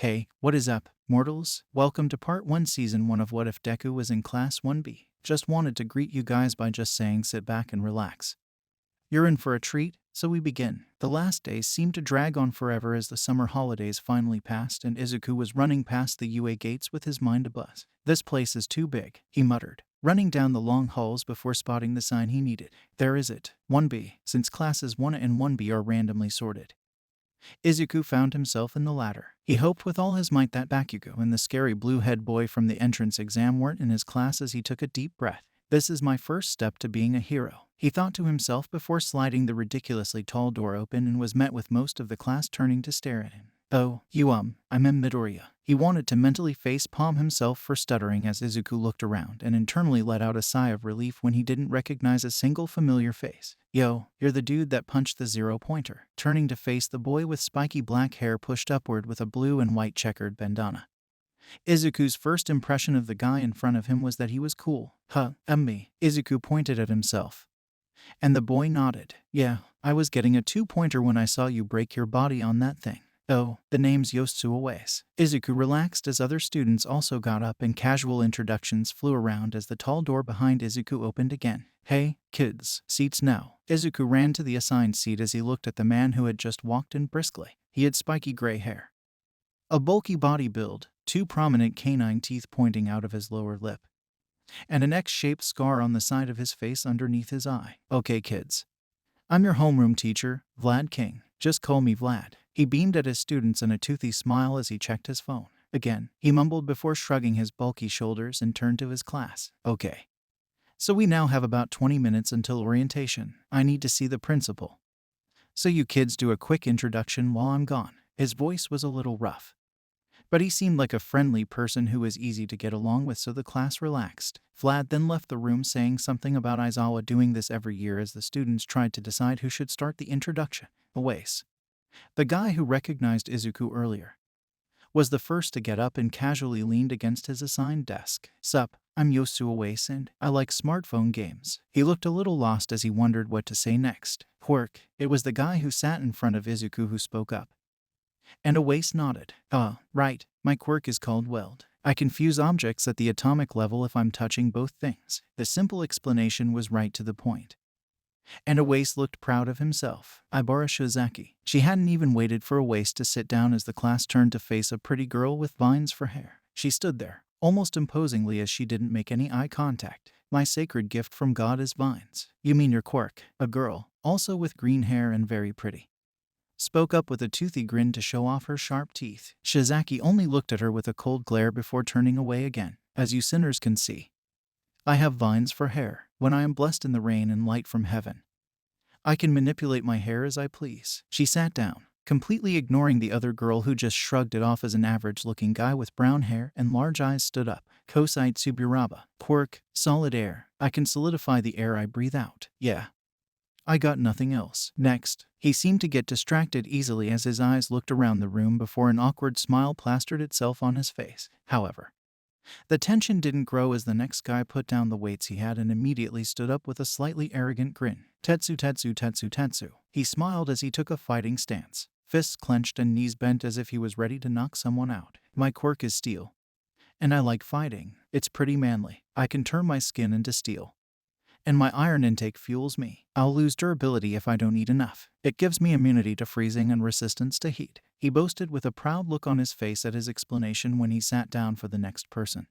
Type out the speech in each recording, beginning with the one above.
Hey, what is up, mortals? Welcome to part 1 season 1 of What If Deku Was in Class 1B. Just wanted to greet you guys by just saying sit back and relax. You're in for a treat, so we begin. The last days seemed to drag on forever as the summer holidays finally passed and Izuku was running past the UA gates with his mind abuzz. This place is too big, he muttered, running down the long halls before spotting the sign he needed. There is it, 1B, since classes 1 and 1B are randomly sorted. Izuku found himself in the latter. He hoped with all his might that Bakugo and the scary blue-head boy from the entrance exam weren't in his class as he took a deep breath. This is my first step to being a hero, he thought to himself before sliding the ridiculously tall door open and was met with most of the class turning to stare at him. Oh, I'm Midoriya. He wanted to mentally face-palm himself for stuttering as Izuku looked around and internally let out a sigh of relief when he didn't recognize a single familiar face. Yo, you're the dude that punched the zero-pointer. Turning to face the boy with spiky black hair pushed upward with a blue and white checkered bandana. Izuku's first impression of the guy in front of him was that he was cool. Me. Izuku pointed at himself. And the boy nodded. Yeah, I was getting a two-pointer when I saw you break your body on that thing. Oh, the name's Yosuaways. Izuku relaxed as other students also got up and casual introductions flew around as the tall door behind Izuku opened again. Hey, kids, seats now. Izuku ran to the assigned seat as he looked at the man who had just walked in briskly. He had spiky gray hair, a bulky body build, two prominent canine teeth pointing out of his lower lip, and an X-shaped scar on the side of his face underneath his eye. Okay, kids. I'm your homeroom teacher, Vlad King. Just call me Vlad. He beamed at his students in a toothy smile as he checked his phone. Again, he mumbled before shrugging his bulky shoulders and turned to his class. Okay. So we now have about 20 minutes until orientation. I need to see the principal. So you kids do a quick introduction while I'm gone. His voice was a little rough, but he seemed like a friendly person who was easy to get along with, so the class relaxed. Vlad then left the room saying something about Aizawa doing this every year as the students tried to decide who should start the introduction. Awais, the guy who recognized Izuku earlier, was the first to get up and casually leaned against his assigned desk. Sup, I'm Yosuaways and I like smartphone games. He looked a little lost as he wondered what to say next. Quirk, it was the guy who sat in front of Izuku who spoke up. And Awais nodded. Right, my quirk is called Weld. I can fuse objects at the atomic level if I'm touching both things. The simple explanation was right to the point. And Awais looked proud of himself. Ibara Shizaki. She hadn't even waited for Awais to sit down as the class turned to face a pretty girl with vines for hair. She stood there, almost imposingly as she didn't make any eye contact. My sacred gift from God is vines. You mean your quirk? A girl, also with green hair and very pretty, spoke up with a toothy grin to show off her sharp teeth. Shizaki only looked at her with a cold glare before turning away again. As you sinners can see, I have vines for hair. When I am blessed in the rain and light from heaven, I can manipulate my hair as I please. She sat down, completely ignoring the other girl who just shrugged it off as an average-looking guy with brown hair and large eyes stood up. Kosai Tsuburaba. Quirk, solid air. I can solidify the air I breathe out. Yeah. I got nothing else. Next, he seemed to get distracted easily as his eyes looked around the room before an awkward smile plastered itself on his face. However, the tension didn't grow as the next guy put down the weights he had and immediately stood up with a slightly arrogant grin. Tetsu. He smiled as he took a fighting stance, fists clenched and knees bent as if he was ready to knock someone out. My quirk is steel, and I like fighting. It's pretty manly. I can turn my skin into steel, and my iron intake fuels me. I'll lose durability if I don't eat enough. It gives me immunity to freezing and resistance to heat. He boasted with a proud look on his face at his explanation when he sat down for the next person,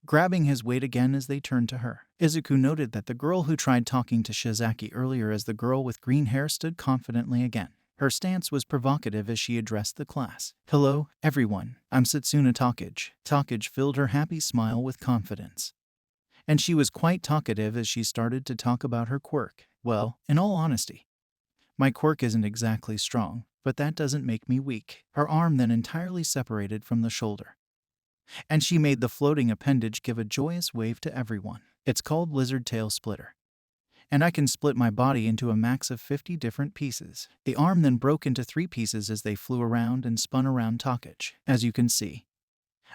grabbing his weight again as they turned to her. Izuku noted that the girl who tried talking to Shizaki earlier as the girl with green hair stood confidently again. Her stance was provocative as she addressed the class. Hello, everyone. I'm Satsuna Takage. Takage filled her happy smile with confidence, and she was quite talkative as she started to talk about her quirk. Well, in all honesty, my quirk isn't exactly strong, but that doesn't make me weak. Her arm then entirely separated from the shoulder, and she made the floating appendage give a joyous wave to everyone. It's called Lizard Tail Splitter, and I can split my body into a max of 50 different pieces. The arm then broke into 3 pieces as they flew around and spun around Takage. As you can see,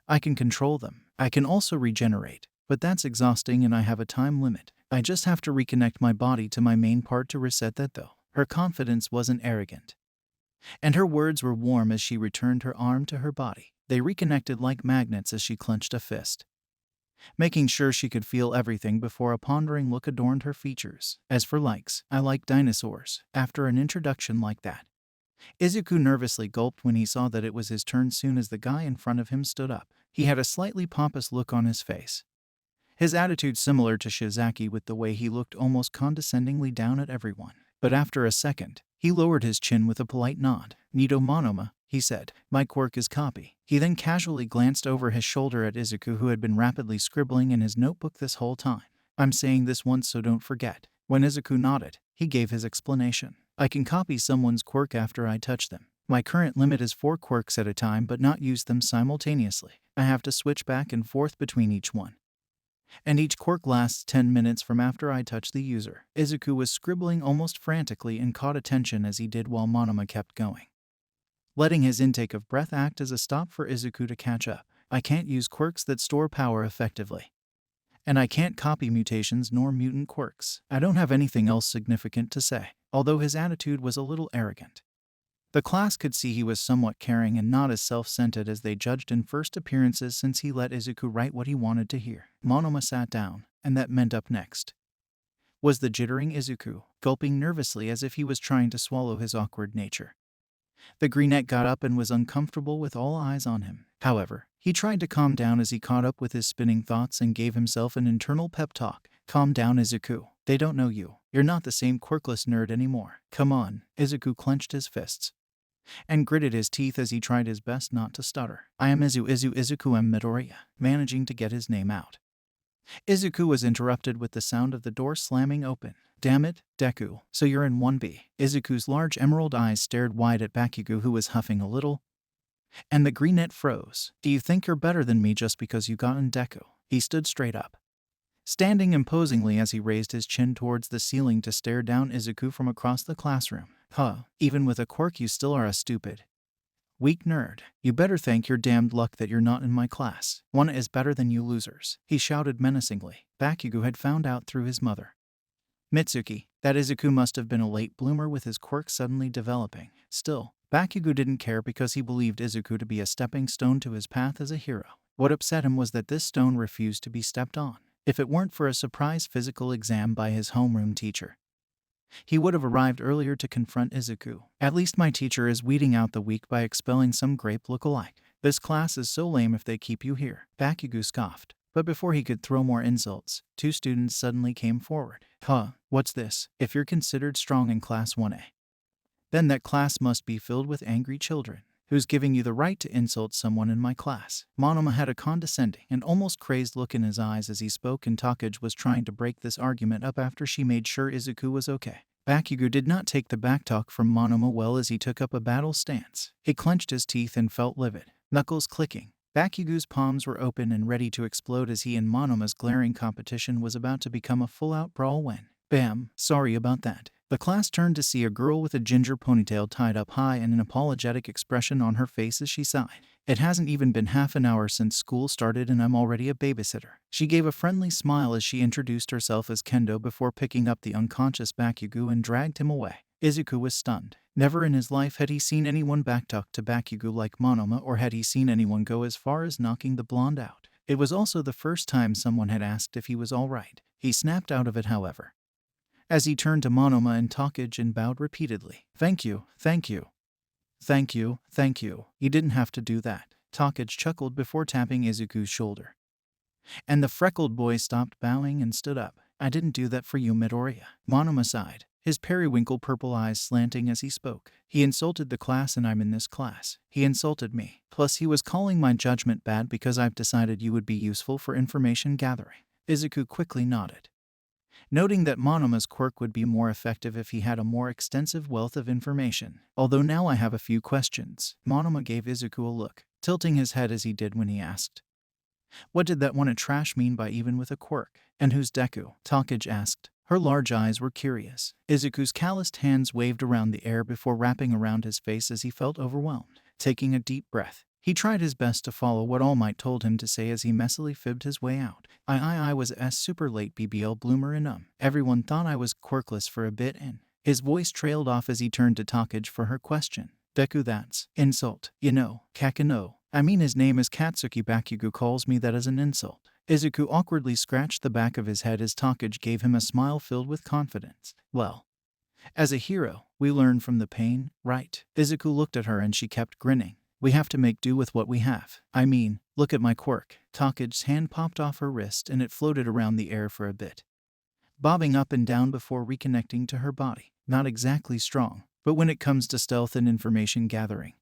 I can control them. I can also regenerate, but that's exhausting and I have a time limit. I just have to reconnect my body to my main part to reset that though. Her confidence wasn't arrogant. And her words were warm as she returned her arm to her body. They reconnected like magnets as she clenched a fist, making sure she could feel everything before a pondering look adorned her features. As for likes, I like dinosaurs. After an introduction like that, Izuku nervously gulped when he saw that it was his turn soon as the guy in front of him stood up. He had a slightly pompous look on his face, his attitude similar to Shizaki with the way he looked almost condescendingly down at everyone. But after a second, he lowered his chin with a polite nod. "Nido Monoma," he said. "My quirk is copy." He then casually glanced over his shoulder at Izuku, who had been rapidly scribbling in his notebook this whole time. "I'm saying this once, so don't forget." When Izuku nodded, he gave his explanation. "I can copy someone's quirk after I touch them. My current limit is 4 quirks at a time, but not use them simultaneously. I have to switch back and forth between each one. And each quirk lasts 10 minutes from after I touch the user." Izuku was scribbling almost frantically and caught attention as he did while Monoma kept going, letting his intake of breath act as a stop for Izuku to catch up. "I can't use quirks that store power effectively. And I can't copy mutations nor mutant quirks." I don't have anything else significant to say. Although his attitude was a little arrogant, the class could see he was somewhat caring and not as self-centered as they judged in first appearances, since he let Izuku write what he wanted to hear. Monoma sat down, and that meant up next was the jittering Izuku, gulping nervously as if he was trying to swallow his awkward nature. The greenette got up and was uncomfortable with all eyes on him. However, he tried to calm down as he caught up with his spinning thoughts and gave himself an internal pep talk. "Calm down, Izuku. They don't know you. You're not the same quirkless nerd anymore. Come on." Izuku clenched his fists and gritted his teeth as he tried his best not to stutter. "I am Izuku am Midoriya," managing to get his name out. Izuku was interrupted with the sound of the door slamming open. "Damn it, Deku, so you're in 1B. Izuku's large emerald eyes stared wide at Bakugo, who was huffing a little, and the greenette froze. "Do you think you're better than me just because you got in Deku?" He stood straight up, standing imposingly as he raised his chin towards the ceiling to stare down Izuku from across the classroom. "Huh, even with a quirk you still are a stupid, weak nerd. You better thank your damned luck that you're not in my class. One is better than you losers," he shouted menacingly. Bakugo had found out through his mother, Mitsuki, that Izuku must have been a late bloomer with his quirk suddenly developing. Still, Bakugo didn't care because he believed Izuku to be a stepping stone to his path as a hero. What upset him was that this stone refused to be stepped on. If it weren't for a surprise physical exam by his homeroom teacher, he would have arrived earlier to confront Izuku. "At least my teacher is weeding out the weak by expelling some grape look-alike. This class is so lame if they keep you here," Bakugo scoffed. But before he could throw more insults, 2 students suddenly came forward. "Huh, what's this? If you're considered strong in Class 1A, then that class must be filled with angry children. Who's giving you the right to insult someone in my class?" Monoma had a condescending and almost crazed look in his eyes as he spoke, and Takage was trying to break this argument up after she made sure Izuku was okay. Bakugo did not take the backtalk from Monoma well as he took up a battle stance. He clenched his teeth and felt livid, knuckles clicking. Bakugo's palms were open and ready to explode as he and Monoma's glaring competition was about to become a full-out brawl when, bam, sorry about that. The class turned to see a girl with a ginger ponytail tied up high and an apologetic expression on her face as she sighed. "It hasn't even been half an hour since school started and I'm already a babysitter." She gave a friendly smile as she introduced herself as Kendo before picking up the unconscious Bakugo and dragged him away. Izuku was stunned. Never in his life had he seen anyone backtalk to Bakugo like Monoma, or had he seen anyone go as far as knocking the blonde out. It was also the first time someone had asked if he was alright. He snapped out of it, however, as he turned to Monoma and Takage and bowed repeatedly. "Thank you, thank you. Thank you, thank you. You didn't have to do that." Takage chuckled before tapping Izuku's shoulder, and the freckled boy stopped bowing and stood up. "I didn't do that for you, Midoriya." Monoma sighed, his periwinkle purple eyes slanting as he spoke. "He insulted the class and I'm in this class. He insulted me. Plus he was calling my judgment bad because I've decided you would be useful for information gathering." Izuku quickly nodded, noting that Monoma's quirk would be more effective if he had a more extensive wealth of information. "Although now I have a few questions." Monoma gave Izuku a look, tilting his head as he did when he asked, "What did that one a trash mean by even with a quirk? And who's Deku?" Takage asked. Her large eyes were curious. Izuku's calloused hands waved around the air before wrapping around his face as he felt overwhelmed. Taking a deep breath, he tried his best to follow what All Might told him to say as he messily fibbed his way out. I was a super late BBL bloomer and everyone thought I was quirkless for a bit," and his voice trailed off as he turned to Takage for her question. Deku, that's insult. You know, Kakano. I mean, his name is Katsuki. Bakugo calls me that as an insult. Izuku awkwardly scratched the back of his head as Takage gave him a smile filled with confidence. Well, as a hero, we learn from the pain, right? Izuku looked at her and she kept grinning. We have to make do with what we have. I mean, look at my quirk. Takage's hand popped off her wrist and it floated around the air for a bit, bobbing up and down before reconnecting to her body. Not exactly strong, but when it comes to stealth and information gathering,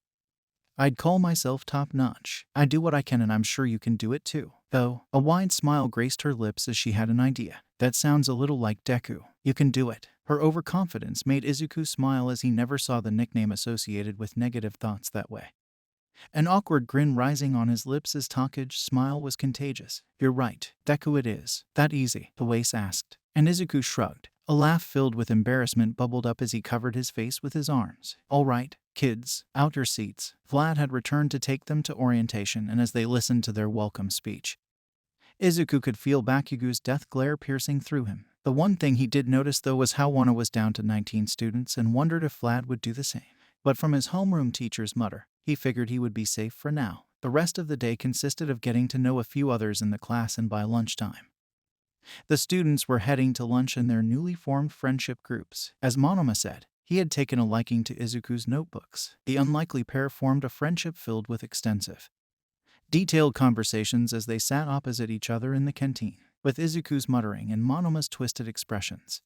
I'd call myself top-notch. I do what I can and I'm sure you can do it too. Though, a wide smile graced her lips as she had an idea. That sounds a little like Deku. You can do it. Her overconfidence made Izuku smile as he never saw the nickname associated with negative thoughts that way. An awkward grin rising on his lips as Takage's smile was contagious. You're right, Deku, it is. That easy? Huase asked. And Izuku shrugged. A laugh filled with embarrassment bubbled up as he covered his face with his arms. All right, kids, out your seats. Vlad had returned to take them to orientation, and as they listened to their welcome speech, Izuku could feel Bakugo's death glare piercing through him. The one thing he did notice though was how Wano was down to 19 students and wondered if Vlad would do the same. But from his homeroom teacher's mutter, he figured he would be safe for now. The rest of the day consisted of getting to know a few others in the class, and by lunchtime, the students were heading to lunch in their newly formed friendship groups. As Monoma said, he had taken a liking to Izuku's notebooks. The unlikely pair formed a friendship filled with extensive, detailed conversations as they sat opposite each other in the canteen, with Izuku's muttering and Monoma's twisted expressions.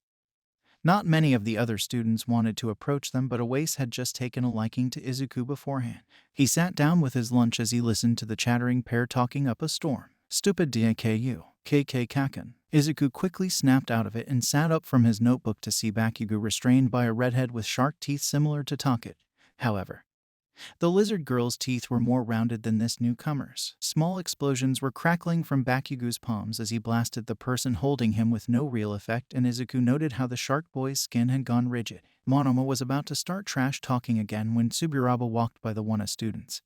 Not many of the other students wanted to approach them, but Huase had just taken a liking to Izuku beforehand. He sat down with his lunch as he listened to the chattering pair talking up a storm. Stupid Deku, KK Kaken. Izuku quickly snapped out of it and sat up from his notebook to see Bakugo restrained by a redhead with shark teeth similar to Takage. However, the lizard girl's teeth were more rounded than this newcomer's. Small explosions were crackling from Bakugo's palms as he blasted the person holding him with no real effect, and Izuku noted how the shark boy's skin had gone rigid. Monoma was about to start trash talking again when Tsuburaba walked by the Wana students,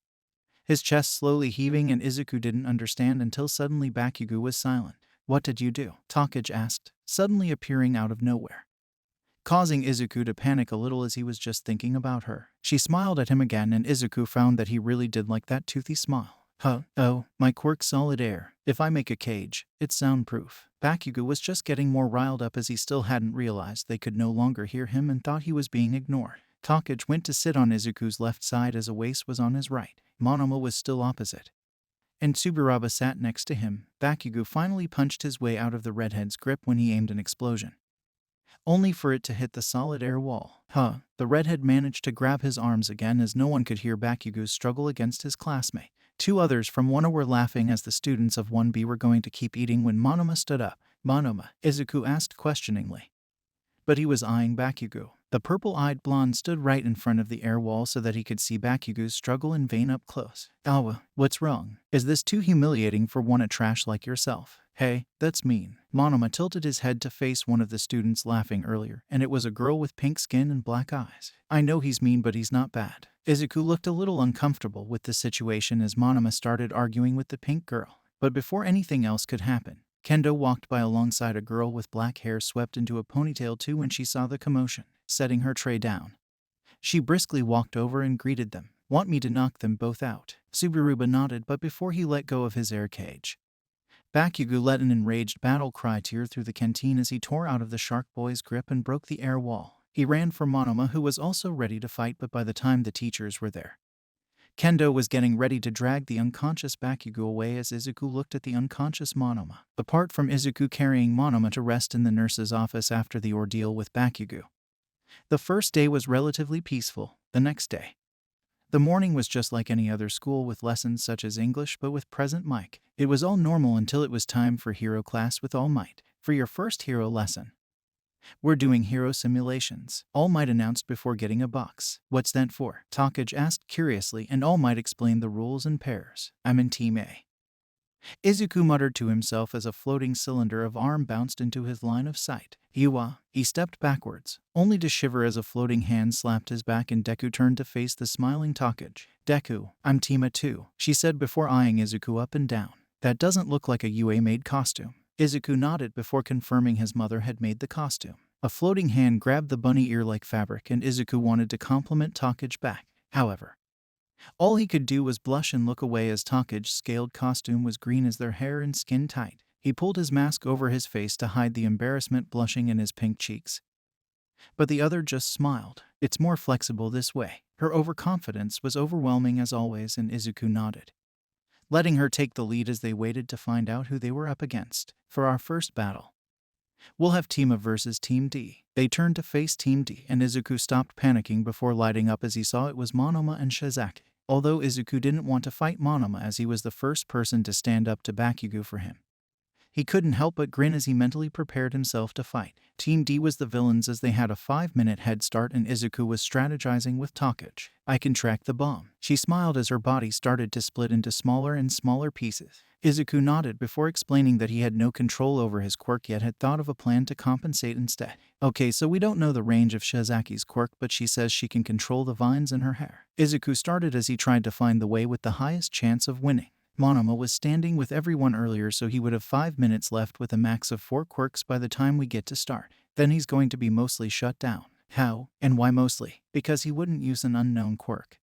his chest slowly heaving, and Izuku didn't understand until suddenly Bakugo was silent. What did you do? Takage asked, suddenly appearing out of nowhere, causing Izuku to panic a little as he was just thinking about her. She smiled at him again, and Izuku found that he really did like that toothy smile. Huh? Oh, my quirk solid air. If I make a cage, it's soundproof. Bakugo was just getting more riled up as he still hadn't realized they could no longer hear him and thought he was being ignored. Takage went to sit on Izuku's left side as Huase was on his right. Monoma was still opposite, and Tsuburaba sat next to him. Bakugo finally punched his way out of the redhead's grip when he aimed an explosion, only for it to hit the solid air wall. The redhead managed to grab his arms again as no one could hear Bakugo's struggle against his classmate. Two others from Wano were laughing as the students of 1B were going to keep eating when Monoma stood up. Monoma? Izuku asked questioningly, but he was eyeing Bakugo. The purple-eyed blonde stood right in front of the air wall so that he could see Bakugo's struggle in vain up close. Awa, what's wrong? Is this too humiliating for one a trash like yourself? Hey, that's mean. Monoma tilted his head to face one of the students laughing earlier, and it was a girl with pink skin and black eyes. I know he's mean, but he's not bad. Izuku looked a little uncomfortable with the situation as Monoma started arguing with the pink girl. But before anything else could happen, Kendo walked by alongside a girl with black hair swept into a ponytail too when she saw the commotion. Setting her tray down, she briskly walked over and greeted them. Want me to knock them both out? Tsuburaba nodded, but before he let go of his air cage, Bakugo let an enraged battle cry tear through the canteen as he tore out of the shark boy's grip and broke the air wall. He ran for Monoma, who was also ready to fight, but by the time the teachers were there, Kendo was getting ready to drag the unconscious Bakugo away as Izuku looked at the unconscious Monoma. Apart from Izuku carrying Monoma to rest in the nurse's office after the ordeal with Bakugo, the first day was relatively peaceful. The next day, the morning was just like any other school, with lessons such as English but with present Mike. It was all normal until it was time for hero class with All Might. For your first hero lesson, we're doing hero simulations, All Might announced before getting a box. What's that for? Takage asked curiously, and All Might explained the rules in pairs. I'm in Team A. Izuku muttered to himself as a floating cylinder of arm bounced into his line of sight. Yuwa. He stepped backwards, only to shiver as a floating hand slapped his back and Deku turned to face the smiling Takage. Deku, I'm Team A too, she said before eyeing Izuku up and down. That doesn't look like a UA-made costume. Izuku nodded before confirming his mother had made the costume. A floating hand grabbed the bunny ear-like fabric and Izuku wanted to compliment Takage back. However, all he could do was blush and look away as Take's scaled costume was green as their hair and skin tight. He pulled his mask over his face to hide the embarrassment blushing in his pink cheeks. But the other just smiled. It's more flexible this way. Her overconfidence was overwhelming as always, and Izuku nodded, letting her take the lead as they waited to find out who they were up against. For our first battle, we'll have Team A versus Team D. They turned to face Team D, and Izuku stopped panicking before lighting up as he saw it was Monoma and Shizaki. Although Izuku didn't want to fight Monoma as he was the first person to stand up to Bakugo for him, he couldn't help but grin as he mentally prepared himself to fight. Team D was the villains as they had a 5-minute head start, and Izuku was strategizing with Take. I can track the bomb. She smiled as her body started to split into smaller and smaller pieces. Izuku nodded before explaining that he had no control over his quirk yet had thought of a plan to compensate instead. Okay, so we don't know the range of Shizaki's quirk, but she says she can control the vines in her hair. Izuku started as he tried to find the way with the highest chance of winning. Monoma was standing with everyone earlier, so he would have 5 minutes left with a max of 4 quirks by the time we get to start. Then he's going to be mostly shut down. How? And why mostly? Because he wouldn't use an unknown quirk.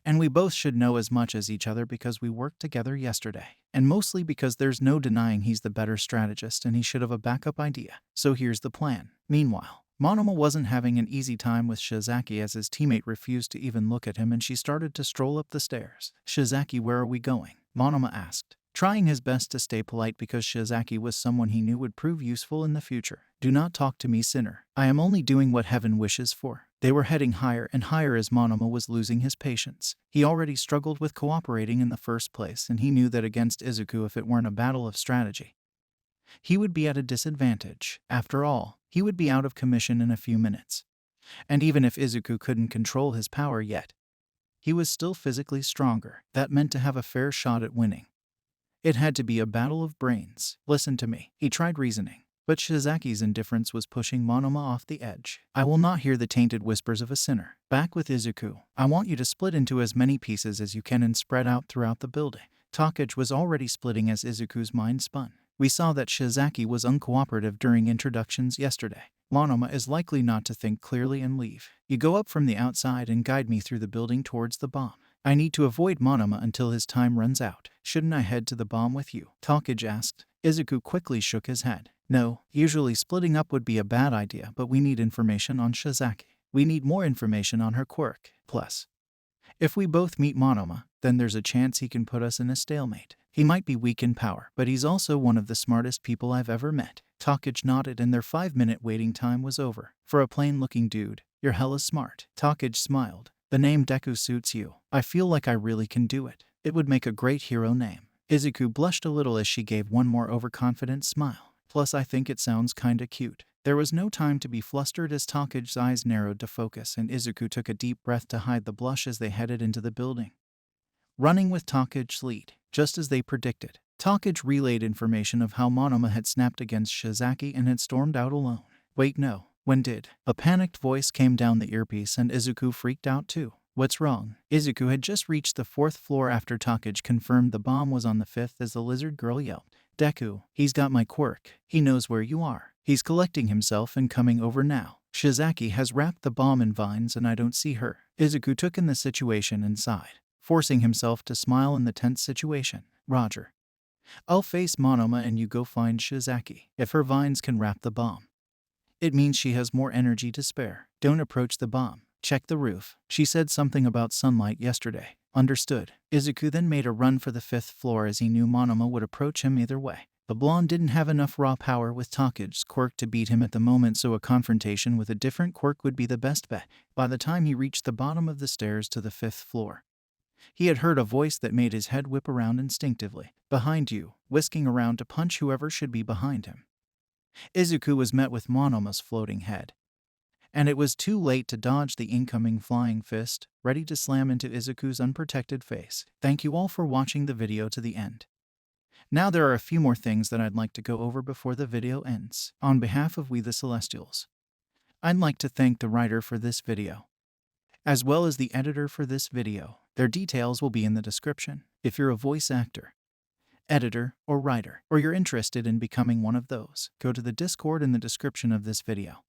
And we both should know as much as each other because we worked together yesterday. And mostly because there's no denying he's the better strategist and he should have a backup idea. So here's the plan. Meanwhile, Monoma wasn't having an easy time with Shizaki as his teammate refused to even look at him and she started to stroll up the stairs. Shizaki, where are we going? Monoma asked, trying his best to stay polite because Shizaki was someone he knew would prove useful in the future. Do not talk to me, sinner. I am only doing what heaven wishes for. They were heading higher and higher as Monoma was losing his patience. He already struggled with cooperating in the first place, and he knew that against Izuku, if it weren't a battle of strategy, he would be at a disadvantage. After all, he would be out of commission in a few minutes. And even if Izuku couldn't control his power yet, he was still physically stronger. That meant to have a fair shot at winning, it had to be a battle of brains. Listen to me. He tried reasoning, but Shizaki's indifference was pushing Monoma off the edge. I will not hear the tainted whispers of a sinner. Back with Izuku. I want you to split into as many pieces as you can and spread out throughout the building. Take was already splitting as Izuku's mind spun. We saw that Shizaki was uncooperative during introductions yesterday. Monoma is likely not to think clearly and leave. You go up from the outside and guide me through the building towards the bomb. I need to avoid Monoma until his time runs out. Shouldn't I head to the bomb with you? Take asked. Izuku quickly shook his head. No, usually splitting up would be a bad idea, but we need information on Shizaki. We need more information on her quirk. Plus, if we both meet Monoma, then there's a chance he can put us in a stalemate. He might be weak in power, but he's also one of the smartest people I've ever met. Take nodded and their 5-minute waiting time was over. For a plain-looking dude, you're hella smart. Take smiled. The name Deku suits you. I feel like I really can do it. It would make a great hero name. Izuku blushed a little as she gave one more overconfident smile. Plus, I think it sounds kinda cute. There was no time to be flustered as Take's eyes narrowed to focus, and Izuku took a deep breath to hide the blush as they headed into the building, running with Take's lead. Just as they predicted, Take relayed information of how Monoma had snapped against Shizaki and had stormed out alone. Wait, no. When did? A panicked voice came down the earpiece and Izuku freaked out too. What's wrong? Izuku had just reached the 4th floor after Take confirmed the bomb was on the 5th as the lizard girl yelped. Deku, he's got my quirk. He knows where you are. He's collecting himself and coming over now. Shizaki has wrapped the bomb in vines and I don't see her. Izuku took in the situation and sighed, forcing himself to smile in the tense situation. Roger. I'll face Monoma and you go find Shizaki. If her vines can wrap the bomb, it means she has more energy to spare. Don't approach the bomb. Check the roof. She said something about sunlight yesterday. Understood. Izuku then made a run for the 5th floor as he knew Monoma would approach him either way. The blonde didn't have enough raw power with Take's quirk to beat him at the moment, so a confrontation with a different quirk would be the best bet. By the time he reached the bottom of the stairs to the 5th floor, he had heard a voice that made his head whip around instinctively. Behind you, whisking around to punch whoever should be behind him. Izuku was met with Monoma's floating head, and it was too late to dodge the incoming flying fist, ready to slam into Izuku's unprotected face. Thank you all for watching the video to the end. Now there are a few more things that I'd like to go over before the video ends. On behalf of We The Celestials, I'd like to thank the writer for this video, as well as the editor for this video. Their details will be in the description. If you're a voice actor, editor, or writer, or you're interested in becoming one of those, go to the Discord in the description of this video.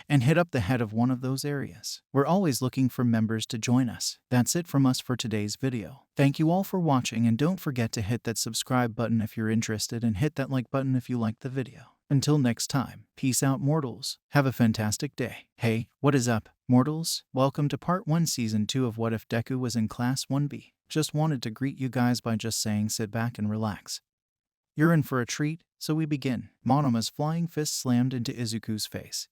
and hit up the head of one of those areas. We're always looking for members to join us. That's it from us for today's video. Thank you all for watching, and don't forget to hit that subscribe button if you're interested, and hit that like button if you liked the video. Until next time, peace out, mortals. Have a fantastic day. Hey, what is up, mortals? Welcome to part 1 season 2 of What If Deku Was in Class 1B. Just wanted to greet you guys by just saying sit back and relax. You're in for a treat, so we begin. Monoma's flying fist slammed into Izuku's face,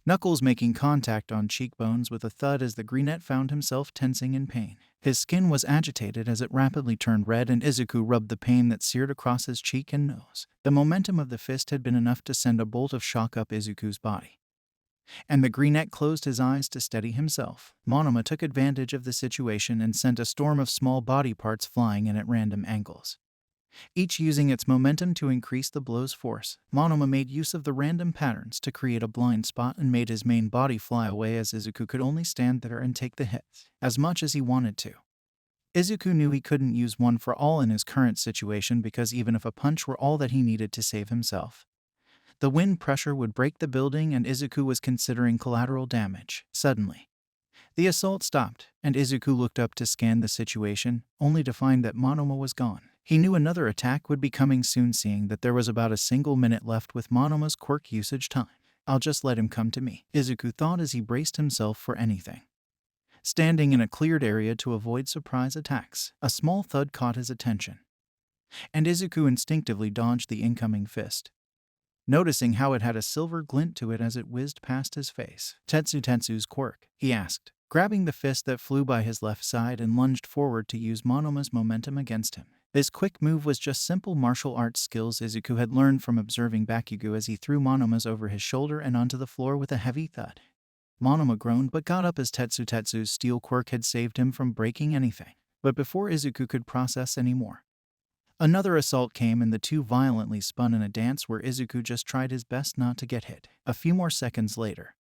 knuckles making contact on cheekbones with a thud as the greenette found himself tensing in pain. His skin was agitated as it rapidly turned red, and Izuku rubbed the pain that seared across his cheek and nose. The momentum of the fist had been enough to send a bolt of shock up Izuku's body, and the greenette closed his eyes to steady himself. Monoma took advantage of the situation and sent a storm of small body parts flying in at random angles, each using its momentum to increase the blow's force. Monoma made use of the random patterns to create a blind spot and made his main body fly away, as Izuku could only stand there and take the hits as much as he wanted to. Izuku knew he couldn't use one for all in his current situation, because even if a punch were all that he needed to save himself, the wind pressure would break the building, and Izuku was considering collateral damage. Suddenly, the assault stopped, and Izuku looked up to scan the situation, only to find that Monoma was gone. He knew another attack would be coming soon, seeing that there was about a single minute left with Monoma's quirk usage time. I'll just let him come to me, Izuku thought as he braced himself for anything. Standing in a cleared area to avoid surprise attacks, a small thud caught his attention, and Izuku instinctively dodged the incoming fist, noticing how it had a silver glint to it as it whizzed past his face. Tetsu's quirk, he asked, grabbing the fist that flew by his left side and lunged forward to use Monoma's momentum against him. This quick move was just simple martial arts skills Izuku had learned from observing Bakugo, as he threw Monoma's over his shoulder and onto the floor with a heavy thud. Monoma groaned but got up, as Tetsu's steel quirk had saved him from breaking anything. But before Izuku could process any more, another assault came, and the two violently spun in a dance where Izuku just tried his best not to get hit. A few more seconds later,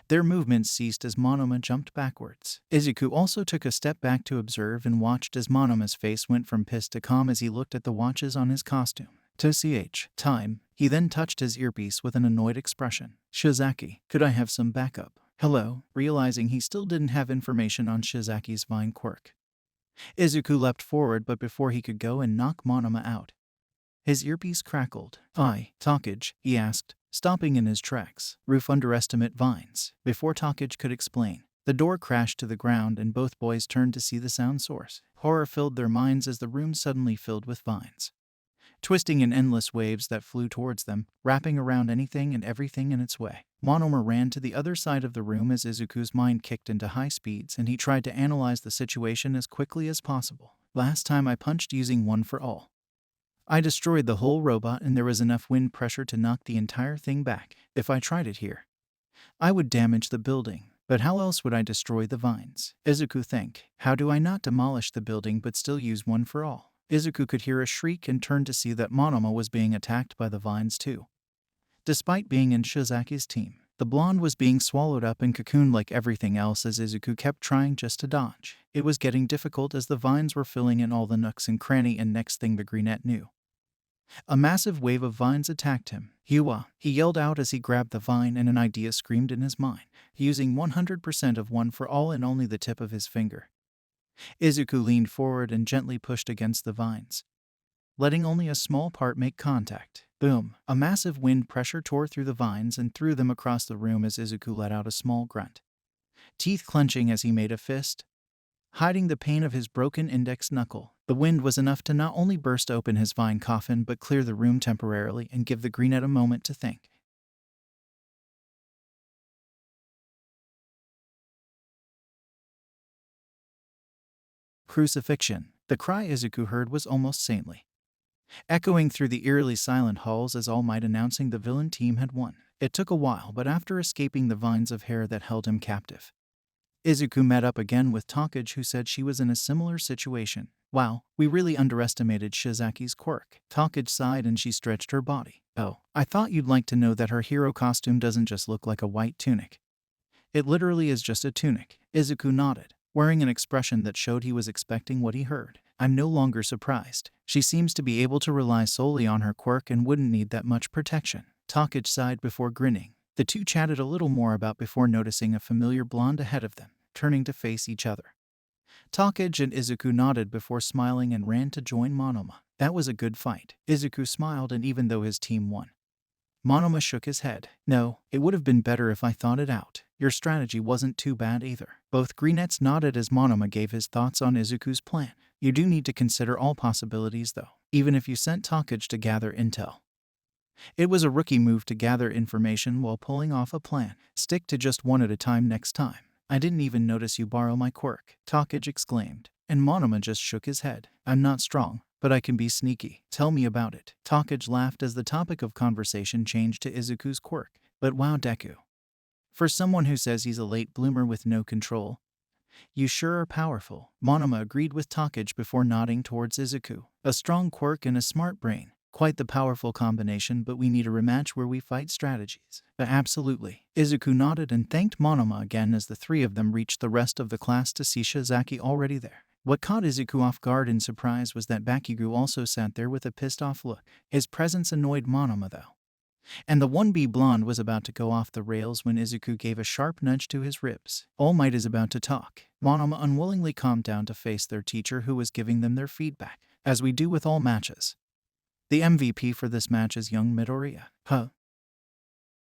their movements ceased as Monoma jumped backwards. Izuku also took a step back to observe and watched as Monoma's face went from pissed to calm as he looked at the watches on his costume. Time. He then touched his earpiece with an annoyed expression. Shizaki, could I have some backup? Hello, realizing he still didn't have information on Shizaki's vine quirk, Izuku leapt forward, but before he could go and knock Monoma out, his earpiece crackled. Takage, he asked, stopping in his tracks. Roof underestimate vines. Before Takage could explain, the door crashed to the ground, and both boys turned to see the sound source. Horror filled their minds as the room suddenly filled with vines, twisting in endless waves that flew towards them, wrapping around anything and everything in its way. Monoma ran to the other side of the room as Izuku's mind kicked into high speeds, and he tried to analyze the situation as quickly as possible. Last time I punched using one for all, I destroyed the whole robot, and there was enough wind pressure to knock the entire thing back. If I tried it here, I would damage the building. But how else would I destroy the vines? Izuku think, how do I not demolish the building but still use one for all? Izuku could hear a shriek and turned to see that Monoma was being attacked by the vines too. Despite being in Shizaki's team, the blonde was being swallowed up and cocooned like everything else as Izuku kept trying just to dodge. It was getting difficult as the vines were filling in all the nooks and cranny, and next thing the greenette knew, a massive wave of vines attacked him. Hua, he yelled out as he grabbed the vine, and an idea screamed in his mind. Using 100% of one for all and only the tip of his finger, Izuku leaned forward and gently pushed against the vines, letting only a small part make contact. Boom! A massive wind pressure tore through the vines and threw them across the room as Izuku let out a small grunt, teeth clenching as he made a fist, hiding the pain of his broken index knuckle. The wind was enough to not only burst open his vine coffin but clear the room temporarily and give the greenette a moment to think. Crucifixion. The cry Izuku heard was almost saintly, echoing through the eerily silent halls as All Might announcing the villain team had won. It took a while, but after escaping the vines of hair that held him captive, Izuku met up again with Takage, who said she was in a similar situation. Wow, we really underestimated Shizaki's quirk. Takage sighed and she stretched her body. Oh, I thought you'd like to know that her hero costume doesn't just look like a white tunic. It literally is just a tunic. Izuku nodded, wearing an expression that showed he was expecting what he heard. I'm no longer surprised. She seems to be able to rely solely on her quirk and wouldn't need that much protection. Takage sighed before grinning. The two chatted a little more about before noticing a familiar blonde ahead of them, turning to face each other. Takage and Izuku nodded before smiling and ran to join Monoma. That was a good fight. Izuku smiled, and even though his team won, Monoma shook his head. No, it would have been better if I thought it out. Your strategy wasn't too bad either. Both Greenettes nodded as Monoma gave his thoughts on Izuku's plan. You do need to consider all possibilities though, even if you sent Takage to gather intel. It was a rookie move to gather information while pulling off a plan. Stick to just one at a time next time. I didn't even notice you borrow my quirk, Takage exclaimed, and Monoma just shook his head. I'm not strong, but I can be sneaky. Tell me about it. Takage laughed as the topic of conversation changed to Izuku's quirk. But wow, Deku. For someone who says he's a late bloomer with no control, you sure are powerful. Monoma agreed with Takage before nodding towards Izuku. A strong quirk and a smart brain. Quite the powerful combination, but we need a rematch where we fight strategies. Absolutely. Izuku nodded and thanked Monoma again as the three of them reached the rest of the class to see Shizaki already there. What caught Izuku off guard in surprise was that Bakugo also sat there with a pissed-off look. His presence annoyed Monoma though. And the 1B blonde was about to go off the rails when Izuku gave a sharp nudge to his ribs. All Might is about to talk. Monoma unwillingly calmed down to face their teacher who was giving them their feedback, as we do with all matches. The MVP for this match is young Midoriya. Huh?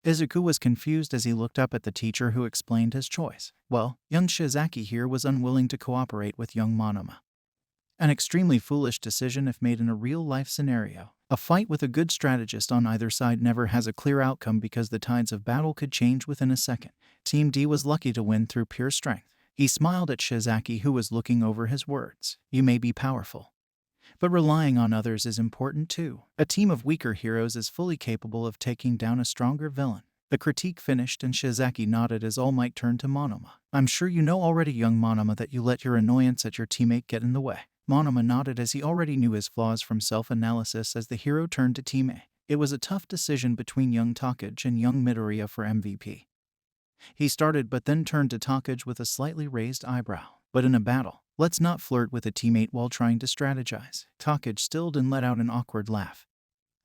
Izuku was confused as he looked up at the teacher who explained his choice. Well, young Shizaki here was unwilling to cooperate with young Monoma. An extremely foolish decision if made in a real-life scenario. A fight with a good strategist on either side never has a clear outcome because the tides of battle could change within a second. Team D was lucky to win through pure strength. He smiled at Shizaki who was looking over his words. You may be powerful, but relying on others is important too. A team of weaker heroes is fully capable of taking down a stronger villain. The critique finished and Shizaki nodded as All Might turned to Monoma. I'm sure you know already, young Monoma, that you let your annoyance at your teammate get in the way. Monoma nodded as he already knew his flaws from self-analysis as the hero turned to Team A. It was a tough decision between young Takage and young Midoriya for MVP. He started but then turned to Takage with a slightly raised eyebrow. But in a battle, let's not flirt with a teammate while trying to strategize. Takage stilled and let out an awkward laugh.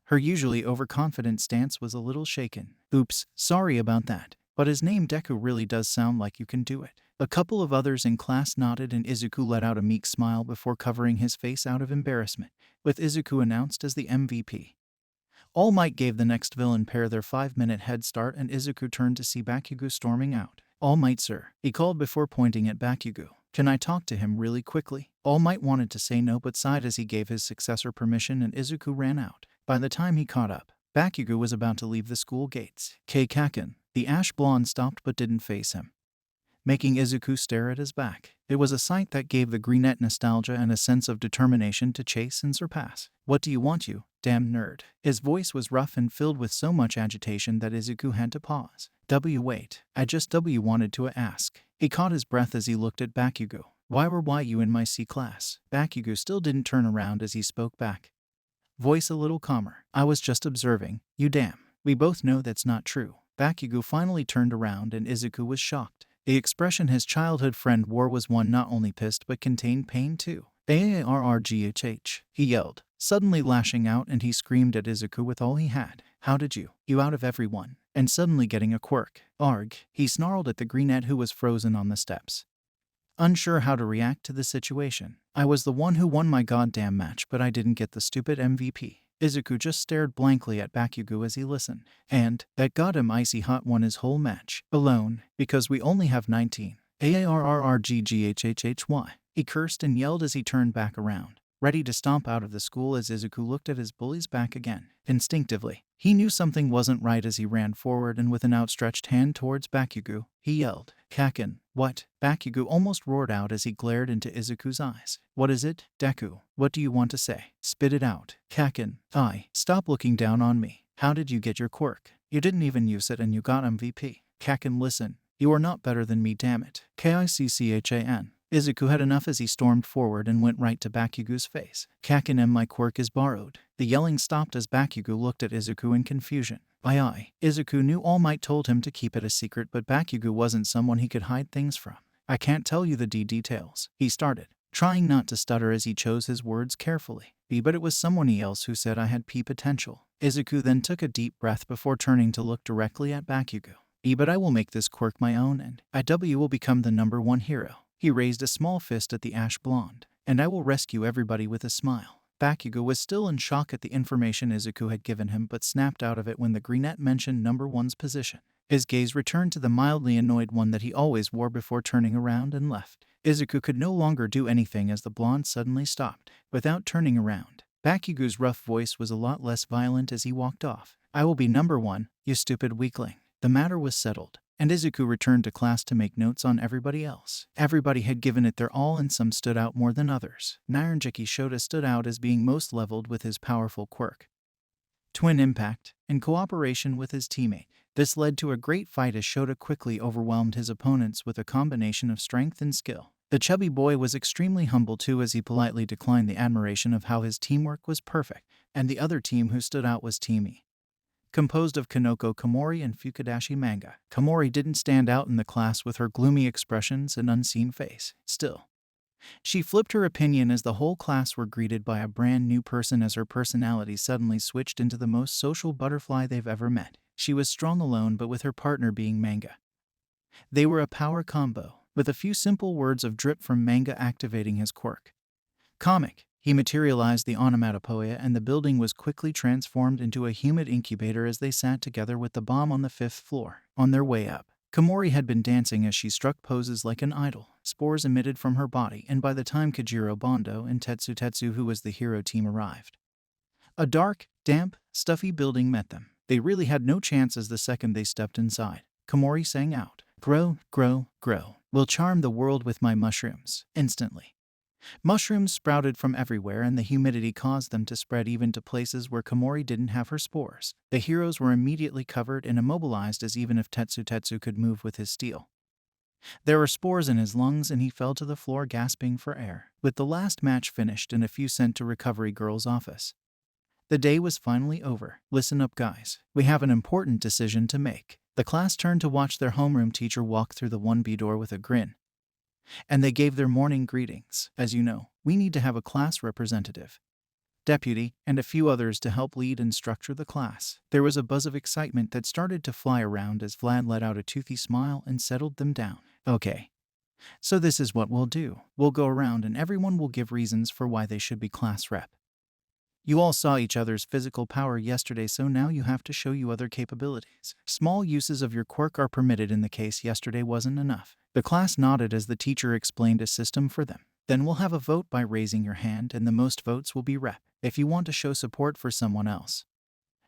Her usually overconfident stance was a little shaken. Oops, sorry about that. But his name Deku really does sound like you can do it. A couple of others in class nodded and Izuku let out a meek smile before covering his face out of embarrassment, with Izuku announced as the MVP. All Might gave the next villain pair their 5-minute head start and Izuku turned to see Bakugo storming out. All Might, sir, he called before pointing at Bakugo. Can I talk to him really quickly? All Might wanted to say no but sighed as he gave his successor permission and Izuku ran out. By the time he caught up, Bakugo was about to leave the school gates. Kaken, the ash blonde, stopped but didn't face him, making Izuku stare at his back. It was a sight that gave the Greenette nostalgia and a sense of determination to chase and surpass. What do you want, you damn nerd? His voice was rough and filled with so much agitation that Izuku had to pause. Wait, I just wanted to ask. He caught his breath as he looked at Bakugo. Why were you in my C class? Bakugo still didn't turn around as he spoke back, voice a little calmer. I was just observing. You damn. We both know that's not true. Bakugo finally turned around and Izuku was shocked. The expression his childhood friend wore was one not only pissed but contained pain too. Arrghh, he yelled, suddenly lashing out, and he screamed at Izuku with all he had. How did you out of everyone, and suddenly getting a quirk? Arg, he snarled at the Greenette who was frozen on the steps, unsure how to react to the situation. I was the one who won my goddamn match, but I didn't get the stupid MVP. Izuku just stared blankly at Bakugo as he listened. And that goddamn icy hot won his whole match alone, because we only have 19. Arrghhhy. He cursed and yelled as he turned back around, ready to stomp out of the school as Izuku looked at his bully's back again. Instinctively, he knew something wasn't right as he ran forward and with an outstretched hand towards Bakugo, he yelled, Kaken, what? Bakugo almost roared out as he glared into Izuku's eyes. What is it, Deku? What do you want to say? Spit it out. Kaken, stop looking down on me. How did you get your quirk? You didn't even use it and you got MVP. Kaken, listen. You are not better than me, damn it. Kicchan. Izuku had enough as he stormed forward and went right to Bakugo's face. Kaken, my quirk is borrowed. The yelling stopped as Bakugo looked at Izuku in confusion. Izuku knew All Might told him to keep it a secret, but Bakugo wasn't someone he could hide things from. I can't tell you the details, he started, trying not to stutter as he chose his words carefully. but it was someone else who said I had P potential. Izuku then took a deep breath before turning to look directly at Bakugo. But I will make this quirk my own and Adobe will become the #1 hero. He raised a small fist at the ash blonde. And I will rescue everybody with a smile. Bakugo was still in shock at the information Izuku had given him but snapped out of it when the brunette mentioned #1's position. His gaze returned to the mildly annoyed one that he always wore before turning around and left. Izuku could no longer do anything as the blonde suddenly stopped. Without turning around, Bakugo's rough voice was a lot less violent as he walked off. I will be #1, you stupid weakling. The matter was settled, and Izuku returned to class to make notes on everybody else. Everybody had given it their all and some stood out more than others. Naranjiki Shota stood out as being most leveled with his powerful quirk. Twin impact, in cooperation with his teammate. This led to a great fight as Shota quickly overwhelmed his opponents with a combination of strength and skill. The chubby boy was extremely humble too as he politely declined the admiration of how his teamwork was perfect, and the other team who stood out was Team E, composed of Kanoko Komori and Fukudashi Manga. Komori didn't stand out in the class with her gloomy expressions and unseen face. Still, she flipped her opinion as the whole class were greeted by a brand new person as her personality suddenly switched into the most social butterfly they've ever met. She was strong alone but with her partner being Manga. They were a power combo, with a few simple words of drip from Manga activating his quirk. Comic. He materialized the onomatopoeia and the building was quickly transformed into a humid incubator as they sat together with the bomb on the 5th floor. On their way up, Komori had been dancing as she struck poses like an idol. Spores emitted from her body, and by the time Kajiro Bondo and Tetsu, who was the hero team, arrived, a dark, damp, stuffy building met them. They really had no chances the second they stepped inside. Komori sang out, "Grow, grow, grow. Will charm the world with my mushrooms." Instantly, mushrooms sprouted from everywhere and the humidity caused them to spread even to places where Komori didn't have her spores. The heroes were immediately covered and immobilized as even if Tetsu could move with his steel. There were spores in his lungs and he fell to the floor gasping for air. With the last match finished and a few sent to Recovery Girl's office, the day was finally over. Listen up guys, we have an important decision to make. The class turned to watch their homeroom teacher walk through the 1B door with a grin, and they gave their morning greetings. As you know, we need to have a class representative, deputy, and a few others to help lead and structure the class. There was a buzz of excitement that started to fly around as Vlad let out a toothy smile and settled them down. Okay, so this is what we'll do. We'll go around and everyone will give reasons for why they should be class rep. You all saw each other's physical power yesterday, so now you have to show you other capabilities. Small uses of your quirk are permitted in the case yesterday wasn't enough. The class nodded as the teacher explained a system for them. Then we'll have a vote by raising your hand and the most votes will be rep. If you want to show support for someone else,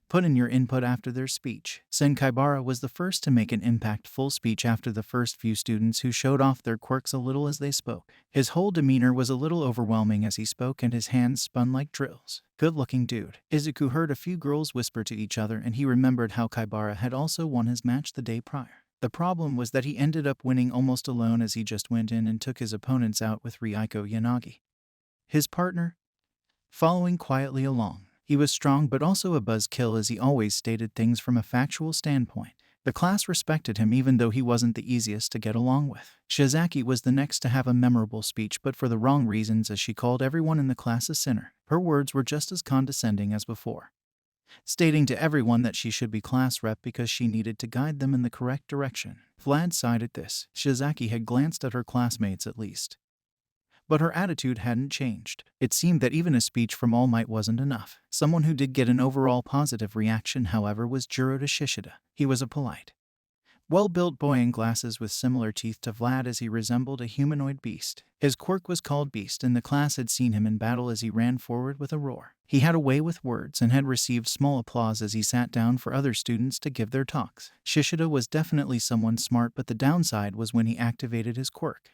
put in your input after their speech. Senkaibara was the first to make an impactful speech after the first few students who showed off their quirks a little as they spoke. His whole demeanor was a little overwhelming as he spoke and his hands spun like drills. Good-looking dude. Izuku heard a few girls whisper to each other and he remembered how Kaibara had also won his match the day prior. The problem was that he ended up winning almost alone as he just went in and took his opponents out with Ryuko Yanagi, his partner, following quietly along. He was strong but also a buzzkill as he always stated things from a factual standpoint. The class respected him even though he wasn't the easiest to get along with. Shizaki was the next to have a memorable speech but for the wrong reasons as she called everyone in the class a sinner. Her words were just as condescending as before, stating to everyone that she should be class rep because she needed to guide them in the correct direction. Vlad sighed at this. Shizaki had glanced at her classmates at least, but her attitude hadn't changed. It seemed that even a speech from All Might wasn't enough. Someone who did get an overall positive reaction, however, was Jiro Shishida. He was a polite, well-built boy in glasses with similar teeth to Vlad as he resembled a humanoid beast. His quirk was called Beast and the class had seen him in battle as he ran forward with a roar. He had a way with words and had received small applause as he sat down for other students to give their talks. Shishida was definitely someone smart, but the downside was when he activated his quirk.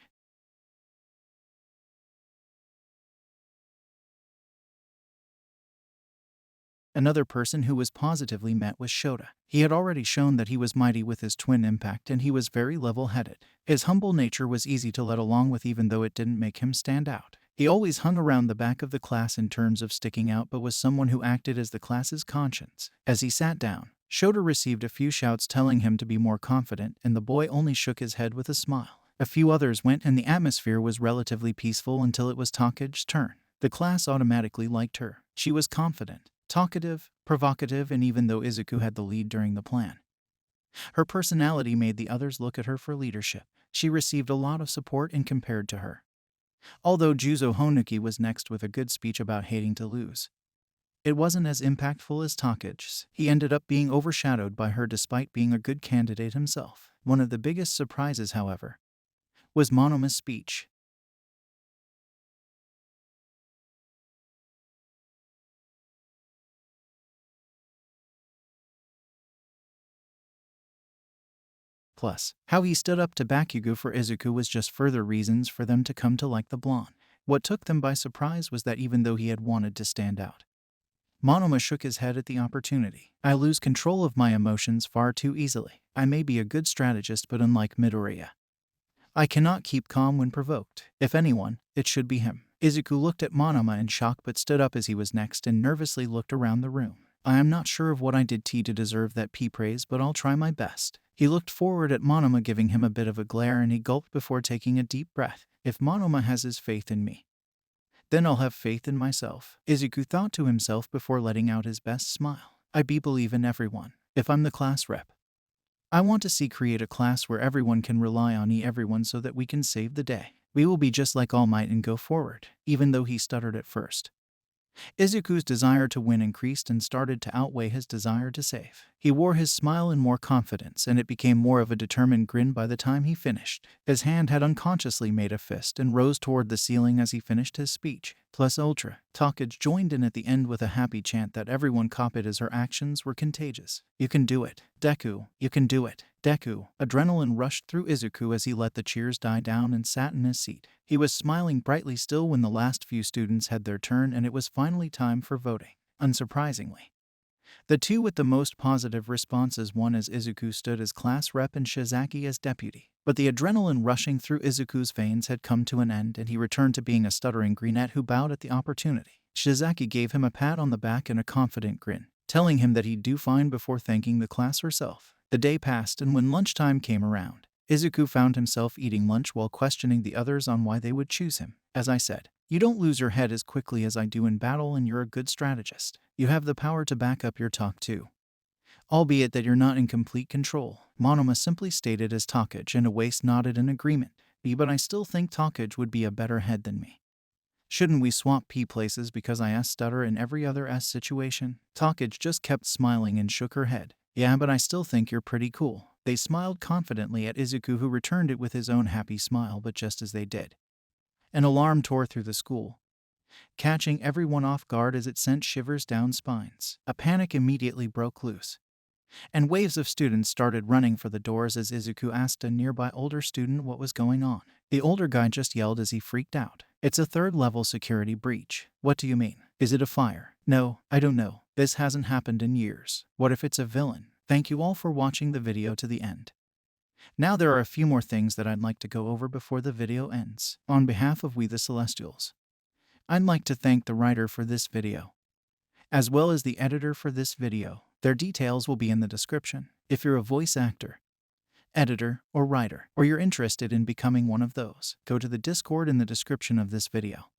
Another person who was positively met was Shota. He had already shown that he was mighty with his twin impact and he was very level-headed. His humble nature was easy to let along with even though it didn't make him stand out. He always hung around the back of the class in terms of sticking out but was someone who acted as the class's conscience. As he sat down, Shota received a few shouts telling him to be more confident and the boy only shook his head with a smile. A few others went and the atmosphere was relatively peaceful until it was Takage's turn. The class automatically liked her. She was confident, talkative, provocative, and even though Izuku had the lead during the plan, her personality made the others look at her for leadership. She received a lot of support and compared to her. Although Juzo Honuki was next with a good speech about hating to lose, it wasn't as impactful as Take's. He ended up being overshadowed by her despite being a good candidate himself. One of the biggest surprises, however, was Monoma's speech. Plus, how he stood up to Bakugo for Izuku was just further reasons for them to come to like the blonde. What took them by surprise was that even though he had wanted to stand out, Monoma shook his head at the opportunity. I lose control of my emotions far too easily. I may be a good strategist, but unlike Midoriya, I cannot keep calm when provoked. If anyone, it should be him. Izuku looked at Monoma in shock but stood up as he was next and nervously looked around the room. I am not sure of what I did to deserve that praise, but I'll try my best. He looked forward at Monoma, giving him a bit of a glare, and he gulped before taking a deep breath. If Monoma has his faith in me, then I'll have faith in myself. Izuku thought to himself before letting out his best smile. I believe in everyone. If I'm the class rep, I want to create a class where everyone can rely on everyone so that we can save the day. We will be just like All Might and go forward. Even though he stuttered at first, Izuku's desire to win increased and started to outweigh his desire to save. He wore his smile in more confidence, and it became more of a determined grin by the time he finished. His hand had unconsciously made a fist and rose toward the ceiling as he finished his speech. Plus Ultra, Takage joined in at the end with a happy chant that everyone copied as her actions were contagious. You can do it, Deku. You can do it, Deku. Adrenaline rushed through Izuku as he let the cheers die down and sat in his seat. He was smiling brightly still when the last few students had their turn and it was finally time for voting. Unsurprisingly, the two with the most positive responses won, as Izuku stood as class rep and Shizaki as deputy. But the adrenaline rushing through Izuku's veins had come to an end, and he returned to being a stuttering greenette who bowed at the opportunity. Shizaki gave him a pat on the back and a confident grin, telling him that he'd do fine before thanking the class herself. The day passed, and when lunchtime came around, Izuku found himself eating lunch while questioning the others on why they would choose him. As I said, you don't lose your head as quickly as I do in battle, and you're a good strategist. You have the power to back up your talk too, albeit that you're not in complete control, Monoma simply stated as Takage and Awase nodded in agreement. But I still think Takage would be a better head than me. Shouldn't we swap places because I stutter in every other situation? Takage just kept smiling and shook her head. Yeah, but I still think you're pretty cool. They smiled confidently at Izuku, who returned it with his own happy smile, but just as they did, an alarm tore through the school, catching everyone off guard as it sent shivers down spines. A panic immediately broke loose, and waves of students started running for the doors as Izuku asked a nearby older student what was going on. The older guy just yelled as he freaked out. It's a third-level security breach. What do you mean? Is it a fire? No, I don't know. This hasn't happened in years. What if it's a villain? Thank you all for watching the video to the end. Now there are a few more things that I'd like to go over before the video ends. On behalf of We The Celestials, I'd like to thank the writer for this video, as well as the editor for this video. Their details will be in the description. If you're a voice actor, editor, or writer, or you're interested in becoming one of those, go to the Discord in the description of this video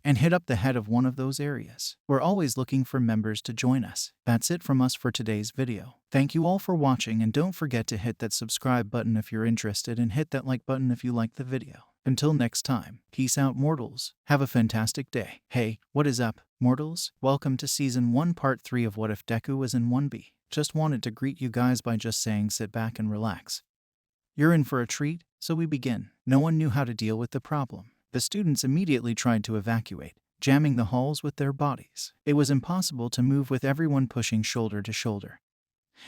and hit up the head of one of those areas. We're always looking for members to join us. That's it from us for today's video. Thank you all for watching, and don't forget to hit that subscribe button if you're interested, and hit that like button if you liked the video. Until next time, peace out, mortals. Have a fantastic day. Hey, what is up, mortals? Welcome to Season 1 Part 3 of What If Deku Was in 1B. Just wanted to greet you guys by just saying sit back and relax. You're in for a treat, so we begin. No one knew how to deal with the problem. The students immediately tried to evacuate, jamming the halls with their bodies. It was impossible to move with everyone pushing shoulder to shoulder,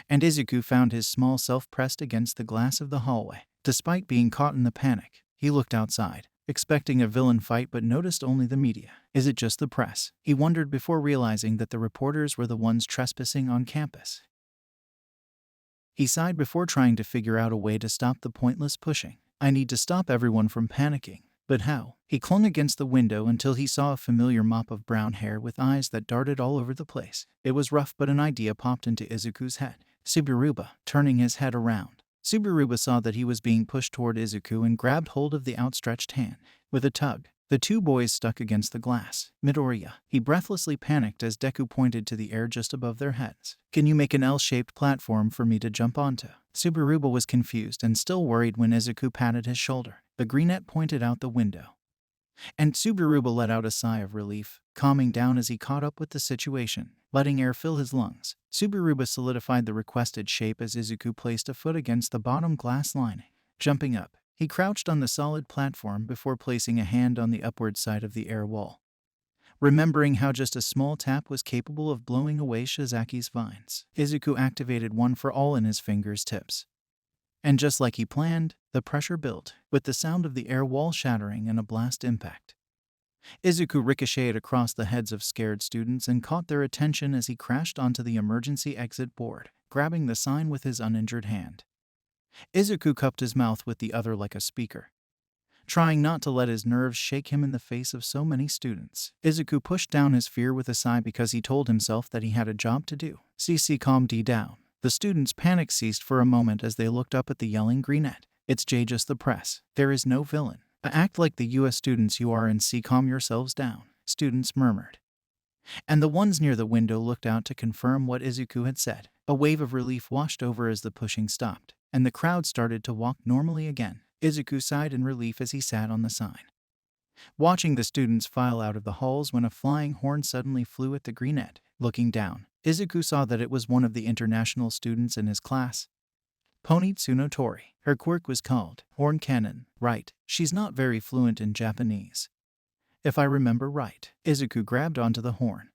and Izuku found his small self pressed against the glass of the hallway. Despite being caught in the panic, he looked outside, expecting a villain fight, but noticed only the media. Is it just the press? He wondered before realizing that the reporters were the ones trespassing on campus. He sighed before trying to figure out a way to stop the pointless pushing. I need to stop everyone from panicking. But how? He clung against the window until he saw a familiar mop of brown hair with eyes that darted all over the place. It was rough, but an idea popped into Izuku's head. Subaruba, turning his head around. Subaruba saw that he was being pushed toward Izuku and grabbed hold of the outstretched hand. With a tug, The two boys stuck against the glass. Midoriya. He breathlessly panicked as Deku pointed to the air just above their heads. Can you make an L-shaped platform for me to jump onto? Subaruba was confused and still worried when Izuku patted his shoulder. The greenette pointed out the window, and Subaruba let out a sigh of relief, calming down as he caught up with the situation, letting air fill his lungs. Subaruba solidified the requested shape as Izuku placed a foot against the bottom glass lining. Jumping up, he crouched on the solid platform before placing a hand on the upward side of the air wall, remembering how just a small tap was capable of blowing away Shizaki's vines. Izuku activated One for All in his fingers' tips. And just like he planned, the pressure built, with the sound of the air wall shattering and a blast impact. Izuku ricocheted across the heads of scared students and caught their attention as he crashed onto the emergency exit board, grabbing the sign with his uninjured hand. Izuku cupped his mouth with the other like a speaker, trying not to let his nerves shake him in the face of so many students. Izuku pushed down his fear with a sigh because he told himself that he had a job to do. CC calmed down. The students' panic ceased for a moment as they looked up at the yelling greenette. It's just the press. There is no villain. Act like the US students you are and calm yourselves down, students murmured. And the ones near the window looked out to confirm what Izuku had said. A wave of relief washed over as the pushing stopped, and the crowd started to walk normally again. Izuku sighed in relief as he sat on the sign, watching the students file out of the halls when a flying horn suddenly flew at the greenette. Looking down, Izuku saw that it was one of the international students in his class, Pony Tsunotori. Her quirk was called Horn Cannon. Right, she's not very fluent in Japanese, if I remember right. Izuku grabbed onto the horn,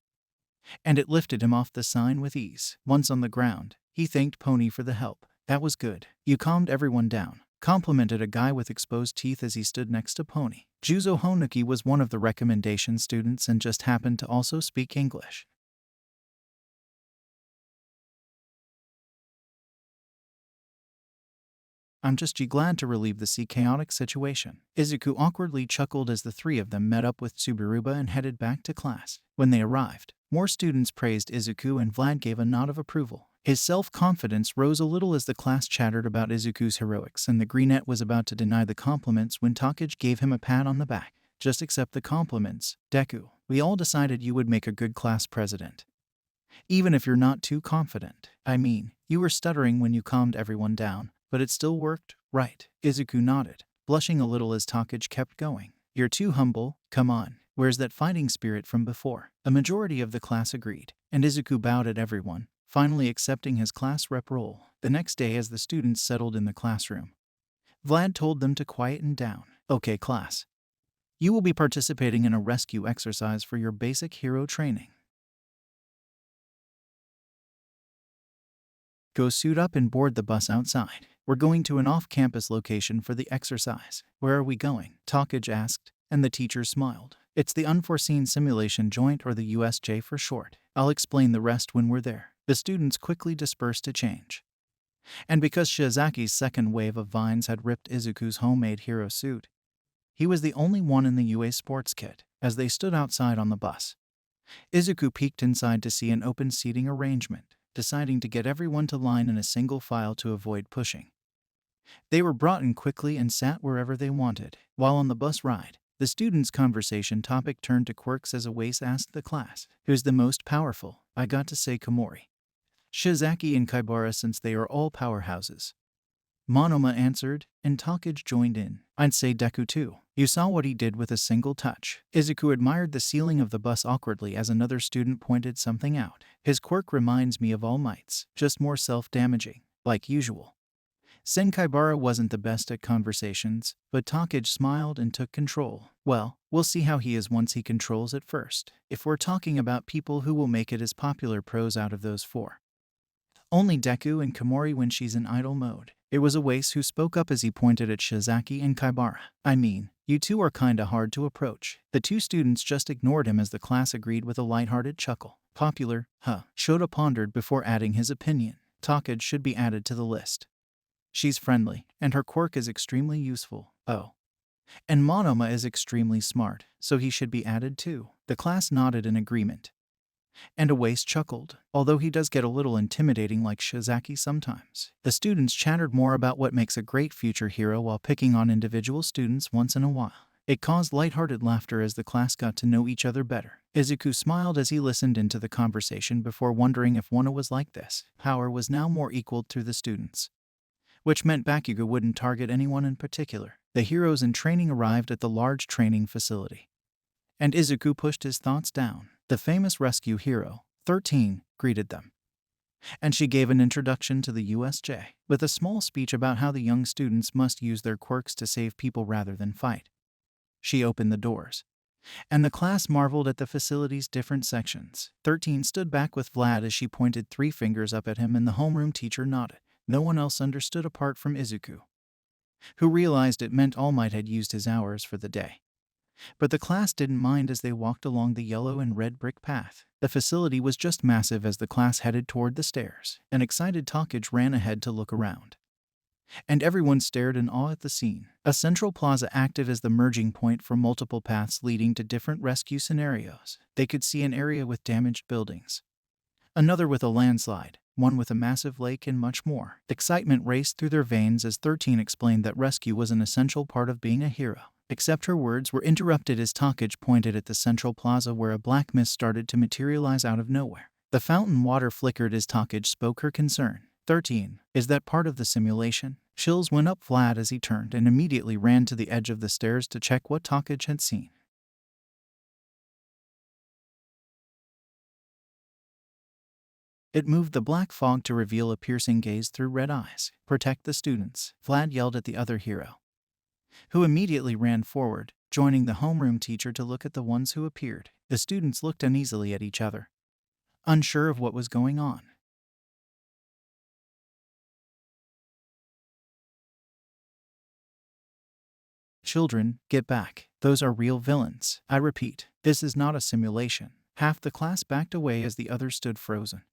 and it lifted him off the sign with ease. Once on the ground, he thanked Pony for the help. That was good. You calmed everyone down, complimented a guy with exposed teeth as he stood next to Pony. Juzo Honuki was one of the recommendation students and just happened to also speak English. I'm just glad to relieve the chaotic situation. Izuku awkwardly chuckled as the three of them met up with Subaruba and headed back to class. When they arrived, more students praised Izuku and Vlad gave a nod of approval. His self-confidence rose a little as the class chattered about Izuku's heroics, and the greenette was about to deny the compliments when Takage gave him a pat on the back. Just accept the compliments, Deku. We all decided you would make a good class president, even if you're not too confident. I mean, you were stuttering when you calmed everyone down, but it still worked, right? Izuku nodded, blushing a little as Takage kept going. You're too humble, come on. Where's that fighting spirit from before? A majority of the class agreed, and Izuku bowed at everyone, finally accepting his class rep role. The next day, as the students settled in the classroom, Vlad told them to quieten down. Okay, class. You will be participating in a rescue exercise for your basic hero training. Go suit up and board the bus outside. We're going to an off-campus location for the exercise. Where are we going? Takage asked, and the teacher smiled. It's the Unforeseen Simulation Joint, or the USJ for short. I'll explain the rest when we're there. The students quickly dispersed to change. And because Shizaki's second wave of vines had ripped Izuku's homemade hero suit, he was the only one in the UA sports kit. As they stood outside on the bus, Izuku peeked inside to see an open seating arrangement, deciding to get everyone to line in a single file to avoid pushing. They were brought in quickly and sat wherever they wanted. While on the bus ride, the students' conversation topic turned to quirks as Awase asked the class, who's the most powerful? I got to say Komori, Shizaki, and Kaibara, since they are all powerhouses. Monoma answered, and Takage joined in. I'd say Deku too. You saw what he did with a single touch. Izuku admired the ceiling of the bus awkwardly as another student pointed something out. His quirk reminds me of All Might's, just more self-damaging, like usual. Senkaibara wasn't the best at conversations, but Takage smiled and took control. Well, we'll see how he is once he controls it first. If we're talking about people who will make it as popular pros out of those four, only Deku and Komori when she's in idle mode. It was Awase who spoke up as he pointed at Shizaki and Kaibara. I mean, you two are kinda hard to approach. The two students just ignored him as the class agreed with a lighthearted chuckle. Popular, huh? Shota pondered before adding his opinion. Takage should be added to the list. She's friendly, and her quirk is extremely useful. Oh. And Monoma is extremely smart, so he should be added too. The class nodded in agreement, and Awase chuckled, although he does get a little intimidating like Shizaki sometimes. The students chattered more about what makes a great future hero while picking on individual students once in a while. It caused lighthearted laughter as the class got to know each other better. Izuku smiled as he listened into the conversation before wondering if Wano was like this. Power was now more equal to the students, which meant Bakugo wouldn't target anyone in particular. The heroes in training arrived at the large training facility, and Izuku pushed his thoughts down. The famous rescue hero, 13, greeted them, and she gave an introduction to the USJ, with a small speech about how the young students must use their quirks to save people rather than fight. She opened the doors, and the class marveled at the facility's different sections. 13 stood back with Vlad as she pointed 3 fingers up at him, and the homeroom teacher nodded. No one else understood apart from Izuku, who realized it meant All Might had used his hours for the day. But the class didn't mind as they walked along the yellow and red brick path. The facility was just massive as the class headed toward the stairs. An excited Takage ran ahead to look around, and everyone stared in awe at the scene. A central plaza acted as the merging point for multiple paths leading to different rescue scenarios. They could see an area with damaged buildings, another with a landslide, one with a massive lake, and much more. Excitement raced through their veins as 13 explained that rescue was an essential part of being a hero. Except her words were interrupted as Takage pointed at the central plaza where a black mist started to materialize out of nowhere. The fountain water flickered as Takage spoke her concern. 13. Is that part of the simulation? Chills went up Vlad as he turned and immediately ran to the edge of the stairs to check what Takage had seen. It moved the black fog to reveal a piercing gaze through red eyes. Protect the students, Vlad yelled at the other hero, who immediately ran forward, joining the homeroom teacher to look at the ones who appeared. The students looked uneasily at each other, unsure of what was going on. Children, get back. Those are real villains. I repeat, this is not a simulation. Half the class backed away as the others stood frozen,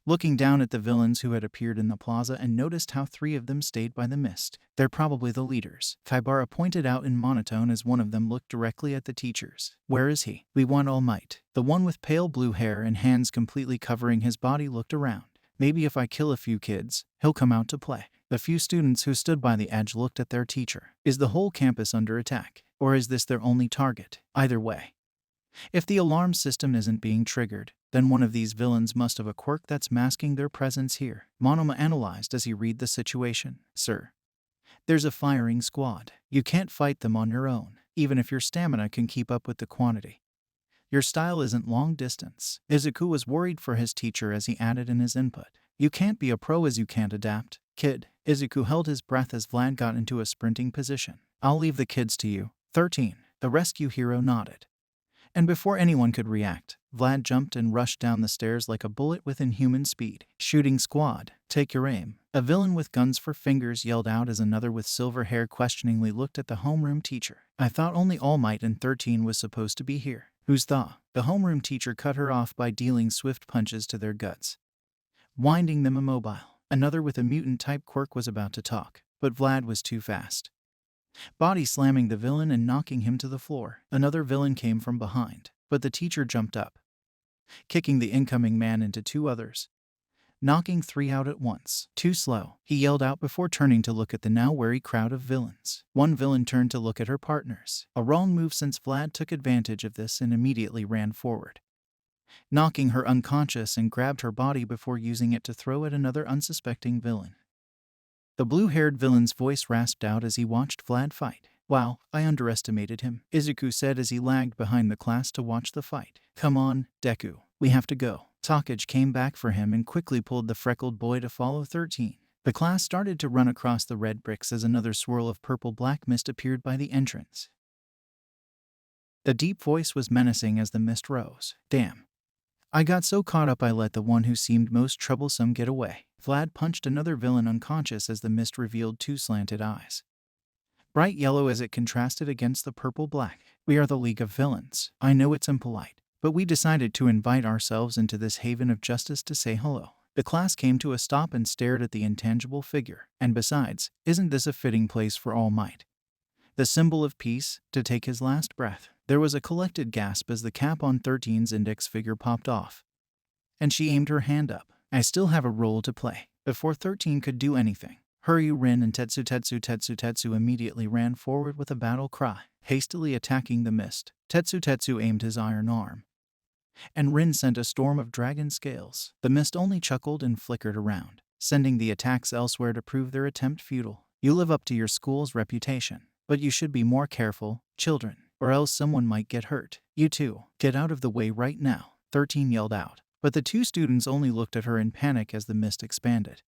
looking down at the villains who had appeared in the plaza, and noticed how 3 of them stayed by the mist. They're probably the leaders, Kaibara pointed out in monotone as one of them looked directly at the teachers. Where is he? We want All Might. The one with pale blue hair and hands completely covering his body looked around. Maybe if I kill a few kids, he'll come out to play. The few students who stood by the edge looked at their teacher. Is the whole campus under attack? Or is this their only target? Either way, if the alarm system isn't being triggered, then one of these villains must have a quirk that's masking their presence here. Monoma analyzed as he read the situation. Sir, there's a firing squad. You can't fight them on your own, even if your stamina can keep up with the quantity. Your style isn't long distance. Izuku was worried for his teacher as he added in his input. You can't be a pro as you can't adapt, kid. Izuku held his breath as Vlad got into a sprinting position. I'll leave the kids to you. 13. The rescue hero nodded, and before anyone could react, Vlad jumped and rushed down the stairs like a bullet with inhuman speed. Shooting squad, take your aim. A villain with guns for fingers yelled out as another with silver hair questioningly looked at the homeroom teacher. I thought only All Might and 13 was supposed to be here. Who's the? The homeroom teacher cut her off by dealing swift punches to their guts, winding them immobile. Another with a mutant-type quirk was about to talk, but Vlad was too fast, body slamming the villain and knocking him to the floor. Another villain came from behind, but the teacher jumped up, kicking the incoming man into 2 others, knocking 3 out at once. Too slow, he yelled out before turning to look at the now wary crowd of villains. One villain turned to look at her partners. A wrong move, since Vlad took advantage of this and immediately ran forward, knocking her unconscious, and grabbed her body before using it to throw at another unsuspecting villain. The blue-haired villain's voice rasped out as he watched Vlad fight. Wow, I underestimated him, Izuku said as he lagged behind the class to watch the fight. Come on, Deku, we have to go. Takage came back for him and quickly pulled the freckled boy to follow 13. The class started to run across the red bricks as another swirl of purple-black mist appeared by the entrance. The deep voice was menacing as the mist rose. Damn. I got so caught up I let the one who seemed most troublesome get away. Vlad punched another villain unconscious as the mist revealed 2 slanted eyes, bright yellow as it contrasted against the purple-black. We are the League of Villains. I know it's impolite, but we decided to invite ourselves into this haven of justice to say hello. The class came to a stop and stared at the intangible figure. And besides, isn't this a fitting place for All Might, the symbol of peace, to take his last breath? There was a collected gasp as the cap on 13's index finger popped off, and she aimed her hand up. I still have a role to play. Before 13 could do anything, Huryu, Rin, and Tetsu immediately ran forward with a battle cry. hastily attacking the mist. Tetsu aimed his iron arm, and Rin sent a storm of dragon scales. The mist only chuckled and flickered around, sending the attacks elsewhere to prove their attempt futile. You live up to your school's reputation, but you should be more careful, children, or else someone might get hurt. You two, get out of the way right now, 13 yelled out. But the two students only looked at her in panic as the mist expanded,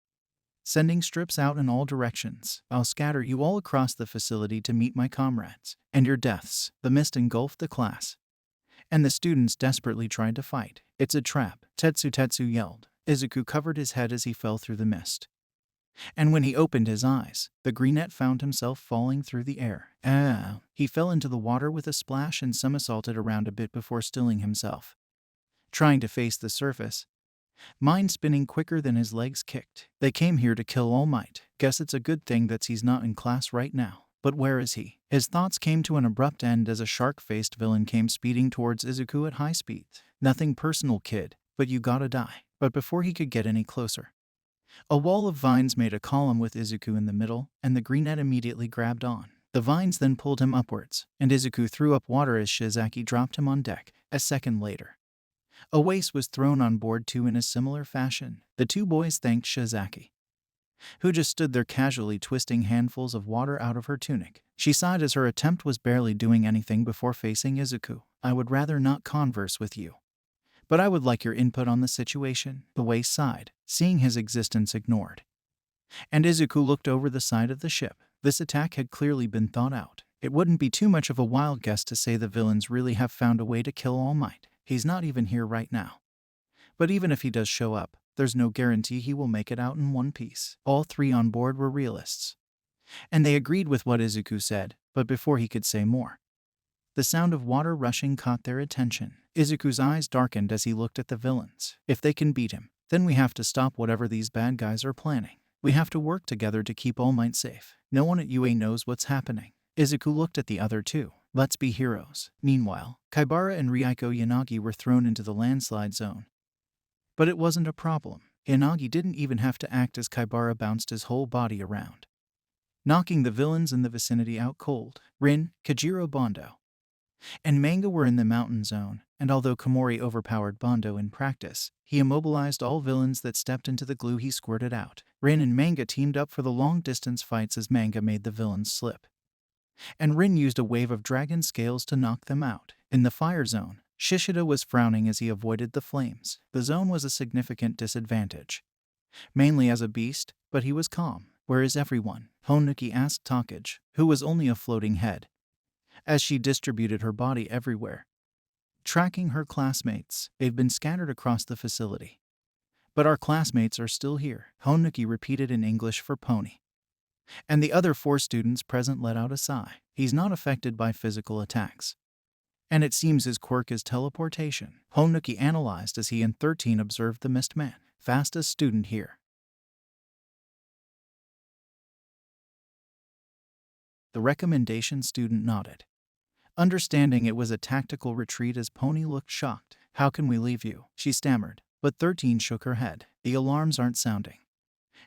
sending strips out in all directions. I'll scatter you all across the facility to meet my comrades. And your deaths. The mist engulfed the class, and the students desperately tried to fight. It's a trap, Tetsu yelled. Izuku covered his head as he fell through the mist, and when he opened his eyes, the greenette found himself falling through the air. He fell into the water with a splash and somersaulted around a bit before stilling himself, trying to face the surface, mind spinning quicker than his legs kicked. They came here to kill All Might. Guess it's a good thing that he's not in class right now. But where is he? His thoughts came to an abrupt end as a shark-faced villain came speeding towards Izuku at high speed. Nothing personal, kid, but you gotta die. But before he could get any closer, a wall of vines made a column with Izuku in the middle, and the greenette immediately grabbed on. The vines then pulled him upwards, and Izuku threw up water as Shizaki dropped him on deck. A second later, a waist was thrown on board too in a similar fashion. The two boys thanked Shizaki, who just stood there casually twisting handfuls of water out of her tunic. She sighed as her attempt was barely doing anything before facing Izuku. I would rather not converse with you, but I would like your input on the situation. The waist sighed, seeing his existence ignored, and Izuku looked over the side of the ship. This attack had clearly been thought out. It wouldn't be too much of a wild guess to say the villains really have found a way to kill All Might. He's not even here right now. But even if he does show up, there's no guarantee he will make it out in one piece. All three on board were realists, and they agreed with what Izuku said, but before he could say more, the sound of water rushing caught their attention. Izuku's eyes darkened as he looked at the villains. If they can beat him, then we have to stop whatever these bad guys are planning. We have to work together to keep All Might safe. No one at UA knows what's happening. Izuku looked at the other two. Let's be heroes. Meanwhile, Kaibara and Ryaiko Yanagi were thrown into the landslide zone. But it wasn't a problem. Yanagi didn't even have to act as Kaibara bounced his whole body around, knocking the villains in the vicinity out cold. Rin, Kajiro Bondo, and Manga were in the mountain zone, and although Komori overpowered Bondo in practice, he immobilized all villains that stepped into the glue he squirted out. Rin and Manga teamed up for the long-distance fights as Manga made the villains slip, and Rin used a wave of dragon scales to knock them out. In the fire zone, Shishida was frowning as he avoided the flames. The zone was a significant disadvantage, mainly as a beast, but he was calm. Where is everyone? Honuki asked Takage, who was only a floating head, as she distributed her body everywhere, tracking her classmates. They've been scattered across the facility, but our classmates are still here, Honuki repeated in English for Pony. And the other 4 students present let out a sigh. He's not affected by physical attacks, and it seems his quirk is teleportation, Honuki analyzed as he and 13 observed the Mist Man. Fastest student here. The recommendation student nodded, understanding it was a tactical retreat as Pony looked shocked. How can we leave you? She stammered, but 13 shook her head. The alarms aren't sounding,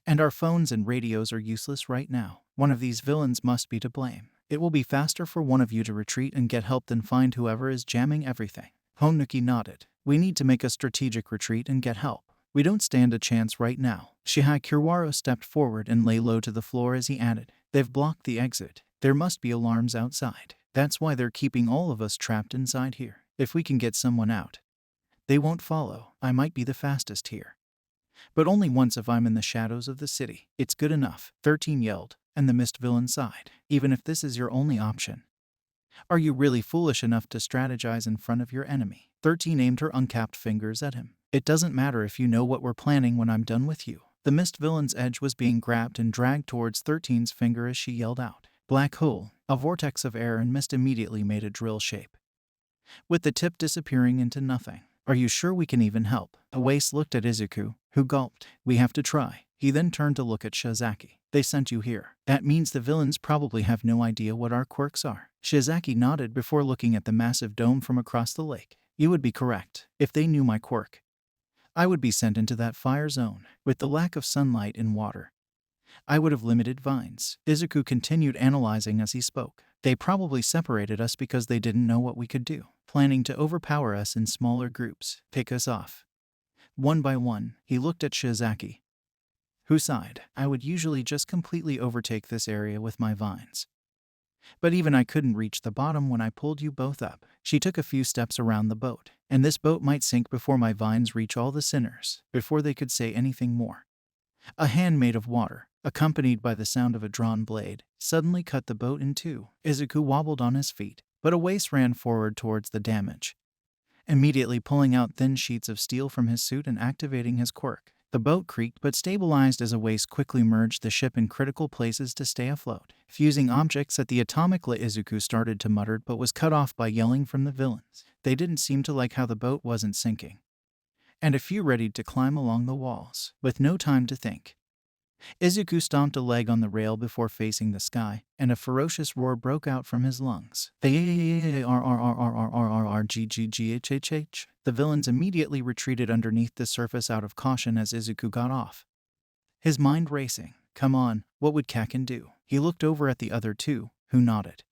and our phones and radios are useless right now. One of these villains must be to blame. It will be faster for one of you to retreat and get help than find whoever is jamming everything. Honuki nodded. We need to make a strategic retreat and get help. We don't stand a chance right now. Shihai Kiwaro stepped forward and lay low to the floor as he added, they've blocked the exit. There must be alarms outside. That's why they're keeping all of us trapped inside here. If we can get someone out, they won't follow. I might be the fastest here, but only once if I'm in the shadows of the city. It's good enough, 13 yelled, and the mist villain sighed. Even if this is your only option, are you really foolish enough to strategize in front of your enemy? 13 aimed her uncapped fingers at him. It doesn't matter if you know what we're planning when I'm done with you. The mist villain's edge was being grabbed and dragged towards 13's finger as she yelled out. Black hole. A vortex of air and mist immediately made a drill shape, with the tip disappearing into nothing. Are you sure we can even help? Awase looked at Izuku, who gulped. We have to try. He then turned to look at Shizaki. They sent you here. That means the villains probably have no idea what our quirks are. Shizaki nodded before looking at the massive dome from across the lake. You would be correct. If they knew my quirk, I would be sent into that fire zone. With the lack of sunlight and water, I would have limited vines. Izuku continued analyzing as he spoke. They probably separated us because they didn't know what we could do, planning to overpower us in smaller groups, pick us off. One by one, he looked at Shizaki, who sighed. I would usually just completely overtake this area with my vines. But even I couldn't reach the bottom when I pulled you both up. She took a few steps around the boat, and this boat might sink before my vines reach all the sinners, before they could say anything more. A hand made of water, accompanied by the sound of a drawn blade, suddenly cut the boat in two. Izuku wobbled on his feet, but a waist ran forward towards the damage, immediately pulling out thin sheets of steel from his suit and activating his quirk. The boat creaked but stabilized as a waist quickly merged the ship in critical places to stay afloat. Fusing objects at the atomic level, Izuku started to mutter but was cut off by yelling from the villains. They didn't seem to like how the boat wasn't sinking, and a few readied to climb along the walls. With no time to think, Izuku stomped a leg on the rail before facing the sky, and a ferocious roar broke out from his lungs. The villains immediately retreated underneath the surface out of caution as Izuku got off, his mind racing. Come on, what would Kaken do? He looked over at the other two, who nodded,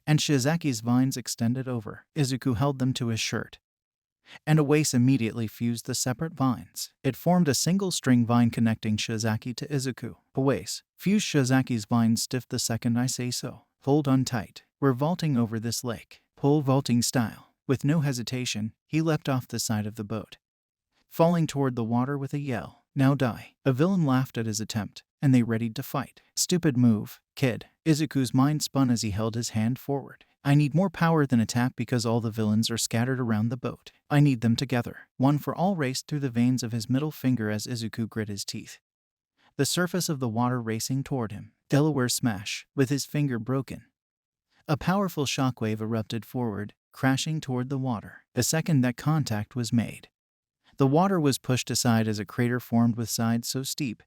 and Shizaki's vines extended over. Izuku held them to his shirt, and a waist immediately fused the separate vines. It formed a single string vine connecting Shizaki to Izuku. A waist fused Shizaki's vines stiff the second I say so. Hold on tight. We're vaulting over this lake. Pole vaulting style. With no hesitation, he leapt off the side of the boat, falling toward the water with a yell. Now die. A villain laughed at his attempt, and they readied to fight. Stupid move, kid. Izuku's mind spun as he held his hand forward. I need more power than a tap because all the villains are scattered around the boat. I need them together. One for all raced through the veins of his middle finger as Izuku grit his teeth, the surface of the water racing toward him. Delaware smash, with his finger broken. A powerful shockwave erupted forward, crashing toward the water. The second that contact was made, the water was pushed aside as a crater formed with sides so steep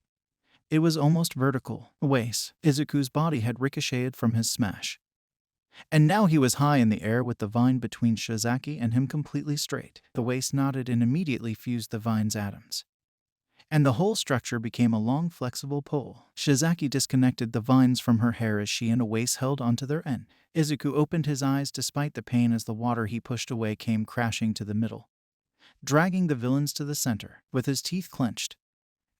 it was almost vertical. Waist. Izuku's body had ricocheted from his smash, and now he was high in the air with the vine between Shizaki and him completely straight. The waist nodded and immediately fused the vine's atoms, and the whole structure became a long flexible pole. Shizaki disconnected the vines from her hair as she and a waist held onto their end. Izuku opened his eyes despite the pain as the water he pushed away came crashing to the middle, dragging the villains to the center. With his teeth clenched,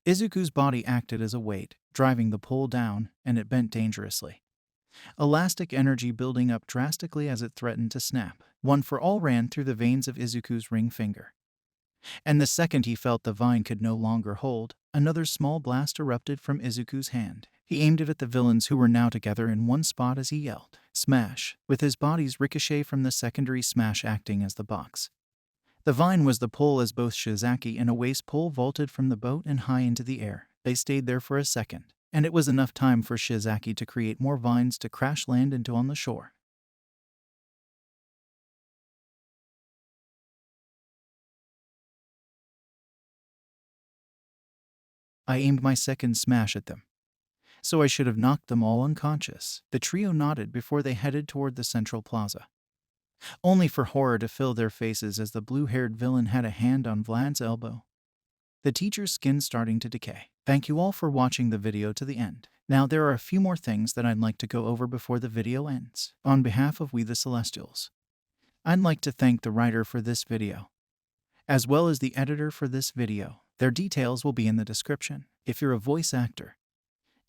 Izuku's body acted as a weight, driving the pole down, and it bent dangerously, elastic energy building up drastically as it threatened to snap. One for all ran through the veins of Izuku's ring finger, and the second he felt the vine could no longer hold, another small blast erupted from Izuku's hand. He aimed it at the villains who were now together in one spot as he yelled, "Smash!" with his body's ricochet from the secondary smash acting as the box. The vine was the pole as both Shizaki and a waist pole vaulted from the boat and high into the air. They stayed there for a second, and it was enough time for Shizaki to create more vines to crash land into on the shore. I aimed my second smash at them, so I should have knocked them all unconscious. The trio nodded before they headed toward the central plaza, only for horror to fill their faces as the blue-haired villain had a hand on Vlad's elbow, the teacher's skin starting to decay. Thank you all for watching the video to the end. Now there are a few more things that I'd like to go over before the video ends. On behalf of We the Celestials, I'd like to thank the writer for this video, as well as the editor for this video. Their details will be in the description. If you're a voice actor,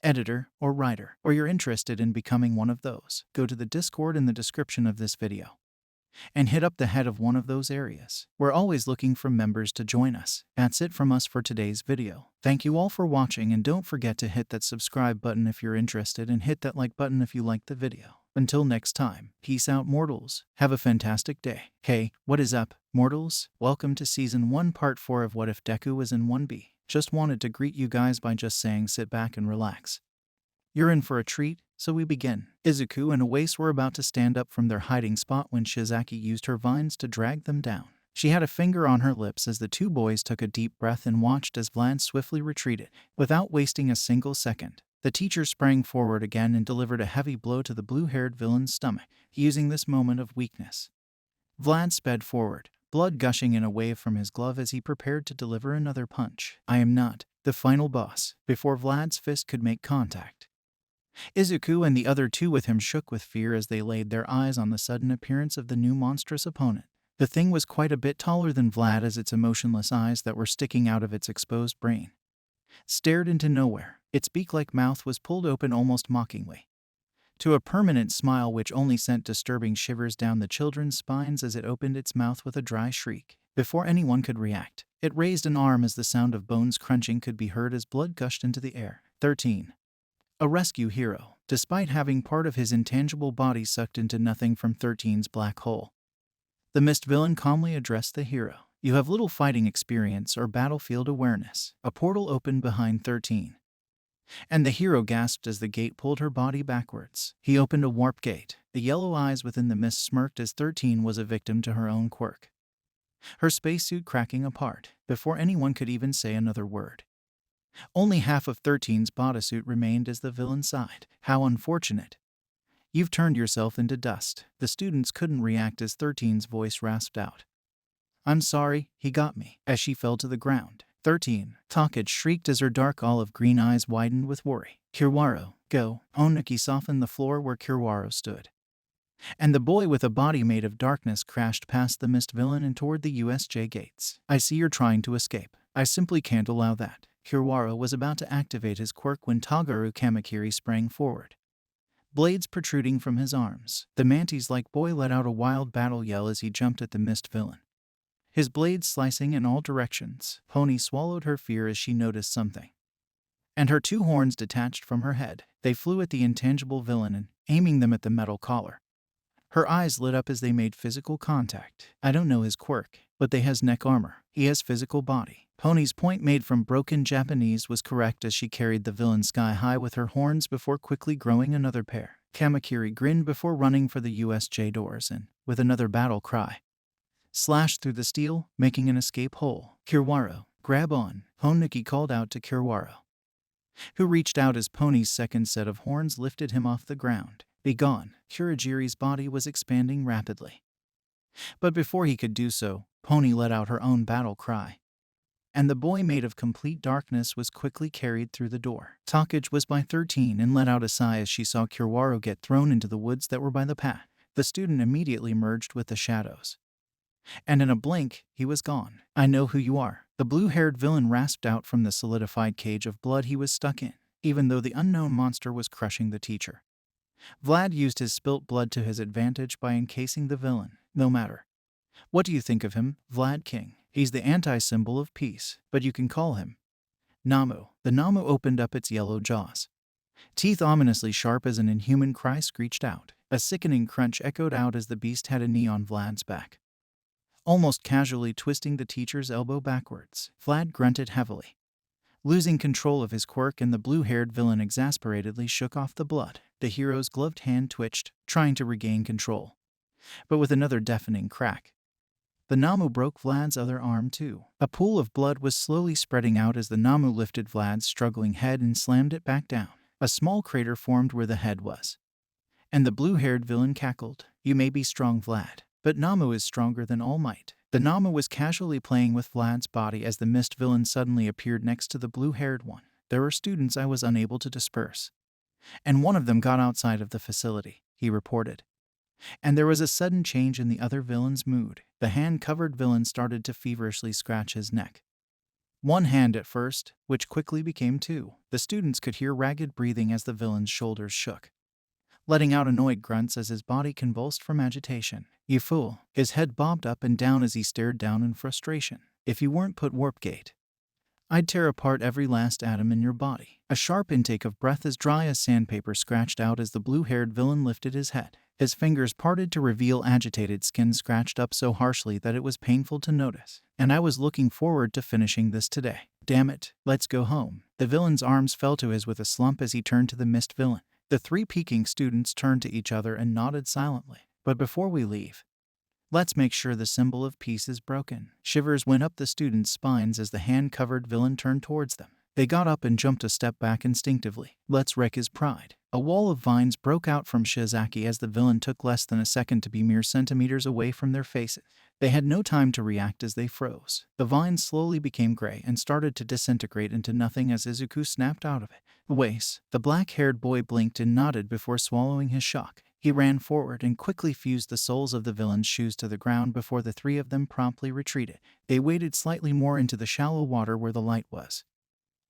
editor, or writer, or you're interested in becoming one of those, go to the Discord in the description of this video and hit up the head of one of those areas. We're always looking for members to join us. That's it from us for today's video. Thank you all for watching, and don't forget to hit that subscribe button if you're interested, and hit that like button if you liked the video. Until next time, peace out, mortals. Have a fantastic day. Hey, what is up, mortals? Welcome to Season 1 Part 4 of What If Deku Was in 1B. Just wanted to greet you guys by just saying sit back and relax. You're in for a treat, so we begin. Izuku and Awase were about to stand up from their hiding spot when Shizaki used her vines to drag them down. She had a finger on her lips as the two boys took a deep breath and watched as Vlad swiftly retreated. Without wasting a single second, the teacher sprang forward again and delivered a heavy blow to the blue-haired villain's stomach. Using this moment of weakness, Vlad sped forward, blood gushing in a wave from his glove as he prepared to deliver another punch. I am not the final boss. Before Vlad's fist could make contact, Izuku and the other two with him shook with fear as they laid their eyes on the sudden appearance of the new monstrous opponent. The thing was quite a bit taller than Vlad, as its emotionless eyes that were sticking out of its exposed brain stared into nowhere. Its beak-like mouth was pulled open almost mockingly, to a permanent smile which only sent disturbing shivers down the children's spines as it opened its mouth with a dry shriek. Before anyone could react, it raised an arm as the sound of bones crunching could be heard as blood gushed into the air. 13. A rescue hero. Despite having part of his intangible body sucked into nothing from 13's black hole, the mist villain calmly addressed the hero. You have little fighting experience or battlefield awareness. A portal opened behind 13, and the hero gasped as the gate pulled her body backwards. He opened a warp gate. The yellow eyes within the mist smirked as 13 was a victim to her own quirk, her spacesuit cracking apart before anyone could even say another word. Only half of 13's bodysuit remained as the villain sighed. How unfortunate. You've turned yourself into dust. The students couldn't react as 13's voice rasped out. I'm sorry, he got me. As she fell to the ground, 13, Takage shrieked as her dark olive-green eyes widened with worry. Kiwaro, go. Onuki softened the floor where Kiwaro stood, and the boy with a body made of darkness crashed past the mist villain and toward the USJ gates. I see you're trying to escape. I simply can't allow that. Kiwaro was about to activate his quirk when Tagaru Kamakiri sprang forward, blades protruding from his arms. The mantis-like boy let out a wild battle yell as he jumped at the mist villain, his blades slicing in all directions. Pony swallowed her fear as she noticed something, and her two horns detached from her head. They flew at the intangible villain and, aiming them at the metal collar, her eyes lit up as they made physical contact. I don't know his quirk, but they has neck armor. He has physical body. Pony's point made from broken Japanese was correct as she carried the villain sky high with her horns before quickly growing another pair. Kamakiri grinned before running for the USJ doors and, with another battle cry, slashed through the steel, making an escape hole. Kiwaro, grab on, Onuki called out to Kiwaro, who reached out as Pony's second set of horns lifted him off the ground. Be gone. Kurogiri's body was expanding rapidly, but before he could do so, Pony let out her own battle cry, and the boy made of complete darkness was quickly carried through the door. Takage was by 13 and let out a sigh as she saw Kiwaro get thrown into the woods that were by the path. The student immediately merged with the shadows, and in a blink, he was gone. I know who you are. The blue-haired villain rasped out from the solidified cage of blood he was stuck in, even though the unknown monster was crushing the teacher. Vlad used his spilt blood to his advantage by encasing the villain. No matter. What do you think of him, Vlad King? He's the anti-symbol of peace, but you can call him Namu. The Namu opened up its yellow jaws, teeth ominously sharp as an inhuman cry screeched out. A sickening crunch echoed out as the beast had a knee on Vlad's back, almost casually twisting the teacher's elbow backwards. Vlad grunted heavily, losing control of his quirk, and the blue-haired villain exasperatedly shook off the blood. The hero's gloved hand twitched, trying to regain control, but with another deafening crack, the Namu broke Vlad's other arm too. A pool of blood was slowly spreading out as the Namu lifted Vlad's struggling head and slammed it back down. A small crater formed where the head was, and the blue-haired villain cackled. You may be strong, Vlad, but Namu is stronger than All Might. The Namu was casually playing with Vlad's body as the mist villain suddenly appeared next to the blue-haired one. There were students I was unable to disperse, and one of them got outside of the facility, he reported. And there was a sudden change in the other villain's mood. The hand-covered villain started to feverishly scratch his neck. One hand at first, which quickly became two. The students could hear ragged breathing as the villain's shoulders shook, letting out annoyed grunts as his body convulsed from agitation. You fool. His head bobbed up and down as he stared down in frustration. If you weren't put warp gate, I'd tear apart every last atom in your body. A sharp intake of breath as dry as sandpaper scratched out as the blue-haired villain lifted his head. His fingers parted to reveal agitated skin scratched up so harshly that it was painful to notice. And I was looking forward to finishing this today. Damn it, let's go home. The villain's arms fell to his with a slump as he turned to the mist villain. The three peeking students turned to each other and nodded silently. But before we leave, let's make sure the symbol of peace is broken. Shivers went up the students' spines as the hand-covered villain turned towards them. They got up and jumped a step back instinctively. Let's wreck his pride. A wall of vines broke out from Shizaki as the villain took less than a second to be mere centimeters away from their faces. They had no time to react as they froze. The vines slowly became gray and started to disintegrate into nothing as Izuku snapped out of it. Wace, the black-haired boy blinked and nodded before swallowing his shock. He ran forward and quickly fused the soles of the villain's shoes to the ground before the three of them promptly retreated. They waded slightly more into the shallow water where the light was.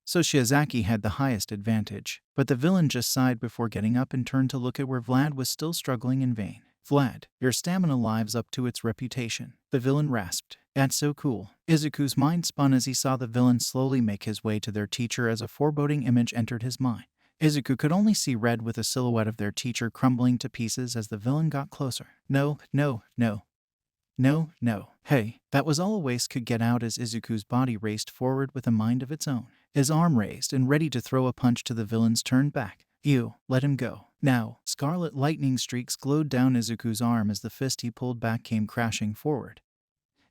So Shiozaki had the highest advantage, but the villain just sighed before getting up and turned to look at where Vlad was still struggling in vain. Vlad, your stamina lives up to its reputation, the villain rasped. That's so cool. Izuku's mind spun as he saw the villain slowly make his way to their teacher as a foreboding image entered his mind. Izuku could only see red with a silhouette of their teacher crumbling to pieces as the villain got closer. No. Hey, that was all Wace could get out as Izuku's body raced forward with a mind of its own. His arm raised and ready to throw a punch to the villain's turned back. You, let him go. Now, scarlet lightning streaks glowed down Izuku's arm as the fist he pulled back came crashing forward.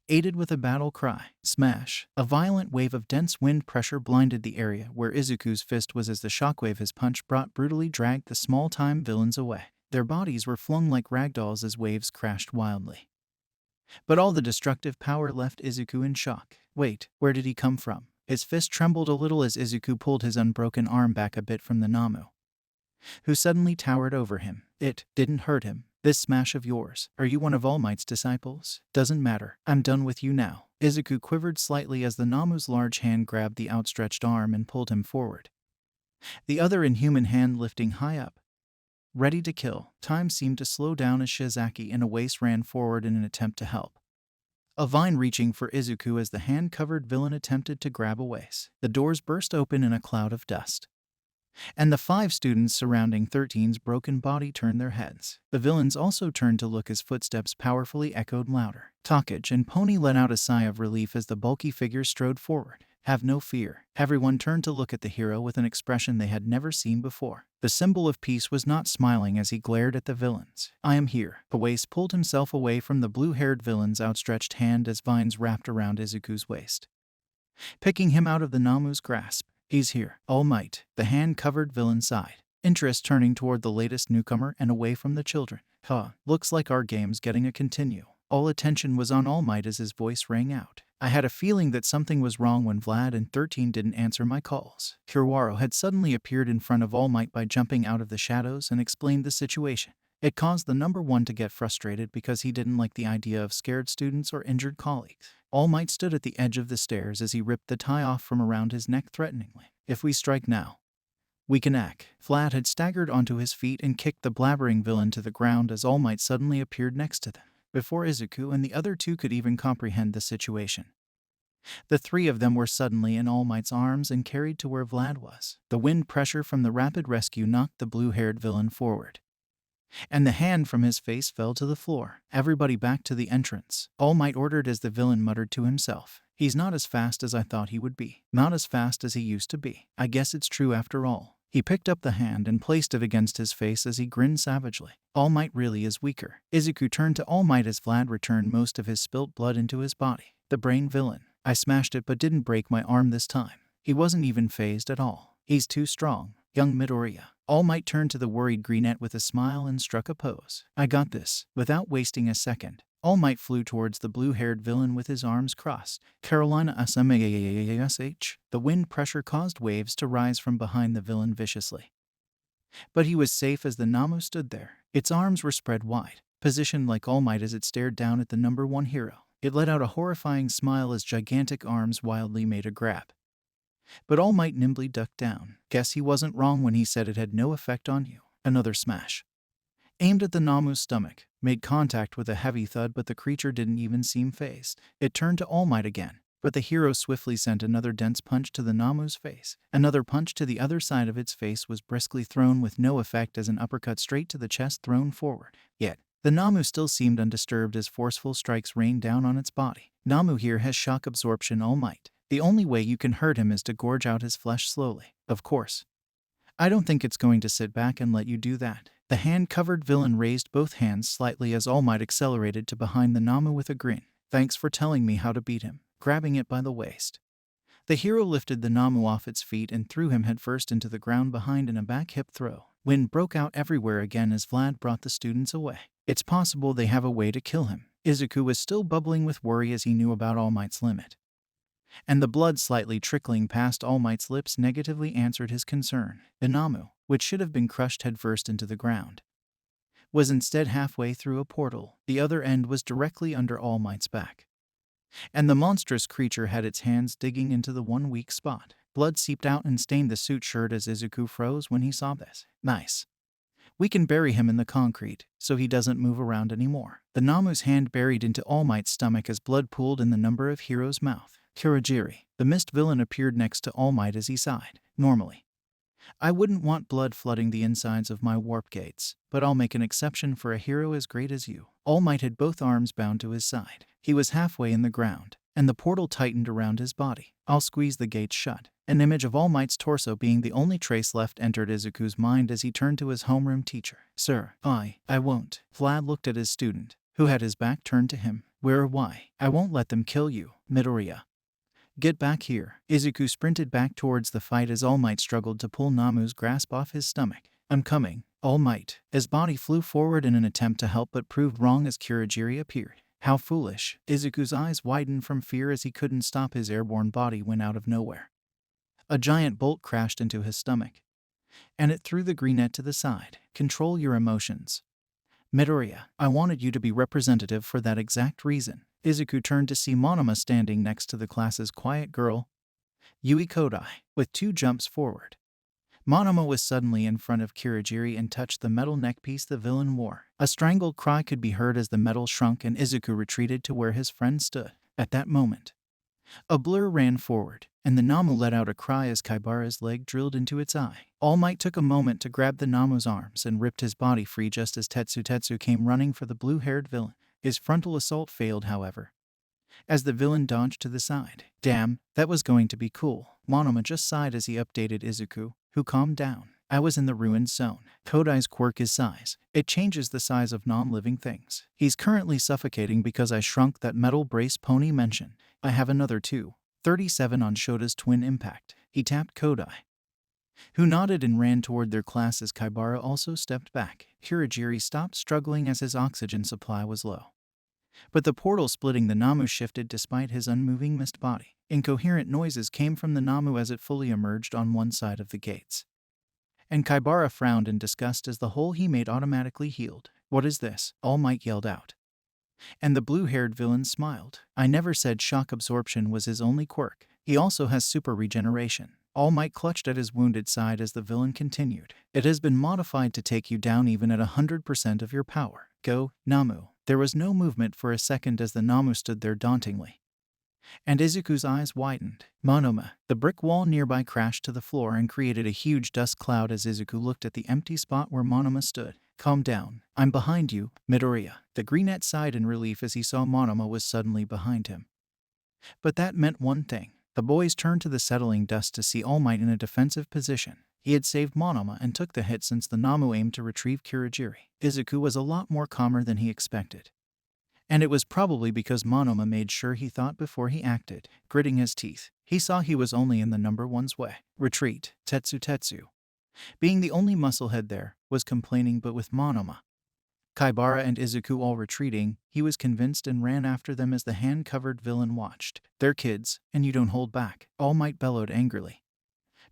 Aided with a battle cry, smash, a violent wave of dense wind pressure blinded the area where Izuku's fist was as the shockwave his punch brought brutally dragged the small-time villains away. Their bodies were flung like ragdolls as waves crashed wildly. But all the destructive power left Izuku in shock. Wait, where did he come from? His fist trembled a little as Izuku pulled his unbroken arm back a bit from the Namu, who suddenly towered over him. It didn't hurt him. This smash of yours. Are you one of All Might's disciples? Doesn't matter. I'm done with you now. Izuku quivered slightly as the Namu's large hand grabbed the outstretched arm and pulled him forward, the other inhuman hand lifting high up, ready to kill. Time seemed to slow down as Shiozaki and Wace ran forward in an attempt to help, a vine reaching for Izuku as the hand-covered villain attempted to grab Wace. The doors burst open in a cloud of dust, and the 5 students surrounding 13's broken body turned their heads. The villains also turned to look as footsteps powerfully echoed louder. Takage and Pony let out a sigh of relief as the bulky figure strode forward. Have no fear. Everyone turned to look at the hero with an expression they had never seen before. The symbol of peace was not smiling as he glared at the villains. I am here. Wace pulled himself away from the blue-haired villain's outstretched hand as vines wrapped around Izuku's waist, picking him out of the Namu's grasp. He's here. All Might. The hand-covered villain sighed, interest turning toward the latest newcomer and away from the children. Looks like our game's getting a continue. All attention was on All Might as his voice rang out. I had a feeling that something was wrong when Vlad and 13 didn't answer my calls. Kiruwaro had suddenly appeared in front of All Might by jumping out of the shadows and explained the situation. It caused the number 1 to get frustrated because he didn't like the idea of scared students or injured colleagues. All Might stood at the edge of the stairs as he ripped the tie off from around his neck threateningly. If we strike now, we can act. Vlad had staggered onto his feet and kicked the blabbering villain to the ground as All Might suddenly appeared next to them, before Izuku and the other 2 could even comprehend the situation. The 3 of them were suddenly in All Might's arms and carried to where Vlad was. The wind pressure from the rapid rescue knocked the blue-haired villain forward, and the hand from his face fell to the floor. Everybody back to the entrance, All Might ordered as the villain muttered to himself. He's not as fast as I thought he would be. Not as fast as he used to be. I guess it's true after all. He picked up the hand and placed it against his face as he grinned savagely. All Might really is weaker. Izuku turned to All Might as Vlad returned most of his spilt blood into his body. The brain villain. I smashed it but didn't break my arm this time. He wasn't even phased at all. He's too strong. Young Midoriya. All Might turned to the worried Greenette with a smile and struck a pose. I got this. Without wasting a second, All Might flew towards the blue-haired villain with his arms crossed. Carolina SMASH. The wind pressure caused waves to rise from behind the villain viciously, but he was safe as the Namu stood there. Its arms were spread wide, positioned like All Might as it stared down at the number 1 hero. It let out a horrifying smile as gigantic arms wildly made a grab, but All Might nimbly ducked down. Guess he wasn't wrong when he said it had no effect on you. Another smash, aimed at the Namu's stomach, made contact with a heavy thud, but the creature didn't even seem fazed. It turned to All Might again, but the hero swiftly sent another dense punch to the Namu's face. Another punch to the other side of its face was briskly thrown with no effect as an uppercut straight to the chest thrown forward. Yet, the Namu still seemed undisturbed as forceful strikes rained down on its body. Namu here has shock absorption. All Might. The only way you can hurt him is to gorge out his flesh slowly. Of course, I don't think it's going to sit back and let you do that. The hand-covered villain raised both hands slightly as All Might accelerated to behind the Namu with a grin. Thanks for telling me how to beat him. Grabbing it by the waist, the hero lifted the Namu off its feet and threw him headfirst into the ground behind in a back hip throw. Wind broke out everywhere again as Vlad brought the students away. It's possible they have a way to kill him. Izuku was still bubbling with worry as he knew about All Might's limit, and the blood slightly trickling past All Might's lips negatively answered his concern. The Namu, which should have been crushed headfirst into the ground, was instead halfway through a portal. The other end was directly under All Might's back, and the monstrous creature had its hands digging into the one weak spot. Blood seeped out and stained the suit shirt as Izuku froze when he saw this. Nice. We can bury him in the concrete, so he doesn't move around anymore. The Namu's hand buried into All Might's stomach as blood pooled in the number of Hero's mouth. Kurogiri, the mist villain, appeared next to All Might as he sighed. Normally, I wouldn't want blood flooding the insides of my warp gates, but I'll make an exception for a hero as great as you. All Might had both arms bound to his side. He was halfway in the ground, and the portal tightened around his body. I'll squeeze the gates shut. An image of All Might's torso being the only trace left entered Izuku's mind as he turned to his homeroom teacher. Sir, I won't. Vlad looked at his student, who had his back turned to him. Where or why? I won't let them kill you, Midoriya. Get back here. Izuku sprinted back towards the fight as All Might struggled to pull Namu's grasp off his stomach. I'm coming, All Might. His body flew forward in an attempt to help but proved wrong as Kurogiri appeared. How foolish. Izuku's eyes widened from fear as he couldn't stop his airborne body when out of nowhere a giant bolt crashed into his stomach, and it threw the greenette to the side. Control your emotions, Midoriya. I wanted you to be representative for that exact reason. Izuku turned to see Monoma standing next to the class's quiet girl, Yui Kodai. With 2 jumps forward, Monoma was suddenly in front of Kurogiri and touched the metal neckpiece the villain wore. A strangled cry could be heard as the metal shrunk and Izuku retreated to where his friend stood. At that moment, a blur ran forward, and the Namu let out a cry as Kaibara's leg drilled into its eye. All Might took a moment to grab the Namu's arms and ripped his body free just as Tetsu came running for the blue-haired villain. His frontal assault failed, however, as the villain dodged to the side. Damn, that was going to be cool. Monoma just sighed as he updated Izuku, who calmed down. I was in the ruined zone. Kodai's quirk is size. It changes the size of non-living things. He's currently suffocating because I shrunk that metal brace Pony mentioned. I have another 237 on Shota's twin impact. He tapped Kodai, who nodded and ran toward their class as Kaibara also stepped back. Kurogiri stopped struggling as his oxygen supply was low, but the portal splitting the Namu shifted despite his unmoving mist body. Incoherent noises came from the Namu as it fully emerged on one side of the gates, and Kaibara frowned in disgust as the hole he made automatically healed. What is this? All Might yelled out, and the blue-haired villain smiled. I never said shock absorption was his only quirk. He also has super regeneration. All Might clutched at his wounded side as the villain continued. It has been modified to take you down even at 100% of your power. Go, Namu. There was no movement for a second as the Namu stood there dauntingly, and Izuku's eyes widened. Monoma, the brick wall nearby, crashed to the floor and created a huge dust cloud as Izuku looked at the empty spot where Monoma stood. Calm down. I'm behind you, Midoriya. The greenette sighed in relief as he saw Monoma was suddenly behind him. But that meant one thing. The boys turned to the settling dust to see All Might in a defensive position. He had saved Monoma and took the hit since the Namu aimed to retrieve Kurogiri. Izuku was a lot more calmer than he expected, and it was probably because Monoma made sure he thought before he acted. Gritting his teeth, he saw he was only in the number one's way. Retreat. Tetsu, being the only musclehead there, was complaining, but with Monoma, Kaibara and Izuku all retreating, he was convinced and ran after them as the hand-covered villain watched. They're kids, and you don't hold back, All Might bellowed angrily.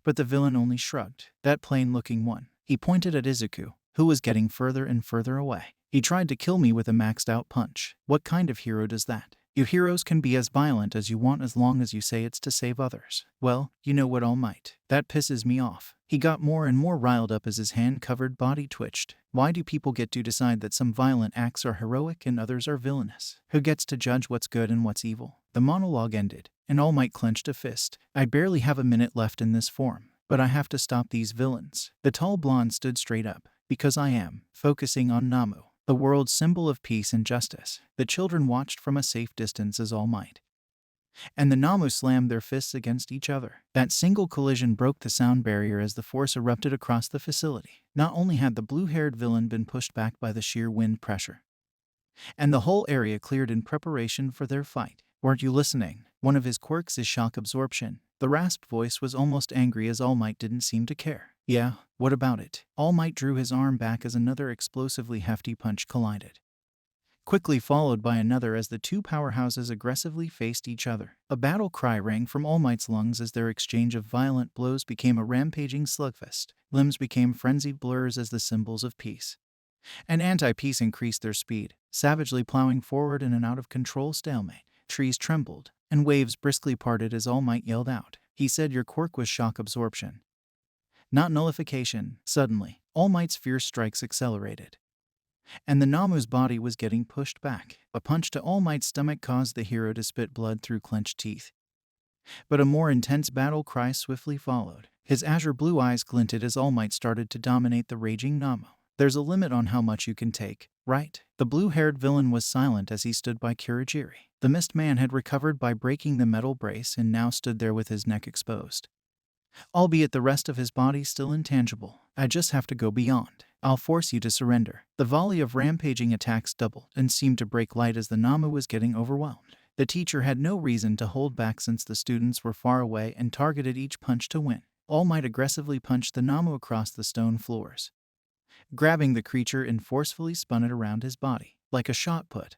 But the villain only shrugged. That plain-looking one. He pointed at Izuku, who was getting further and further away. He tried to kill me with a maxed-out punch. What kind of hero does that? You heroes can be as violent as you want as long as you say it's to save others. Well, you know what, All Might. That pisses me off. He got more and more riled up as his hand-covered body twitched. Why do people get to decide that some violent acts are heroic and others are villainous? Who gets to judge what's good and what's evil? The monologue ended, and All Might clenched a fist. I barely have a minute left in this form, but I have to stop these villains. The tall blonde stood straight up. Because I am focusing on Namu, the world's symbol of peace and justice. The children watched from a safe distance as All Might and the Namu slammed their fists against each other. That single collision broke the sound barrier as the force erupted across the facility. Not only had the blue-haired villain been pushed back by the sheer wind pressure, and the whole area cleared in preparation for their fight. Weren't you listening? One of his quirks is shock absorption. The rasped voice was almost angry as All Might didn't seem to care. Yeah, what about it? All Might drew his arm back as another explosively hefty punch collided, quickly followed by another as the two powerhouses aggressively faced each other. A battle cry rang from All Might's lungs as their exchange of violent blows became a rampaging slugfest. Limbs became frenzied blurs as the symbols of peace and anti-peace increased their speed, savagely plowing forward in an out-of-control stalemate. Trees trembled, and waves briskly parted as All Might yelled out. He said your quirk was shock absorption, not nullification. Suddenly, All Might's fierce strikes accelerated, and the Namu's body was getting pushed back. A punch to All Might's stomach caused the hero to spit blood through clenched teeth. But a more intense battle cry swiftly followed. His azure blue eyes glinted as All Might started to dominate the raging Namu. There's a limit on how much you can take, right? The blue-haired villain was silent as he stood by Kurogiri. The mist man had recovered by breaking the metal brace and now stood there with his neck exposed, albeit the rest of his body still intangible. I just have to go beyond. I'll force you to surrender. The volley of rampaging attacks doubled and seemed to break light as the Namu was getting overwhelmed. The teacher had no reason to hold back since the students were far away and targeted each punch to win. All Might aggressively punched the Namu across the stone floors, grabbing the creature and forcefully spun it around his body, like a shot put.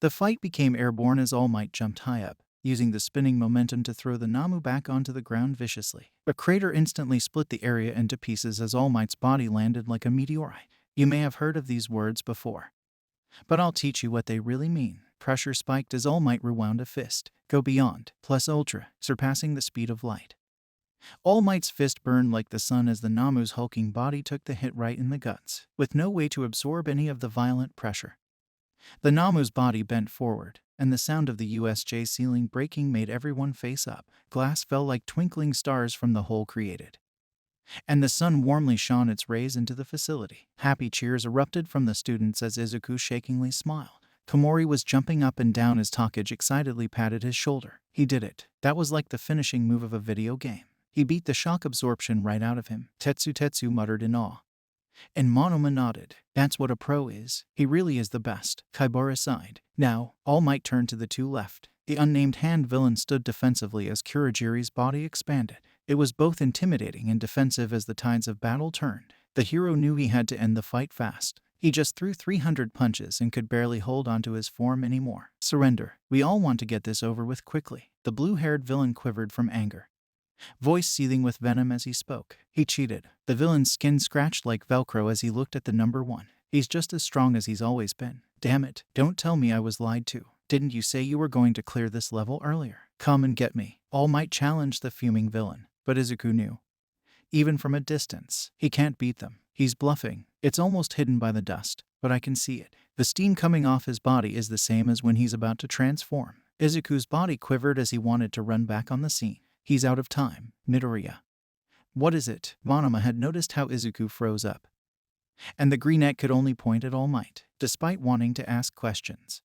The fight became airborne as All Might jumped high up, using the spinning momentum to throw the Namu back onto the ground viciously. A crater instantly split the area into pieces as All Might's body landed like a meteorite. You may have heard of these words before, but I'll teach you what they really mean. Pressure spiked as All Might rewound a fist. Go beyond, plus ultra, surpassing the speed of light. All Might's fist burned like the sun as the Namu's hulking body took the hit right in the guts, with no way to absorb any of the violent pressure. The Namu's body bent forward, and the sound of the USJ ceiling breaking made everyone face up. Glass fell like twinkling stars from the hole created, and the sun warmly shone its rays into the facility. Happy cheers erupted from the students as Izuku shakingly smiled. Komori was jumping up and down as Takage excitedly patted his shoulder. He did it. That was like the finishing move of a video game. He beat the shock absorption right out of him. Tetsu muttered in awe, and Monoma nodded. That's what a pro is. He really is the best. Kaibara sighed. Now, All Might turned to the two left. The unnamed hand villain stood defensively as Kurogiri's body expanded. It was both intimidating and defensive as the tides of battle turned. The hero knew he had to end the fight fast. He just threw 300 punches and could barely hold onto his form anymore. Surrender. We all want to get this over with quickly. The blue-haired villain quivered from anger, voice seething with venom as he spoke. He cheated. The villain's skin scratched like Velcro as he looked at the number one. He's just as strong as he's always been. Damn it, don't tell me I was lied to. Didn't you say you were going to clear this level earlier? Come and get me. All Might challenged the fuming villain, but Izuku knew, even from a distance, he can't beat them. He's bluffing. It's almost hidden by the dust, but I can see it. The steam coming off his body is the same as when he's about to transform. Izuku's body quivered as he wanted to run back on the scene. He's out of time. Midoriya. What is it? Monoma had noticed how Izuku froze up, and the greenette could only point at All Might, despite wanting to ask questions.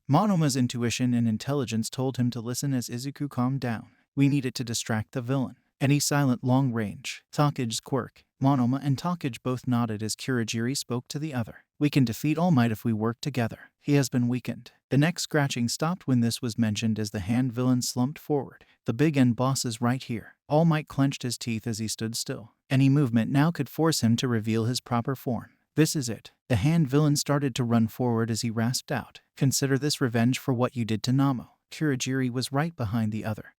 Monoma's intuition and intelligence told him to listen as Izuku calmed down. We needed to distract the villain. Any silent long range. Takage's quirk. Monoma and Takage both nodded as Kurogiri spoke to the other. We can defeat All Might if we work together. He has been weakened. The neck scratching stopped when this was mentioned as the hand villain slumped forward. The big end boss is right here. All Might clenched his teeth as he stood still. Any movement now could force him to reveal his proper form. This is it. The hand villain started to run forward as he rasped out. Consider this revenge for what you did to Namo. Kurogiri was right behind the other,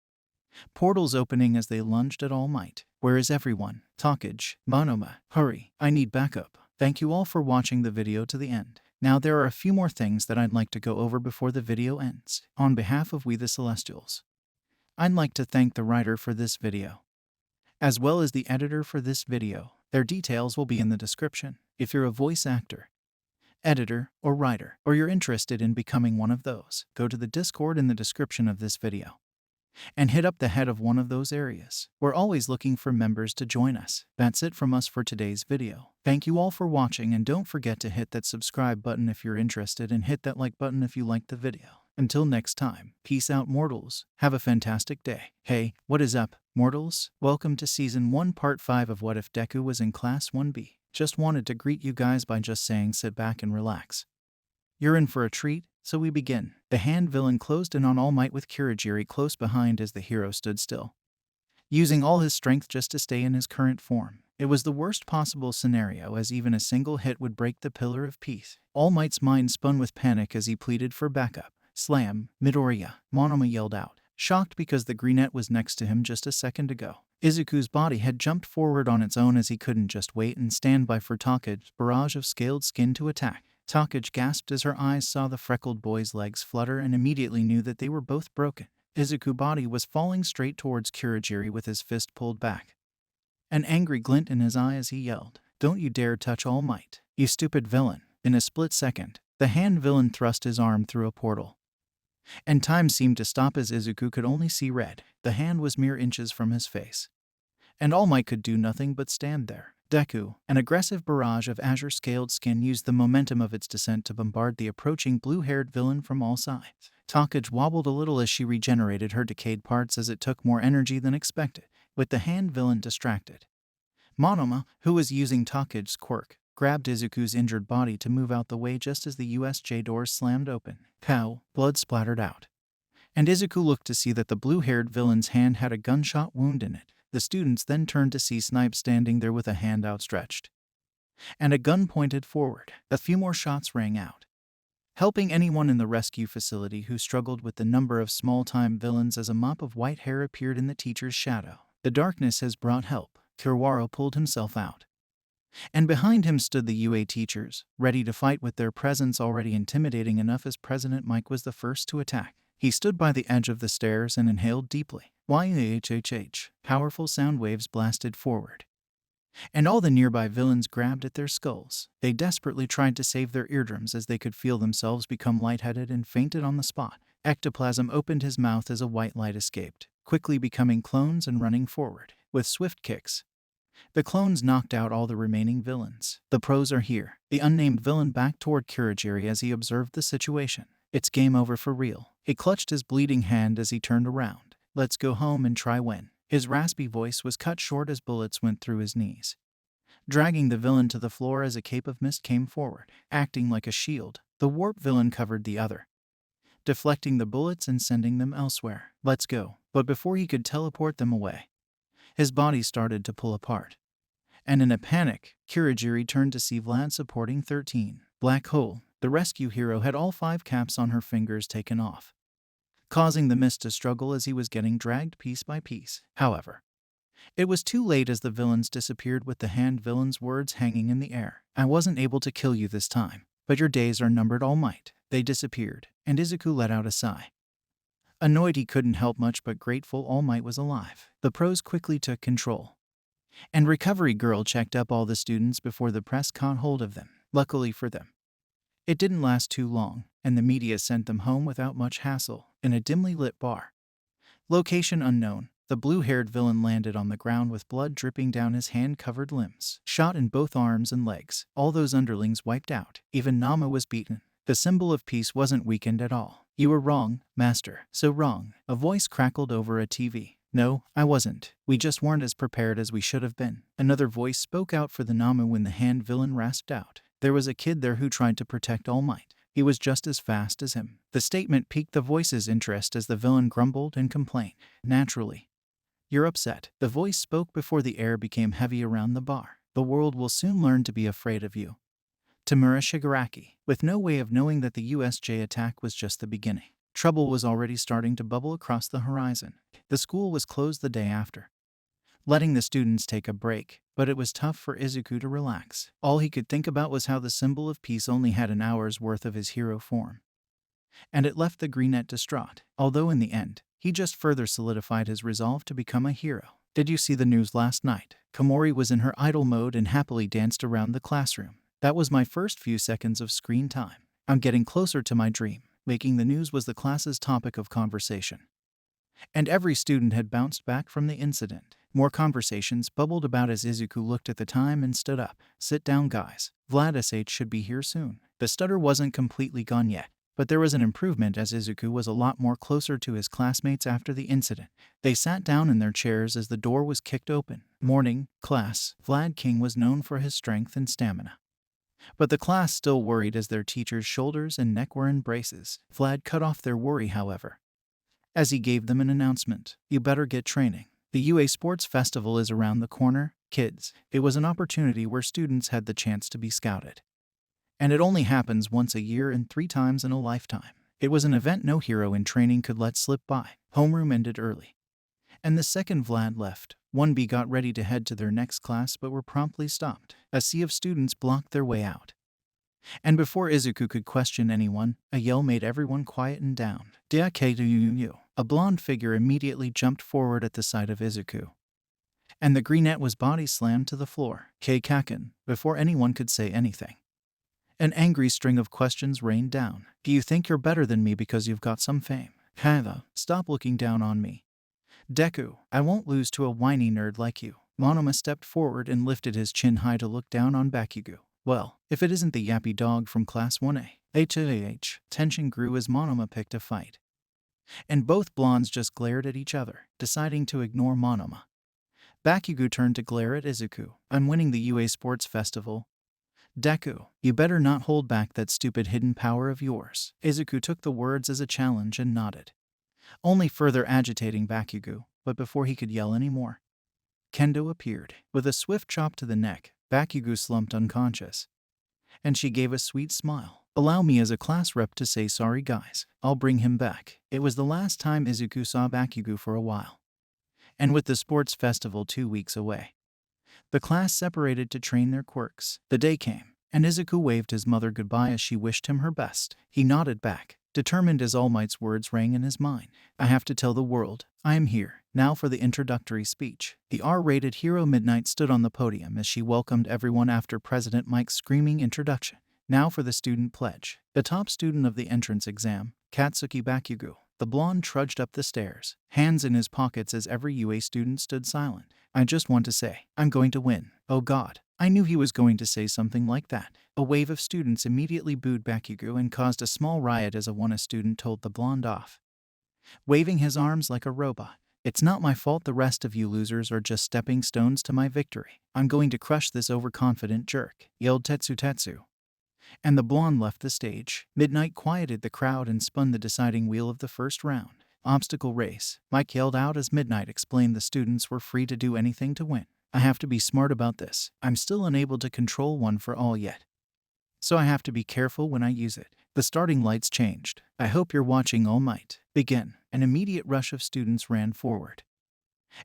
portals opening as they lunged at All Might. Where is everyone? Takage, Monoma, hurry, I need backup. Thank you all for watching the video to the end. Now there are a few more things that I'd like to go over before the video ends. On behalf of We the Celestials, I'd like to thank the writer for this video, as well as the editor for this video. Their details will be in the description. If you're a voice actor, editor, or writer, or you're interested in becoming one of those, go to the Discord in the description of this video and hit up the head of one of those areas. We're always looking for members to join us. That's it from us for today's video. Thank you all for watching, and don't forget to hit that subscribe button if you're interested, and hit that like button if you liked the video. Until next time, peace out, mortals. Have a fantastic day. Hey, what is up, mortals? Welcome to Season 1 Part 5 of What If Deku Was in Class 1B. Just wanted to greet you guys by just saying sit back and relax. You're in for a treat, so we begin. The hand villain closed in on All Might with Kurogiri close behind as the hero stood still, using all his strength just to stay in his current form. It was the worst possible scenario, as even a single hit would break the Pillar of Peace. All Might's mind spun with panic as he pleaded for backup. Slam, Midoriya, Monoma yelled out, shocked because the greenette was next to him just a second ago. Izuku's body had jumped forward on its own as he couldn't just wait and stand by for Takage's barrage of scaled skin to attack. Takage gasped as her eyes saw the freckled boy's legs flutter and immediately knew that they were both broken. Izuku's body was falling straight towards Kurogiri with his fist pulled back, an angry glint in his eye as he yelled, "Don't you dare touch All Might, you stupid villain." In a split second, the hand villain thrust his arm through a portal, and time seemed to stop as Izuku could only see red. The hand was mere inches from his face, and All Might could do nothing but stand there. Deku, an aggressive barrage of azure-scaled skin, used the momentum of its descent to bombard the approaching blue-haired villain from all sides. Takage wobbled a little as she regenerated her decayed parts, as it took more energy than expected. With the hand villain distracted, Monoma, who was using Takage's quirk, grabbed Izuku's injured body to move out the way just as the USJ doors slammed open. Pow! Blood splattered out, and Izuku looked to see that the blue-haired villain's hand had a gunshot wound in it. The students then turned to see Snipe standing there with a hand outstretched and a gun pointed forward. A few more shots rang out, helping anyone in the rescue facility who struggled with the number of small-time villains as a mop of white hair appeared in the teacher's shadow. The darkness has brought help. Kiwara pulled himself out, and behind him stood the UA teachers, ready to fight, with their presence already intimidating enough as President Mike was the first to attack. He stood by the edge of the stairs and inhaled deeply. YHHH. Powerful sound waves blasted forward, and all the nearby villains grabbed at their skulls. They desperately tried to save their eardrums as they could feel themselves become lightheaded and fainted on the spot. Ectoplasm opened his mouth as a white light escaped, quickly becoming clones and running forward. With swift kicks, the clones knocked out all the remaining villains. The pros are here. The unnamed villain backed toward Kurogiri as he observed the situation. It's game over for real. He clutched his bleeding hand as he turned around. Let's go home and try when. His raspy voice was cut short as bullets went through his knees, dragging the villain to the floor as a cape of mist came forward. Acting like a shield, the warp villain covered the other, deflecting the bullets and sending them elsewhere. Let's go. But before he could teleport them away, his body started to pull apart, and in a panic, Kurogiri turned to see Vlad supporting 13. Black Hole, the rescue hero, had all 5 caps on her fingers taken off, causing the mist to struggle as he was getting dragged piece by piece. However, it was too late as the villains disappeared with the hand villain's words hanging in the air. I wasn't able to kill you this time, but your days are numbered, All Might. They disappeared, and Izuku let out a sigh. Annoyed, he couldn't help much but grateful All Might was alive. The pros quickly took control, and Recovery Girl checked up all the students before the press caught hold of them. Luckily for them, it didn't last too long, and the media sent them home without much hassle. In a dimly lit bar, location unknown, the blue-haired villain landed on the ground with blood dripping down his hand-covered limbs. Shot in both arms and legs, all those underlings wiped out. Even Nama was beaten. The symbol of peace wasn't weakened at all. You were wrong, Master. So wrong. A voice crackled over a TV. No, I wasn't. We just weren't as prepared as we should have been. Another voice spoke out for the Nama when the hand villain rasped out. There was a kid there who tried to protect All Might. He was just as fast as him. The statement piqued the voice's interest as the villain grumbled and complained. Naturally, you're upset. The voice spoke before the air became heavy around the bar. The world will soon learn to be afraid of you, Tamura Shigaraki, with no way of knowing that the USJ attack was just the beginning. Trouble was already starting to bubble across the horizon. The school was closed the day after, letting the students take a break, but it was tough for Izuku to relax. All he could think about was how the symbol of peace only had an hour's worth of his hero form, and it left the greenette distraught. Although in the end, he just further solidified his resolve to become a hero. Did you see the news last night? Komori was in her idle mode and happily danced around the classroom. That was my first few seconds of screen time. I'm getting closer to my dream. Making the news was the class's topic of conversation, and every student had bounced back from the incident. More conversations bubbled about as Izuku looked at the time and stood up. Sit down, guys. Vlad SH should be here soon. The stutter wasn't completely gone yet, but there was an improvement as Izuku was a lot more closer to his classmates after the incident. They sat down in their chairs as the door was kicked open. Morning, class. Vlad King was known for his strength and stamina, but the class still worried as their teacher's shoulders and neck were in braces. Vlad cut off their worry, however, as he gave them an announcement. You better get training. The UA Sports Festival is around the corner. Kids, it was an opportunity where students had the chance to be scouted. And it only happens once a year and 3 times in a lifetime. It was an event no hero in training could let slip by. Homeroom ended early. And the second Vlad left, 1B got ready to head to their next class but were promptly stopped. A sea of students blocked their way out. And before Izuku could question anyone, a yell made everyone quieten down. Deku. A blonde figure immediately jumped forward at the sight of Izuku. And the greenette was body slammed to the floor. Kaken, before anyone could say anything. An angry string of questions rained down. Do you think you're better than me because you've got some fame? Hava, stop looking down on me. Deku, I won't lose to a whiny nerd like you. Monoma stepped forward and lifted his chin high to look down on Bakugo. Well, if it isn't the yappy dog from Class 1A. Tension grew as Monoma picked a fight. And both blondes just glared at each other, deciding to ignore Monoma. Bakugo turned to glare at Izuku. I'm winning the UA Sports Festival. Deku, you better not hold back that stupid hidden power of yours. Izuku took the words as a challenge and nodded, only further agitating Bakugo, but before he could yell any more, Kendo appeared. With a swift chop to the neck, Bakugo slumped unconscious. And she gave a sweet smile. Allow me as a class rep to say sorry guys, I'll bring him back. It was the last time Izuku saw Bakugo for a while. And with the sports festival 2 weeks away, the class separated to train their quirks. The day came, and Izuku waved his mother goodbye as she wished him her best. He nodded back, determined as All Might's words rang in his mind. I have to tell the world, I am here. Now for the introductory speech. The R-rated hero Midnight stood on the podium as she welcomed everyone after President Mike's screaming introduction. Now for the student pledge. The top student of the entrance exam, Katsuki Bakugo. The blonde trudged up the stairs, hands in his pockets as every UA student stood silent. I just want to say, I'm going to win. Oh God, I knew he was going to say something like that. A wave of students immediately booed Bakugo and caused a small riot as a one student told the blonde off, waving his arms like a robot. It's not my fault the rest of you losers are just stepping stones to my victory. I'm going to crush this overconfident jerk, yelled Tetsu. And the blonde left the stage. Midnight quieted the crowd and spun the deciding wheel of the first round. Obstacle race, Mike yelled out as Midnight explained the students were free to do anything to win. I have to be smart about this. I'm still unable to control one for all yet, so I have to be careful when I use it. The starting lights changed. I hope you're watching All Might. Begin. An immediate rush of students ran forward,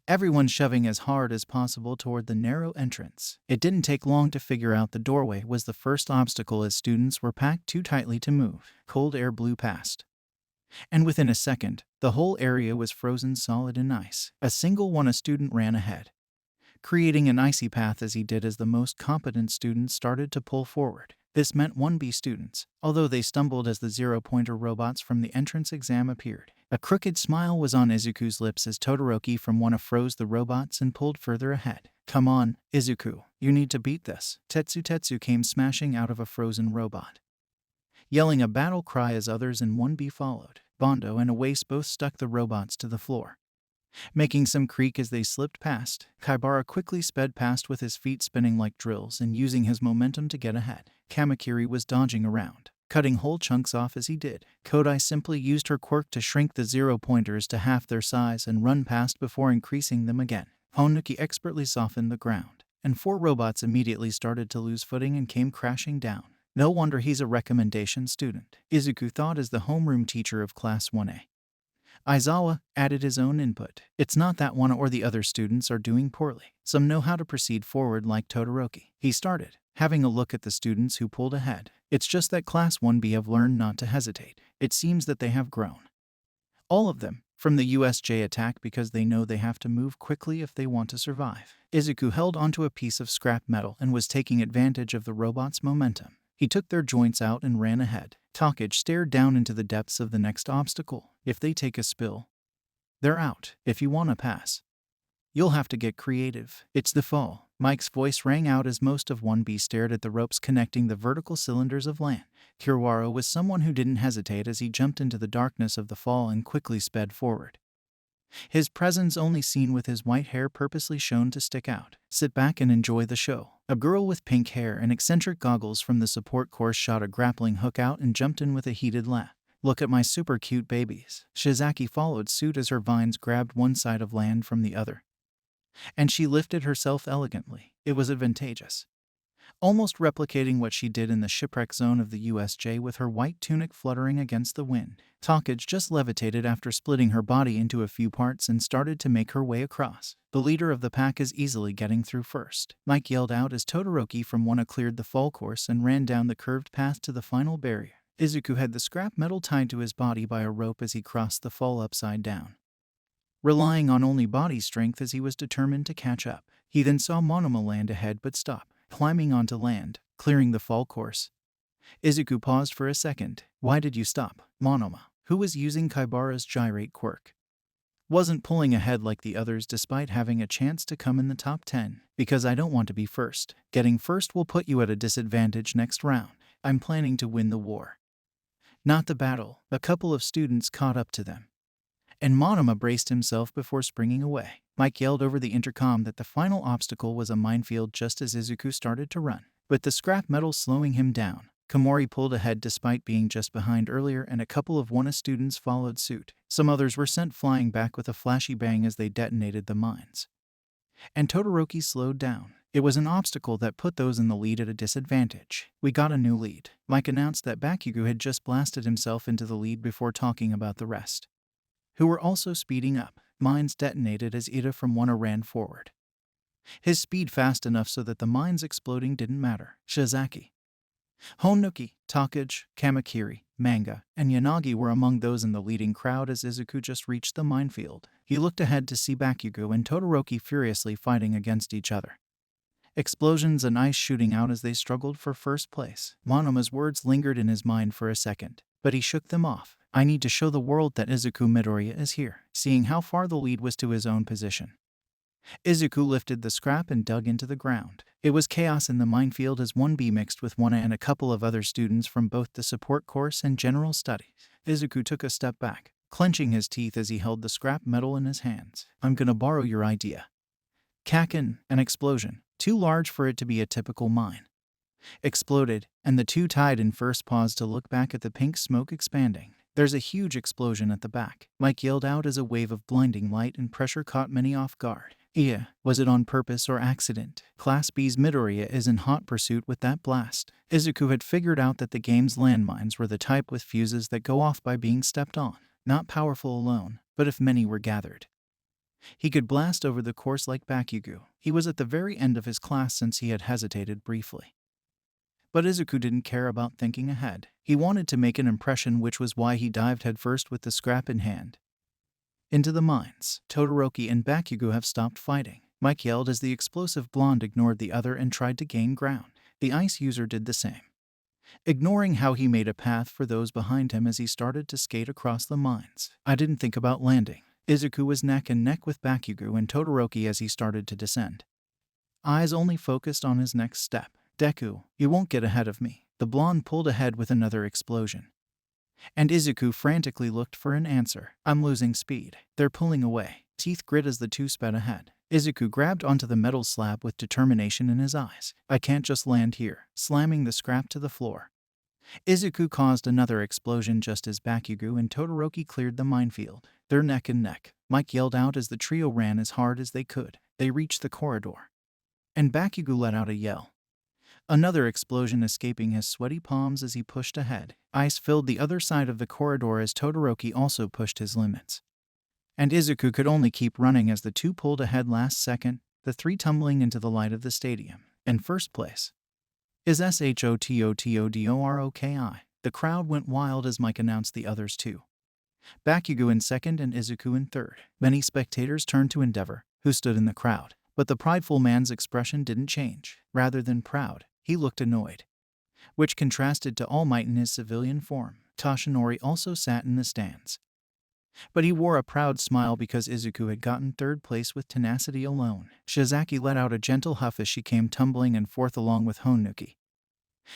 everyone shoving as hard as possible toward the narrow entrance. It didn't take long to figure out the doorway was the first obstacle as students were packed too tightly to move. Cold air blew past, and within a second, the whole area was frozen solid in ice. A student ran ahead, creating an icy path as he did as the most competent students started to pull forward. This meant 1B students, although they stumbled as the 0-pointer robots from the entrance exam appeared. A crooked smile was on Izuku's lips as Todoroki from one froze the robots and pulled further ahead. Come on, Izuku, you need to beat this. Tetsu came smashing out of a frozen robot, yelling a battle cry as others in 1B followed. Bondo and Awace both stuck the robots to the floor, making some creak as they slipped past. Kaibara quickly sped past with his feet spinning like drills and using his momentum to get ahead. Kamakiri was dodging around, cutting whole chunks off as he did. Kodai simply used her quirk to shrink the 0-pointers to half their size and run past before increasing them again. Honuki expertly softened the ground, and 4 robots immediately started to lose footing and came crashing down. No wonder he's a recommendation student, Izuku thought as the homeroom teacher of Class 1A. Aizawa added his own input. It's not that one or the other students are doing poorly. Some know how to proceed forward like Todoroki. He started, having a look at the students who pulled ahead. It's just that Class 1B have learned not to hesitate. It seems that they have grown. All of them, from the USJ attack because they know they have to move quickly if they want to survive. Izuku held onto a piece of scrap metal and was taking advantage of the robot's momentum. He took their joints out and ran ahead. Takage stared down into the depths of the next obstacle. If they take a spill, they're out. If you want to pass, you'll have to get creative. It's the fall. Mike's voice rang out as most of 1B stared at the ropes connecting the vertical cylinders of land. Kirawara was someone who didn't hesitate as he jumped into the darkness of the fall and quickly sped forward, his presence only seen with his white hair purposely shown to stick out. Sit back and enjoy the show. A girl with pink hair and eccentric goggles from the support course shot a grappling hook out and jumped in with a heated laugh. Look at my super cute babies. Shizaki followed suit as her vines grabbed one side of land from the other, and she lifted herself elegantly. It was advantageous, almost replicating what she did in the shipwreck zone of the USJ with her white tunic fluttering against the wind. Takage just levitated after splitting her body into a few parts and started to make her way across. The leader of the pack is easily getting through first, Mike yelled out as Todoroki from Wano cleared the fall course and ran down the curved path to the final barrier. Izuku had the scrap metal tied to his body by a rope as he crossed the fall upside down, relying on only body strength as he was determined to catch up. He then saw Monoma land ahead but stop, climbing onto land, clearing the fall course. Izuku paused for a second. Why did you stop? Monoma, who was using Kaibara's gyrate quirk, wasn't pulling ahead like the others despite having a chance to come in the top 10. Because I don't want to be first. Getting first will put you at a disadvantage next round. I'm planning to win the war, not the battle. A couple of students caught up to them, and Monoma braced himself before springing away. Mike yelled over the intercom that the final obstacle was a minefield just as Izuku started to run. With the scrap metal slowing him down, Komori pulled ahead despite being just behind earlier, and a couple of Wana students followed suit. Some others were sent flying back with a flashy bang as they detonated the mines. And Todoroki slowed down. It was an obstacle that put those in the lead at a disadvantage. We got a new lead. Mike announced that Bakugo had just blasted himself into the lead before talking about the rest, who were also speeding up. Mines detonated as Ida from Wano ran forward, his speed fast enough so that the mines exploding didn't matter. Shizaki, Honuki, Takage, Kamakiri, Manga, and Yanagi were among those in the leading crowd as Izuku just reached the minefield. He looked ahead to see Bakugo and Todoroki furiously fighting against each other, explosions and ice shooting out as they struggled for first place. Monoma's words lingered in his mind for a second, but he shook them off. I need to show the world that Izuku Midoriya is here. Seeing how far the lead was to his own position, Izuku lifted the scrap and dug into the ground. It was chaos in the minefield as 1B mixed with Wana and a couple of other students from both the support course and general studies. Izuku took a step back, clenching his teeth as he held the scrap metal in his hands. I'm gonna borrow your idea. Kakin, an explosion, too large for it to be a typical mine, exploded, and the two tied in first paused to look back at the pink smoke expanding. There's a huge explosion at the back, Mike yelled out as a wave of blinding light and pressure caught many off guard. Yeah, was it on purpose or accident? Class B's Midoriya is in hot pursuit with that blast. Izuku had figured out that the game's landmines were the type with fuses that go off by being stepped on. Not powerful alone, but if many were gathered, he could blast over the course like Bakugo. He was at the very end of his class since he had hesitated briefly. But Izuku didn't care about thinking ahead. He wanted to make an impression, which was why he dived headfirst with the scrap in hand into the mines. Todoroki and Bakugo have stopped fighting, Mike yelled as the explosive blonde ignored the other and tried to gain ground. The ice user did the same, ignoring how he made a path for those behind him as he started to skate across the mines. I didn't think about landing. Izuku was neck and neck with Bakugo and Todoroki as he started to descend, eyes only focused on his next step. Deku, you won't get ahead of me. The blonde pulled ahead with another explosion, and Izuku frantically looked for an answer. I'm losing speed. They're pulling away. Teeth grit as the two sped ahead. Izuku grabbed onto the metal slab with determination in his eyes. I can't just land here, slamming the scrap to the floor. Izuku caused another explosion just as Bakugo and Todoroki cleared the minefield. They're neck and neck, Mike yelled out as the trio ran as hard as they could. They reached the corridor, and Bakugo let out a yell, another explosion escaping his sweaty palms as he pushed ahead. Ice filled the other side of the corridor as Todoroki also pushed his limits, and Izuku could only keep running as the two pulled ahead last second, the three tumbling into the light of the stadium. In first place is Shototodoroki. The crowd went wild as Mike announced the others too. Bakugo in second and Izuku in third. Many spectators turned to Endeavor, who stood in the crowd, but the prideful man's expression didn't change. Rather than proud, he looked annoyed, which contrasted to All Might in his civilian form. Toshinori also sat in the stands, but he wore a proud smile because Izuku had gotten third place with tenacity alone. Shizaki let out a gentle huff as she came tumbling and forth along with Honuki,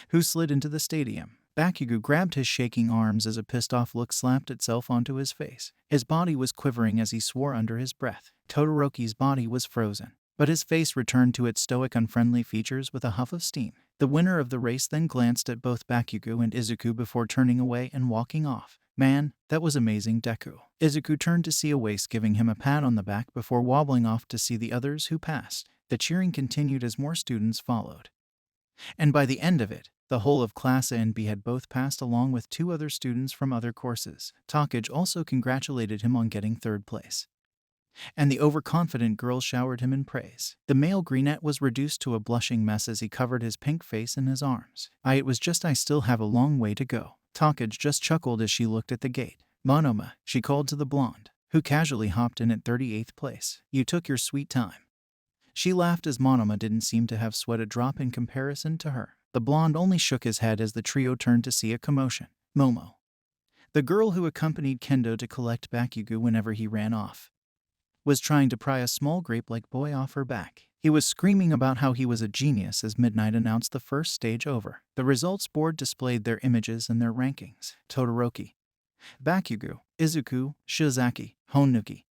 who slid into the stadium. Bakugo grabbed his shaking arms as a pissed-off look slapped itself onto his face. His body was quivering as he swore under his breath. Todoroki's body was frozen, but his face returned to its stoic, unfriendly features with a huff of steam. The winner of the race then glanced at both Bakugo and Izuku before turning away and walking off. Man, that was amazing, Deku. Izuku turned to see Awase giving him a pat on the back before wobbling off to see the others who passed. The cheering continued as more students followed. And by the end of it, the whole of Class A and B had both passed along with 2 other students from other courses. Takage also congratulated him on getting 3rd place. And the overconfident girls showered him in praise. The male Greenette was reduced to a blushing mess as he covered his pink face in his arms. I still have a long way to go. Takage just chuckled as she looked at the gate. Monoma, she called to the blonde, who casually hopped in at 38th place. You took your sweet time. She laughed as Monoma didn't seem to have sweat a drop in comparison to her. The blonde only shook his head as the trio turned to see a commotion. Momo, the girl who accompanied Kendo to collect Bakugo whenever he ran off, was trying to pry a small grape-like boy off her back. He was screaming about how he was a genius as Midnight announced the first stage over. The results board displayed their images and their rankings. Todoroki, Bakugo, Izuku, Shizaki, Honuki,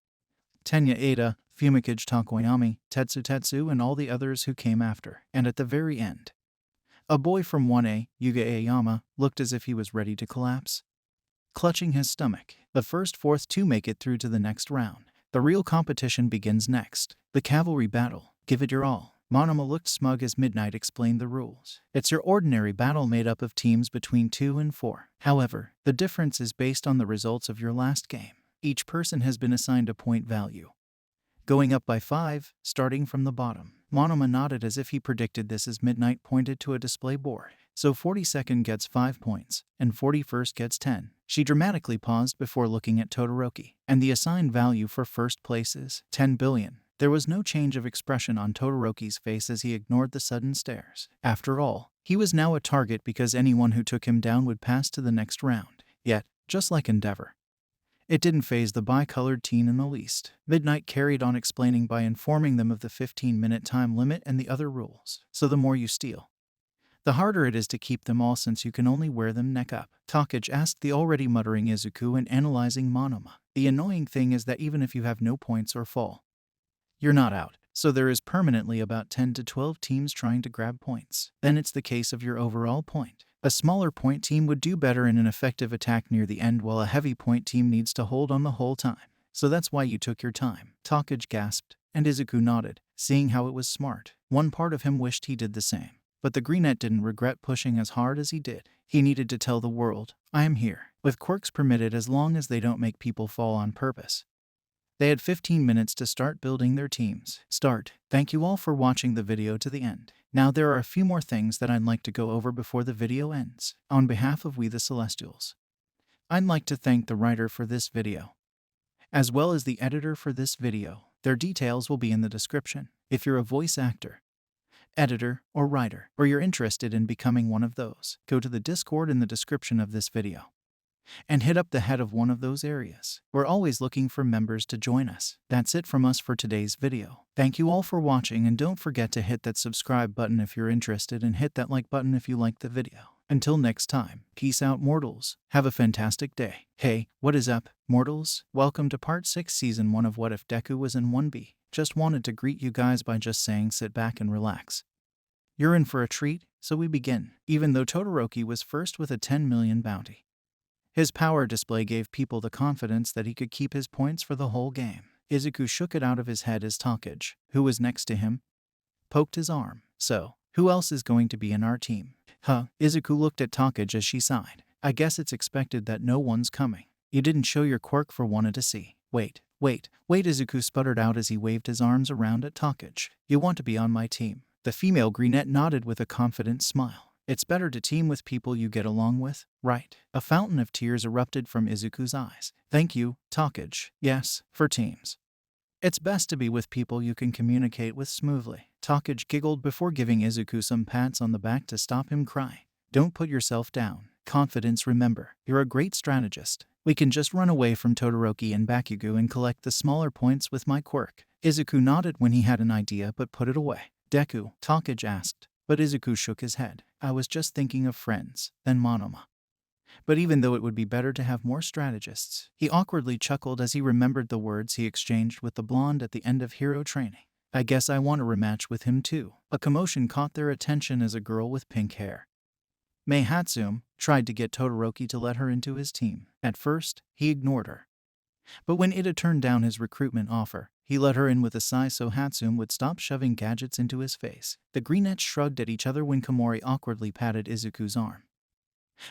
Tenya Ada, Fumikage Takoyami, Tetsu and all the others who came after. And at the very end, a boy from 1A, Yuga Aoyama, looked as if he was ready to collapse, clutching his stomach. The first 4th to make it through to the next round. The real competition begins next. The cavalry battle. Give it your all. Monoma looked smug as Midnight explained the rules. It's your ordinary battle made up of teams between 2 and 4. However, the difference is based on the results of your last game. Each person has been assigned a point value, going up by 5, starting from the bottom. Monoma nodded as if he predicted this as Midnight pointed to a display board. So 42nd gets 5 points, and 41st gets 10. She dramatically paused before looking at Todoroki, and the assigned value for first place is 10 billion. There was no change of expression on Todoroki's face as he ignored the sudden stares. After all, he was now a target because anyone who took him down would pass to the next round. Yet, just like Endeavor, it didn't faze the bicolored teen in the least. Midnight carried on explaining by informing them of the 15-minute time limit and the other rules. So the more you steal, the harder it is to keep them all since you can only wear them neck up. Takage asked the already muttering Izuku and analyzing Monoma. The annoying thing is that even if you have no points or fall, you're not out. So there is permanently about 10 to 12 teams trying to grab points. Then it's the case of your overall point. A smaller point team would do better in an effective attack near the end while a heavy point team needs to hold on the whole time. So that's why you took your time. Takage gasped, and Izuku nodded, seeing how it was smart. One part of him wished he did the same. But the Greenette didn't regret pushing as hard as he did. He needed to tell the world, I am here. With quirks permitted as long as they don't make people fall on purpose. They had 15 minutes to start building their teams. Thank you all for watching the video to the end. Now there are a few more things that I'd like to go over before the video ends. On behalf of We The Celestials, I'd like to thank the writer for this video, as well as the editor for this video. Their details will be in the description. If you're a voice actor, editor, or writer, or you're interested in becoming one of those, go to the Discord in the description of this video and hit up the head of one of those areas. We're always looking for members to join us. That's it from us for today's video. Thank you all for watching, and don't forget to hit that subscribe button if you're interested and hit that like button if you liked the video. Until next time, peace out, mortals. Have a fantastic day. Hey, what is up, mortals? Welcome to part 6 season 1 of What If Deku Was in 1B. Just wanted to greet you guys by just saying sit back and relax. You're in for a treat, so we begin. Even though Todoroki was first with a 10 million bounty, his power display gave people the confidence that he could keep his points for the whole game. Izuku shook it out of his head as Takage, who was next to him, poked his arm. So, who else is going to be in our team? Izuku looked at Takage as she sighed. I guess it's expected that no one's coming. You didn't show your quirk for wanted to see. Wait, Izuku sputtered out as he waved his arms around at Takage. You want to be on my team? The female Greenette nodded with a confident smile. It's better to team with people you get along with, right? A fountain of tears erupted from Izuku's eyes. Thank you, Takage. Yes, for teams. It's best to be with people you can communicate with smoothly. Takage giggled before giving Izuku some pats on the back to stop him crying. Don't put yourself down. Confidence, remember. You're a great strategist. We can just run away from Todoroki and Bakugo and collect the smaller points with my quirk. Izuku nodded when he had an idea but put it away. Deku, Takage asked, but Izuku shook his head. I was just thinking of friends, then Monoma. But even though it would be better to have more strategists, he awkwardly chuckled as he remembered the words he exchanged with the blonde at the end of hero training. I guess I want a rematch with him too. A commotion caught their attention as a girl with pink hair, Mei Hatsum, tried to get Todoroki to let her into his team. At first, he ignored her. But when Ida turned down his recruitment offer, he let her in with a sigh so Hatsum would stop shoving gadgets into his face. The greenettes shrugged at each other when Komori awkwardly patted Izuku's arm,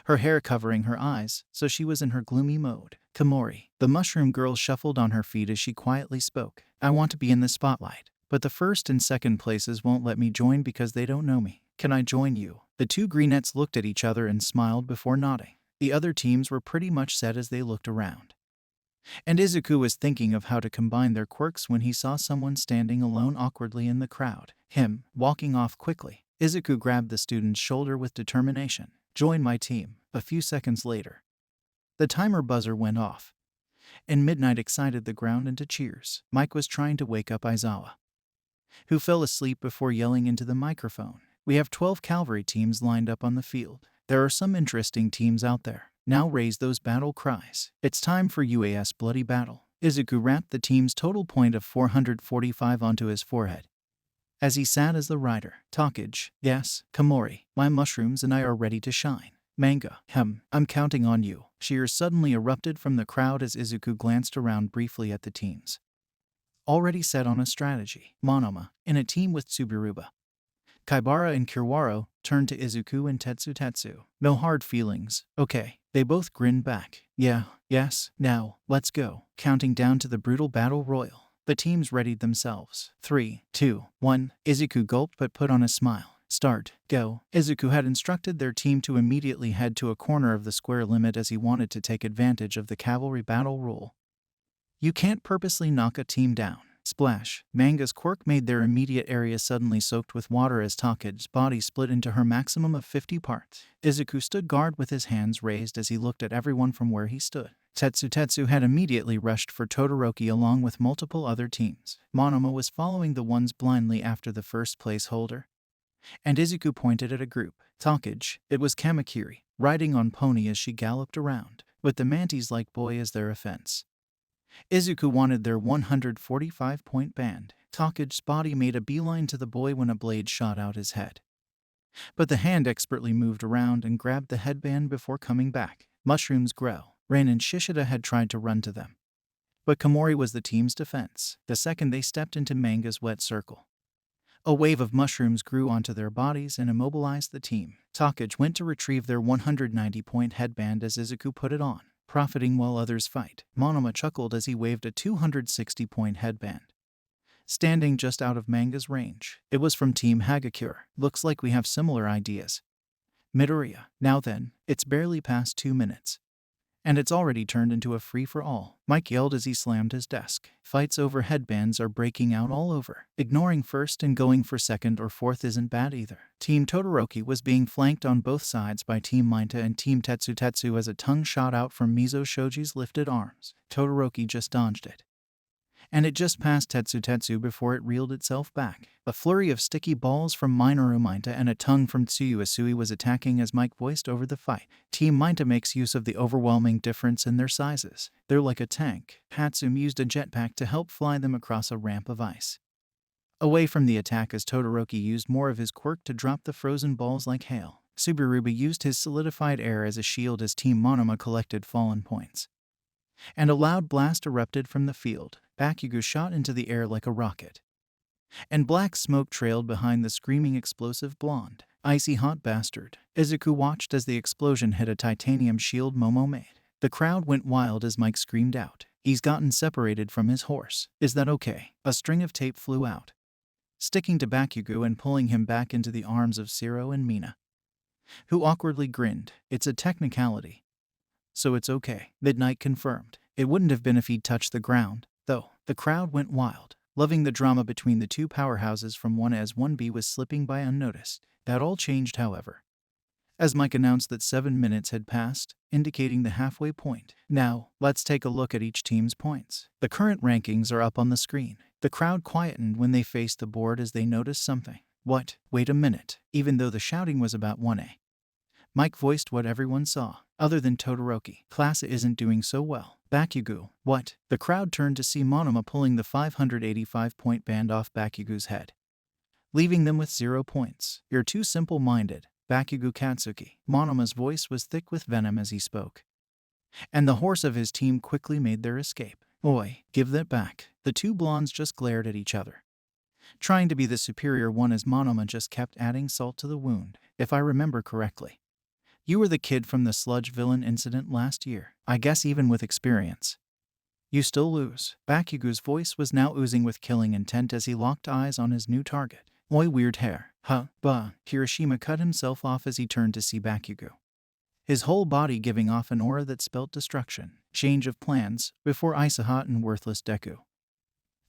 her hair covering her eyes, so she was in her gloomy mode. Komori, the mushroom girl, shuffled on her feet as she quietly spoke. I want to be in the spotlight, but the first and second places won't let me join because they don't know me. Can I join you? The two greenettes looked at each other and smiled before nodding. The other teams were pretty much set as they looked around. And Izuku was thinking of how to combine their quirks when he saw someone standing alone awkwardly in the crowd. Him, walking off quickly. Izuku grabbed the student's shoulder with determination. Join my team. A few seconds later, the timer buzzer went off, and midnight excited the ground into cheers. Mike was trying to wake up Aizawa, who fell asleep before yelling into the microphone. We have 12 cavalry teams lined up on the field. There are some interesting teams out there. Now raise those battle cries. It's time for UAS bloody battle. Izuku rapped the team's total point of 445 onto his forehead as he sat as the rider. Talkage, yes, Komori, my mushrooms and I are ready to shine. Manga, I'm counting on you. Cheers suddenly erupted from the crowd as Izuku glanced around briefly at the teams already set on a strategy. Monoma, in a team with Tsubiruba, Kaibara and Kiwaro, turned to Izuku and Tetsu. No hard feelings, okay. They both grinned back. Yes, now, let's go. Counting down to the brutal battle royal. The teams readied themselves. 3, 2, 1. Izuku gulped but put on a smile. Start, go. Izuku had instructed their team to immediately head to a corner of the square limit as he wanted to take advantage of the cavalry battle rule. You can't purposely knock a team down. Splash. Manga's quirk made their immediate area suddenly soaked with water as Takage's body split into her maximum of 50 parts. Izuku stood guard with his hands raised as he looked at everyone from where he stood. Tetsu had immediately rushed for Todoroki along with multiple other teams. Monoma was following the ones blindly after the first place holder, and Izuku pointed at a group. Talkage, it was Kamakiri, riding on pony as she galloped around, with the mantis-like boy as their offense. Izuku wanted their 145-point band. Takage's body made a beeline to the boy when a blade shot out his head, but the hand expertly moved around and grabbed the headband before coming back. Mushrooms grow. Rain and Shishida had tried to run to them, but Komori was the team's defense. The second they stepped into Manga's wet circle, a wave of mushrooms grew onto their bodies and immobilized the team. Takage went to retrieve their 190-point headband as Izuku put it on, profiting while others fight. Monoma chuckled as he waved a 260-point headband, standing just out of Manga's range. It was from Team Hagakure. Looks like we have similar ideas. Midoriya, now then, it's barely past 2 minutes. And it's already turned into a free-for-all. Mike yelled as he slammed his desk. Fights over headbands are breaking out all over. Ignoring first and going for second or fourth isn't bad either. Team Todoroki was being flanked on both sides by Team Mainta and Team Tetsu as a tongue shot out from Mizo Shoji's lifted arms. Todoroki just dodged it, and it just passed Tetsu before it reeled itself back. A flurry of sticky balls from Minoru Mainta and a tongue from Tsuyu Asui was attacking as Mike voiced over the fight. Team Mainta makes use of the overwhelming difference in their sizes. They're like a tank. Hatsum used a jetpack to help fly them across a ramp of ice, away from the attack as Todoroki used more of his quirk to drop the frozen balls like hail. Tsubiruba used his solidified air as a shield as Team Monoma collected fallen points, and a loud blast erupted from the field. Bakugo shot into the air like a rocket, and black smoke trailed behind the screaming explosive blonde. Icy hot bastard. Izuku watched as the explosion hit a titanium shield Momo made. The crowd went wild as Mike screamed out, "He's gotten separated from his horse. Is that okay?" A string of tape flew out, sticking to Bakugo and pulling him back into the arms of Siro and Mina, who awkwardly grinned. It's a technicality, so it's okay. Midnight confirmed. It wouldn't have been if he'd touched the ground, though. The crowd went wild, loving the drama between the two powerhouses from 1A as 1B was slipping by unnoticed. That all changed, however, as Mike announced that 7 minutes had passed, indicating the halfway point. Now, let's take a look at each team's points. The current rankings are up on the screen. The crowd quietened when they faced the board as they noticed something. What? Wait a minute. Even though the shouting was about 1A, Mike voiced what everyone saw. Other than Todoroki, class isn't doing so well. Bakugo, what? The crowd turned to see Monoma pulling the 585-point band off Bakugo's head, leaving them with 0 points. You're too simple-minded, Bakugo Katsuki. Monoma's voice was thick with venom as he spoke, and the horse of his team quickly made their escape. Oi, give that back. The two blondes just glared at each other, trying to be the superior one as Monoma just kept adding salt to the wound. If I remember correctly, you were the kid from the sludge villain incident last year. I guess even with experience, you still lose. Bakugo's voice was now oozing with killing intent as he locked eyes on his new target. Oi, weird hair. Huh, bah. Hiroshima cut himself off as he turned to see Bakugo, his whole body giving off an aura that spelt destruction. Change of plans, before Isahot and worthless Deku.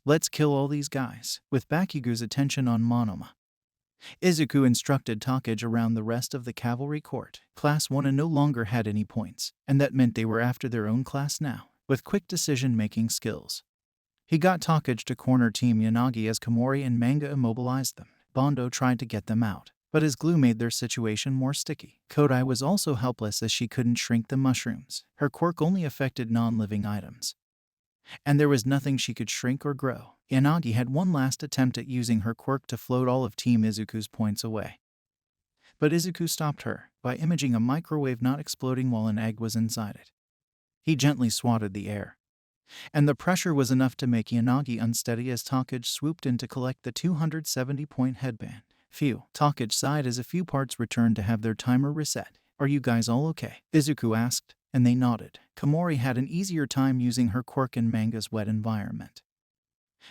Let's kill all these guys. With Bakugo's attention on Monoma, Izuku instructed Takage around the rest of the cavalry court. Class 1 no longer had any points, and that meant they were after their own class now. With quick decision-making skills, he got Takage to corner Team Yanagi as Komori and Manga immobilized them. Bondo tried to get them out, but his glue made their situation more sticky. Kodai was also helpless as she couldn't shrink the mushrooms. Her quirk only affected non-living items, and there was nothing she could shrink or grow. Yanagi had one last attempt at using her quirk to float all of Team Izuku's points away, but Izuku stopped her by imaging a microwave not exploding while an egg was inside it. He gently swatted the air, and the pressure was enough to make Yanagi unsteady as Takage swooped in to collect the 270-point headband. Phew. Takage sighed as a few parts returned to have their timer reset. Are you guys all okay? Izuku asked, and they nodded. Komori had an easier time using her quirk in Manga's wet environment,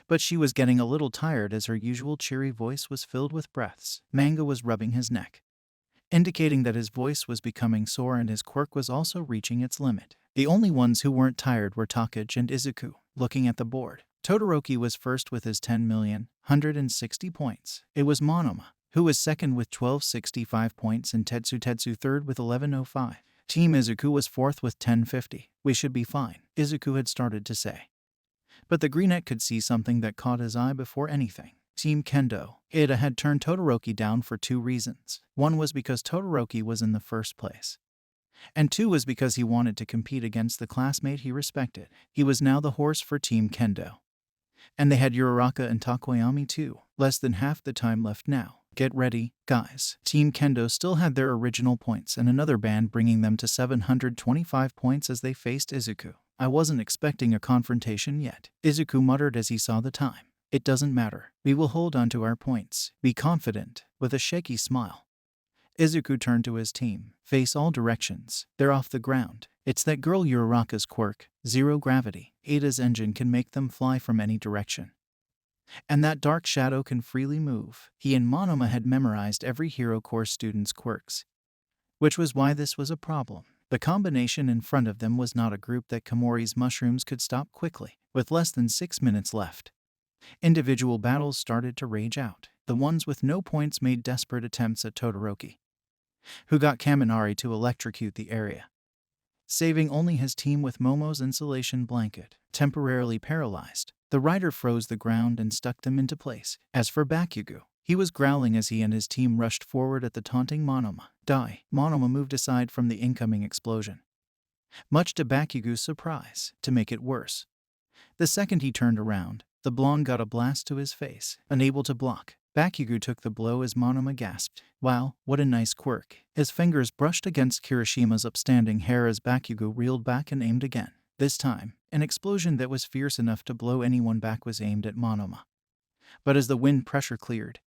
but she was getting a little tired as her usual cheery voice was filled with breaths. Manga was rubbing his neck, indicating that his voice was becoming sore and his quirk was also reaching its limit. The only ones who weren't tired were Takage and Izuku. Looking at the board, Todoroki was first with his 10,160 points. It was Monoma who was second with 1,265 points and Tetsu third with 1,105. Team Izuku was fourth with 1,050. We should be fine, Izuku had started to say, but the greenette could see something that caught his eye before anything. Team Kendo. Ida had turned Todoroki down for 2 reasons. One was because Todoroki was in the first place, and 2 was because he wanted to compete against the classmate he respected. He was now the horse for Team Kendo, and they had Uraraka and Takoyami too. Less than half the time left now. Get ready, guys. Team Kendo still had their original points and another band bringing them to 725 points as they faced Izuku. I wasn't expecting a confrontation yet, Izuku muttered as he saw the time. It doesn't matter. We will hold on to our points. Be confident. With a shaky smile, Izuku turned to his team. Face all directions. They're off the ground. It's that girl Uraraka's quirk, zero gravity. Ida's engine can make them fly from any direction, and that dark shadow can freely move. He and Monoma had memorized every Hero Course student's quirks, which was why this was a problem. The combination in front of them was not a group that Komori's mushrooms could stop quickly. With less than 6 minutes left, individual battles started to rage out. The ones with no points made desperate attempts at Todoroki, who got Kaminari to electrocute the area, saving only his team with Momo's insulation blanket. Temporarily paralyzed, the rider froze the ground and stuck them into place. As for Bakugo, he was growling as he and his team rushed forward at the taunting Monoma. Die. Monoma moved aside from the incoming explosion, much to Bakugo's surprise. To make it worse, the second he turned around, the blonde got a blast to his face. Unable to block, Bakugo took the blow as Monoma gasped. Wow, what a nice quirk. His fingers brushed against Kirishima's upstanding hair as Bakugo reeled back and aimed again. This time, an explosion that was fierce enough to blow anyone back was aimed at Monoma. But as the wind pressure cleared,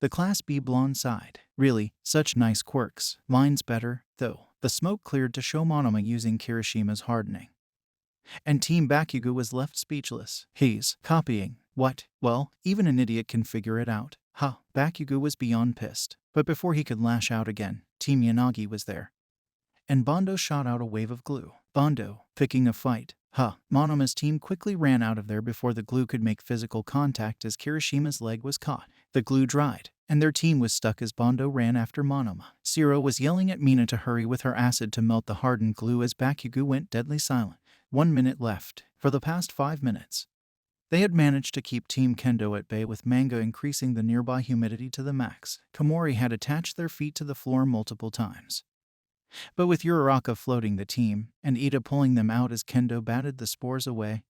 the Class B blonde sighed. Really, such nice quirks. Mine's better, though. The smoke cleared to show Monoma using Kirishima's hardening, and Team Bakugo was left speechless. He's copying. What? Well, even an idiot can figure it out. Ha! Bakugo was beyond pissed. But before he could lash out again, Team Yanagi was there, and Bondo shot out a wave of glue. Bondo, picking a fight. Ha! Monoma's team quickly ran out of there before the glue could make physical contact as Kirishima's leg was caught. The glue dried, and their team was stuck as Bondo ran after Monoma. Zero was yelling at Mina to hurry with her acid to melt the hardened glue as Bakugo went deadly silent. 1 minute left. For the past 5 minutes, they had managed to keep Team Kendo at bay with Manga increasing the nearby humidity to the max. Komori had attached their feet to the floor multiple times, But with Uraraka floating the team, and Ida pulling them out as Kendo batted the spores away,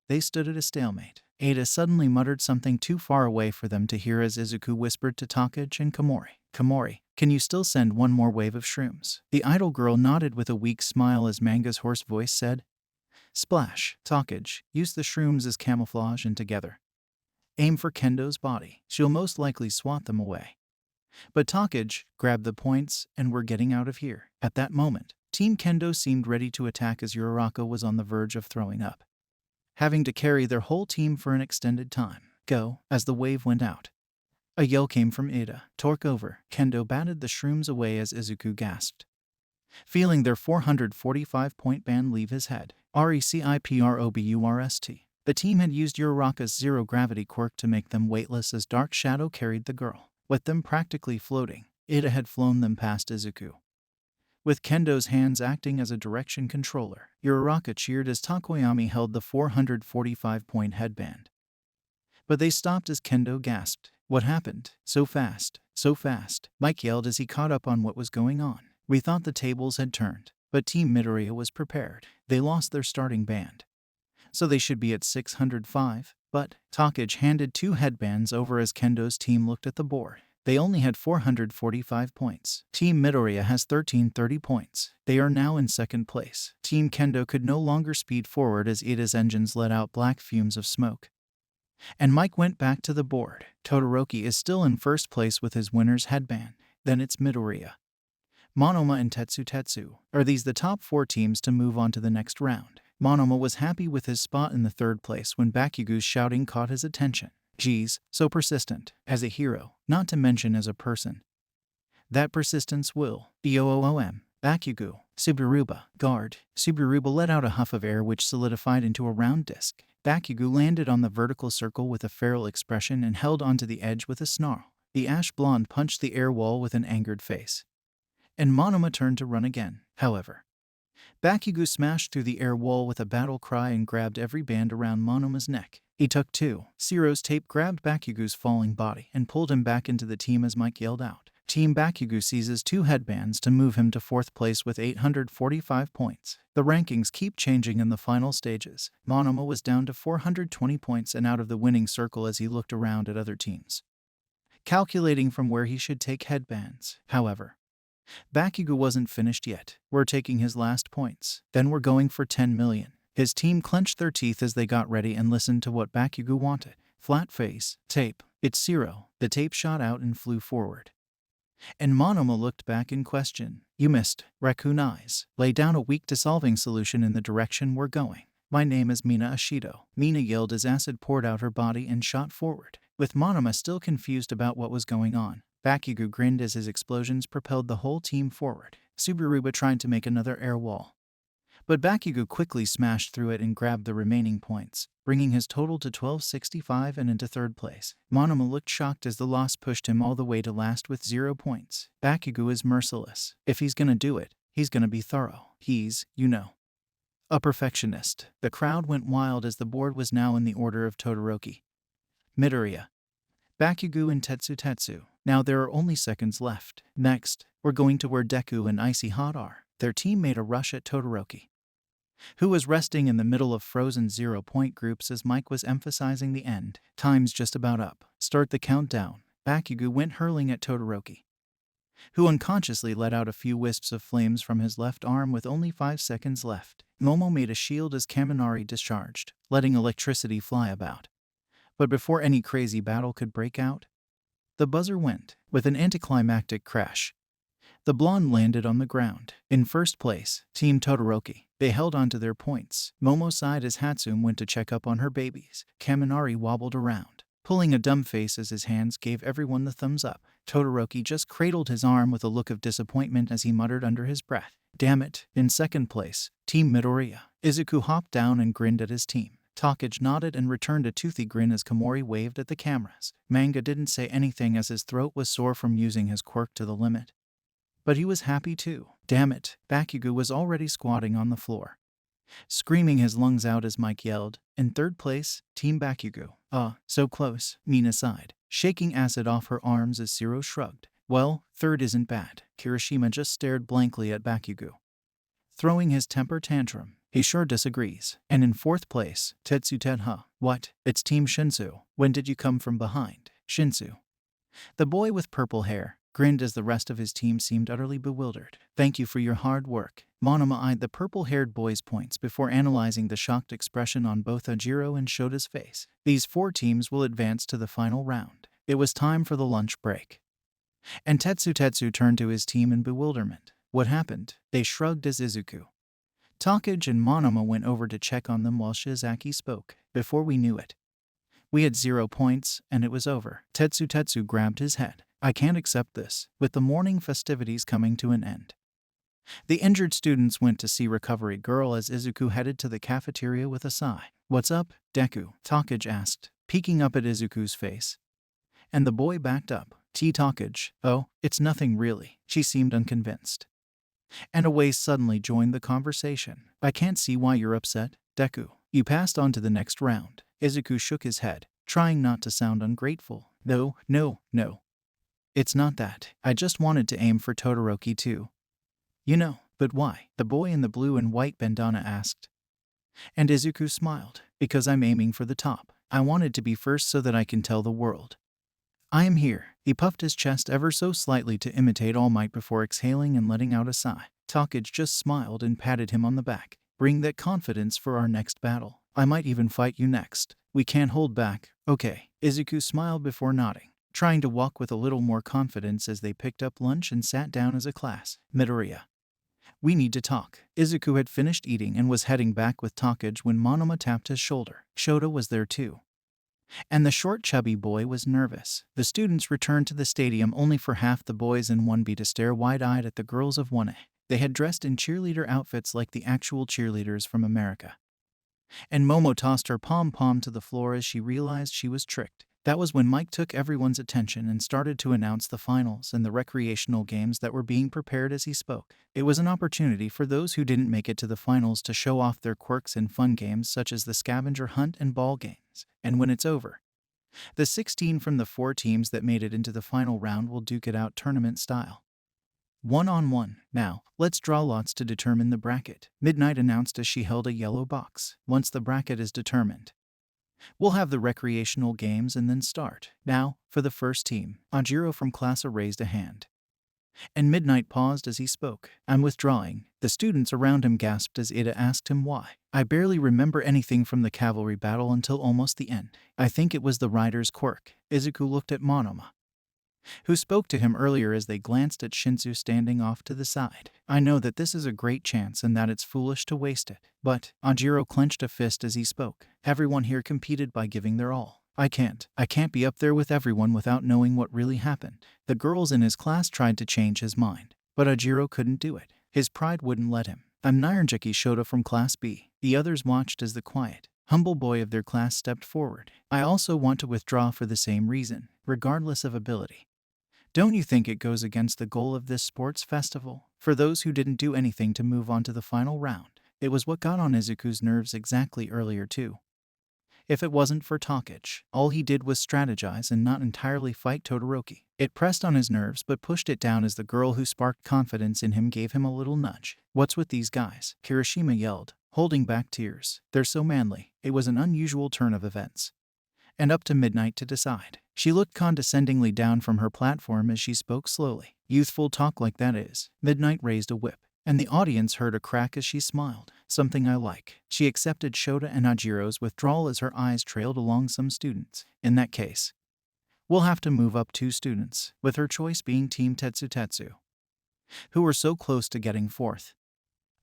they stood at a stalemate. Ada suddenly muttered something too far away for them to hear as Izuku whispered to Takage and Komori. Komori, can you still send one more wave of shrooms? The idol girl nodded with a weak smile as Manga's hoarse voice said, Splash, Takage, use the shrooms as camouflage and together. Aim for Kendo's body. She'll most likely swat them away. But Takage grabbed the points and we're getting out of here. At that moment, Team Kendo seemed ready to attack as Uraraka was on the verge of throwing up, having to carry their whole team for an extended time. Go, as the wave went out. A yell came from Ida. Torque over. Kendo batted the shrooms away as Izuku gasped, feeling their 445-point ban leave his head. RECIPROBURST. The team had used Uraraka's zero-gravity quirk to make them weightless as Dark Shadow carried the girl. With them practically floating, Ida had flown them past Izuku, with Kendo's hands acting as a direction controller. Uraraka cheered as Takoyami held the 445-point headband. But they stopped as Kendo gasped. What happened? So fast, so fast. Mike yelled as he caught up on what was going on. We thought the tables had turned, but Team Midoriya was prepared. They lost their starting band, so they should be at 605. But Takage handed 2 headbands over as Kendo's team looked at the board. They only had 445 points. Team Midoriya has 1330 points. They are now in second place. Team Kendo could no longer speed forward as Ida's engines let out black fumes of smoke, and Mike went back to the board. Todoroki is still in first place with his winner's headband. Then it's Midoriya, Monoma and Tetsu. Are these the top 4 teams to move on to the next round? Monoma was happy with his spot in the third place when Bakugo's shouting caught his attention. Geez, so persistent. As a hero, not to mention as a person. That persistence will. BOOM. Bakugo. Subaruba. Guard. Subaruba let out a huff of air which solidified into a round disc. Bakugo landed on the vertical circle with a feral expression and held onto the edge with a snarl. The ash blonde punched the air wall with an angered face, and Monoma turned to run again. However, Bakugo smashed through the air wall with a battle cry and grabbed every band around Monoma's neck. He took 2. Zero's tape grabbed Bakugo's falling body and pulled him back into the team as Mike yelled out. Team Bakugo seizes 2 headbands to move him to 4th place with 845 points. The rankings keep changing in the final stages. Monoma was down to 420 points and out of the winning circle as he looked around at other teams, calculating from where he should take headbands. However, Bakugo wasn't finished yet. We're taking his last points. Then we're going for 10 million. His team clenched their teeth as they got ready and listened to what Bakugo wanted. Flat face. Tape. It's Zero. The tape shot out and flew forward, and Monoma looked back in question. You missed. Raccoon eyes. Lay down a weak dissolving solution in the direction we're going. My name is Mina Ashido. Mina yelled as acid poured out her body and shot forward. With Monoma still confused about what was going on, Bakugo grinned as his explosions propelled the whole team forward. Subaruba tried to make another air wall, but Bakugo quickly smashed through it and grabbed the remaining points, bringing his total to 1265 and into 3rd place. Monoma looked shocked as the loss pushed him all the way to last with 0 points. Bakugo is merciless. If he's gonna do it, he's gonna be thorough. He's, a perfectionist. The crowd went wild as the board was now in the order of Todoroki, Midoriya, Bakugo and Tetsu. Now there are only seconds left. Next, we're going to where Deku and Icy Hot are. Their team made a rush at Todoroki, who was resting in the middle of frozen 0-point groups as Mike was emphasizing the end. Time's just about up. Start the countdown. Bakugo went hurling at Todoroki, who unconsciously let out a few wisps of flames from his left arm with only 5 seconds left. Momo made a shield as Kaminari discharged, letting electricity fly about. But before any crazy battle could break out, the buzzer went. With an anticlimactic crash, the blonde landed on the ground. In first place, Team Todoroki. They held on to their points. Momo sighed as Hatsune went to check up on her babies. Kaminari wobbled around, pulling a dumb face as his hands gave everyone the thumbs up. Todoroki just cradled his arm with a look of disappointment as he muttered under his breath, "Damn it." In second place, Team Midoriya. Izuku hopped down and grinned at his team. Takage nodded and returned a toothy grin as Komori waved at the cameras. Manga didn't say anything as his throat was sore from using his quirk to the limit, but he was happy too. Damn it. Bakugo was already squatting on the floor, screaming his lungs out as Mike yelled. In third place, Team Bakugo. So close. Mina sighed, shaking acid off her arms as Zero shrugged. Well, third isn't bad. Kirishima just stared blankly at Bakugo, throwing his temper tantrum. He sure disagrees. And in fourth place, Tetsu. What? It's Team Shinsu. When did you come from behind? Shinsu, the boy with purple hair, grinned as the rest of his team seemed utterly bewildered. Thank you for your hard work. Monoma eyed the purple-haired boy's points before analyzing the shocked expression on both Ajiro and Shota's face. These 4 teams will advance to the final round. It was time for the lunch break. And Tetsu turned to his team in bewilderment. What happened? They shrugged as Izuku, Takage and Monoma went over to check on them while Shizaki spoke. Before we knew it, we had 0 points, and it was over. Tetsu grabbed his head. I can't accept this, with the morning festivities coming to an end. The injured students went to see Recovery Girl as Izuku headed to the cafeteria with a sigh. What's up, Deku? Takage asked, peeking up at Izuku's face. And the boy backed up. Takage, oh, it's nothing really. She seemed unconvinced. And Away suddenly joined the conversation. I can't see why you're upset, Deku. You passed on to the next round. Izuku shook his head, trying not to sound ungrateful. No. It's not that. I just wanted to aim for Todoroki too. You know, but why? The boy in the blue and white bandana asked. And Izuku smiled. Because I'm aiming for the top. I wanted to be first so that I can tell the world. I am here. He puffed his chest ever so slightly to imitate All Might before exhaling and letting out a sigh. Takage just smiled and patted him on the back. Bring that confidence for our next battle. I might even fight you next. We can't hold back. Okay. Izuku smiled before nodding, trying to walk with a little more confidence as they picked up lunch and sat down as a class. Midoriya, we need to talk. Izuku had finished eating and was heading back with Takage when Monoma tapped his shoulder. Shota was there too. And the short chubby boy was nervous. The students returned to the stadium only for half the boys in 1B to stare wide-eyed at the girls of 1A. They had dressed in cheerleader outfits like the actual cheerleaders from America. And Momo tossed her pom-pom to the floor as she realized she was tricked. That was when Mike took everyone's attention and started to announce the finals and the recreational games that were being prepared as he spoke. It was an opportunity for those who didn't make it to the finals to show off their quirks in fun games such as the scavenger hunt and ball games. And when it's over, the 16 from the 4 teams that made it into the final round will duke it out tournament style. 1-on-1. Now, let's draw lots to determine the bracket, Midnight announced as she held a yellow box. Once the bracket is determined, we'll have the recreational games and then start. Now, for the first team, Ajiro from Class A raised a hand. And Midnight paused as he spoke. I'm withdrawing. The students around him gasped as Ida asked him why. I barely remember anything from the cavalry battle until almost the end. I think it was the rider's quirk. Izuku looked at Monoma, who spoke to him earlier as they glanced at Shinsu standing off to the side. I know that this is a great chance and that it's foolish to waste it. But, Ajiro clenched a fist as he spoke. Everyone here competed by giving their all. I can't be up there with everyone without knowing what really happened. The girls in his class tried to change his mind, but Ajiro couldn't do it. His pride wouldn't let him. I'm Naranjaki Shota from Class B. The others watched as the quiet, humble boy of their class stepped forward. I also want to withdraw for the same reason, regardless of ability. Don't you think it goes against the goal of this sports festival? For those who didn't do anything to move on to the final round, it was what got on Izuku's nerves exactly earlier too. If it wasn't for Takage, all he did was strategize and not entirely fight Todoroki. It pressed on his nerves but pushed it down as the girl who sparked confidence in him gave him a little nudge. What's with these guys? Kirishima yelled, holding back tears. They're so manly. It was an unusual turn of events. And up to Midnight to decide. She looked condescendingly down from her platform as she spoke slowly. Youthful talk like that is. Midnight raised a whip, and the audience heard a crack as she smiled. Something I like. She accepted Shota and Ajiro's withdrawal as her eyes trailed along some students. In that case, we'll have to move up 2 students, with her choice being Team Tetsu, who were so close to getting 4th.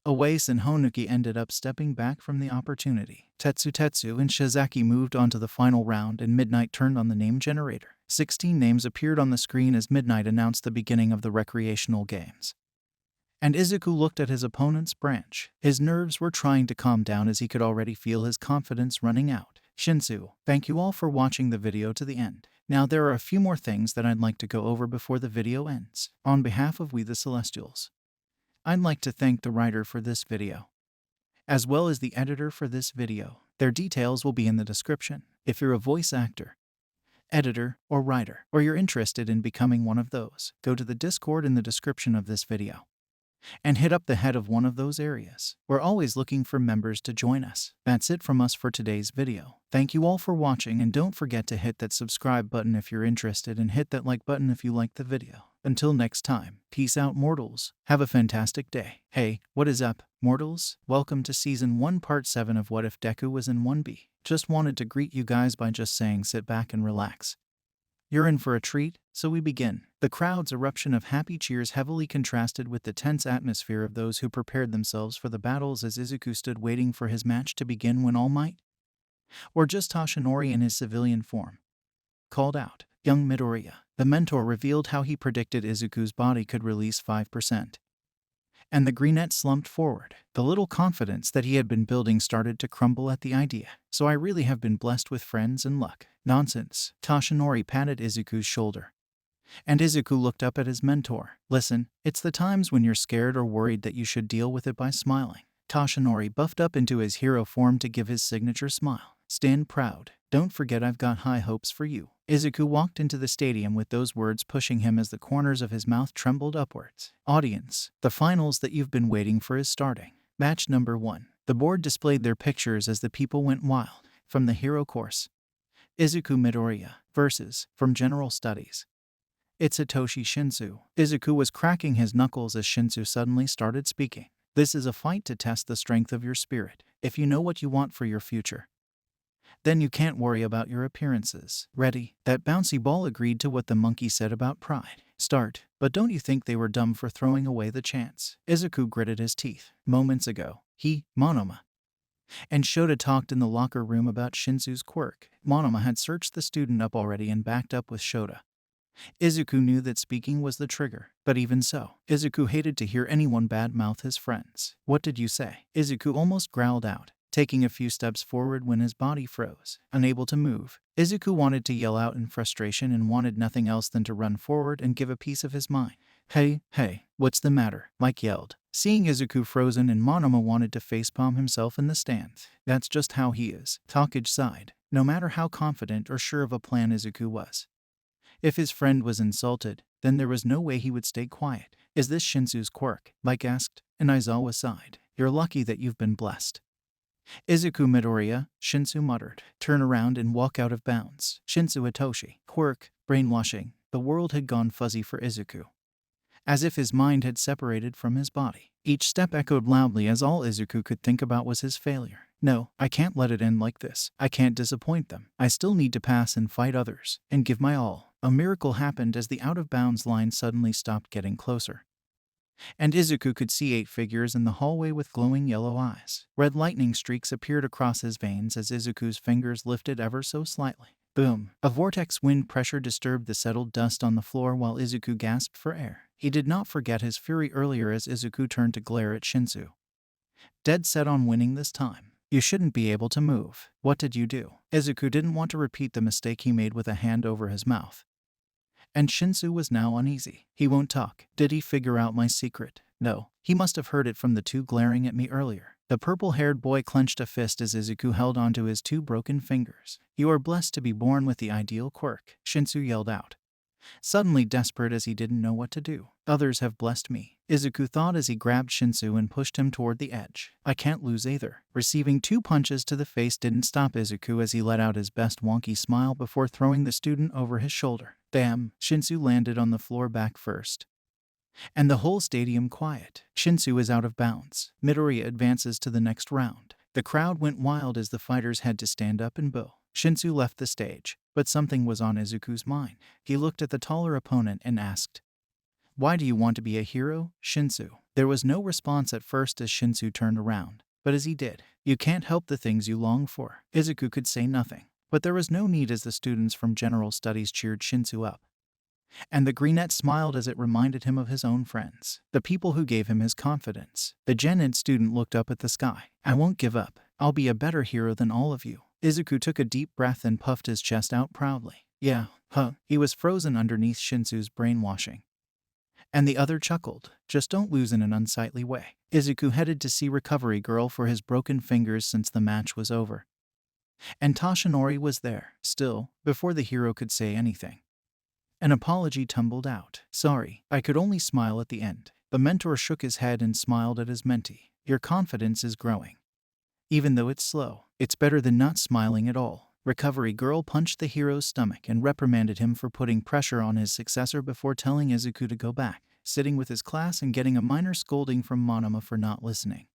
Awase and Honuki ended up stepping back from the opportunity. Tetsu and Shizaki moved on to the final round and Midnight turned on the name generator. 16 names appeared on the screen as Midnight announced the beginning of the recreational games. And Izuku looked at his opponent's branch. His nerves were trying to calm down as he could already feel his confidence running out. Shinsu, thank you all for watching the video to the end. Now there are a few more things that I'd like to go over before the video ends. On behalf of We The Celestials, I'd like to thank the writer for this video, as well as the editor for this video. Their details will be in the description. If you're a voice actor, editor, or writer, or you're interested in becoming one of those, go to the Discord in the description of this video and hit up the head of one of those areas. We're always looking for members to join us. That's it from us for today's video. Thank you all for watching, and don't forget to hit that subscribe button if you're interested, and hit that like button if you liked the video. Until next time, peace out, mortals. Have a fantastic day. Hey, what is up, mortals? Welcome to Season 1 Part 7 of What If Deku Was in 1B. Just wanted to greet you guys by just saying sit back and relax. You're in for a treat, so we begin. The crowd's eruption of happy cheers heavily contrasted with the tense atmosphere of those who prepared themselves for the battles as Izuku stood waiting for his match to begin when All Might, or just Toshinori in his civilian form, called out. Young Midoriya, the mentor, revealed how he predicted Izuku's body could release 5%. And the greenette slumped forward. The little confidence that he had been building started to crumble at the idea. So I really have been blessed with friends and luck. Nonsense. Toshinori patted Izuku's shoulder, and Izuku looked up at his mentor. Listen, it's the times when you're scared or worried that you should deal with it by smiling. Toshinori buffed up into his hero form to give his signature smile. Stand proud. Don't forget I've got high hopes for you. Izuku walked into the stadium with those words pushing him as the corners of his mouth trembled upwards. Audience, the finals that you've been waiting for is starting. Match number 1. The board displayed their pictures as the people went wild. From the hero course, Izuku Midoriya versus, from general studies, it's Satoshi Shinsu. Izuku was cracking his knuckles as Shinsu suddenly started speaking. This is a fight to test the strength of your spirit. If you know what you want for your future, then you can't worry about your appearances. Ready? That bouncy ball agreed to what the monkey said about pride. Start. But don't you think they were dumb for throwing away the chance? Izuku gritted his teeth. Moments ago, he, Monoma, and Shota talked in the locker room about Shinsu's quirk. Monoma had searched the student up already and backed up with Shota. Izuku knew that speaking was the trigger, but even so, Izuku hated to hear anyone badmouth his friends. What did you say? Izuku almost growled out, taking a few steps forward when his body froze. Unable to move, Izuku wanted to yell out in frustration and wanted nothing else than to run forward and give a piece of his mind. Hey, what's the matter? Mike yelled, seeing Izuku frozen, and Monoma wanted to facepalm himself in the stands. That's just how he is. Takage sighed. No matter how confident or sure of a plan Izuku was, if his friend was insulted, then there was no way he would stay quiet. Is this Shinsu's quirk? Mike asked, and Aizawa sighed. You're lucky that you've been blessed. Izuku Midoriya, Shinsu muttered. Turn around and walk out of bounds. Shinsu Itoshi. Quirk, brainwashing. The world had gone fuzzy for Izuku, as if his mind had separated from his body. Each step echoed loudly as all Izuku could think about was his failure. No, I can't let it end like this. I can't disappoint them. I still need to pass and fight others, and give my all. A miracle happened as the out-of-bounds line suddenly stopped getting closer, and Izuku could see 8 figures in the hallway with glowing yellow eyes. Red lightning streaks appeared across his veins as Izuku's fingers lifted ever so slightly. Boom! A vortex wind pressure disturbed the settled dust on the floor while Izuku gasped for air. He did not forget his fury earlier as Izuku turned to glare at Shinsu, dead set on winning this time. You shouldn't be able to move. What did you do? Izuku didn't want to repeat the mistake he made with a hand over his mouth, and Shinsu was now uneasy. He won't talk. Did he figure out my secret? No. He must have heard it from the two glaring at me earlier. The purple-haired boy clenched a fist as Izuku held onto his 2 broken fingers. You are blessed to be born with the ideal quirk, Shinsu yelled out, suddenly desperate as he didn't know what to do. Others have blessed me, Izuku thought as he grabbed Shinsu and pushed him toward the edge. I can't lose either. Receiving 2 punches to the face didn't stop Izuku as he let out his best wonky smile before throwing the student over his shoulder. Damn, Shinsu landed on the floor back first, and the whole stadium quiet. Shinsu is out of bounds. Midoriya advances to the next round. The crowd went wild as the fighters had to stand up and bow. Shinsu left the stage, but something was on Izuku's mind. He looked at the taller opponent and asked, why do you want to be a hero, Shinsu? There was no response at first as Shinsu turned around, but as he did, you can't help the things you long for. Izuku could say nothing, but there was no need as the students from general studies cheered Shinsu up, and the greenette smiled as it reminded him of his own friends, the people who gave him his confidence. The Gen Ed student looked up at the sky. I won't give up. I'll be a better hero than all of you. Izuku took a deep breath and puffed his chest out proudly. Yeah, He was frozen underneath Shinsu's brainwashing, and the other chuckled. Just don't lose in an unsightly way. Izuku headed to see Recovery Girl for his broken fingers since the match was over. And Toshinori was there, still, before the hero could say anything. An apology tumbled out. Sorry, I could only smile at the end. The mentor shook his head and smiled at his mentee. Your confidence is growing. Even though it's slow, it's better than not smiling at all. Recovery Girl punched the hero's stomach and reprimanded him for putting pressure on his successor before telling Izuku to go back, sitting with his class and getting a minor scolding from Monoma for not listening.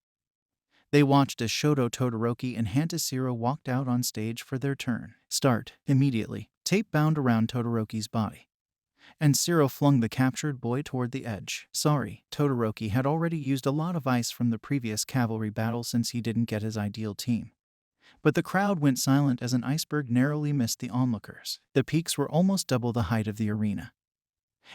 They watched as Shoto Todoroki and Hantashiro walked out on stage for their turn. Start, immediately, tape bound around Todoroki's body. And Shiro flung the captured boy toward the edge. Sorry, Todoroki had already used a lot of ice from the previous cavalry battle since he didn't get his ideal team. But the crowd went silent as an iceberg narrowly missed the onlookers. The peaks were almost double the height of the arena.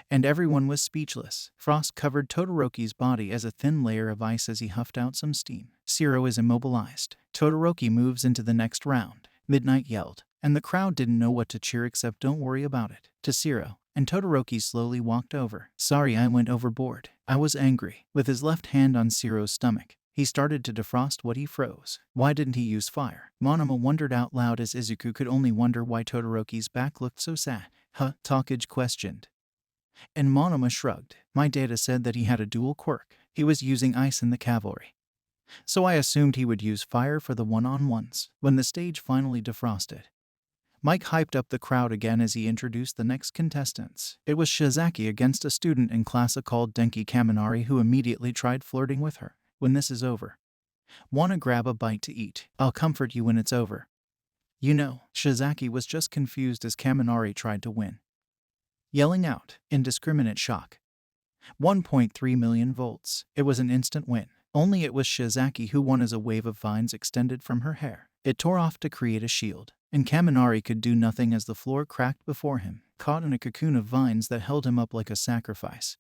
And everyone was speechless. Frost covered Todoroki's body as a thin layer of ice as he huffed out some steam. Shiro is immobilized. Todoroki moves into the next round. Midnight yelled, and the crowd didn't know what to cheer except don't worry about it. To Shiro, and Todoroki slowly walked over. Sorry, I went overboard. I was angry. With his left hand on Shiro's stomach, he started to defrost what he froze. Why didn't he use fire? Monoma wondered out loud as Izuku could only wonder why Todoroki's back looked so sad. Huh? Takage questioned. And Monoma shrugged. My data said that he had a dual quirk. He was using ice in the cavalry. So I assumed he would use fire for the one-on-ones. When the stage finally defrosted, Mike hyped up the crowd again as he introduced the next contestants. It was Shizaki against a student in class called Denki Kaminari who immediately tried flirting with her. When this is over, wanna grab a bite to eat? I'll comfort you when it's over. You know, Shizaki was just confused as Kaminari tried to win, yelling out, indiscriminate shock. 1.3 million volts. It was an instant win. Only it was Shizaki who won as a wave of vines extended from her hair. It tore off to create a shield, and Kaminari could do nothing as the floor cracked before him, caught in a cocoon of vines that held him up like a sacrifice.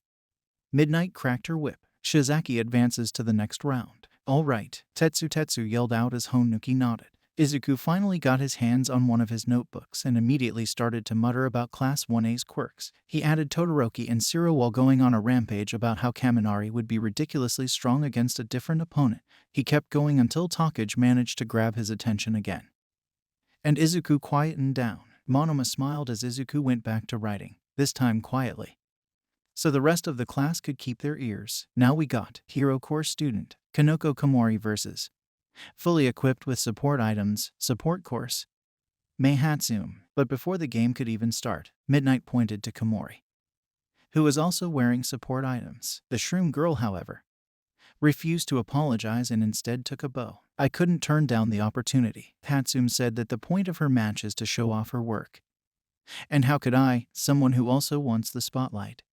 Midnight cracked her whip. Shizaki advances to the next round. All right, Tetsu yelled out as Honuki nodded. Izuku finally got his hands on one of his notebooks and immediately started to mutter about Class 1A's quirks. He added Todoroki and Shiro while going on a rampage about how Kaminari would be ridiculously strong against a different opponent. He kept going until Takage managed to grab his attention again. And Izuku quietened down. Monoma smiled as Izuku went back to writing, this time quietly, so the rest of the class could keep their ears. Now we got Hero Course Student Kanoko Komori versus fully equipped with support items, Support Course Mei Hatsum. But before the game could even start, Midnight pointed to Komori, who was also wearing support items. The Shroom Girl, however, refused to apologize and instead took a bow. I couldn't turn down the opportunity. Hatsum said that the point of her match is to show off her work. And how could I, someone who also wants the spotlight,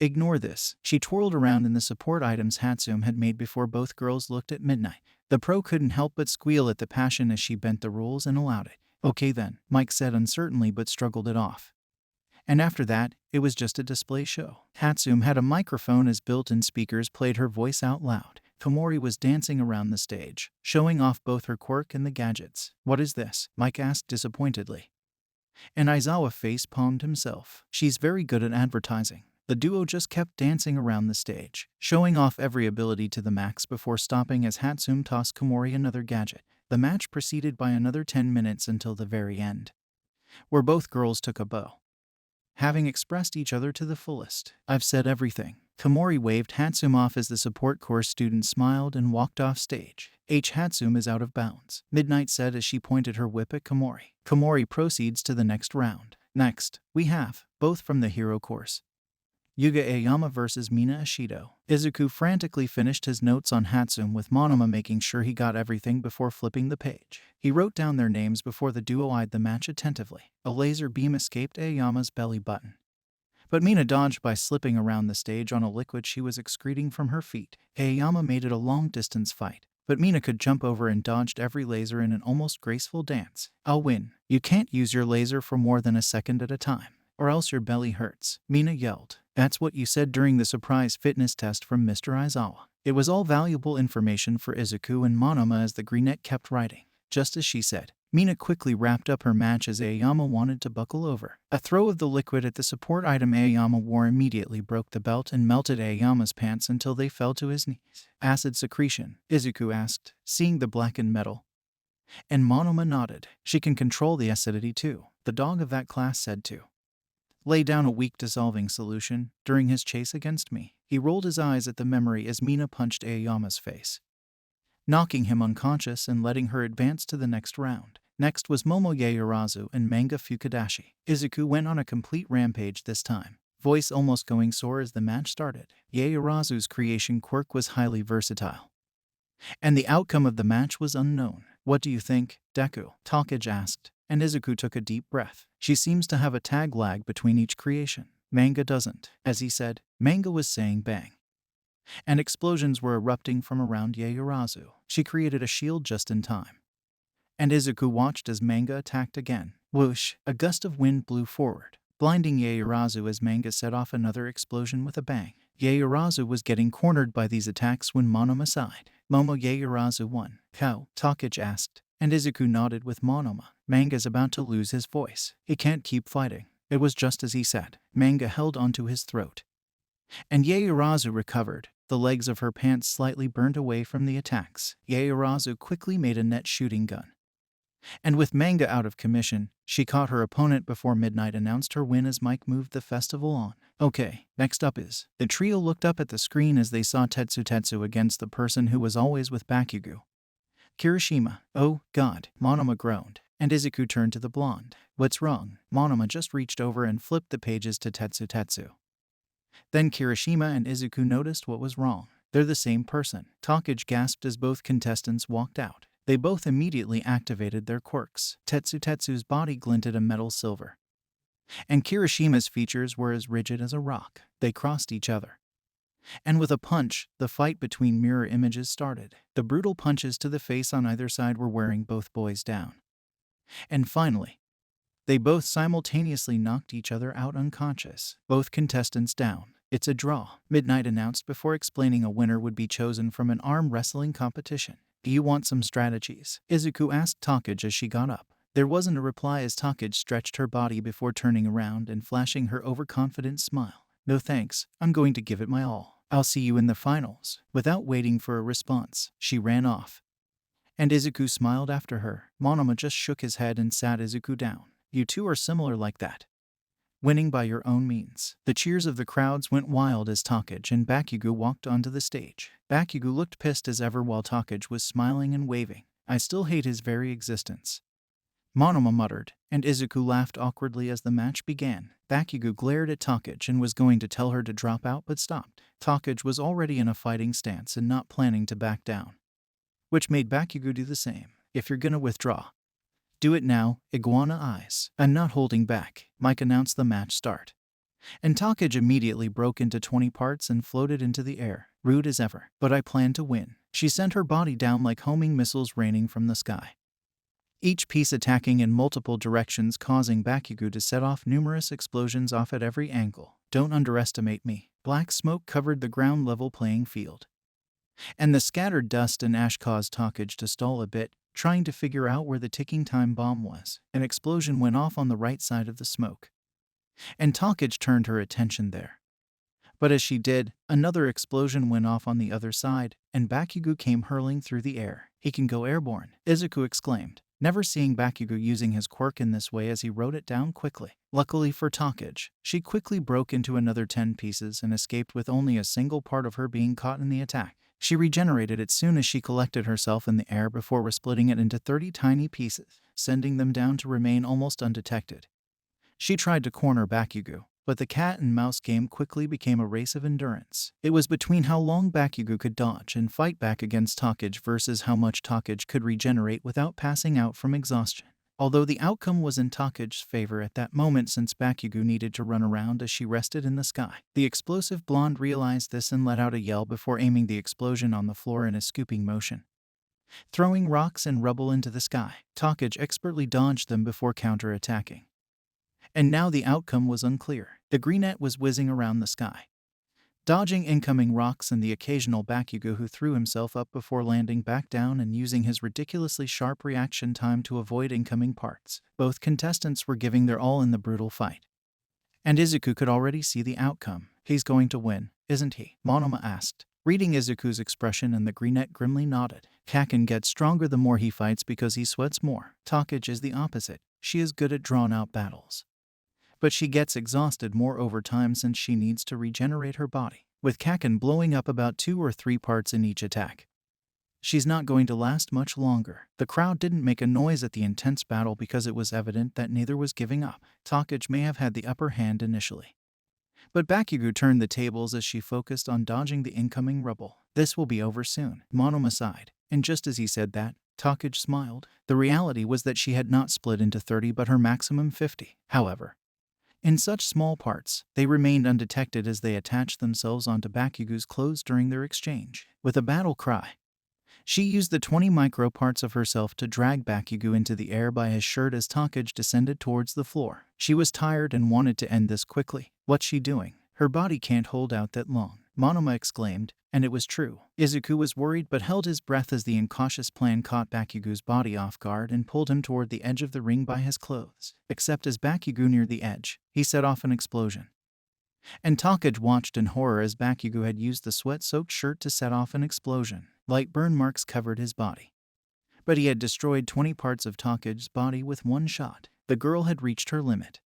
ignore this? She twirled around in the support items Hatsum had made before both girls looked at Midnight. The pro couldn't help but squeal at the passion as she bent the rules and allowed it. Okay then, Mike said uncertainly but struggled it off. And after that, it was just a display show. Hatsum had a microphone as built-in speakers played her voice out loud. Komori was dancing around the stage, showing off both her quirk and the gadgets. What is this? Mike asked disappointedly. And Aizawa face-palmed himself. She's very good at advertising. The duo just kept dancing around the stage, showing off every ability to the max before stopping as Hatsum tossed Komori another gadget. The match proceeded by another 10 minutes until the very end, where both girls took a bow, having expressed each other to the fullest. I've said everything. Komori waved Hatsum off as the support course student smiled and walked off stage. Hatsum is out of bounds, Midnight said as she pointed her whip at Komori. Komori proceeds to the next round. Next, we have, both from the hero course, Yuga Aoyama versus Mina Ashido. Izuku frantically finished his notes on Hatsum with Monoma making sure he got everything before flipping the page. He wrote down their names before the duo eyed the match attentively. A laser beam escaped Aoyama's belly button, but Mina dodged by slipping around the stage on a liquid she was excreting from her feet. Aoyama made it a long-distance fight, but Mina could jump over and dodged every laser in an almost graceful dance. I'll win. You can't use your laser for more than a second at a time, or else your belly hurts, Mina yelled. That's what you said during the surprise fitness test from Mr. Aizawa. It was all valuable information for Izuku and Monoma as the greenette kept writing. Just as she said, Mina quickly wrapped up her match as Aoyama wanted to buckle over. A throw of the liquid at the support item Aoyama wore immediately broke the belt and melted Aoyama's pants until they fell to his knees. Acid secretion, Izuku asked, seeing the blackened metal. And Monoma nodded. She can control the acidity too. The dog of that class said too. Lay down a weak dissolving solution during his chase against me. He rolled his eyes at the memory as Mina punched Aoyama's face, knocking him unconscious and letting her advance to the next round. Next was Momo Yaoyorozu and Manga Fukadashi. Izuku went on a complete rampage this time, voice almost going sore as the match started. Yaoyorozu's creation quirk was highly versatile, and the outcome of the match was unknown. What do you think, Deku? Takage asked, and Izuku took a deep breath. She seems to have a tag lag between each creation. Manga doesn't. As he said, Manga was saying bang, and explosions were erupting from around Yaoyorozu. She created a shield just in time, and Izuku watched as Manga attacked again. Whoosh! A gust of wind blew forward, blinding Yaoyorozu as Manga set off another explosion with a bang. Yaoyorozu was getting cornered by these attacks when Monoma sighed. Momo Yaoyorozu won. How? Takage asked, and Izuku nodded with Monoma. Manga's about to lose his voice. He can't keep fighting. It was just as he said. Manga held onto his throat, and Yaoyorozu recovered. The legs of her pants slightly burned away from the attacks. Yaoyorozu quickly made a net shooting gun, and with Manga out of commission, she caught her opponent before Midnight announced her win as Mike moved the festival on. Okay, next up is... The trio looked up at the screen as they saw Tetsu against the person who was always with Bakugo, Kirishima. Oh, God, Monoma groaned, and Izuku turned to the blonde. What's wrong? Monoma just reached over and flipped the pages to Tetsu. Then Kirishima and Izuku noticed what was wrong. They're the same person. Takage gasped as both contestants walked out. They both immediately activated their quirks. Tetsu's body glinted a metal silver, and Kirishima's features were as rigid as a rock. They crossed each other, and with a punch, the fight between mirror images started. The brutal punches to the face on either side were wearing both boys down. And finally, they both simultaneously knocked each other out unconscious. Both contestants down. It's a draw, Midnight announced before explaining a winner would be chosen from an arm wrestling competition. Do you want some strategies? Izuku asked Takage as she got up. There wasn't a reply as Takage stretched her body before turning around and flashing her overconfident smile. No thanks, I'm going to give it my all. I'll see you in the finals. Without waiting for a response, she ran off, and Izuku smiled after her. Monoma just shook his head and sat Izuku down. You two are similar like that, winning by your own means. The cheers of the crowds went wild as Takage and Bakugo walked onto the stage. Bakugo looked pissed as ever while Takage was smiling and waving. I still hate his very existence, Monoma muttered, and Izuku laughed awkwardly as the match began. Bakugo glared at Takage and was going to tell her to drop out but stopped. Takage was already in a fighting stance and not planning to back down, which made Bakugo do the same. If you're gonna withdraw, do it now, iguana eyes. I'm not holding back. Mike announced the match start, and Takage immediately broke into 20 parts and floated into the air, rude as ever. But I plan to win. She sent her body down like homing missiles raining from the sky, each piece attacking in multiple directions, causing Bakugo to set off numerous explosions off at every angle. Don't underestimate me. Black smoke covered the ground-level playing field, and the scattered dust and ash caused Takage to stall a bit, trying to figure out where the ticking time bomb was. An explosion went off on the right side of the smoke, and Takage turned her attention there. But as she did, another explosion went off on the other side, and Bakugo came hurling through the air. He can go airborne, Izuku exclaimed, never seeing Bakugo using his quirk in this way as he wrote it down quickly. Luckily for Takage, she quickly broke into another 10 pieces and escaped with only a single part of her being caught in the attack. She regenerated as soon as she collected herself in the air before resplitting it into 30 tiny pieces, sending them down to remain almost undetected. She tried to corner Bakugo, but the cat and mouse game quickly became a race of endurance. It was between how long Bakugo could dodge and fight back against Takage versus how much Takage could regenerate without passing out from exhaustion. Although the outcome was in Takage's favor at that moment since Bakugo needed to run around as she rested in the sky. The explosive blonde realized this and let out a yell before aiming the explosion on the floor in a scooping motion, throwing rocks and rubble into the sky. Takage expertly dodged them before counterattacking, and now the outcome was unclear. The greenette was whizzing around the sky, dodging incoming rocks and the occasional Bakugo who threw himself up before landing back down and using his ridiculously sharp reaction time to avoid incoming parts. Both contestants were giving their all in the brutal fight, and Izuku could already see the outcome. He's going to win, isn't he? Monoma asked, Reading Izuku's expression, and the brunette grimly nodded. Kaken gets stronger the more he fights because he sweats more. Takage is the opposite. She is good at drawn-out battles, but she gets exhausted more over time since she needs to regenerate her body, with Kaken blowing up about 2 or 3 parts in each attack. She's not going to last much longer. The crowd didn't make a noise at the intense battle because it was evident that neither was giving up. Takage may have had the upper hand initially, but Bakugo turned the tables as she focused on dodging the incoming rubble. This will be over soon, Monoma sighed, and just as he said that, Takage smiled. The reality was that she had not split into 30 but her maximum 50. However, in such small parts, they remained undetected as they attached themselves onto Bakugo's clothes during their exchange. With a battle cry, she used the 20 micro parts of herself to drag Bakugo into the air by his shirt as Takage descended towards the floor. She was tired and wanted to end this quickly. What's she doing? Her body can't hold out that long, Monoma exclaimed, and it was true. Izuku was worried but held his breath as the incautious plan caught Bakugo's body off guard and pulled him toward the edge of the ring by his clothes. Except as Bakugo neared the edge, he set off an explosion, and Takage watched in horror as Bakugo had used the sweat-soaked shirt to set off an explosion. Light burn marks covered his body, but he had destroyed 20 parts of Takage's body with one shot. The girl had reached her limit,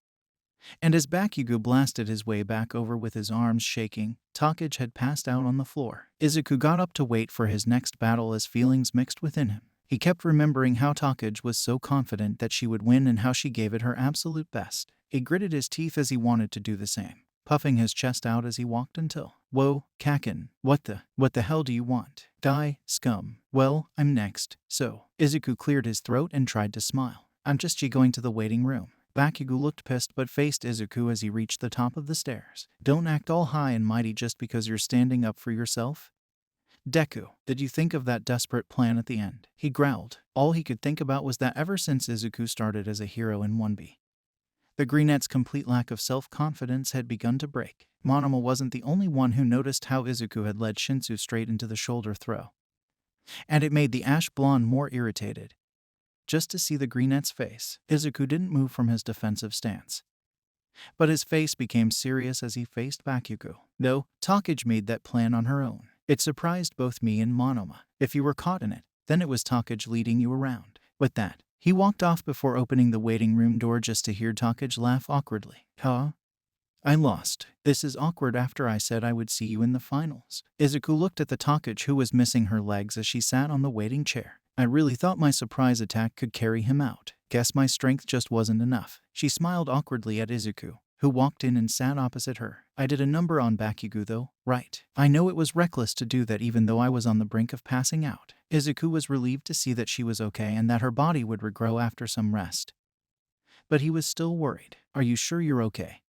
and as Bakugo blasted his way back over with his arms shaking, Takage had passed out on the floor. Izuku got up to wait for his next battle as feelings mixed within him. He kept remembering how Takage was so confident that she would win and how she gave it her absolute best. He gritted his teeth as he wanted to do the same, puffing his chest out as he walked until, "Whoa, Kaken, what the hell do you want? Die, scum. Well, I'm next, so." Izuku cleared his throat and tried to smile. "I'm just going to the waiting room." Bakugo looked pissed but faced Izuku as he reached the top of the stairs. "Don't act all high and mighty just because you're standing up for yourself." "Deku, did you think of that desperate plan at the end?" he growled. All he could think about was that ever since Izuku started as a hero in 1B, the brunette's complete lack of self-confidence had begun to break. Monoma wasn't the only one who noticed how Izuku had led Shinsu straight into the shoulder throw, and it made the ash blonde more irritated just to see the brunette's face. Izuku didn't move from his defensive stance, but his face became serious as he faced Bakugo. "No, Takage made that plan on her own. It surprised both me and Monoma. If you were caught in it, then it was Takage leading you around." With that, he walked off before opening the waiting room door just to hear Takage laugh awkwardly. "Huh? I lost. This is awkward after I said I would see you in the finals." Izuku looked at the Takage who was missing her legs as she sat on the waiting chair. "I really thought my surprise attack could carry him out. Guess my strength just wasn't enough." She smiled awkwardly at Izuku, who walked in and sat opposite her. "I did a number on Bakugo though, right? I know it was reckless to do that even though I was on the brink of passing out." Izuku was relieved to see that she was okay and that her body would regrow after some rest, but he was still worried. "Are you sure you're okay,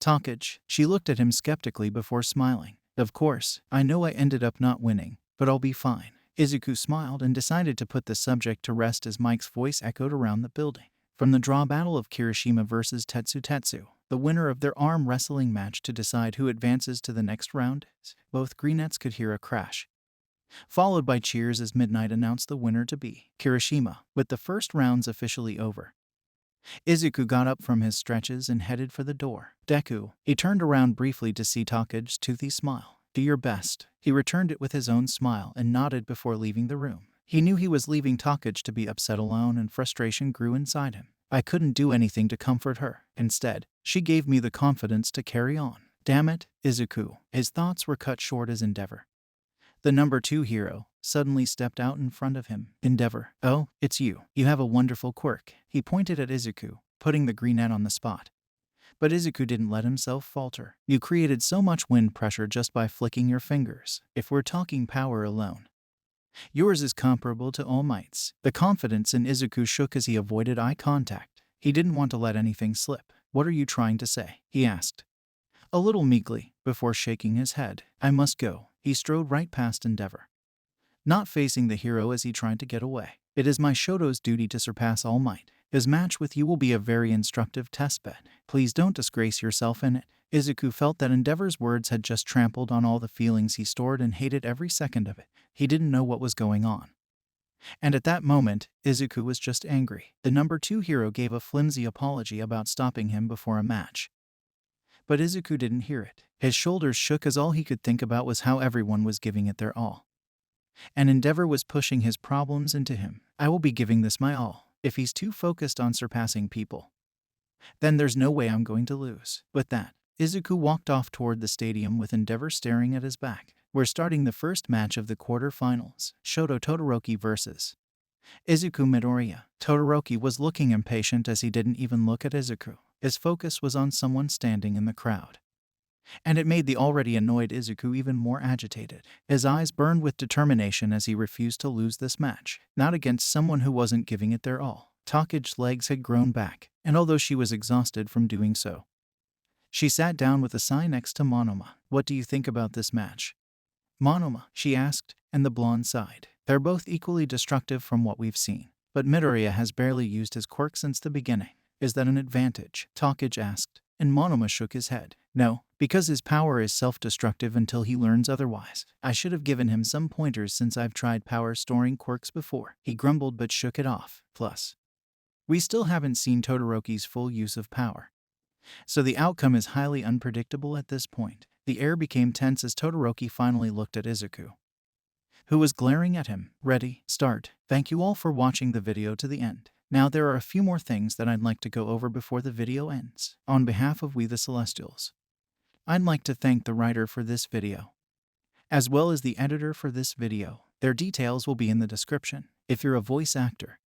Takage?" She looked at him skeptically before smiling. "Of course, I know I ended up not winning, but I'll be fine." Izuku smiled and decided to put the subject to rest as Mike's voice echoed around the building. From the draw battle of Kirishima versus Tetsu, the winner of their arm wrestling match to decide who advances to the next round, both brunettes could hear a crash, followed by cheers as Midnight announced the winner to be Kirishima. With the first rounds officially over, Izuku got up from his stretches and headed for the door. "Deku." He turned around briefly to see Takage's toothy smile. "Do your best." He returned it with his own smile and nodded before leaving the room. He knew he was leaving Takage to be upset alone and frustration grew inside him. "I couldn't do anything to comfort her. Instead, she gave me the confidence to carry on." "Damn it, Izuku." His thoughts were cut short as Endeavor, the number 2 hero, suddenly stepped out in front of him. "Endeavor. Oh, it's you. You have a wonderful quirk." He pointed at Izuku, putting the brunette on the spot. But Izuku didn't let himself falter. "You created so much wind pressure just by flicking your fingers. If we're talking power alone, yours is comparable to All Might's." The confidence in Izuku shook as he avoided eye contact. He didn't want to let anything slip. "What are you trying to say?" he asked, a little meekly, before shaking his head. "I must go." He strode right past Endeavor, not facing the hero as he tried to get away. "It is my Shoto's duty to surpass All Might. His match with you will be a very instructive test bed. Please don't disgrace yourself in it." Izuku felt that Endeavor's words had just trampled on all the feelings he stored and hated every second of it. He didn't know what was going on, and at that moment, Izuku was just angry. The number 2 hero gave a flimsy apology about stopping him before a match, But Izuku didn't hear it. His shoulders shook as all he could think about was how everyone was giving it their all. And Endeavor was pushing his problems into him. I will be giving this my all. If he's too focused on surpassing people, then there's no way I'm going to lose. With that, Izuku walked off toward the stadium with Endeavor staring at his back. We're starting the first match of the quarter-finals. Shoto Todoroki vs. Izuku Midoriya. Todoroki was looking impatient as he didn't even look at Izuku. His focus was on someone standing in the crowd. And it made the already annoyed Izuku even more agitated. His eyes burned with determination as he refused to lose this match, not against someone who wasn't giving it their all. Take's legs had grown back, and although she was exhausted from doing so, she sat down with a sigh next to Monoma. What do you think about this match, Monoma? She asked, and the blonde sighed. They're both equally destructive from what we've seen, but Midoriya has barely used his quirk since the beginning. Is that an advantage? Take asked, and Monoma shook his head. No, because his power is self-destructive until he learns otherwise. I should have given him some pointers since I've tried power-storing quirks before. He grumbled but shook it off. Plus, we still haven't seen Todoroki's full use of power, so the outcome is highly unpredictable at this point. The air became tense as Todoroki finally looked at Izuku, who was glaring at him. Ready, start. Thank you all for watching the video to the end. Now there are a few more things that I'd like to go over before the video ends. On behalf of We The Celestials, I'd like to thank the writer for this video, as well as the editor for this video. Their details will be in the description. If you're a voice actor,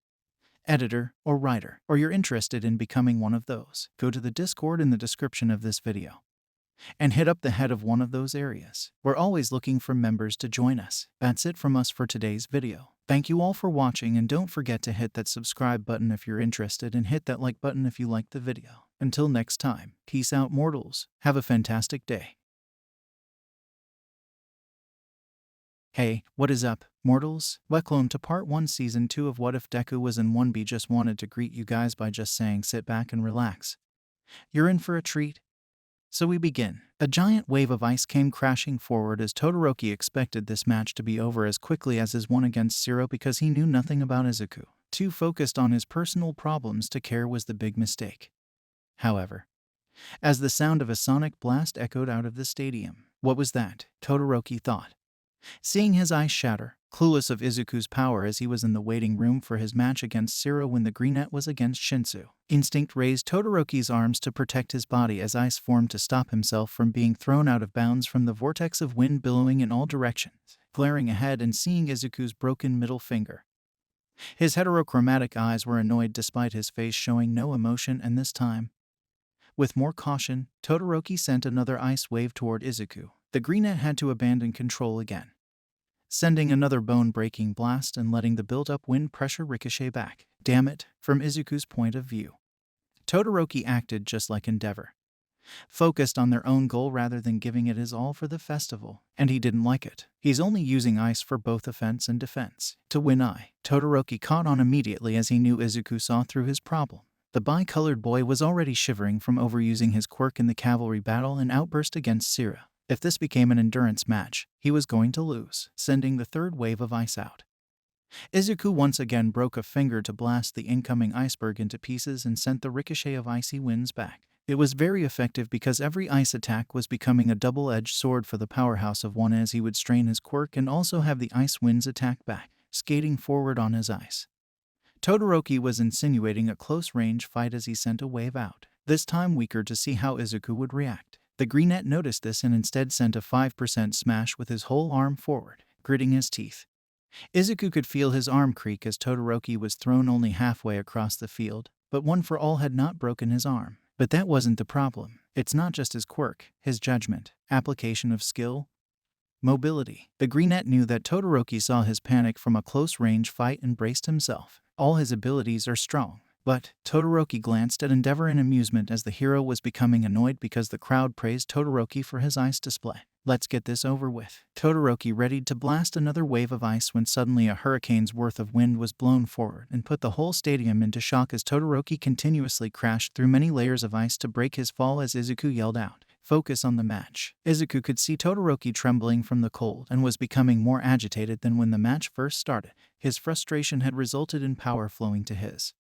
editor, or writer, or you're interested in becoming one of those, go to the Discord in the description of this video and hit up the head of one of those areas. We're always looking for members to join us. That's it from us for today's video. Thank you all for watching, and don't forget to hit that subscribe button if you're interested, and hit that like button if you liked the video. Until next time, peace out mortals. Have a fantastic day. Hey, what is up, mortals? Welcome to part 1 season 2 of What If Deku Was in 1B. Just wanted to greet you guys by just saying sit back and relax. You're in for a treat. So we begin. A giant wave of ice came crashing forward as Todoroki expected this match to be over as quickly as his one against Zero because he knew nothing about Izuku. Too focused on his personal problems to care was the big mistake. However, as the sound of a sonic blast echoed out of the stadium, what was that? Todoroki thought, seeing his eyes shatter, clueless of Izuku's power as he was in the waiting room for his match against Zero when the greenette was against Shinsu. Instinct raised Todoroki's arms to protect his body as ice formed to stop himself from being thrown out of bounds from the vortex of wind billowing in all directions. Glaring ahead and seeing Izuku's broken middle finger, his heterochromatic eyes were annoyed despite his face showing no emotion, and this time, with more caution, Todoroki sent another ice wave toward Izuku. The greenette had to abandon control again, sending another bone-breaking blast and letting the built-up wind pressure ricochet back. Damn it, from Izuku's point of view, Todoroki acted just like Endeavor, focused on their own goal rather than giving it his all for the festival, and he didn't like it. He's only using ice for both offense and defense. To win Todoroki caught on immediately as he knew Izuku saw through his problem. The bi-colored boy was already shivering from overusing his quirk in the cavalry battle and outburst against Zero. If this became an endurance match, he was going to lose, sending the third wave of ice out. Izuku once again broke a finger to blast the incoming iceberg into pieces and sent the ricochet of icy winds back. It was very effective because every ice attack was becoming a double-edged sword for the powerhouse of one as he would strain his quirk and also have the ice winds attack back, skating forward on his ice. Todoroki was insinuating a close-range fight as he sent a wave out, this time weaker to see how Izuku would react. The greenette noticed this and instead sent a 5% smash with his whole arm forward, gritting his teeth. Izuku could feel his arm creak as Todoroki was thrown only halfway across the field, but One for All had not broken his arm. But that wasn't the problem. It's not just his quirk, his judgment, application of skill, mobility. The greenette knew that Todoroki saw his panic from a close-range fight and braced himself. All his abilities are strong. But Todoroki glanced at Endeavor in amusement as the hero was becoming annoyed because the crowd praised Todoroki for his ice display. Let's get this over with. Todoroki readied to blast another wave of ice when suddenly a hurricane's worth of wind was blown forward and put the whole stadium into shock as Todoroki continuously crashed through many layers of ice to break his fall as Izuku yelled out, "Focus on the match." Izuku could see Todoroki trembling from the cold and was becoming more agitated than when the match first started. His frustration had resulted in power flowing to his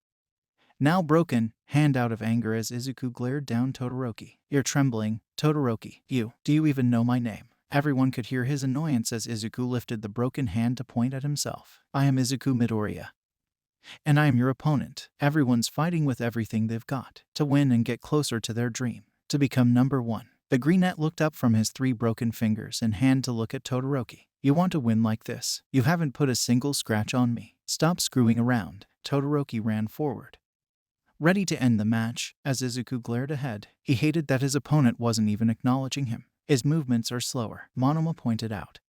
now broken, hand out of anger as Izuku glared down Todoroki. You're trembling, Todoroki. Do you even know my name? Everyone could hear his annoyance as Izuku lifted the broken hand to point at himself. I am Izuku Midoriya, and I am your opponent. Everyone's fighting with everything they've got to win and get closer to their dream, to become number one. The greenette looked up from his 3 broken fingers and hand to look at Todoroki. You want to win like this? You haven't put a single scratch on me. Stop screwing around. Todoroki ran forward, ready to end the match. As Izuku glared ahead, he hated that his opponent wasn't even acknowledging him. His movements are slower, Monoma pointed out.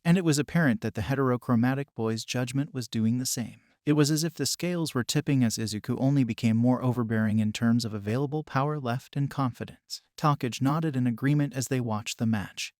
And it was apparent that the heterochromatic boy's judgment was doing the same. It was as if the scales were tipping as Izuku only became more overbearing in terms of available power left and confidence. Takagi nodded in agreement as they watched the match,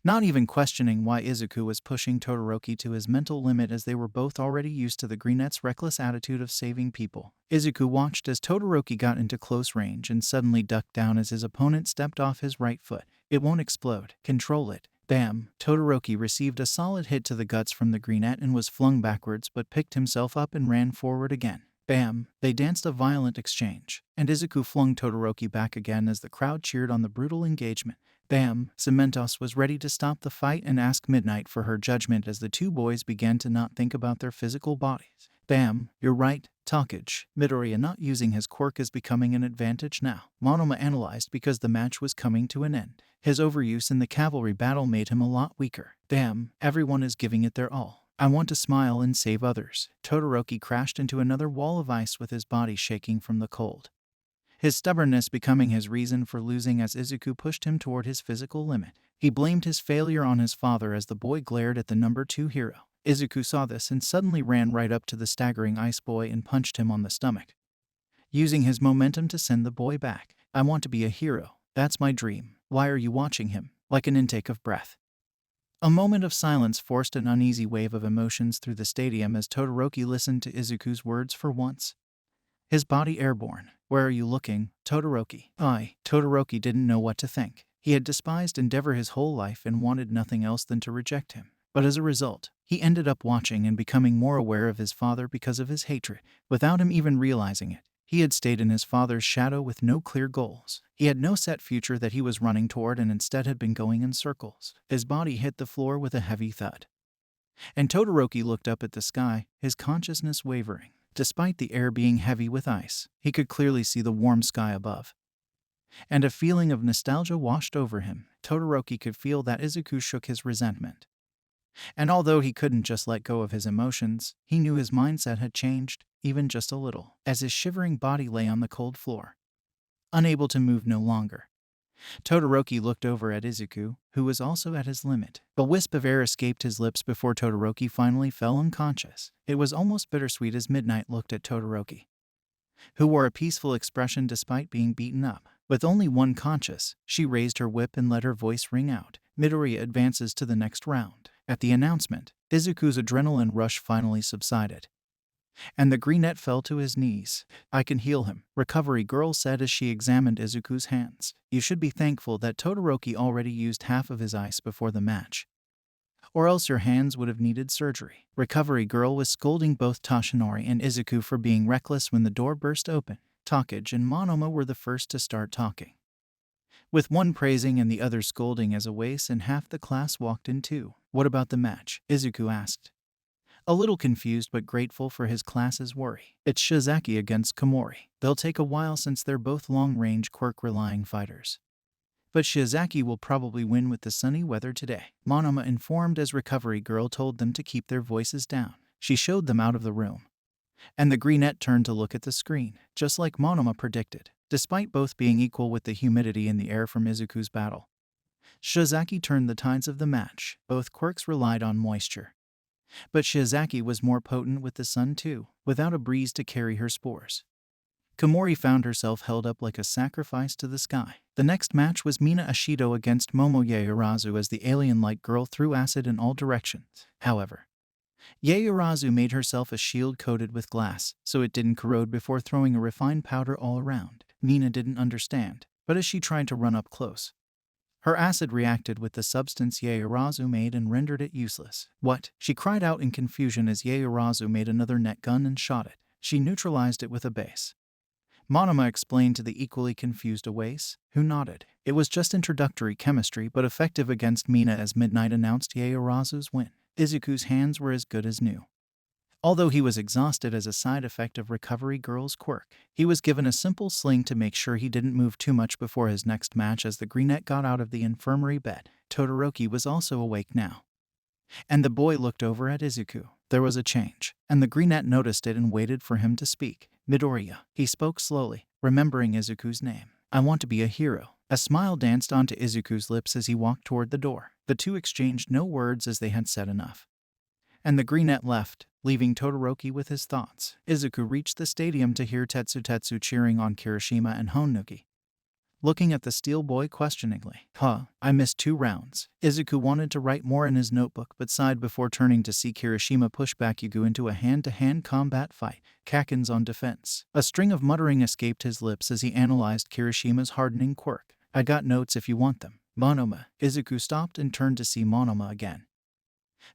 not even questioning why Izuku was pushing Todoroki to his mental limit as they were both already used to the greenette's reckless attitude of saving people. Izuku watched as Todoroki got into close range and suddenly ducked down as his opponent stepped off his right foot. It won't explode. Control it. Bam! Todoroki received a solid hit to the guts from the greenette and was flung backwards but picked himself up and ran forward again. Bam! They danced a violent exchange, and Izuku flung Todoroki back again as the crowd cheered on the brutal engagement. Bam! Cementos was ready to stop the fight and ask Midnight for her judgment as the two boys began to not think about their physical bodies. Bam! You're right, Takagi. Midoriya not using his quirk is becoming an advantage now, Monoma analyzed because the match was coming to an end. His overuse in the cavalry battle made him a lot weaker. Damn, everyone is giving it their all. I want to smile and save others. Todoroki crashed into another wall of ice with his body shaking from the cold, his stubbornness becoming his reason for losing as Izuku pushed him toward his physical limit. He blamed his failure on his father as the boy glared at the number 2 hero. Izuku saw this and suddenly ran right up to the staggering ice boy and punched him on the stomach, using his momentum to send the boy back. I want to be a hero. That's my dream. Why are you watching him? Like an intake of breath. A moment of silence forced an uneasy wave of emotions through the stadium as Todoroki listened to Izuku's words for once, his body airborne. Where are you looking, Todoroki? Todoroki didn't know what to think. He had despised Endeavor his whole life and wanted nothing else than to reject him. But as a result, he ended up watching and becoming more aware of his father because of his hatred, without him even realizing it. He had stayed in his father's shadow with no clear goals. He had no set future that he was running toward and instead had been going in circles. His body hit the floor with a heavy thud, and Todoroki looked up at the sky, his consciousness wavering. Despite the air being heavy with ice, he could clearly see the warm sky above, and a feeling of nostalgia washed over him. Todoroki could feel that Izuku shook his resentment, and although he couldn't just let go of his emotions, he knew his mindset had changed, even just a little, as his shivering body lay on the cold floor, unable to move no longer. Todoroki looked over at Izuku, who was also at his limit. A wisp of air escaped his lips before Todoroki finally fell unconscious. It was almost bittersweet as Midnight looked at Todoroki, who wore a peaceful expression despite being beaten up. With only one conscious, she raised her whip and let her voice ring out. Midoriya advances to the next round. At the announcement, Izuku's adrenaline rush finally subsided, and the greenette fell to his knees. I can heal him, Recovery Girl said as she examined Izuku's hands. You should be thankful that Todoroki already used half of his ice before the match, or else your hands would have needed surgery. Recovery Girl was scolding both Toshinori and Izuku for being reckless when the door burst open. Takagi and Monoma were the first to start talking, with one praising and the other scolding as a waste, and half the class walked in too. What about the match? Izuku asked, a little confused but grateful for his class's worry. It's Shizaki against Komori. They'll take a while since they're both long-range quirk-relying fighters, but Shizaki will probably win with the sunny weather today, Monoma informed as Recovery Girl told them to keep their voices down. She showed them out of the room, and the greenette turned to look at the screen, just like Monoma predicted. Despite both being equal with the humidity in the air from Izuku's battle, Shizaki turned the tides of the match. Both quirks relied on moisture, but Shizaki was more potent with the sun too, without a breeze to carry her spores. Komori found herself held up like a sacrifice to the sky. The next match was Mina Ashido against Momo Yaoyorozu as the alien-like girl threw acid in all directions. However, Yaoyorozu made herself a shield coated with glass, so it didn't corrode before throwing a refined powder all around. Mina didn't understand, but as she tried to run up close, her acid reacted with the substance Yaoyorozu made and rendered it useless. What? She cried out in confusion as Yaoyorozu made another net gun and shot it. She neutralized it with a base. Monoma explained to the equally confused Awase, who nodded. It was just introductory chemistry but effective against Mina as Midnight announced Yaoyorozu's win. Izuku's hands were as good as new. Although he was exhausted as a side effect of Recovery Girl's quirk, he was given a simple sling to make sure he didn't move too much before his next match. As the Greenette got out of the infirmary bed, Todoroki was also awake now. And the boy looked over at Izuku. There was a change, and the Greenette noticed it and waited for him to speak. Midoriya, he spoke slowly, remembering Izuku's name. I want to be a hero. A smile danced onto Izuku's lips as he walked toward the door. The two exchanged no words as they had said enough. And the Greenette left, leaving Todoroki with his thoughts. Izuku reached the stadium to hear Tetsu cheering on Kirishima and Honuki. Looking at the steel boy questioningly. I missed 2 rounds. Izuku wanted to write more in his notebook but sighed before turning to see Kirishima push Bakugo into a hand-to-hand combat fight. Kaken's on defense. A string of muttering escaped his lips as he analyzed Kirishima's hardening quirk. I got notes if you want them. Monoma. Izuku stopped and turned to see Monoma again,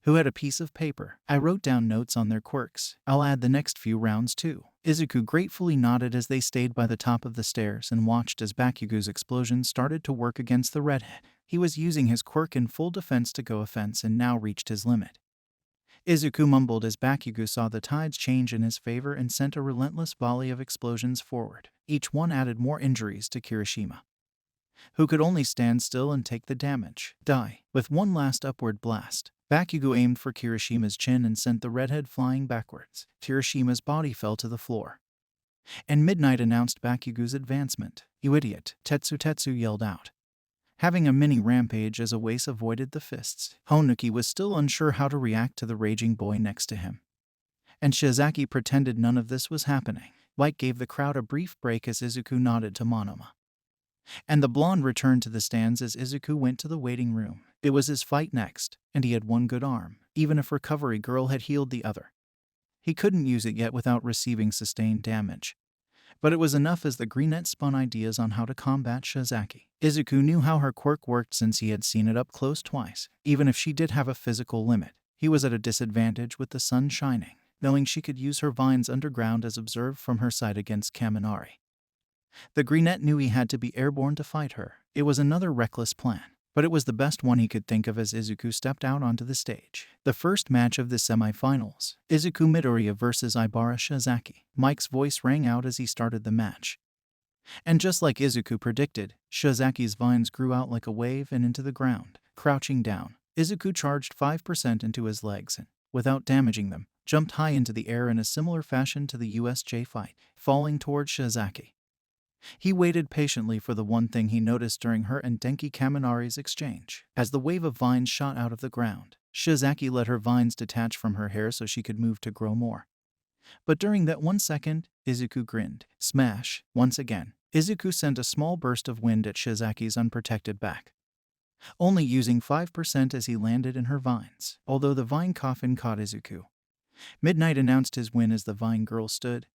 who had a piece of paper. I wrote down notes on their quirks. I'll add the next few rounds too. Izuku gratefully nodded as they stayed by the top of the stairs and watched as Bakugo's explosion started to work against the redhead. He was using his quirk in full defense to go offense and now reached his limit. Izuku mumbled as Bakugo saw the tides change in his favor and sent a relentless volley of explosions forward. Each one added more injuries to Kirishima, who could only stand still and take the damage. Die. With one last upward blast, Bakugo aimed for Kirishima's chin and sent the redhead flying backwards. Kirishima's body fell to the floor, and Midnight announced Bakugo's advancement. You idiot, Tetsu yelled out, having a mini rampage as Awase avoided the fists. Honuki was still unsure how to react to the raging boy next to him, and Shizaki pretended none of this was happening. Light gave the crowd a brief break as Izuku nodded to Monoma, and the blonde returned to the stands as Izuku went to the waiting room. It was his fight next, and he had one good arm, even if Recovery Girl had healed the other. He couldn't use it yet without receiving sustained damage, but it was enough as the Greenette spun ideas on how to combat Shizaki. Izuku knew how her quirk worked since he had seen it up close twice. Even if she did have a physical limit, he was at a disadvantage with the sun shining, knowing she could use her vines underground as observed from her side against Kaminari. The Greenette knew he had to be airborne to fight her. It was another reckless plan, but it was the best one he could think of as Izuku stepped out onto the stage. The first match of the semifinals, Izuku Midoriya vs Ibara Shizaki. Mike's voice rang out as he started the match. And just like Izuku predicted, Shizaki's vines grew out like a wave and into the ground. Crouching down, Izuku charged 5% into his legs and, without damaging them, jumped high into the air in a similar fashion to the USJ fight, falling towards Shizaki. He waited patiently for the one thing he noticed during her and Denki Kaminari's exchange. As the wave of vines shot out of the ground, Shizaki let her vines detach from her hair so she could move to grow more. But during that 1 second, Izuku grinned. Smash! Once again, Izuku sent a small burst of wind at Shizaki's unprotected back, only using 5% as he landed in her vines. Although the vine coffin caught Izuku, Midnight announced his win as the vine girl stood,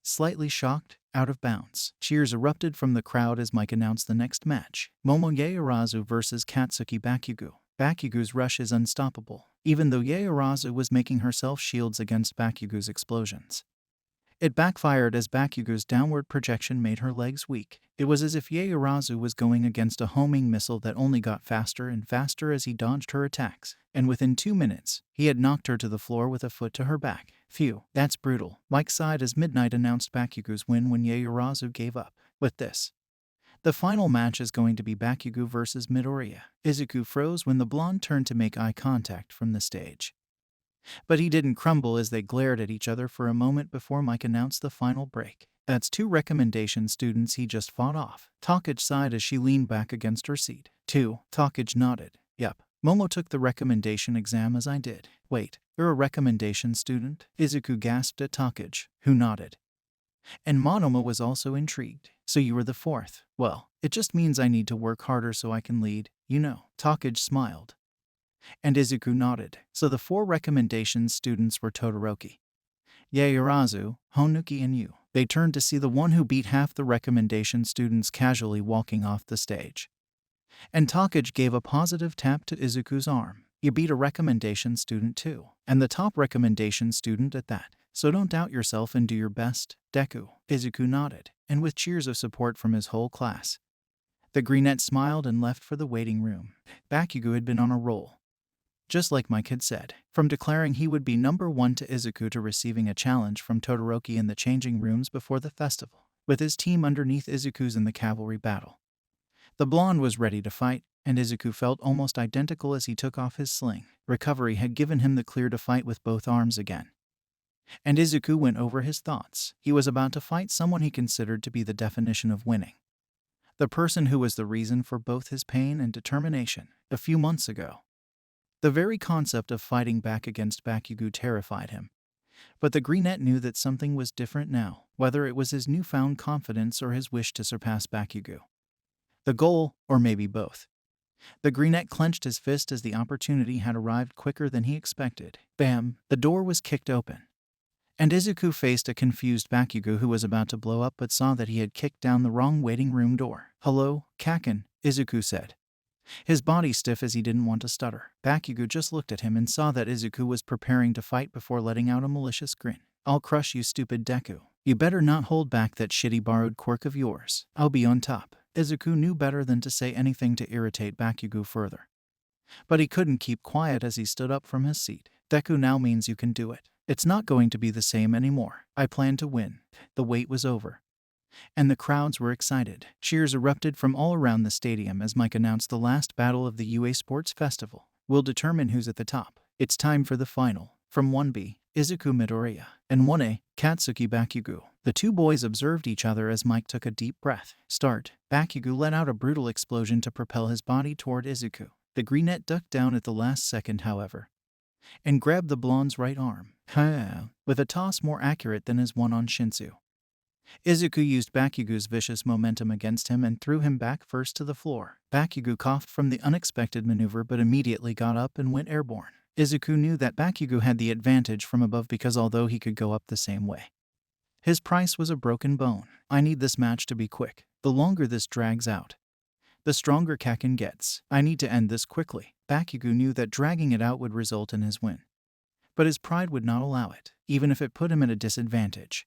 slightly shocked, out of bounds. Cheers erupted from the crowd as Mike announced the next match. Momo Yaoyorozu vs Katsuki Bakugo. Bakugo's rush is unstoppable, even though Yaoyorozu was making herself shields against Bakugo's explosions. It backfired as Bakugo's downward projection made her legs weak. It was as if Yaoyorozu was going against a homing missile that only got faster and faster as he dodged her attacks, and within 2 minutes, he had knocked her to the floor with a foot to her back. Phew, that's brutal. Mike sighed as Midnight announced Bakugo's win when Yaoyorozu gave up. With this, the final match is going to be Bakugo vs Midoriya. Izuku froze when the blonde turned to make eye contact from the stage, but he didn't crumble as they glared at each other for a moment before Mike announced the final break. That's 2 recommendation students he just fought off. Takage sighed as she leaned back against her seat. 2. Takage nodded. Yep. Momo took the recommendation exam as I did. Wait, you're a recommendation student? Izuku gasped at Takage, who nodded. And Monoma was also intrigued. So you were the 4th. Well, it just means I need to work harder so I can lead, you know. Takage smiled, and Izuku nodded. So the 4 recommendation students were Todoroki, Yaoyorozu, Honuki and you. They turned to see the one who beat half the recommendation students casually walking off the stage. And Takage gave a positive tap to Izuku's arm. You beat a recommendation student too. And the top recommendation student at that. So don't doubt yourself and do your best, Deku. Izuku nodded, and with cheers of support from his whole class, the Greenette smiled and left for the waiting room. Bakugo had been on a roll. Just like Mike had said, from declaring he would be number one to Izuku to receiving a challenge from Todoroki in the changing rooms before the festival, with his team underneath Izuku's in the cavalry battle. The blonde was ready to fight, and Izuku felt almost identical as he took off his sling. Recovery had given him the clear to fight with both arms again. And Izuku went over his thoughts. He was about to fight someone he considered to be the definition of winning. The person who was the reason for both his pain and determination a few months ago. The very concept of fighting back against Bakugo terrified him. But the Greenette knew that something was different now, whether it was his newfound confidence or his wish to surpass Bakugo. The goal, or maybe both. The Greenette clenched his fist as the opportunity had arrived quicker than he expected. Bam! The door was kicked open. And Izuku faced a confused Bakugo who was about to blow up but saw that he had kicked down the wrong waiting room door. "Hello, Kaken," Izuku said, his body stiff as he didn't want to stutter. Bakugo just looked at him and saw that Izuku was preparing to fight before letting out a malicious grin. "I'll crush you, stupid Deku. You better not hold back that shitty borrowed quirk of yours. I'll be on top." Izuku knew better than to say anything to irritate Bakugo further. But he couldn't keep quiet as he stood up from his seat. "Deku now means you can do it. It's not going to be the same anymore. I plan to win." The wait was over. And the crowds were excited. Cheers erupted from all around the stadium as Mike announced the last battle of the UA Sports Festival. "We'll determine who's at the top. It's time for the final." From 1B, Izuku Midoriya, and 1A, Katsuki Bakugo. The two boys observed each other as Mike took a deep breath. Start. Bakugo let out a brutal explosion to propel his body toward Izuku. The Greenette ducked down at the last second, however, and grabbed the blonde's right arm, with a toss more accurate than his one on Shinsu. Izuku used Bakugo's vicious momentum against him and threw him back first to the floor. Bakugo coughed from the unexpected maneuver but immediately got up and went airborne. Izuku knew that Bakugo had the advantage from above because although he could go up the same way, his price was a broken bone. "I need this match to be quick. The longer this drags out, the stronger Kaken gets. I need to end this quickly." Bakugo knew that dragging it out would result in his win. But his pride would not allow it, even if it put him at a disadvantage.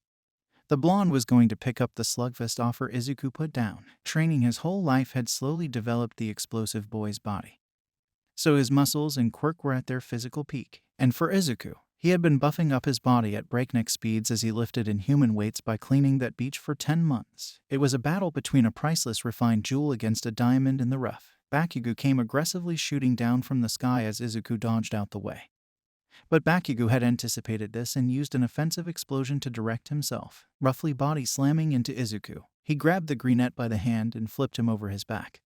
The blonde was going to pick up the slugfest offer Izuku put down. Training his whole life had slowly developed the explosive boy's body, so his muscles and quirk were at their physical peak. And for Izuku, he had been buffing up his body at breakneck speeds as he lifted inhuman weights by cleaning that beach for 10 months. It was a battle between a priceless refined jewel against a diamond in the rough. Bakugo came aggressively shooting down from the sky as Izuku dodged out the way. But Bakugo had anticipated this and used an offensive explosion to direct himself, roughly body slamming into Izuku. He grabbed the Greenette by the hand and flipped him over his back,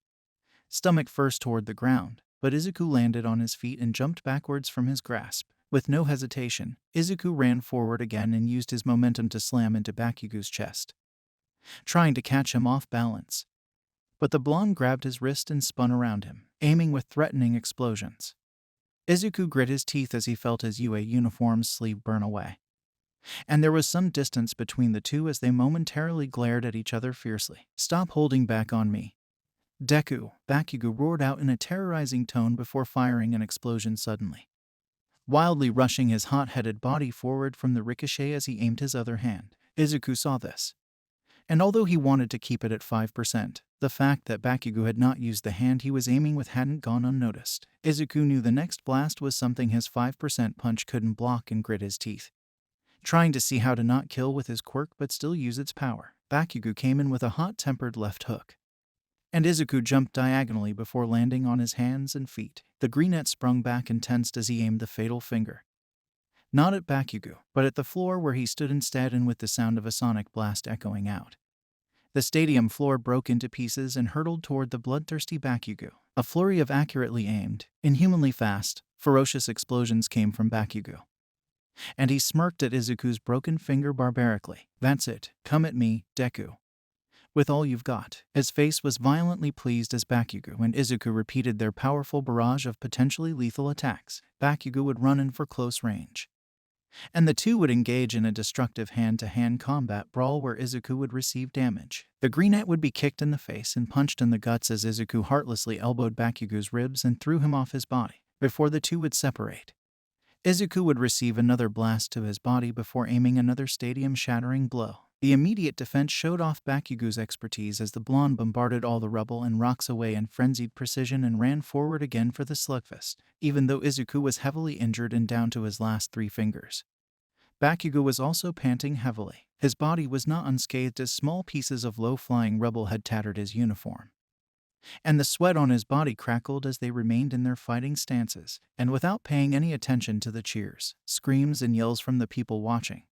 stomach first toward the ground, but Izuku landed on his feet and jumped backwards from his grasp. With no hesitation, Izuku ran forward again and used his momentum to slam into Bakugo's chest, trying to catch him off balance. But the blonde grabbed his wrist and spun around him, aiming with threatening explosions. Izuku grit his teeth as he felt his UA uniform's sleeve burn away. And there was some distance between the two as they momentarily glared at each other fiercely. "Stop holding back on me, Deku," Bakugo roared out in a terrorizing tone before firing an explosion suddenly, wildly rushing his hot-headed body forward from the ricochet as he aimed his other hand. Izuku saw this, and although he wanted to keep it at 5%, the fact that Bakugo had not used the hand he was aiming with hadn't gone unnoticed. Izuku knew the next blast was something his 5% punch couldn't block and grit his teeth, trying to see how to not kill with his quirk but still use its power. Bakugo came in with a hot-tempered left hook, and Izuku jumped diagonally before landing on his hands and feet. The Greenette sprung back and tensed as he aimed the fatal finger, not at Bakugo, but at the floor where he stood instead, and with the sound of a sonic blast echoing out, the stadium floor broke into pieces and hurtled toward the bloodthirsty Bakugo. A flurry of accurately aimed, inhumanly fast, ferocious explosions came from Bakugo, and he smirked at Izuku's broken finger barbarically. "That's it. Come at me, Deku, with all you've got." His face was violently pleased as Bakugo and Izuku repeated their powerful barrage of potentially lethal attacks. Bakugo would run in for close range, and the two would engage in a destructive hand-to-hand combat brawl where Izuku would receive damage. The Greenette would be kicked in the face and punched in the guts as Izuku heartlessly elbowed Bakugo's ribs and threw him off his body, before the two would separate. Izuku would receive another blast to his body before aiming another stadium-shattering blow. The immediate defense showed off Bakugo's expertise as the blonde bombarded all the rubble and rocks away in frenzied precision and ran forward again for the slugfest, even though Izuku was heavily injured and down to his last 3 fingers. Bakugo was also panting heavily. His body was not unscathed as small pieces of low-flying rubble had tattered his uniform. And the sweat on his body crackled as they remained in their fighting stances, and without paying any attention to the cheers, screams, and yells from the people watching.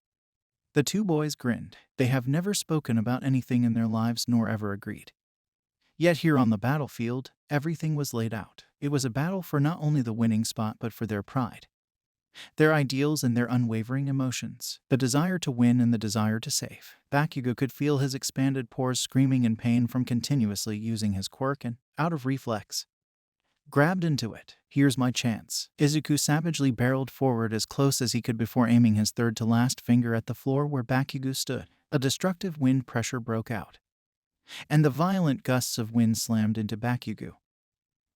The two boys grinned. They have never spoken about anything in their lives nor ever agreed. Yet here on the battlefield, everything was laid out. It was a battle for not only the winning spot but for their pride, their ideals, and their unwavering emotions. The desire to win and the desire to save. Bakugo could feel his expanded pores screaming in pain from continuously using his quirk and, out of reflex, grabbed into it. Here's my chance. Izuku savagely barreled forward as close as he could before aiming his third to last finger at the floor where Bakugo stood. A destructive wind pressure broke out, and the violent gusts of wind slammed into Bakugo,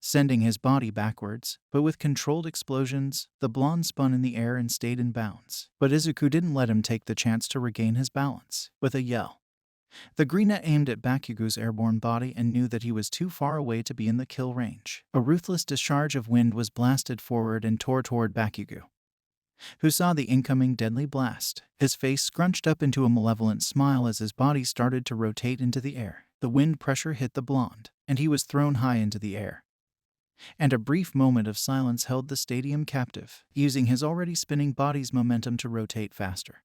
sending his body backwards, but with controlled explosions, the blonde spun in the air and stayed in bounds. But Izuku didn't let him take the chance to regain his balance. With a yell, the greenette aimed at Bakugo's airborne body and knew that he was too far away to be in the kill range. A ruthless discharge of wind was blasted forward and tore toward Bakugo, who saw the incoming deadly blast. His face scrunched up into a malevolent smile as his body started to rotate into the air. The wind pressure hit the blonde, and he was thrown high into the air. And a brief moment of silence held the stadium captive, using his already spinning body's momentum to rotate faster.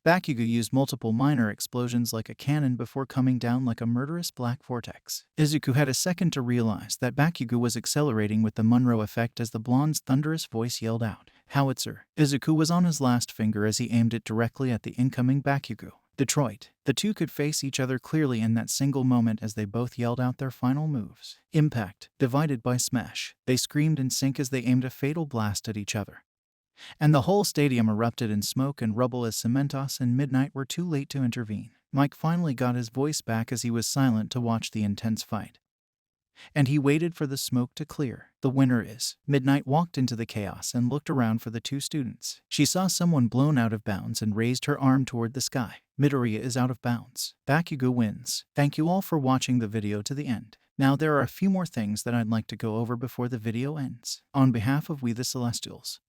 Bakugo used multiple minor explosions like a cannon before coming down like a murderous black vortex. Izuku had a second to realize that Bakugo was accelerating with the Monroe effect as the blonde's thunderous voice yelled out, "Howitzer!" Izuku was on his last finger as he aimed it directly at the incoming Bakugo. Detroit. The two could face each other clearly in that single moment as they both yelled out their final moves. Impact. Divided by smash. They screamed in sync as they aimed a fatal blast at each other. And the whole stadium erupted in smoke and rubble as Cementos and Midnight were too late to intervene. Mike finally got his voice back as he was silent to watch the intense fight. And he waited for the smoke to clear. The winner is. Midnight walked into the chaos and looked around for the two students. She saw someone blown out of bounds and raised her arm toward the sky. Midoriya is out of bounds. Bakugo wins. Thank you all for watching the video to the end. Now there are a few more things that I'd like to go over before the video ends. On behalf of We the Celestials,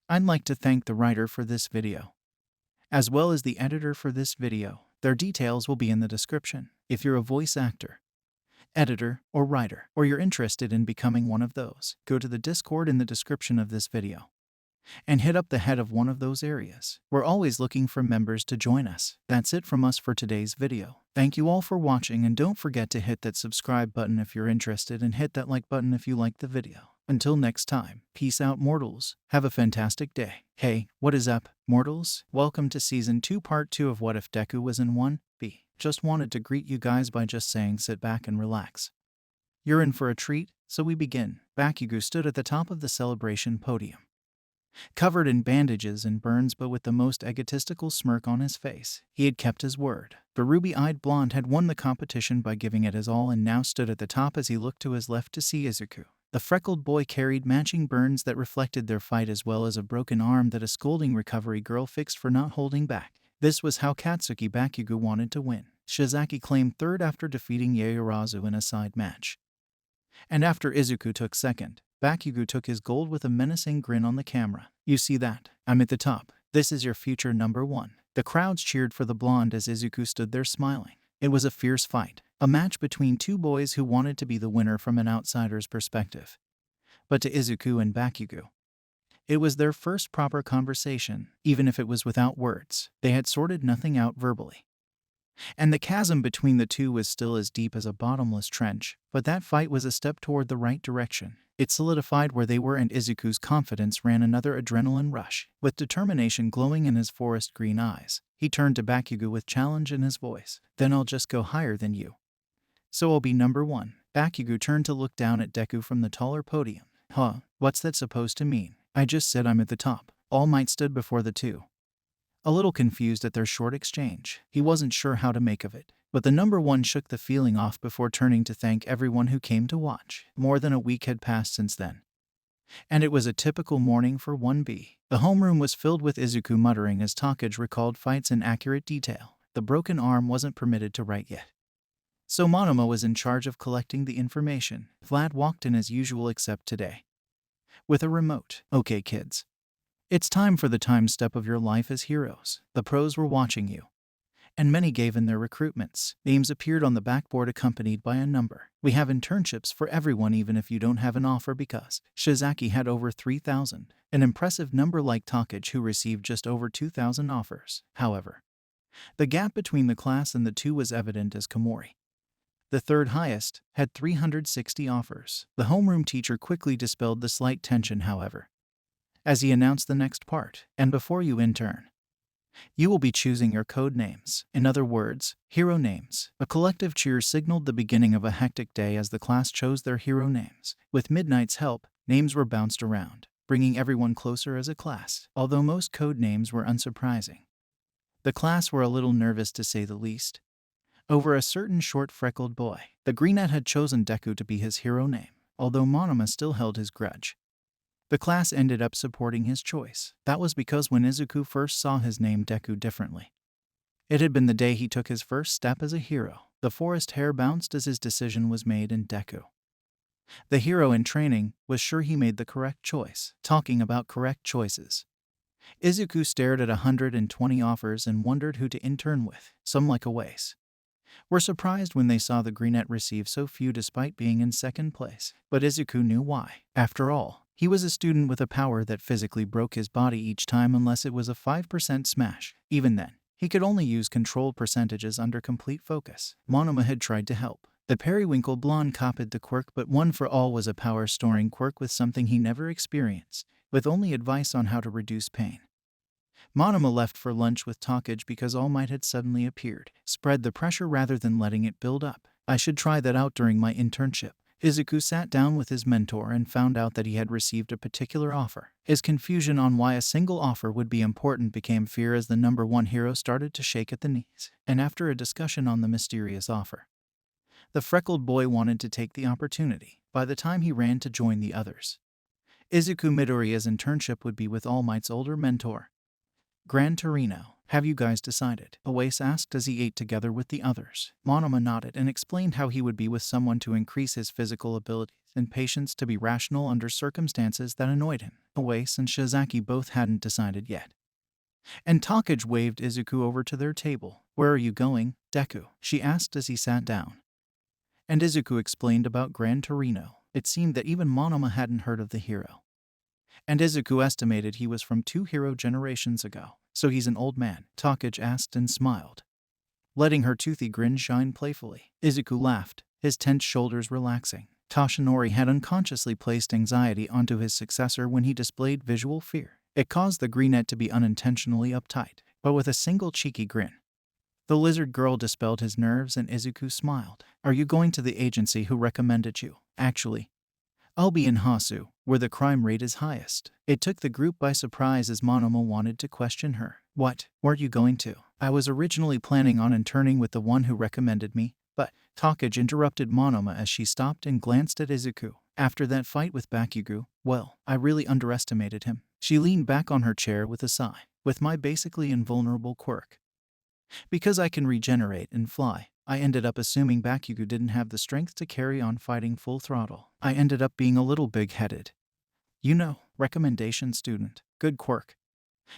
I'd like to thank the writer for this video, as well as the editor for this video. Their details will be in the description. If you're a voice actor, editor, or writer, or you're interested in becoming one of those, go to the Discord in the description of this video and hit up the head of one of those areas. We're always looking for members to join us. That's it from us for today's video. Thank you all for watching, and don't forget to hit that subscribe button if you're interested, and hit that like button if you liked the video. Until next time, peace out, mortals. Have a fantastic day. Hey, what is up, mortals? Welcome to Season 2 Part 2 of What If Deku Was in 1B. Just wanted to greet you guys by just saying sit back and relax. You're in for a treat, so we begin. Bakugo stood at the top of the celebration podium, covered in bandages and burns but with the most egotistical smirk on his face. He had kept his word. The ruby-eyed blonde had won the competition by giving it his all and now stood at the top as he looked to his left to see Izuku. The freckled boy carried matching burns that reflected their fight, as well as a broken arm that a scolding recovery girl fixed for not holding back. This was how Katsuki Bakugo wanted to win. Shizaki claimed third after defeating Yaoyorozu in a side match, and after Izuku took second, Bakugo took his gold with a menacing grin on the camera. "You see that? I'm at the top. This is your future number one." The crowds cheered for the blonde as Izuku stood there smiling. It was a fierce fight, a match between two boys who wanted to be the winner from an outsider's perspective. But to Izuku and Bakugo, it was their first proper conversation. Even if it was without words, they had sorted nothing out verbally. And the chasm between the two was still as deep as a bottomless trench, but that fight was a step toward the right direction. It solidified where they were, and Izuku's confidence ran another adrenaline rush. With determination glowing in his forest green eyes, he turned to Bakugo with challenge in his voice. "Then I'll just go higher than you. So I'll be number one." Bakugo turned to look down at Deku from the taller podium. "Huh, what's that supposed to mean? I just said I'm at the top." All Might stood before the two, a little confused at their short exchange. He wasn't sure how to make of it, but the number one shook the feeling off before turning to thank everyone who came to watch. More than a week had passed since then, And it was a typical morning for 1B. The homeroom was filled with Izuku muttering as Takage recalled fights in accurate detail. The broken arm wasn't permitted to write yet. So Monoma was in charge of collecting the information. Vlad walked in as usual except today. With a remote. Okay, kids. It's time for the time step of your life as heroes. The pros were watching you. And many gave in their recruitments. Names appeared on the backboard accompanied by a number. We have internships for everyone even if you don't have an offer because Shizaki had over 3,000. An impressive number like Takage who received just over 2,000 offers. However, the gap between the class and the two was evident as Komori, the third highest, had 360 offers. The homeroom teacher quickly dispelled the slight tension, however, as he announced the next part. And before you intern, you will be choosing your code names. In other words, hero names. A collective cheer signaled the beginning of a hectic day as the class chose their hero names. With Midnight's help, names were bounced around, bringing everyone closer as a class. Although most code names were unsurprising, the class were a little nervous to say the least. Over a certain short freckled boy, the Greenette had chosen Deku to be his hero name, although Monoma still held his grudge. The class ended up supporting his choice. That was because when Izuku first saw his name Deku differently, it had been the day he took his first step as a hero. The forest hair bounced as his decision was made in Deku. The hero in training was sure he made the correct choice. Talking about correct choices, Izuku stared at 120 offers and wondered who to intern with. Some, like Awase, were surprised when they saw the Greenette receive so few despite being in second place. But Izuku knew why. After all, he was a student with a power that physically broke his body each time unless it was a 5% smash. Even then, he could only use controlled percentages under complete focus. Monoma had tried to help. The periwinkle blonde copied the quirk, but One for All was a power-storing quirk with something he never experienced, with only advice on how to reduce pain. Monoma left for lunch with Takage because All Might had suddenly appeared, spread the pressure rather than letting it build up. I should try that out during my internship. Izuku sat down with his mentor and found out that he had received a particular offer. His confusion on why a single offer would be important became fear as the number one hero started to shake at the knees. And after a discussion on the mysterious offer, the freckled boy wanted to take the opportunity. By the time he ran to join the others, Izuku Midoriya's internship would be with All Might's older mentor, Gran Torino. Have you guys decided? Awase asked as he ate together with the others. Monoma nodded and explained how he would be with someone to increase his physical abilities and patience to be rational under circumstances that annoyed him. Awase and Shizaki both hadn't decided yet. And Takage waved Izuku over to their table. Where are you going, Deku? She asked as he sat down. And Izuku explained about Gran Torino. It seemed that even Monoma hadn't heard of the hero. And Izuku estimated he was from 2 hero generations ago. So he's an old man? Takage asked and smiled, letting her toothy grin shine playfully. Izuku laughed, his tense shoulders relaxing. Toshinori had unconsciously placed anxiety onto his successor when he displayed visual fear. It caused the Greenette to be unintentionally uptight, but with a single cheeky grin, the lizard girl dispelled his nerves and Izuku smiled. Are you going to the agency who recommended you? Actually, I'll be in Hasu, where the crime rate is highest. It took the group by surprise as Monoma wanted to question her. What? Where are you going to? I was originally planning on interning with the one who recommended me, but Takage interrupted Monoma as she stopped and glanced at Izuku. After that fight with Bakugo, well, I really underestimated him. She leaned back on her chair with a sigh. With my basically invulnerable quirk, because I can regenerate and fly, I ended up assuming Bakugo didn't have the strength to carry on fighting full throttle. I ended up being a little big-headed. You know, recommendation student. Good quirk.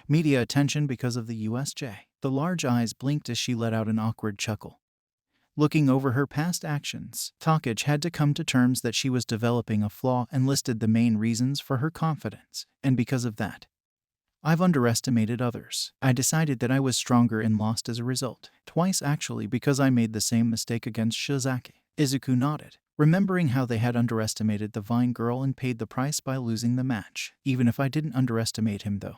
Media attention because of the USJ. The large eyes blinked as she let out an awkward chuckle. Looking over her past actions, Takage had to come to terms that she was developing a flaw and listed the main reasons for her confidence. And because of that, I've underestimated others. I decided that I was stronger and lost as a result. Twice actually, because I made the same mistake against Shizaki. Izuku nodded, remembering how they had underestimated the Vine Girl and paid the price by losing the match. Even if I didn't underestimate him though,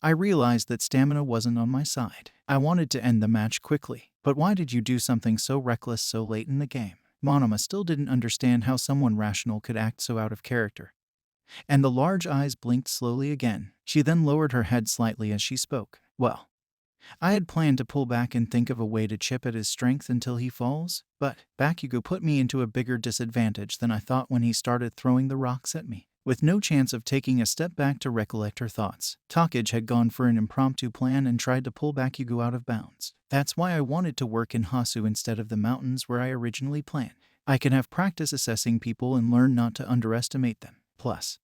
I realized that stamina wasn't on my side. I wanted to end the match quickly. But why did you do something so reckless so late in the game? Monoma still didn't understand how someone rational could act so out of character. And the large eyes blinked slowly again. She then lowered her head slightly as she spoke. Well, I had planned to pull back and think of a way to chip at his strength until he falls, but Bakugo put me into a bigger disadvantage than I thought when he started throwing the rocks at me. with no chance of taking a step back to recollect her thoughts. Takage had gone for an impromptu plan and tried to pull Bakugo out of bounds. That's why I wanted to work in Hasu instead of the mountains where I originally planned. I can have practice assessing people and learn not to underestimate them. Plus,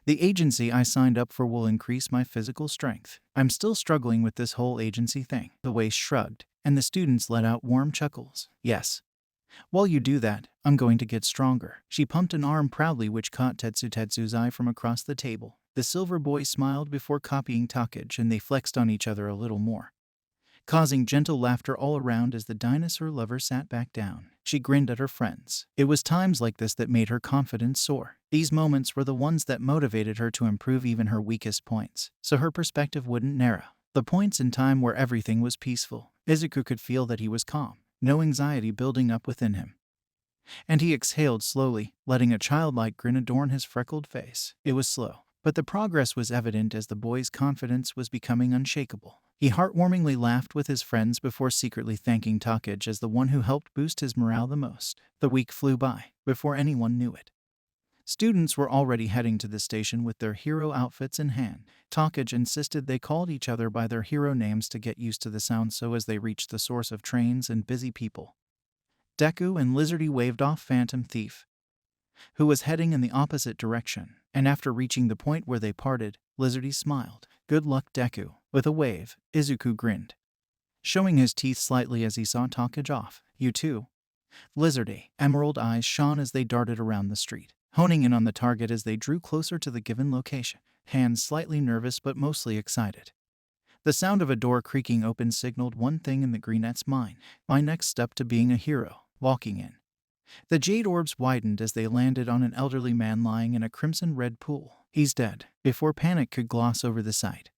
the agency I signed up for will increase my physical strength. I'm still struggling with this whole agency thing. The waist shrugged, and the students let out warm chuckles. Yes. While you do that, I'm going to get stronger. She pumped an arm proudly which caught Tetsu's eye from across the table. The silver boy smiled before copying Takage and they flexed on each other a little more, causing gentle laughter all around as the dinosaur lover sat back down. She grinned at her friends. It was times like this that made her confidence soar. These moments were the ones that motivated her to improve even her weakest points, so her perspective wouldn't narrow. The points in time where everything was peaceful, Izuku could feel that he was calm, no anxiety building up within him. And he exhaled slowly, letting a childlike grin adorn his freckled face. It was slow, but the progress was evident as the boy's confidence was becoming unshakable. He heartwarmingly laughed with his friends before secretly thanking Takage as the one who helped boost his morale the most. The week flew by, before anyone knew it. Students were already heading to the station with their hero outfits in hand. Takage insisted they called each other by their hero names to get used to the sound so as they reached the source of trains and busy people. Deku and Lizardy waved off Phantom Thief, who was heading in the opposite direction, and after reaching the point where they parted, Lizardy smiled. Good luck, Deku. With a wave, Izuku grinned, showing his teeth slightly as he saw Takage off. You too, Lizardy. Emerald eyes shone as they darted around the street, honing in on the target as they drew closer to the given location, hands slightly nervous but mostly excited. The sound of a door creaking open signaled one thing in the greenette's mind: my next step to being a hero. Walking in, the jade orbs widened as they landed on an elderly man lying in a crimson-red pool. He's dead. Before panic could gloss over the sight,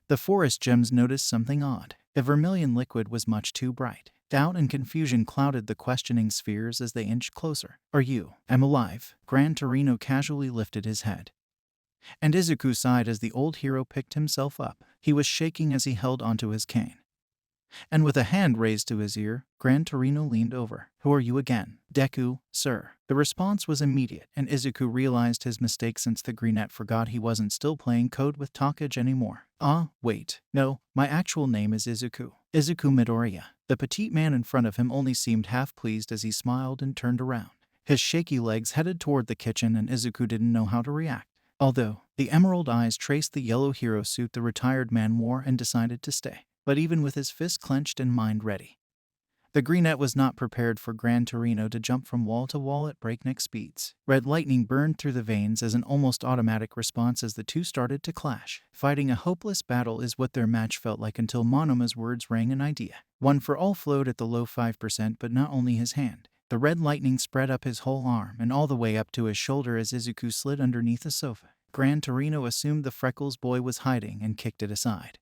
the forest gems noticed something odd. The vermilion liquid was much too bright. Doubt and confusion clouded the questioning spheres as they inched closer. Are you? I'm alive. Gran Torino casually lifted his head, and Izuku sighed as the old hero picked himself up. He was shaking as he held onto his cane, and with a hand raised to his ear, Gran Torino leaned over. Who are you again? Deku, sir. The response was immediate, and Izuku realized his mistake since the greenette forgot he wasn't still playing code with Takage anymore. Wait. No, my actual name is Izuku. Izuku Midoriya. The petite man in front of him only seemed half pleased as he smiled and turned around. His shaky legs headed toward the kitchen and Izuku didn't know how to react. Although, the emerald eyes traced the yellow hero suit the retired man wore and decided to stay. But even with his fist clenched and mind ready, the greenette was not prepared for Gran Torino to jump from wall to wall at breakneck speeds. Red lightning burned through the veins as an almost automatic response as the two started to clash. Fighting a hopeless battle is what their match felt like until Monoma's words rang an idea. One for all flowed at the low 5%, but not only his hand. The red lightning spread up his whole arm and all the way up to his shoulder as Izuku slid underneath a sofa. Gran Torino assumed the Freckles boy was hiding and kicked it aside,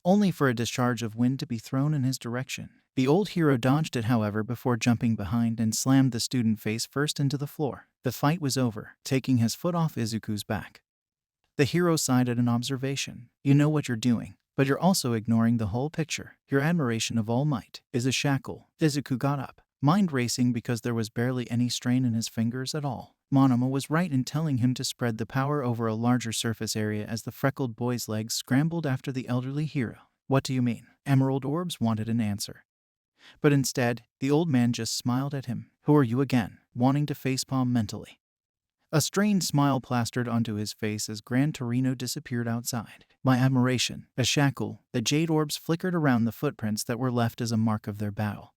only for a discharge of wind to be thrown in his direction. The old hero dodged it, however, before jumping behind and slammed the student face first into the floor. The fight was over, taking his foot off Izuku's back. The hero sighed at an observation. You know what you're doing, but you're also ignoring the whole picture. Your admiration of All Might is a shackle. Izuku got up, mind racing because there was barely any strain in his fingers at all. Monoma was right in telling him to spread the power over a larger surface area as the freckled boy's legs scrambled after the elderly hero. What do you mean? Emerald Orbs wanted an answer, but instead, the old man just smiled at him. Who are you again? Wanting to facepalm mentally. A strained smile plastered onto his face as Gran Torino disappeared outside. My admiration. A shackle. The jade orbs flickered around the footprints that were left as a mark of their battle,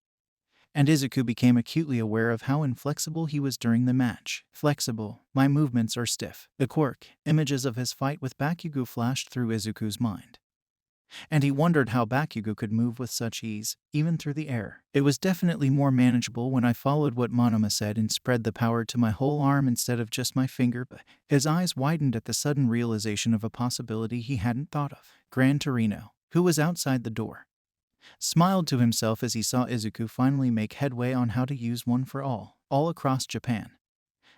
and Izuku became acutely aware of how inflexible he was during the match. Flexible. My movements are stiff. The quirk. Images of his fight with Bakugo flashed through Izuku's mind, and he wondered how Bakugo could move with such ease, even through the air. It was definitely more manageable when I followed what Monoma said and spread the power to my whole arm instead of just my finger, but his eyes widened at the sudden realization of a possibility he hadn't thought of. Gran Torino, who was outside the door, smiled to himself as he saw Izuku finally make headway on how to use one for all across Japan.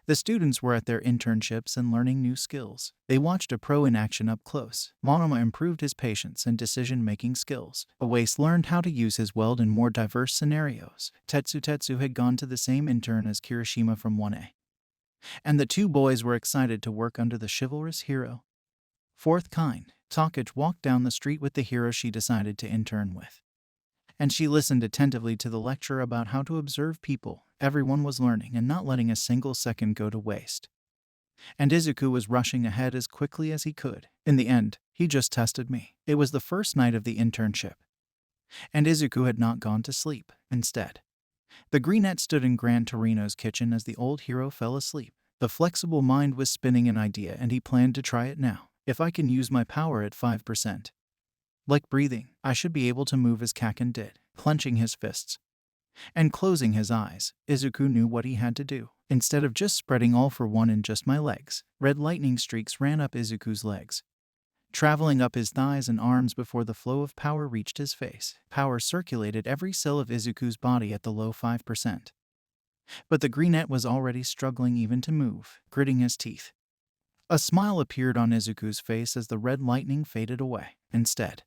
The students were at their internships and learning new skills. They watched a pro in action up close. Monoma improved his patience and decision-making skills. Awase learned how to use his weld in more diverse scenarios. Tetsu had gone to the same intern as Kirishima from 1A, and the two boys were excited to work under the chivalrous hero. Fourth kind, Takage walked down the street with the hero she decided to intern with. And she listened attentively to the lecture about how to observe people. Everyone was learning and not letting a single second go to waste. And Izuku was rushing ahead as quickly as he could. In the end, he just tested me. It was the first night of the internship. And Izuku had not gone to sleep. Instead, the Greenette stood in Gran Torino's kitchen as the old hero fell asleep. The flexible mind was spinning an idea and he planned to try it now. If I can use my power at 5%. Like breathing, I should be able to move as Kaken did, clenching his fists and closing his eyes. Izuku knew what he had to do. Instead of just spreading all for one in just my legs, red lightning streaks ran up Izuku's legs, traveling up his thighs and arms before the flow of power reached his face. Power circulated every cell of Izuku's body at the low 5%. But the Greenette was already struggling even to move, gritting his teeth. A smile appeared on Izuku's face as the red lightning faded away. Instead,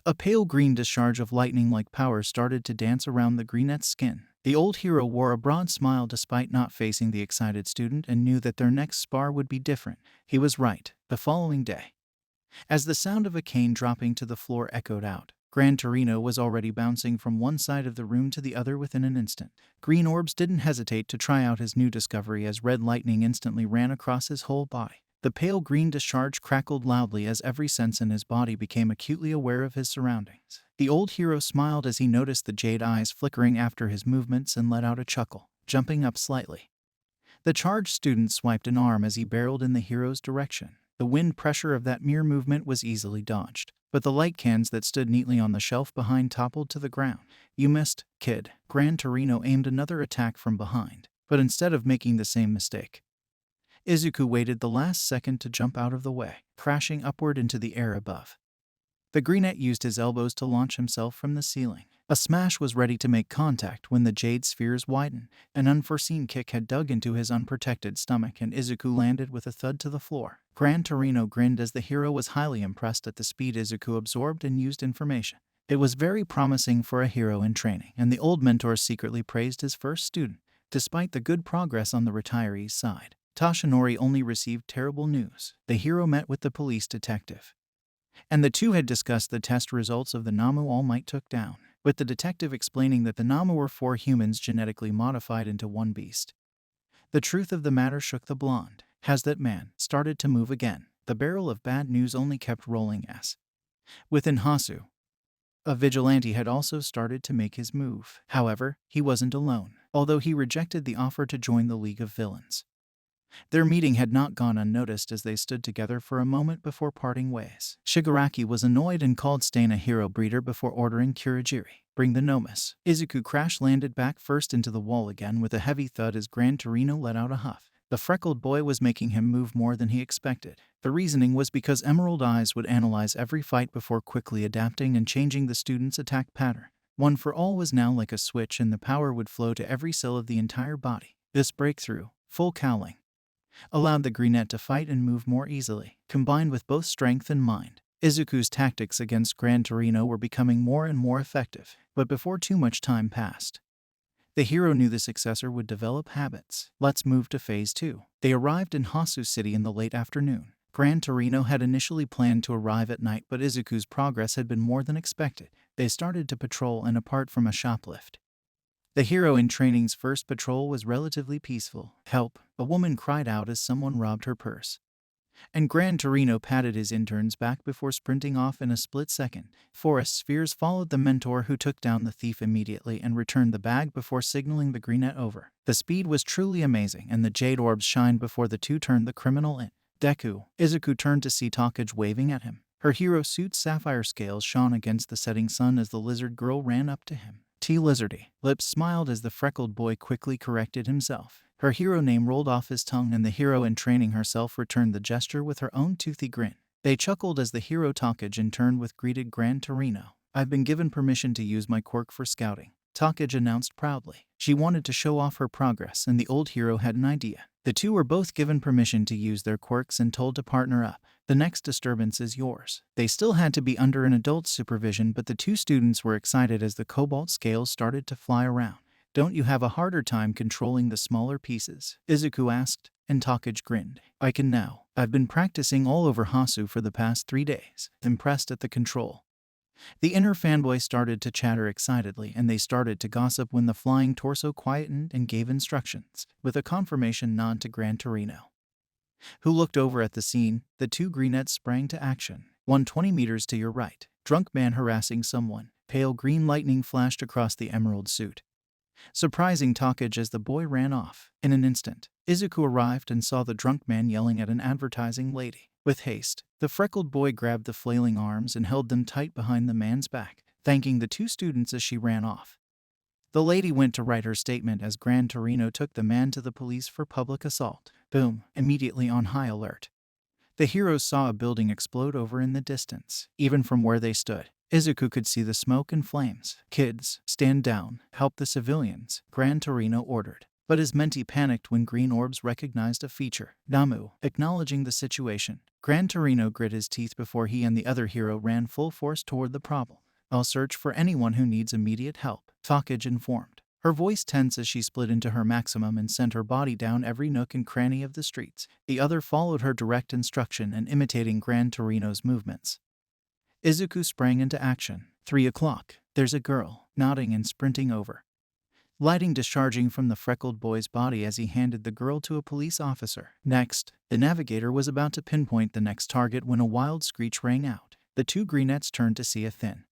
a pale green discharge of lightning-like power started to dance around the Greenette's skin. The old hero wore a broad smile despite not facing the excited student and knew that their next spar would be different. He was right. The following day, as the sound of a cane dropping to the floor echoed out, Gran Torino was already bouncing from one side of the room to the other within an instant. Green orbs didn't hesitate to try out his new discovery as red lightning instantly ran across his whole body. The pale green discharge crackled loudly as every sense in his body became acutely aware of his surroundings. The old hero smiled as he noticed the jade eyes flickering after his movements and let out a chuckle, jumping up slightly. The charged student swiped an arm as he barreled in the hero's direction. The wind pressure of that mere movement was easily dodged, but the light cans that stood neatly on the shelf behind toppled to the ground. "You missed, kid." Gran Torino aimed another attack from behind, but instead of making the same mistake, Izuku waited the last second to jump out of the way, crashing upward into the air above. The Greenette used his elbows to launch himself from the ceiling. A smash was ready to make contact when the jade spheres widened. An unforeseen kick had dug into his unprotected stomach and Izuku landed with a thud to the floor. Gran Torino grinned as the hero was highly impressed at the speed Izuku absorbed and used information. It was very promising for a hero in training, and the old mentor secretly praised his first student. Despite the good progress on the retiree's side, Tashinori only received terrible news. The hero met with the police detective, and the two had discussed the test results of the Namu All Might took down, with the detective explaining that the Namu were 4 humans genetically modified into one beast. The truth of the matter shook the blonde. Has that man started to move again? The barrel of bad news only kept rolling as, within Hasu, a vigilante had also started to make his move. However, he wasn't alone, although he rejected the offer to join the League of Villains. Their meeting had not gone unnoticed as they stood together for a moment before parting ways. Shigaraki was annoyed and called Stain a hero breeder before ordering Kurogiri, "Bring the Nomus." Izuku crash-landed back first into the wall again with a heavy thud as Gran Torino let out a huff. The freckled boy was making him move more than he expected. The reasoning was because Emerald Eyes would analyze every fight before quickly adapting and changing the student's attack pattern. One for All was now like a switch and the power would flow to every cell of the entire body. This breakthrough, full cowling, allowed the Greenette to fight and move more easily. Combined with both strength and mind, Izuku's tactics against Gran Torino were becoming more and more effective. But before too much time passed, the hero knew the successor would develop habits. Let's move to Phase 2. They arrived in Hasu City in the late afternoon. Gran Torino had initially planned to arrive at night, but Izuku's progress had been more than expected. They started to patrol, and apart from a shoplift, the hero in training's first patrol was relatively peaceful. "Help!" a woman cried out as someone robbed her purse, and Gran Torino patted his intern's back before sprinting off in a split second. Forest spheres followed the mentor, who took down the thief immediately and returned the bag before signaling the Greenette over. The speed was truly amazing, and the jade orbs shined before the two turned the criminal in. "Deku." Izuku turned to see Takage waving at him. Her hero suit's sapphire scales shone against the setting sun as the lizard girl ran up to him. T-Lizardy. Lips smiled as the freckled boy quickly corrected himself. Her hero name rolled off his tongue, and the hero in training herself returned the gesture with her own toothy grin. They chuckled as the hero Takage in turn with greeted Gran Torino. "I've been given permission to use my quirk for scouting," Takage announced proudly. She wanted to show off her progress, and the old hero had an idea. The two were both given permission to use their quirks and told to partner up. "The next disturbance is yours." They still had to be under an adult's supervision, but the two students were excited as the cobalt scales started to fly around. Don't you have a harder time controlling the smaller pieces? Izuku asked, and Takage grinned. I can now. I've been practicing all over Hasu for the past 3 days. Impressed at the control. The inner fanboy started to chatter excitedly, and they started to gossip when the flying torso quietened and gave instructions, with a confirmation nod to Gran Torino, who looked over at the scene. The two greenettes sprang to action. 120 meters to your right. Drunk man harassing someone. Pale green lightning flashed across the emerald suit, surprising Takage as the boy ran off. In an instant, Izuku arrived and saw the drunk man yelling at an advertising lady. With haste, the freckled boy grabbed the flailing arms and held them tight behind the man's back, thanking the two students as she ran off. The lady went to write her statement as Gran Torino took the man to the police for public assault. Boom, immediately on high alert. The heroes saw a building explode over in the distance. Even from where they stood, Izuku could see the smoke and flames. Kids, stand down, help the civilians, Gran Torino ordered. But his mentee panicked when green orbs recognized a feature. Namu, acknowledging the situation. Gran Torino grit his teeth before he and the other hero ran full force toward the problem. I'll search for anyone who needs immediate help, Takage informed. Her voice tense as she split into her maximum and sent her body down every nook and cranny of the streets. The other followed her direct instruction and imitating Gran Torino's movements. Izuku sprang into action. 3 o'clock. There's a girl, nodding and sprinting over. Lighting discharging from the freckled boy's body as he handed the girl to a police officer. Next, the navigator was about to pinpoint the next target when a wild screech rang out. The two greenettes turned to see a thin,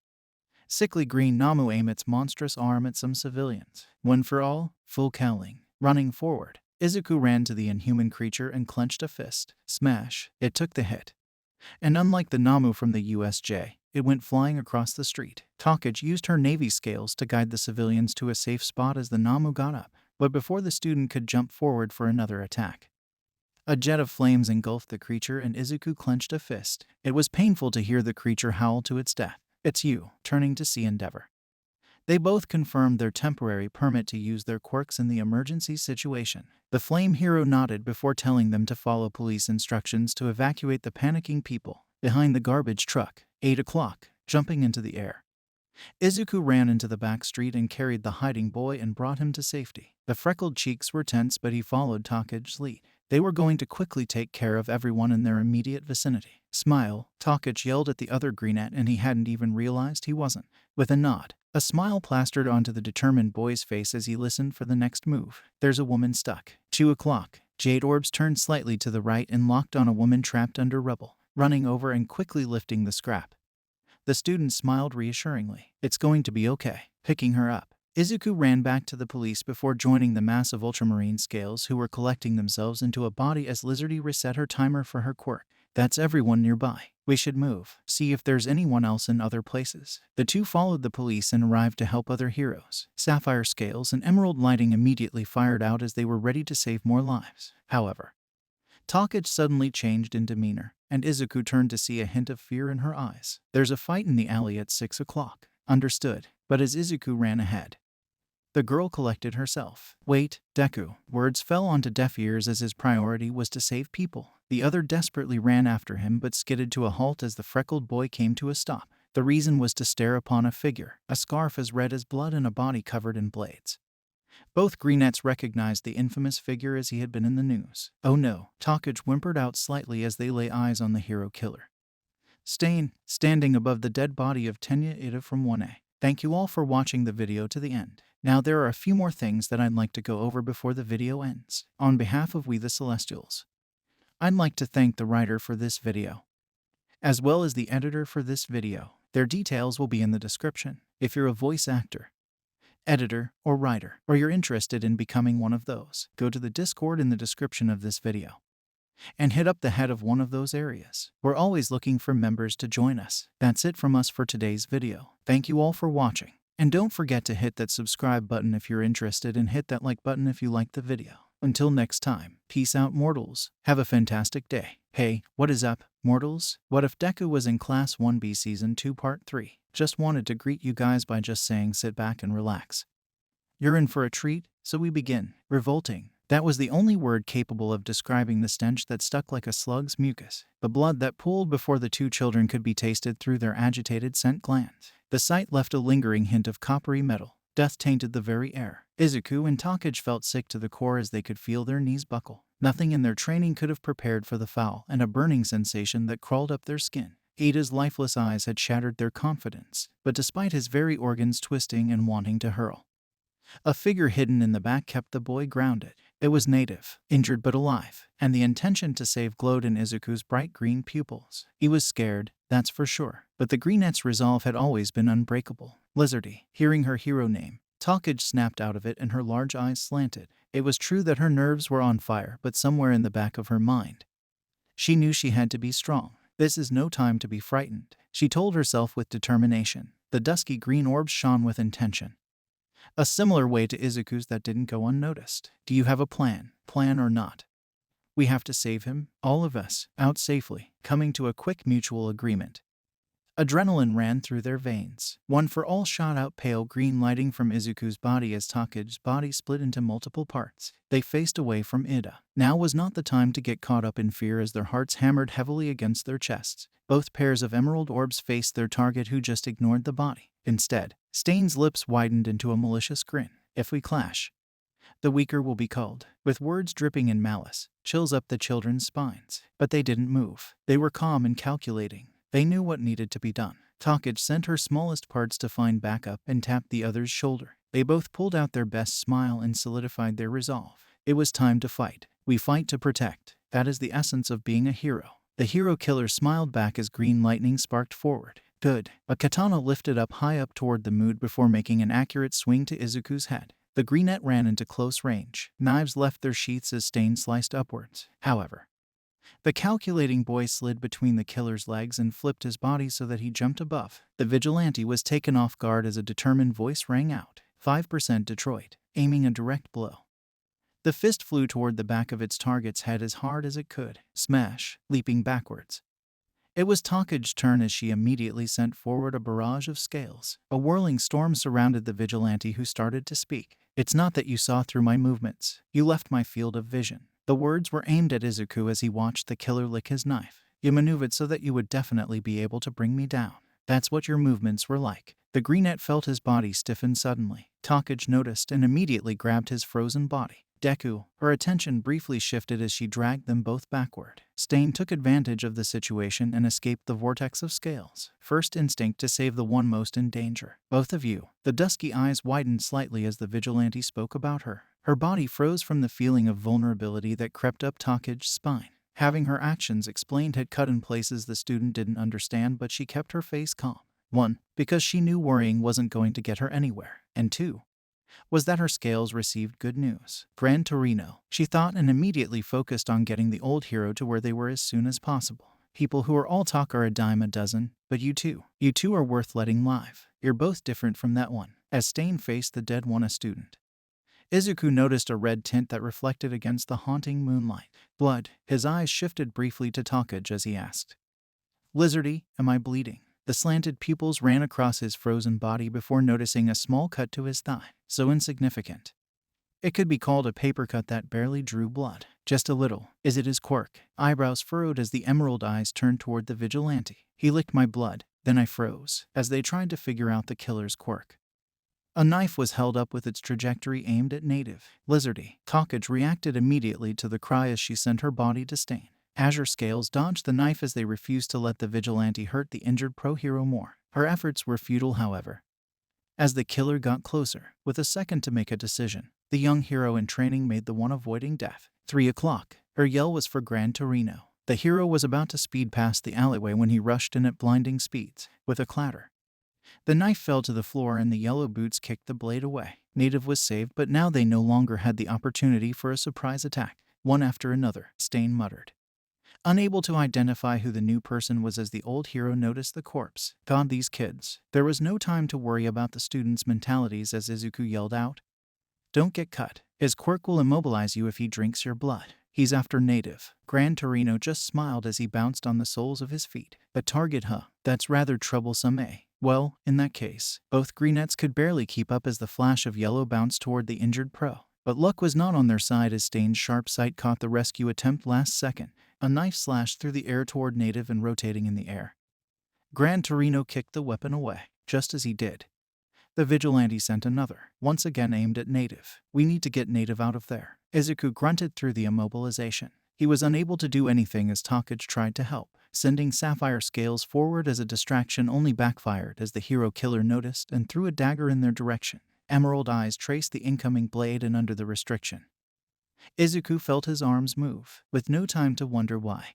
sickly green Namu aim its monstrous arm at some civilians. One for all, full cowling. Running forward, Izuku ran to the inhuman creature and clenched a fist. Smash! It took the hit. And unlike the Namu from the USJ, it went flying across the street. Takage used her navy scales to guide the civilians to a safe spot as the Namu got up, but before the student could jump forward for another attack, a jet of flames engulfed the creature and Izuku clenched a fist. It was painful to hear the creature howl to its death. It's you, turning to see Endeavor. They both confirmed their temporary permit to use their quirks in the emergency situation. The flame hero nodded before telling them to follow police instructions to evacuate the panicking people. Behind the garbage truck, 8 o'clock, jumping into the air. Izuku ran into the back street and carried the hiding boy and brought him to safety. The freckled cheeks were tense, but he followed Takage's lead. They were going to quickly take care of everyone in their immediate vicinity. Smile, Takage yelled at the other greenette, and he hadn't even realized he wasn't. With a nod, a smile plastered onto the determined boy's face as he listened for the next move. There's a woman stuck. 2 o'clock. Jade orbs turned slightly to the right and locked on a woman trapped under rubble, running over and quickly lifting the scrap. The student smiled reassuringly. It's going to be okay. Picking her up, Izuku ran back to the police before joining the mass of ultramarine scales who were collecting themselves into a body as Lizardy reset her timer for her quirk. That's everyone nearby. We should move. See if there's anyone else in other places. The two followed the police and arrived to help other heroes. Sapphire scales and emerald lighting immediately fired out as they were ready to save more lives. However, Takage suddenly changed in demeanor, and Izuku turned to see a hint of fear in her eyes. There's a fight in the alley at 6 o'clock. Understood. But as Izuku ran ahead, the girl collected herself. Wait, Deku. Words fell onto deaf ears as his priority was to save people. The other desperately ran after him but skidded to a halt as the freckled boy came to a stop. The reason was to stare upon a figure, a scarf as red as blood and a body covered in blades. Both greenettes recognized the infamous figure as he had been in the news. Oh no, Takage whimpered out slightly as they lay eyes on the hero killer, standing above the dead body of Tenya Ida from 1A. Thank you all for watching the video to the end. Now there are a few more things that I'd like to go over before the video ends. On behalf of We the Celestials, I'd like to thank the writer for this video, as well as the editor for this video. Their details will be in the description. If you're a voice actor, editor, or writer, or you're interested in becoming one of those, go to the Discord in the description of this video and hit up the head of one of those areas. We're always looking for members to join us. That's it from us for today's video. Thank you all for watching. And don't forget to hit that subscribe button if you're interested and hit that like button if you liked the video. Until next time, peace out mortals. Have a fantastic day. Hey, what is up, mortals? What if Deku was in Class 1B Season 2 Part 3? Just wanted to greet you guys by just saying sit back and relax. You're in for a treat, so we begin. Revolting. That was the only word capable of describing the stench that stuck like a slug's mucus. The blood that pooled before the two children could be tasted through their agitated scent glands. The sight left a lingering hint of coppery metal. Death tainted the very air. Izuku and Takage felt sick to the core as they could feel their knees buckle. Nothing in their training could have prepared for the foul and a burning sensation that crawled up their skin. Ida's lifeless eyes had shattered their confidence, but despite his very organs twisting and wanting to hurl, a figure hidden in the back kept the boy grounded. It was native, injured but alive, and the intention to save glowed in Izuku's bright green pupils. He was scared, that's for sure, but the Greenette's resolve had always been unbreakable. Lizardy, hearing her hero name, Takage snapped out of it and her large eyes slanted. It was true that her nerves were on fire, but somewhere in the back of her mind, she knew she had to be strong. This is no time to be frightened, she told herself with determination. The dusky green orbs shone with intention, a similar way to Izuku's that didn't go unnoticed. Do you have a plan or not? We have to save him, all of us, out safely, coming to a quick mutual agreement. Adrenaline ran through their veins. One for all shot out pale green lighting from Izuku's body as Takage's body split into multiple parts. They faced away from Ida. Now was not the time to get caught up in fear as their hearts hammered heavily against their chests. Both pairs of emerald orbs faced their target who just ignored the body. Instead, Stain's lips widened into a malicious grin. If we clash, the weaker will be culled. With words dripping in malice, chills up the children's spines. But they didn't move. They were calm and calculating. They knew what needed to be done. Takage sent her smallest parts to find backup and tapped the other's shoulder. They both pulled out their best smile and solidified their resolve. It was time to fight. We fight to protect. That is the essence of being a hero. The hero killer smiled back as green lightning sparked forward. Good. A katana lifted up high up toward the mood before making an accurate swing to Izuku's head. The greenette ran into close range. Knives left their sheaths as Stain sliced upwards. However, the calculating boy slid between the killer's legs and flipped his body so that he jumped above. The vigilante was taken off guard as a determined voice rang out. 5% Detroit, aiming a direct blow. The fist flew toward the back of its target's head as hard as it could. Smash, leaping backwards. It was Takage's turn as she immediately sent forward a barrage of scales. A whirling storm surrounded the vigilante who started to speak. It's not that you saw through my movements. You left my field of vision. The words were aimed at Izuku as he watched the killer lick his knife. You maneuvered so that you would definitely be able to bring me down. That's what your movements were like. The greenette felt his body stiffen suddenly. Takage noticed and immediately grabbed his frozen body. Deku, her attention briefly shifted as she dragged them both backward. Stain took advantage of the situation and escaped the vortex of scales. First instinct to save the one most in danger. Both of you. The dusky eyes widened slightly as the vigilante spoke about her. Her body froze from the feeling of vulnerability that crept up Takage's spine. Having her actions explained had cut in places the student didn't understand, but she kept her face calm. 1. Because she knew worrying wasn't going to get her anywhere. And 2. was that her scales received good news. Gran Torino, she thought, and immediately focused on getting the old hero to where they were as soon as possible. People who are all talk are a dime a dozen, but you two are worth letting live. You're both different from that one. As Stain faced the dead one, a student, Izuku noticed a red tint that reflected against the haunting moonlight. Blood. His eyes shifted briefly to Takage as he asked, Lizardy, am I bleeding? The slanted pupils ran across his frozen body before noticing a small cut to his thigh. So insignificant. It could be called a paper cut that barely drew blood. Just a little. Is it his quirk? Eyebrows furrowed as the emerald eyes turned toward the vigilante. He licked my blood. Then I froze, as they tried to figure out the killer's quirk. A knife was held up with its trajectory aimed at native Lizardy. Takage reacted immediately to the cry as she sent her body to Stain. Azure Scales dodged the knife as they refused to let the vigilante hurt the injured pro-hero more. Her efforts were futile, however, as the killer got closer. With a second to make a decision, the young hero in training made the one avoiding death. 3 o'clock. Her yell was for Gran Torino. The hero was about to speed past the alleyway when he rushed in at blinding speeds. With a clatter, the knife fell to the floor and the yellow boots kicked the blade away. Native was saved, but now they no longer had the opportunity for a surprise attack. One after another, Stain muttered, unable to identify who the new person was as the old hero noticed the corpse. God, these kids. There was no time to worry about the students' mentalities as Izuku yelled out, don't get cut. His quirk will immobilize you if he drinks your blood. He's after native. Gran Torino just smiled as he bounced on the soles of his feet. A target, huh? That's rather troublesome, eh? Well, in that case, both greenettes could barely keep up as the flash of yellow bounced toward the injured pro. But luck was not on their side as Stain's sharp sight caught the rescue attempt last second. A knife slashed through the air toward native and rotating in the air. Gran Torino kicked the weapon away. Just as he did, The vigilante sent another, once again aimed at Native. "We need to get Native out of there." Izuku grunted through the immobilization. He was unable to do anything as Takage tried to help. Sending sapphire scales forward as a distraction only backfired as the hero killer noticed and threw a dagger in their direction. Emerald eyes traced the incoming blade and under the restriction. Izuku felt his arms move, with no time to wonder why.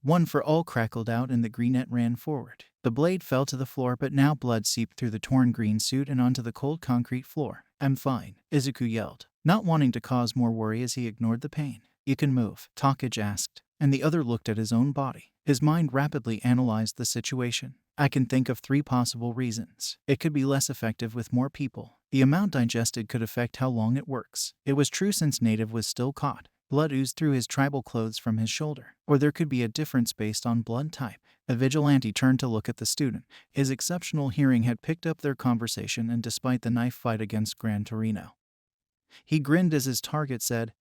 One for all crackled out and the greenette ran forward. The blade fell to the floor, but now blood seeped through the torn green suit and onto the cold concrete floor. "I'm fine," Izuku yelled, not wanting to cause more worry as he ignored the pain. "You can move?" Takage asked, and the other looked at his own body. His mind rapidly analyzed the situation. "I can think of 3 possible reasons. It could be less effective with more people. The amount digested could affect how long it works." It was true since Native was still caught. Blood oozed through his tribal clothes from his shoulder. Or there could be a difference based on blood type. The vigilante turned to look at the student. His exceptional hearing had picked up their conversation, and despite the knife fight against Gran Torino, he grinned as his target said,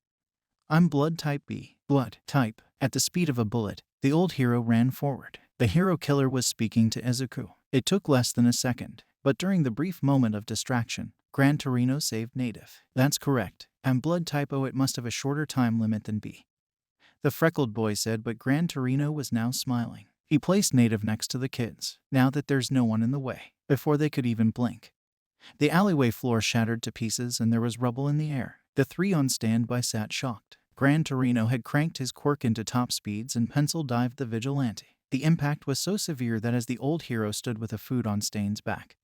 "I'm blood type B." Blood type. At the speed of a bullet, the old hero ran forward. The hero killer was speaking to Izuku. It took less than a second, but during the brief moment of distraction, Gran Torino saved Native. "That's correct. I'm blood type O. It must have a shorter time limit than B," the freckled boy said, but Gran Torino was now smiling. He placed Native next to the kids, now that there's no one in the way, before they could even blink. The alleyway floor shattered to pieces and there was rubble in the air. The 3 on standby sat shocked. Gran Torino had cranked his quirk into top speeds and pencil-dived the vigilante. The impact was so severe that as the old hero stood with a food on Stain's back,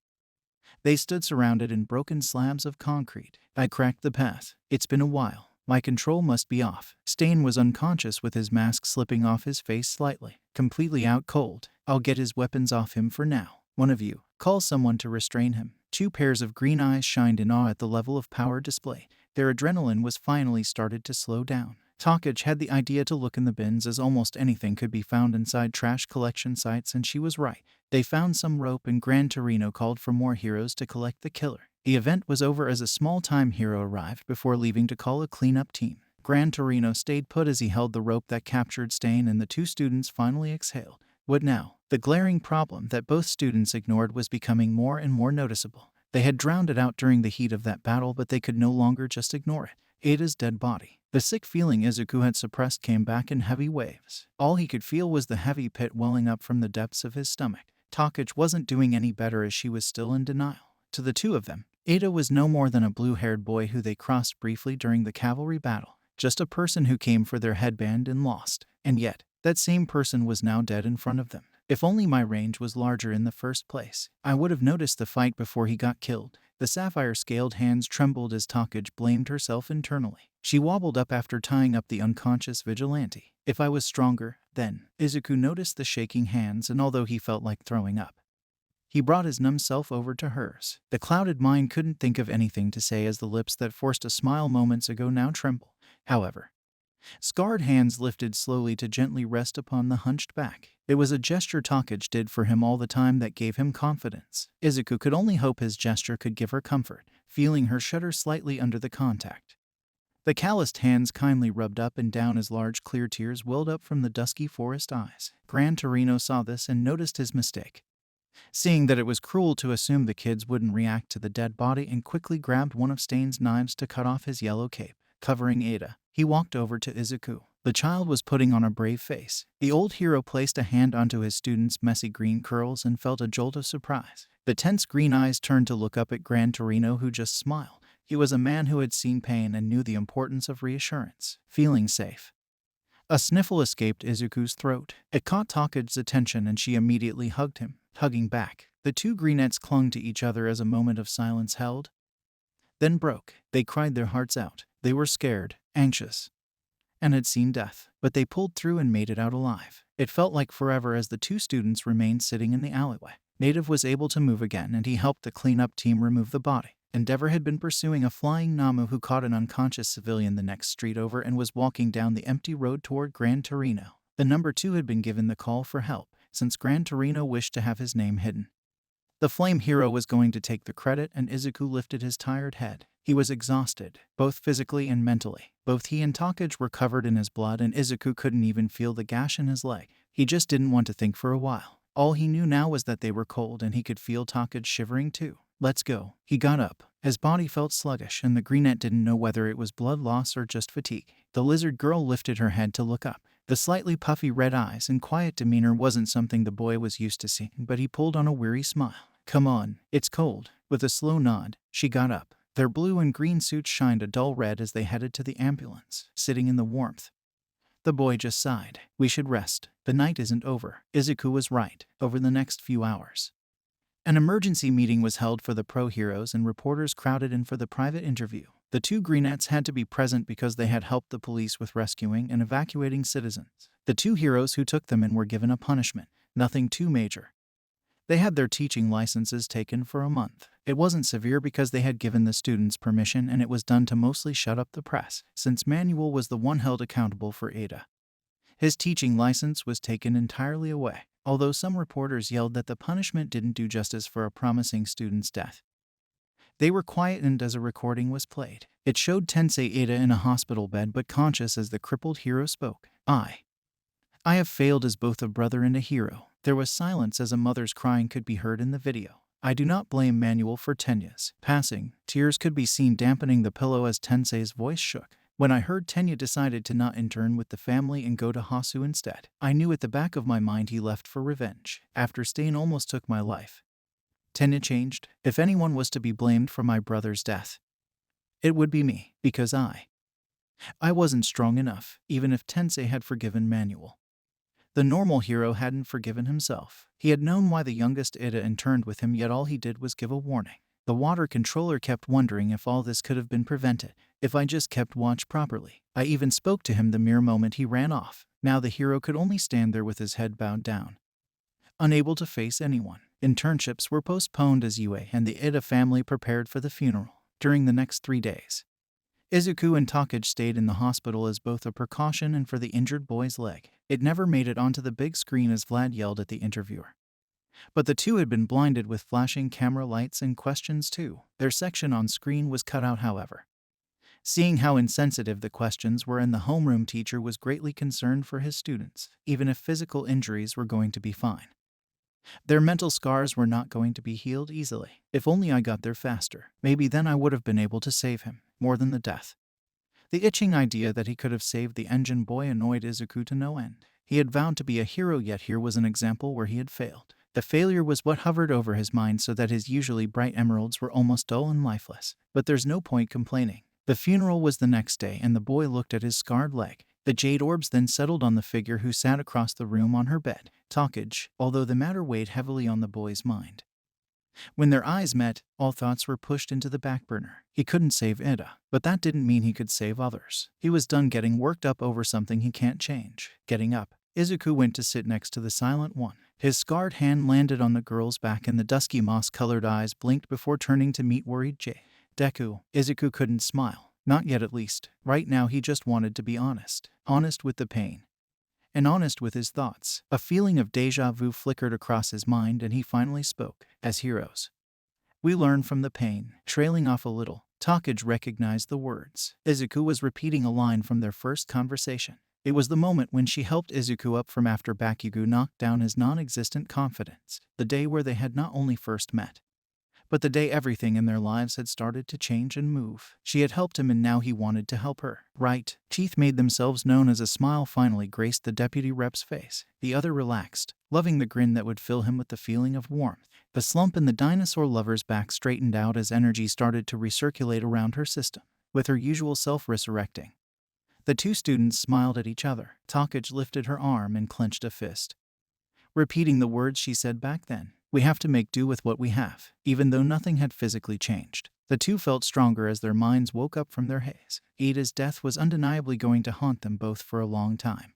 they stood surrounded in broken slabs of concrete. "I cracked the path. It's been a while. My control must be off." Stain was unconscious with his mask slipping off his face slightly. "Completely out cold. I'll get his weapons off him for now. One of you, call someone to restrain him." 2 pairs of green eyes shined in awe at the level of power displayed. Their adrenaline was finally started to slow down. Takage had the idea to look in the bins, as almost anything could be found inside trash collection sites, and she was right. They found some rope and Gran Torino called for more heroes to collect the killer. The event was over as a small-time hero arrived before leaving to call a cleanup team. Gran Torino stayed put as he held the rope that captured Stain, and the 2 students finally exhaled. What now? The glaring problem that both students ignored was becoming more and more noticeable. They had drowned it out during the heat of that battle, but they could no longer just ignore it. Ada's dead body. The sick feeling Izuku had suppressed came back in heavy waves. All he could feel was the heavy pit welling up from the depths of his stomach. Takage wasn't doing any better as she was still in denial. To the 2 of them, Ada was no more than a blue-haired boy who they crossed briefly during the cavalry battle. Just a person who came for their headband and lost. And yet, that same person was now dead in front of them. If only my range was larger in the first place, I would have noticed the fight before he got killed. The sapphire-scaled hands trembled as Takage blamed herself internally. She wobbled up after tying up the unconscious vigilante. "If I was stronger, then." Izuku noticed the shaking hands, and although he felt like throwing up, he brought his numb self over to hers. The clouded mind couldn't think of anything to say as the lips that forced a smile moments ago now tremble. However, scarred hands lifted slowly to gently rest upon the hunched back. It was a gesture Takage did for him all the time that gave him confidence. Izuku could only hope his gesture could give her comfort, feeling her shudder slightly under the contact. The calloused hands kindly rubbed up and down as large clear tears welled up from the dusky forest eyes. Gran Torino saw this and noticed his mistake, seeing that it was cruel to assume the kids wouldn't react to the dead body, and quickly grabbed one of Stain's knives to cut off his yellow cape. Covering Ada, he walked over to Izuku. The child was putting on a brave face. The old hero placed a hand onto his student's messy green curls and felt a jolt of surprise. The tense green eyes turned to look up at Gran Torino, who just smiled. He was a man who had seen pain and knew the importance of reassurance. Feeling safe, a sniffle escaped Izuku's throat. It caught Takage's attention and she immediately hugged him. Hugging back, the 2 greenettes clung to each other as a moment of silence held, then broke. They cried their hearts out. They were scared, anxious, and had seen death, but they pulled through and made it out alive. It felt like forever as the 2 students remained sitting in the alleyway. Native was able to move again, and he helped the cleanup team remove the body. Endeavor had been pursuing a flying Namu who caught an unconscious civilian the next street over and was walking down the empty road toward Gran Torino. The number 2 had been given the call for help, since Gran Torino wished to have his name hidden. The flame hero was going to take the credit, and Izuku lifted his tired head. He was exhausted, both physically and mentally. Both he and Takage were covered in his blood, and Izuku couldn't even feel the gash in his leg. He just didn't want to think for a while. All he knew now was that they were cold, and he could feel Takage shivering too. let's go. He got up. His body felt sluggish, and the greenette didn't know whether it was blood loss or just fatigue. The lizard girl lifted her head to look up. The slightly puffy red eyes and quiet demeanor wasn't something the boy was used to seeing, but he pulled on a weary smile. Come on, it's cold. With a slow nod, she got up. Their blue and green suits shined a dull red as they headed to the ambulance, sitting in the warmth. The boy just sighed. We should rest. The night isn't over. Izuku was right. Over the next few hours, an emergency meeting was held for the pro heroes, and reporters crowded in for the private interview. The two greenettes had to be present because they had helped the police with rescuing and evacuating citizens. The two heroes who took them in were given a punishment, nothing too major. They had their teaching licenses taken for a month. It wasn't severe because they had given the students permission, and it was done to mostly shut up the press, since Manuel was the one held accountable for Ada. His teaching license was taken entirely away, although some reporters yelled that the punishment didn't do justice for a promising student's death. They were quietened as a recording was played. It showed Tensei Ada in a hospital bed but conscious as the crippled hero spoke. I have failed as both a brother and a hero. There was silence as a mother's crying could be heard in the video. I do not blame Manuel for Tenya's passing. Tears could be seen dampening the pillow as Tensei's voice shook. When I heard Tenya decided to not intern with the family and go to Hasu instead, I knew at the back of my mind he left for revenge. After Stain almost took my life, Tenya changed. If anyone was to be blamed for my brother's death, it would be me, because I wasn't strong enough, even if Tensei had forgiven Manuel. The normal hero hadn't forgiven himself. He had known why the youngest Ida interned with him, yet all he did was give a warning. The water controller kept wondering if all this could have been prevented, if I just kept watch properly. I even spoke to him the mere moment he ran off. Now the hero could only stand there with his head bowed down, unable to face anyone. Internships were postponed as Yue and the Ida family prepared for the funeral. During the next 3 days, Izuku and Takage stayed in the hospital as both a precaution and for the injured boy's leg. It never made it onto the big screen as Vlad yelled at the interviewer. But the two had been blinded with flashing camera lights and questions too. Their section on screen was cut out, however. Seeing how insensitive the questions were, and the homeroom teacher was greatly concerned for his students, even if physical injuries were going to be fine. Their mental scars were not going to be healed easily. If only I got there faster. Maybe then I would have been able to save him, more than the death. The itching idea that he could have saved the engine boy annoyed Izuku to no end. He had vowed to be a hero, yet here was an example where he had failed. The failure was what hovered over his mind, so that his usually bright emeralds were almost dull and lifeless. But there's no point complaining. The funeral was the next day, and the boy looked at his scarred leg. The jade orbs then settled on the figure who sat across the room on her bed, Takage, although the matter weighed heavily on the boy's mind. When their eyes met, all thoughts were pushed into the back burner. He couldn't save Ida, but that didn't mean he could save others. He was done getting worked up over something he can't change. Getting up, Izuku went to sit next to the silent one. His scarred hand landed on the girl's back, and the dusky moss-colored eyes blinked before turning to meet worried Deku. Izuku couldn't smile. Not yet, at least. Right now he just wanted to be honest. Honest with the pain, and honest with his thoughts. A feeling of déjà vu flickered across his mind, and he finally spoke. As heroes, we learn from the pain. Trailing off a little, Takage recognized the words. Izuku was repeating a line from their first conversation. It was the moment when she helped Izuku up from after Bakugo knocked down his non-existent confidence. The day where they had not only first met, but the day everything in their lives had started to change and move. She had helped him, and now he wanted to help her. Right. Teeth made themselves known as a smile finally graced the deputy rep's face. The other relaxed, loving the grin that would fill him with the feeling of warmth. The slump in the dinosaur lover's back straightened out as energy started to recirculate around her system, with her usual self resurrecting. The two students smiled at each other. Takage lifted her arm and clenched a fist, repeating the words she said back then. We have to make do with what we have, even though nothing had physically changed. The two felt stronger as their minds woke up from their haze. Ida's death was undeniably going to haunt them both for a long time.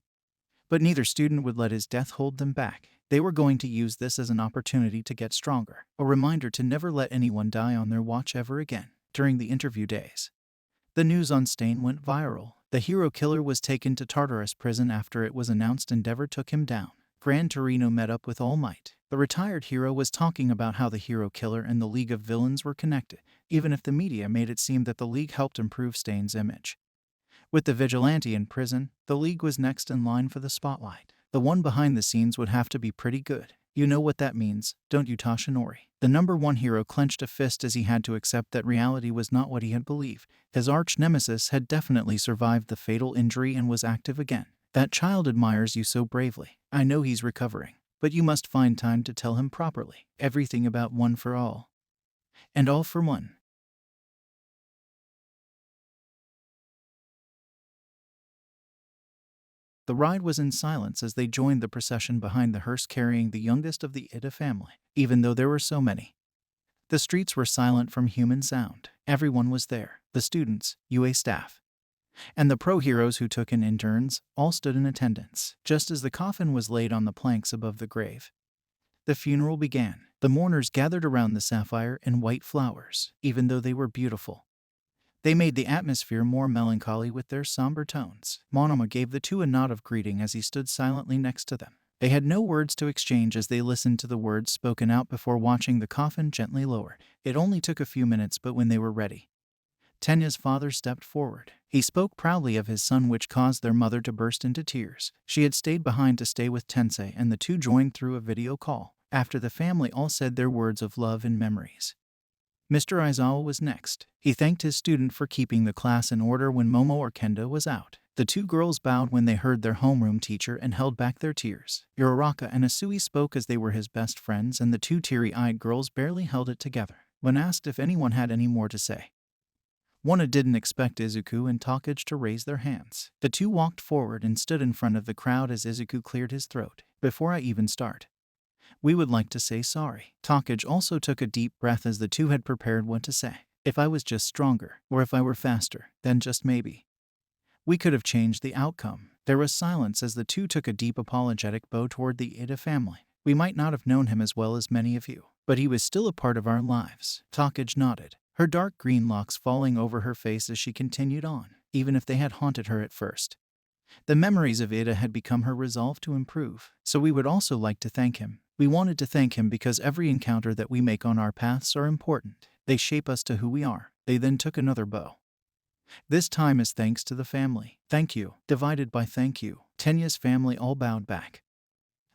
But neither student would let his death hold them back. They were going to use this as an opportunity to get stronger, a reminder to never let anyone die on their watch ever again. During the interview days, the news on Stain went viral. The hero killer was taken to Tartarus prison after it was announced Endeavor took him down. Gran Torino met up with All Might. The retired hero was talking about how the hero killer and the League of Villains were connected, even if the media made it seem that the League helped improve Stain's image. With the vigilante in prison, the League was next in line for the spotlight. The one behind the scenes would have to be pretty good. You know what that means, don't you, Toshinori? The number one hero clenched a fist as he had to accept that reality was not what he had believed. His arch-nemesis had definitely survived the fatal injury and was active again. That child admires you so bravely. I know he's recovering, but you must find time to tell him properly everything about One for All and All for One. The ride was in silence as they joined the procession behind the hearse carrying the youngest of the Ida family. Even though there were so many, the streets were silent from human sound. Everyone was there. The students, UA staff, and the pro-heroes who took in interns all stood in attendance. Just as the coffin was laid on the planks above the grave, the funeral began. The mourners gathered around the sapphire and white flowers. Even though they were beautiful, they made the atmosphere more melancholy with their somber tones. Monoma gave the two a nod of greeting as he stood silently next to them. They had no words to exchange as they listened to the words spoken out before watching the coffin gently lowered. It only took a few minutes, but when they were ready, Tenya's father stepped forward. He spoke proudly of his son, which caused their mother to burst into tears. She had stayed behind to stay with Tensei, and the two joined through a video call. After the family all said their words of love and memories, Mr. Aizawa was next. He thanked his student for keeping the class in order when Momo or Kendo was out. The two girls bowed when they heard their homeroom teacher and held back their tears. Uraraka and Asui spoke as they were his best friends, and the two teary-eyed girls barely held it together. When asked if anyone had any more to say, Wana didn't expect Izuku and Takage to raise their hands. The two walked forward and stood in front of the crowd as Izuku cleared his throat. Before I even start, we would like to say sorry. Takage also took a deep breath as the two had prepared what to say. If I was just stronger, or if I were faster, then just maybe we could have changed the outcome. There was silence as the two took a deep apologetic bow toward the Ida family. We might not have known him as well as many of you, but he was still a part of our lives. Takage nodded, her dark green locks falling over her face as she continued on. Even if they had haunted her at first, the memories of Ida had become her resolve to improve. So we would also like to thank him. We wanted to thank him because every encounter that we make on our paths are important. They shape us to who we are. They then took another bow. This time is thanks to the family. Thank you, divided by thank you. Tenya's family all bowed back.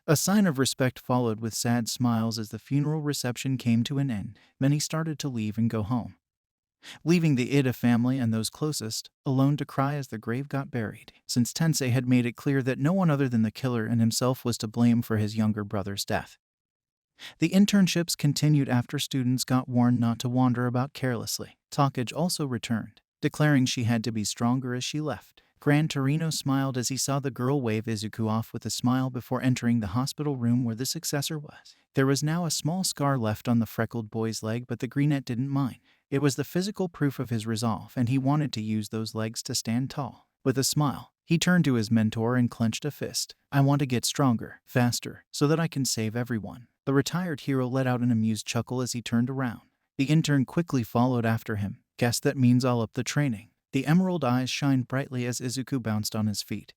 A sign of respect followed with sad smiles as the funeral reception came to an end. Many started to leave and go home, leaving the Ida family and those closest alone to cry as the grave got buried. Since Tensei had made it clear that no one other than the killer and himself was to blame for his younger brother's death, the internships continued after students got warned not to wander about carelessly. Takage also returned, declaring she had to be stronger as she left. Gran Torino smiled as he saw the girl wave Izuku off with a smile before entering the hospital room where the successor was. There was now a small scar left on the freckled boy's leg, but the greenette didn't mind. It was the physical proof of his resolve, and he wanted to use those legs to stand tall. With a smile, he turned to his mentor and clenched a fist. I want to get stronger, faster, so that I can save everyone. The retired hero let out an amused chuckle as he turned around. The intern quickly followed after him. Guess that means I'll up the training. The emerald eyes shined brightly as Izuku bounced on his feet,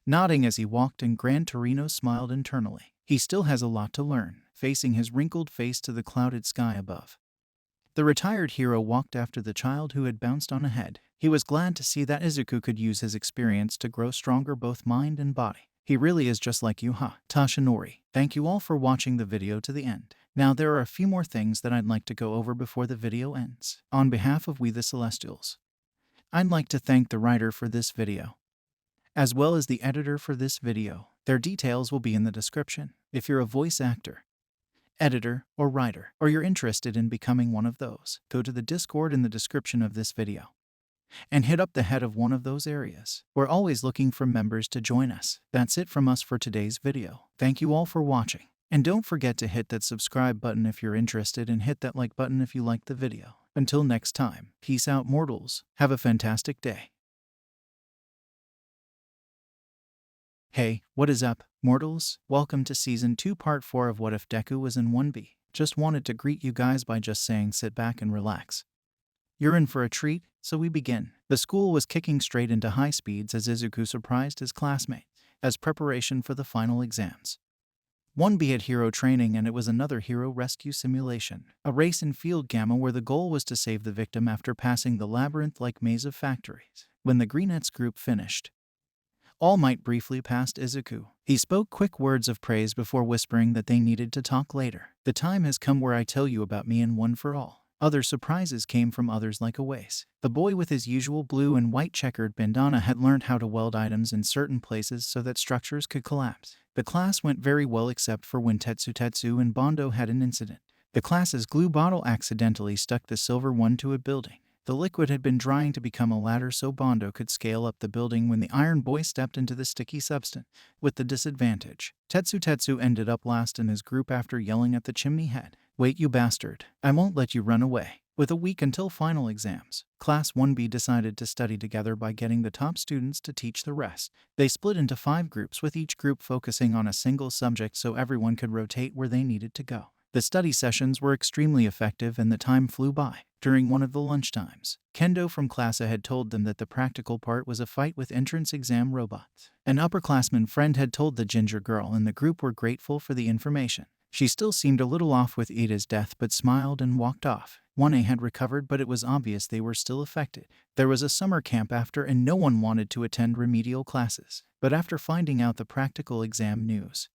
nodding as he walked, and Gran Torino smiled internally. He still has a lot to learn, facing his wrinkled face to the clouded sky above. The retired hero walked after the child who had bounced on ahead. He was glad to see that Izuku could use his experience to grow stronger both mind and body. He really is just like you, huh? Toshinori. Thank you all for watching the video to the end. Now there are a few more things that I'd like to go over before the video ends. On behalf of We The Celestials, I'd like to thank the writer for this video, as well as the editor for this video. Their details will be in the description. If you're a voice actor, editor, or writer, or you're interested in becoming one of those, go to the Discord in the description of this video and hit up the head of one of those areas. We're always looking for members to join us. That's it from us for today's video. Thank you all for watching. And don't forget to hit that subscribe button if you're interested, and hit that like button if you liked the video. Until next time, peace out, mortals. Have a fantastic day. Hey, what is up, mortals? Welcome to Season 2 Part 4 of What If Deku Was in 1B. Just wanted to greet you guys by just saying sit back and relax. You're in for a treat, so we begin. The school was kicking straight into high speeds as Izuku surprised his classmate, as preparation for the final exams. 1B had hero training, and it was another hero rescue simulation. A race in Field Gamma where the goal was to save the victim after passing the labyrinth-like maze of factories. When the Greenettes group finished, All Might briefly passed Izuku. He spoke quick words of praise before whispering that they needed to talk later. The time has come where I tell you about me and one for all. Other surprises came from others like Awais. The boy with his usual blue and white checkered bandana had learned how to weld items in certain places so that structures could collapse. The class went very well except for when Tetsu and Bondo had an incident. The class's glue bottle accidentally stuck the silver one to a building. The liquid had been drying to become a ladder so Bondo could scale up the building when the iron boy stepped into the sticky substance. With the disadvantage, Tetsu ended up last in his group after yelling at the chimney head, "Wait, you bastard. I won't let you run away." With a week until final exams, Class 1B decided to study together by getting the top students to teach the rest. They split into 5 groups with each group focusing on a single subject so everyone could rotate where they needed to go. The study sessions were extremely effective and the time flew by. During one of the lunchtimes, Kendo from Class A had told them that the practical part was a fight with entrance exam robots. An upperclassman friend had told the ginger girl and the group were grateful for the information. She still seemed a little off with Ida's death but smiled and walked off. 1A had recovered but it was obvious they were still affected. There was a summer camp after and no one wanted to attend remedial classes. But after finding out the practical exam news,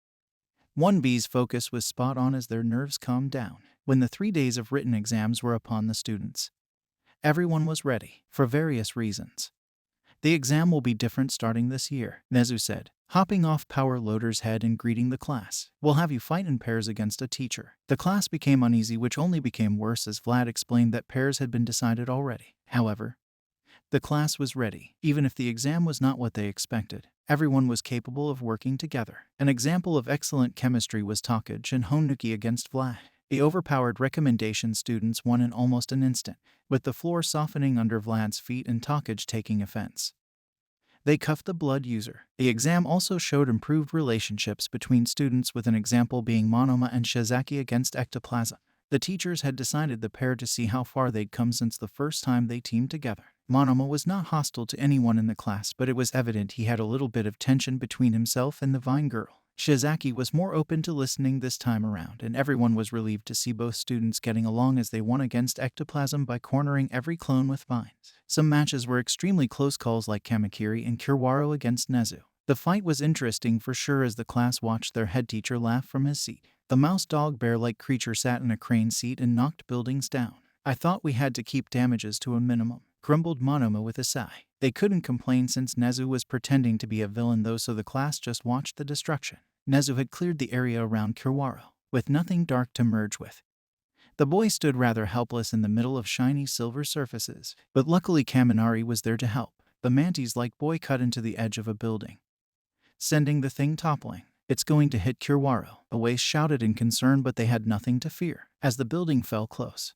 1B's focus was spot on as their nerves calmed down. When the 3 days of written exams were upon the students, everyone was ready, for various reasons. The exam will be different starting this year, Nezu said, hopping off Power Loader's head and greeting the class. We'll have you fight in pairs against a teacher. The class became uneasy, which only became worse as Vlad explained that pairs had been decided already. However, the class was ready, even if the exam was not what they expected. Everyone was capable of working together. An example of excellent chemistry was Takage and Honuki against Vlad. The overpowered recommendation students won in almost an instant, with the floor softening under Vlad's feet and Takage taking offense. They cuffed the blood user. The exam also showed improved relationships between students, with an example being Monoma and Shizaki against Ectoplasm. The teachers had decided the pair to see how far they'd come since the first time they teamed together. Monoma was not hostile to anyone in the class, but it was evident he had a little bit of tension between himself and the Vine Girl. Shizaki was more open to listening this time around, and everyone was relieved to see both students getting along as they won against Ectoplasm by cornering every clone with vines. Some matches were extremely close calls, like Kamakiri and Kiwaro against Nezu. The fight was interesting for sure as the class watched their head teacher laugh from his seat. The mouse-dog-bear-like creature sat in a crane seat and knocked buildings down. I thought we had to keep damages to a minimum, grumbled Monoma with a sigh. They couldn't complain since Nezu was pretending to be a villain though, so the class just watched the destruction. Nezu had cleared the area around Kiwaro, with nothing dark to merge with. The boy stood rather helpless in the middle of shiny silver surfaces, but luckily Kaminari was there to help. The mantis-like boy cut into the edge of a building, sending the thing toppling. "It's going to hit Kiwaro," Awais shouted in concern, but they had nothing to fear, as the building fell close.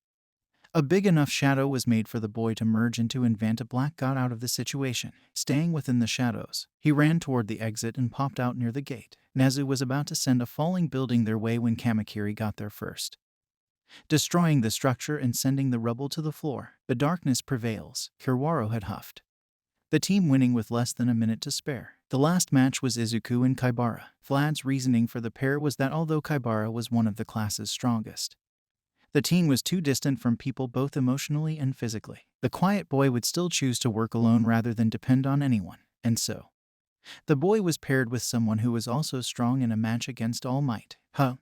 A big enough shadow was made for the boy to merge into, and Vantablack got out of the situation. Staying within the shadows, he ran toward the exit and popped out near the gate. Nezu was about to send a falling building their way when Kamakiri got there first, destroying the structure and sending the rubble to the floor. The darkness prevails, Kiwaro had huffed, the team winning with less than a minute to spare. The last match was Izuku and Kaibara. Vlad's reasoning for the pair was that although Kaibara was one of the class's strongest, the teen was too distant from people both emotionally and physically. The quiet boy would still choose to work alone rather than depend on anyone, and so the boy was paired with someone who was also strong in a match against All Might.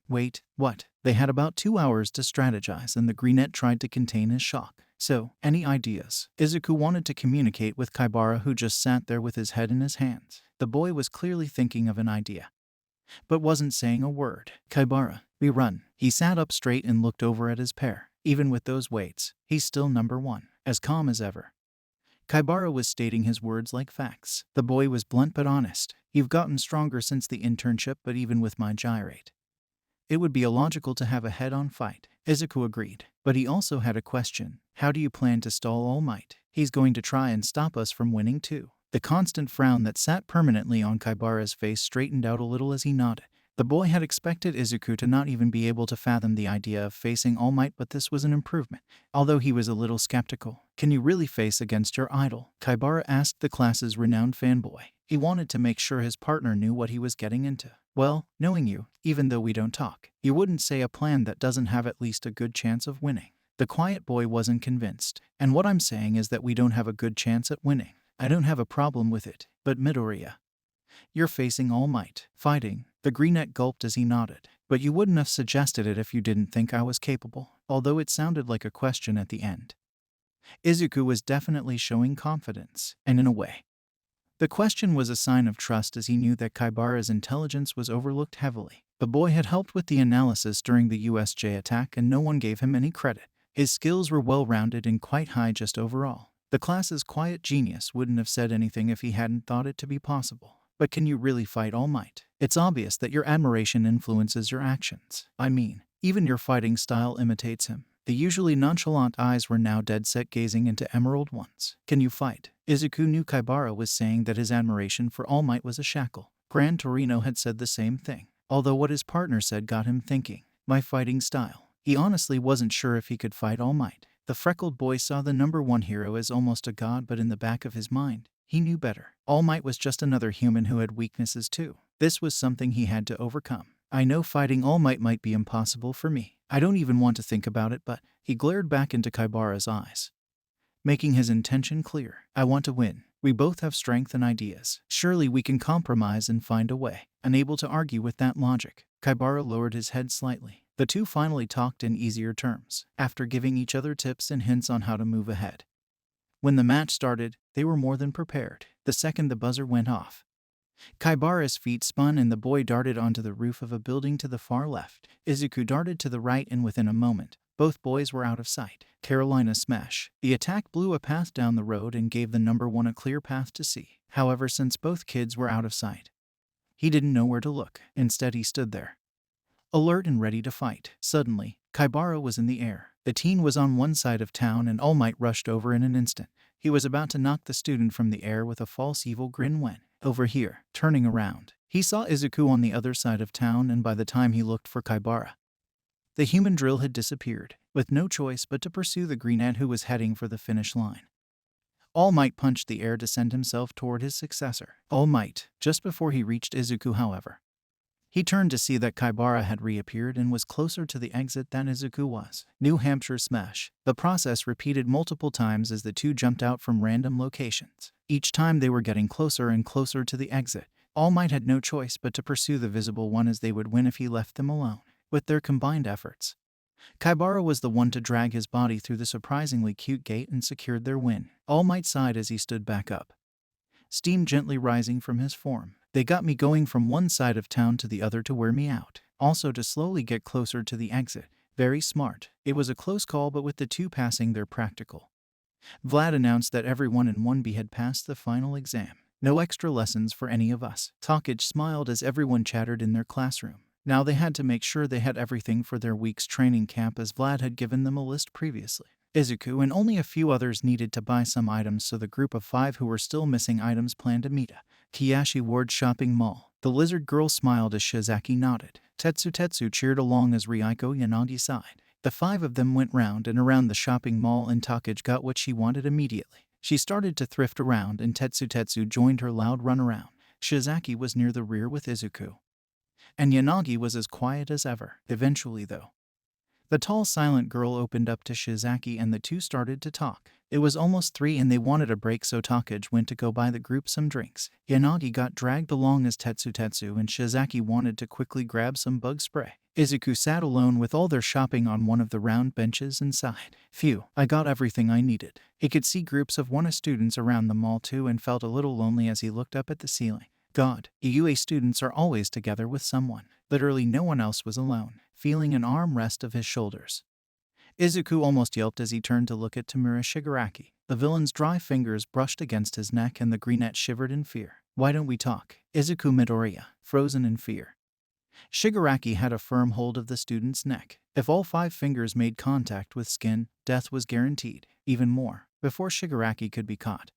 Wait, what? They had about 2 hours to strategize, and the Greenette tried to contain his shock. So, any ideas? Izuku wanted to communicate with Kaibara, who just sat there with his head in his hands. The boy was clearly thinking of an idea, but wasn't saying a word. "Kaibara, we run." He sat up straight and looked over at his pair. Even with those weights, he's still number one, as calm as ever. Kaibara was stating his words like facts. The boy was blunt but honest. "You've gotten stronger since the internship, but even with my gyrate, it would be illogical to have a head-on fight." Izuku agreed, but he also had a question. "How do you plan to stall All Might? He's going to try and stop us from winning too." The constant frown that sat permanently on Kaibara's face straightened out a little as he nodded. The boy had expected Izuku to not even be able to fathom the idea of facing All Might, but this was an improvement, although he was a little skeptical. "Can you really face against your idol?" Kaibara asked the class's renowned fanboy. He wanted to make sure his partner knew what he was getting into. "Well, knowing you, even though we don't talk, you wouldn't say a plan that doesn't have at least a good chance of winning." The quiet boy wasn't convinced. "And what I'm saying is that we don't have a good chance at winning. I don't have a problem with it, but Midoriya, You're facing All Might. Fighting. The greenette gulped as he nodded. But you wouldn't have suggested it if you didn't think I was capable, although it sounded like a question at the end. Izuku was definitely showing confidence, and in a way, the question was a sign of trust as he knew that Kaibara's intelligence was overlooked heavily. The boy had helped with the analysis during the USJ attack and no one gave him any credit. His skills were well-rounded and quite high just overall. The class's quiet genius wouldn't have said anything if he hadn't thought it to be possible. But can you really fight All Might? It's obvious that your admiration influences your actions. I mean, even your fighting style imitates him. The usually nonchalant eyes were now dead-set gazing into emerald ones. Can you fight? Izuku knew Kaibara was saying that his admiration for All Might was a shackle. Gran Torino had said the same thing, although what his partner said got him thinking. My fighting style. He honestly wasn't sure if he could fight All Might. The freckled boy saw the #1 hero as almost a god, but in the back of his mind, he knew better. All Might was just another human who had weaknesses too. This was something he had to overcome. I know fighting All Might be impossible for me. I don't even want to think about it, but he glared back into Kaibara's eyes, making his intention clear. I want to win. We both have strength and ideas. Surely we can compromise and find a way. Unable to argue with that logic, Kaibara lowered his head slightly. The two finally talked in easier terms, after giving each other tips and hints on how to move ahead. When the match started, they were more than prepared. The second the buzzer went off, Kaibara's feet spun and the boy darted onto the roof of a building to the far left. Izuku darted to the right and within a moment, both boys were out of sight. Carolina smash. The attack blew a path down the road and gave the #1 a clear path to see. However, since both kids were out of sight, he didn't know where to look. Instead, he stood there, alert and ready to fight. Suddenly, Kaibara was in the air. The teen was on one side of town and All Might rushed over in an instant. He was about to knock the student from the air with a false evil grin when, over here, turning around, he saw Izuku on the other side of town, and by the time he looked for Kaibara, the human drill had disappeared, with no choice but to pursue the greenette who was heading for the finish line. All Might punched the air to send himself toward his successor. All Might, just before he reached Izuku, however, he turned to see that Kaibara had reappeared and was closer to the exit than Izuku was. New Hampshire smash. The process repeated multiple times as the two jumped out from random locations. Each time they were getting closer and closer to the exit. All Might had no choice but to pursue the visible one, as they would win if he left them alone. With their combined efforts, Kaibara was the one to drag his body through the surprisingly cute gate and secured their win. All Might sighed as he stood back up, steam gently rising from his form. They got me going from one side of town to the other to wear me out. Also to slowly get closer to the exit. Very smart. It was a close call, but with the two passing their practical, Vlad announced that everyone in 1B had passed the final exam. No extra lessons for any of us. Takage smiled as everyone chattered in their classroom. Now they had to make sure they had everything for their week's training camp, as Vlad had given them a list previously. Izuku and only a few others needed to buy some items, so the group of 5 who were still missing items planned to meet at Kiyashi Ward Shopping Mall. The lizard girl smiled as Shizaki nodded. Tetsu cheered along as Ryuko Yanagi sighed. The 5 of them went round and around the shopping mall, and Takage got what she wanted immediately. She started to thrift around and Tetsu joined her loud runaround. Shizaki was near the rear with Izuku, and Yanagi was as quiet as ever. Eventually, though, the tall, silent girl opened up to Shizaki and the two started to talk. It was almost 3 and they wanted a break, so Takage went to go buy the group some drinks. Yanagi got dragged along as Tetsu and Shizaki wanted to quickly grab some bug spray. Izuku sat alone with all their shopping on one of the round benches and sighed. Phew, I got everything I needed. He could see groups of 1A students around the mall too and felt a little lonely as he looked up at the ceiling. God, UA students are always together with someone. Literally no one else was alone. Feeling an arm rest of his shoulders, Izuku almost yelped as he turned to look at Tamura Shigaraki. The villain's dry fingers brushed against his neck and the greenette shivered in fear. Why don't we talk? Izuku Midoriya, frozen in fear. Shigaraki had a firm hold of the student's neck. If all 5 fingers made contact with skin, death was guaranteed. Even more, before Shigaraki could be caught,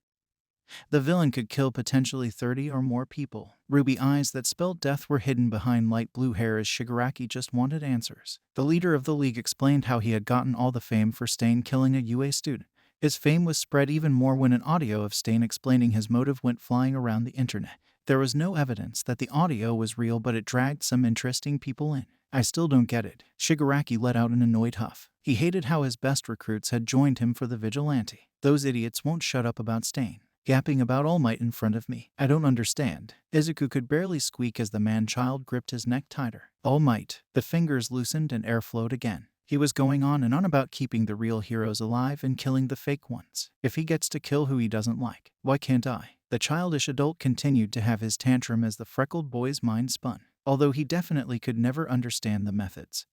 the villain could kill potentially 30 or more people. Ruby eyes that spelled death were hidden behind light blue hair as Shigaraki just wanted answers. The leader of the league explained how he had gotten all the fame for Stain killing a UA student. His fame was spread even more when an audio of Stain explaining his motive went flying around the internet. There was no evidence that the audio was real, but it dragged some interesting people in. I still don't get it. Shigaraki let out an annoyed huff. He hated how his best recruits had joined him for the vigilante. Those idiots won't shut up about Stain. gapping about All Might in front of me. I don't understand. Izuku could barely squeak as the man-child gripped his neck tighter. All Might. The fingers loosened and air flowed again. He was going on and on about keeping the real heroes alive and killing the fake ones. If he gets to kill who he doesn't like, why can't I? The childish adult continued to have his tantrum as the freckled boy's mind spun, although he definitely could never understand the methods.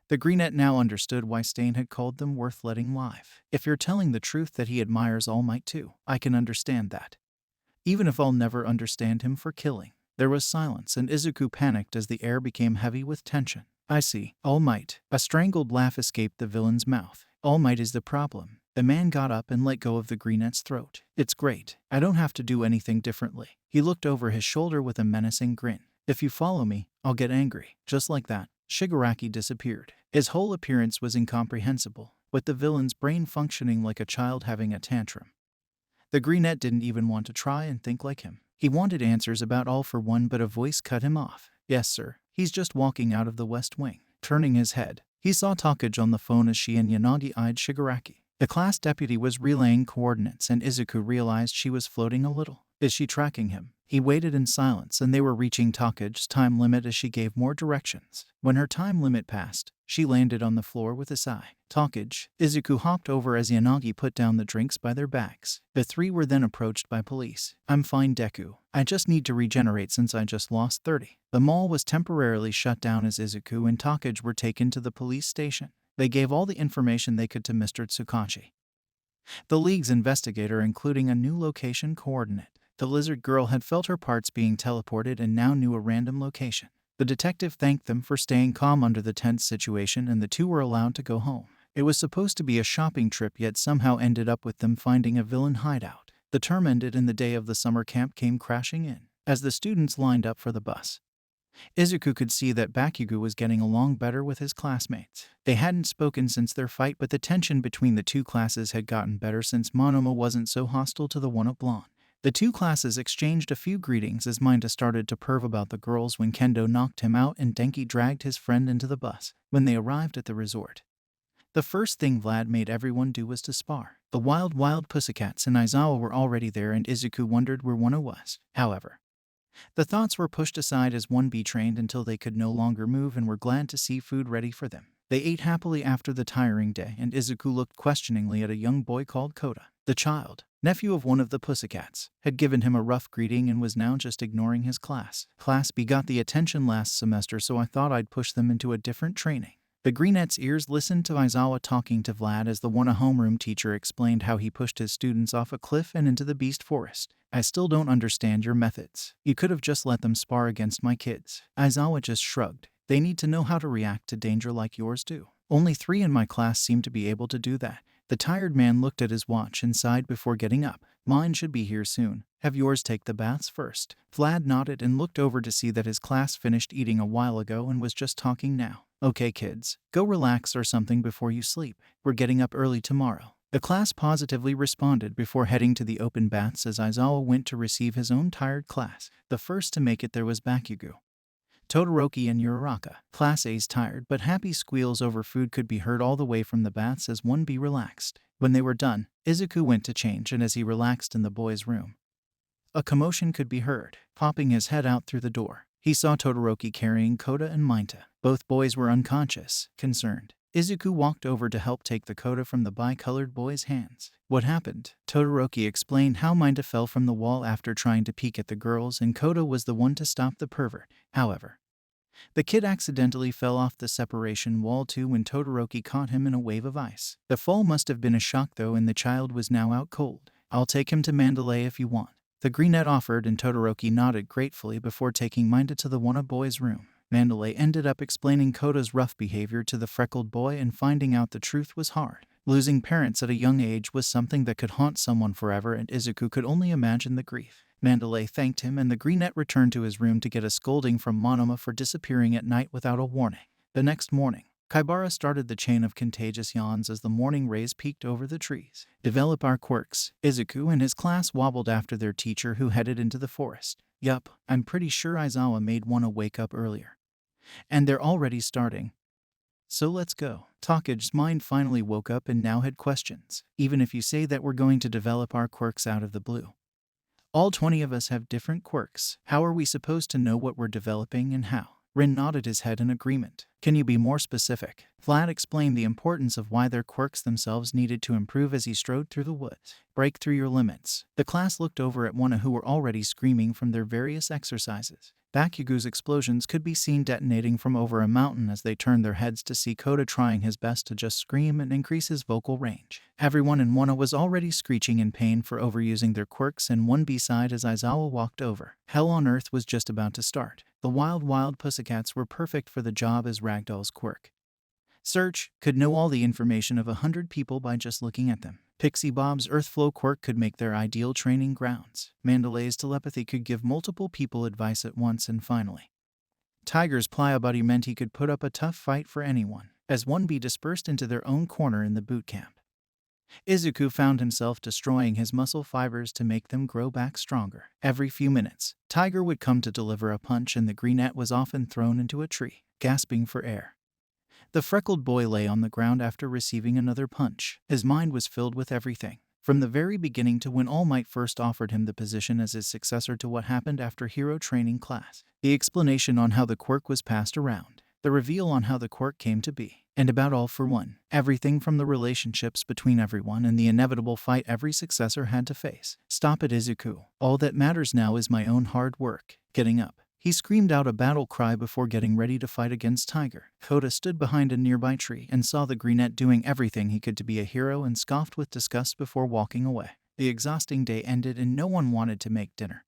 The Greenette now understood why Stain had called them worth letting live. If you're telling the truth that he admires All Might too, I can understand that. Even if I'll never understand him for killing. There was silence and Izuku panicked as the air became heavy with tension. I see. All Might. A strangled laugh escaped the villain's mouth. All Might is the problem. The man got up and let go of the Greenette's throat. It's great. I don't have to do anything differently. He looked over his shoulder with a menacing grin. If you follow me, I'll get angry. Just like that, Shigaraki disappeared. His whole appearance was incomprehensible, with the villain's brain functioning like a child having a tantrum. The Greenette didn't even want to try and think like him. He wanted answers about All for One, but a voice cut him off. Yes, sir. He's just walking out of the West Wing. Turning his head, he saw Takage on the phone as she and Yanagi eyed Shigaraki. The class deputy was relaying coordinates and Izuku realized she was floating a little. Is she tracking him? He waited in silence and they were reaching Takage's time limit as she gave more directions. When her time limit passed, she landed on the floor with a sigh. Takage. Izuku hopped over as Yanagi put down the drinks by their backs. The three were then approached by police. I'm fine, Deku. I just need to regenerate since I just lost 30. The mall was temporarily shut down as Izuku and Takage were taken to the police station. They gave all the information they could to Mr. Tsukachi, the League's investigator, including a new location coordinate. The lizard girl had felt her parts being teleported and now knew a random location. The detective thanked them for staying calm under the tense situation and the two were allowed to go home. It was supposed to be a shopping trip yet somehow ended up with them finding a villain hideout. The term ended and the day of the summer camp came crashing in. As the students lined up for the bus, Izuku could see that Bakugo was getting along better with his classmates. They hadn't spoken since their fight, but the tension between the two classes had gotten better since Monoma wasn't so hostile to the one of blonde. The two classes exchanged a few greetings as Mineta started to perv about the girls when Kendo knocked him out and Denki dragged his friend into the bus. When they arrived at the resort, the first thing Vlad made everyone do was to spar. The wild pussycats and Aizawa were already there and Izuku wondered where Wano was. However, the thoughts were pushed aside as 1B trained until they could no longer move and were glad to see food ready for them. They ate happily after the tiring day and Izuku looked questioningly at a young boy called Kota. The child, nephew of one of the pussycats, had given him a rough greeting and was now just ignoring his class. Class B got the attention last semester, so I thought I'd push them into a different training. The Greenette's ears listened to Aizawa talking to Vlad as the one homeroom teacher explained how he pushed his students off a cliff and into the beast forest. I still don't understand your methods. You could have just let them spar against my kids. Aizawa just shrugged. They need to know how to react to danger like yours do. Only 3 in my class seem to be able to do that. The tired man looked at his watch and sighed before getting up. Mine should be here soon. Have yours take the baths first. Vlad nodded and looked over to see that his class finished eating a while ago and was just talking now. Okay kids, go relax or something before you sleep. We're getting up early tomorrow. The class positively responded before heading to the open baths as Aizawa went to receive his own tired class. The first to make it there was Bakugo, Todoroki and Uraraka. Class A's tired but happy squeals over food could be heard all the way from the baths as 1B relaxed. When they were done, Izuku went to change and as he relaxed in the boys' room, a commotion could be heard. Popping his head out through the door, he saw Todoroki carrying Kota and Mineta. Both boys were unconscious. Concerned, Izuku walked over to help take the Kota from the bicolored boy's hands. What happened? Todoroki explained how Mineta fell from the wall after trying to peek at the girls and Kota was the one to stop the pervert. However, the kid accidentally fell off the separation wall too when Todoroki caught him in a wave of ice. The fall must have been a shock though and the child was now out cold. I'll take him to Mandalay if you want, the Greenette offered and Todoroki nodded gratefully before taking Mineta to the Wanna boy's room. Mandalay ended up explaining Kota's rough behavior to the freckled boy and finding out the truth was hard. Losing parents at a young age was something that could haunt someone forever and Izuku could only imagine the grief. Mandalay thanked him and the Greenette returned to his room to get a scolding from Monoma for disappearing at night without a warning. The next morning, Kaibara started the chain of contagious yawns as the morning rays peeked over the trees. Develop our quirks. Izuku and his class wobbled after their teacher who headed into the forest. Yup, I'm pretty sure Aizawa made Wanna wake up earlier. And they're already starting. So let's go. Takage's mind finally woke up and now had questions. Even if you say that we're going to develop our quirks out of the blue, All 20 of us have different quirks. How are we supposed to know what we're developing and how? Rin nodded his head in agreement. Can you be more specific? Vlad explained the importance of why their quirks themselves needed to improve as he strode through the woods. Break through your limits. The class looked over at one who were already screaming from their various exercises. Bakugu's explosions could be seen detonating from over a mountain as they turned their heads to see Koda trying his best to just scream and increase his vocal range. Everyone in Wano was already screeching in pain for overusing their quirks, and one beside as Aizawa walked over. Hell on Earth was just about to start. The wild pussycats were perfect for the job as Ragdoll's quirk. Search could know all the information of 100 people by just looking at them. Pixie Bob's Earthflow quirk could make their ideal training grounds. Mandalay's telepathy could give multiple people advice at once, and finally, Tiger's Pliabuddy meant he could put up a tough fight for anyone, as 1B dispersed into their own corner in the boot camp. Izuku found himself destroying his muscle fibers to make them grow back stronger. Every few minutes, Tiger would come to deliver a punch, and the greenette was often thrown into a tree, gasping for air. The freckled boy lay on the ground after receiving another punch. His mind was filled with everything, from the very beginning to when All Might first offered him the position as his successor, to what happened after hero training class. The explanation on how the quirk was passed around, the reveal on how the quirk came to be, and about All for One. Everything from the relationships between everyone and the inevitable fight every successor had to face. Stop it, Izuku. All that matters now is my own hard work. Getting up, he screamed out a battle cry before getting ready to fight against Tiger. Koda stood behind a nearby tree and saw the greenette doing everything he could to be a hero and scoffed with disgust before walking away. The exhausting day ended and no one wanted to make dinner,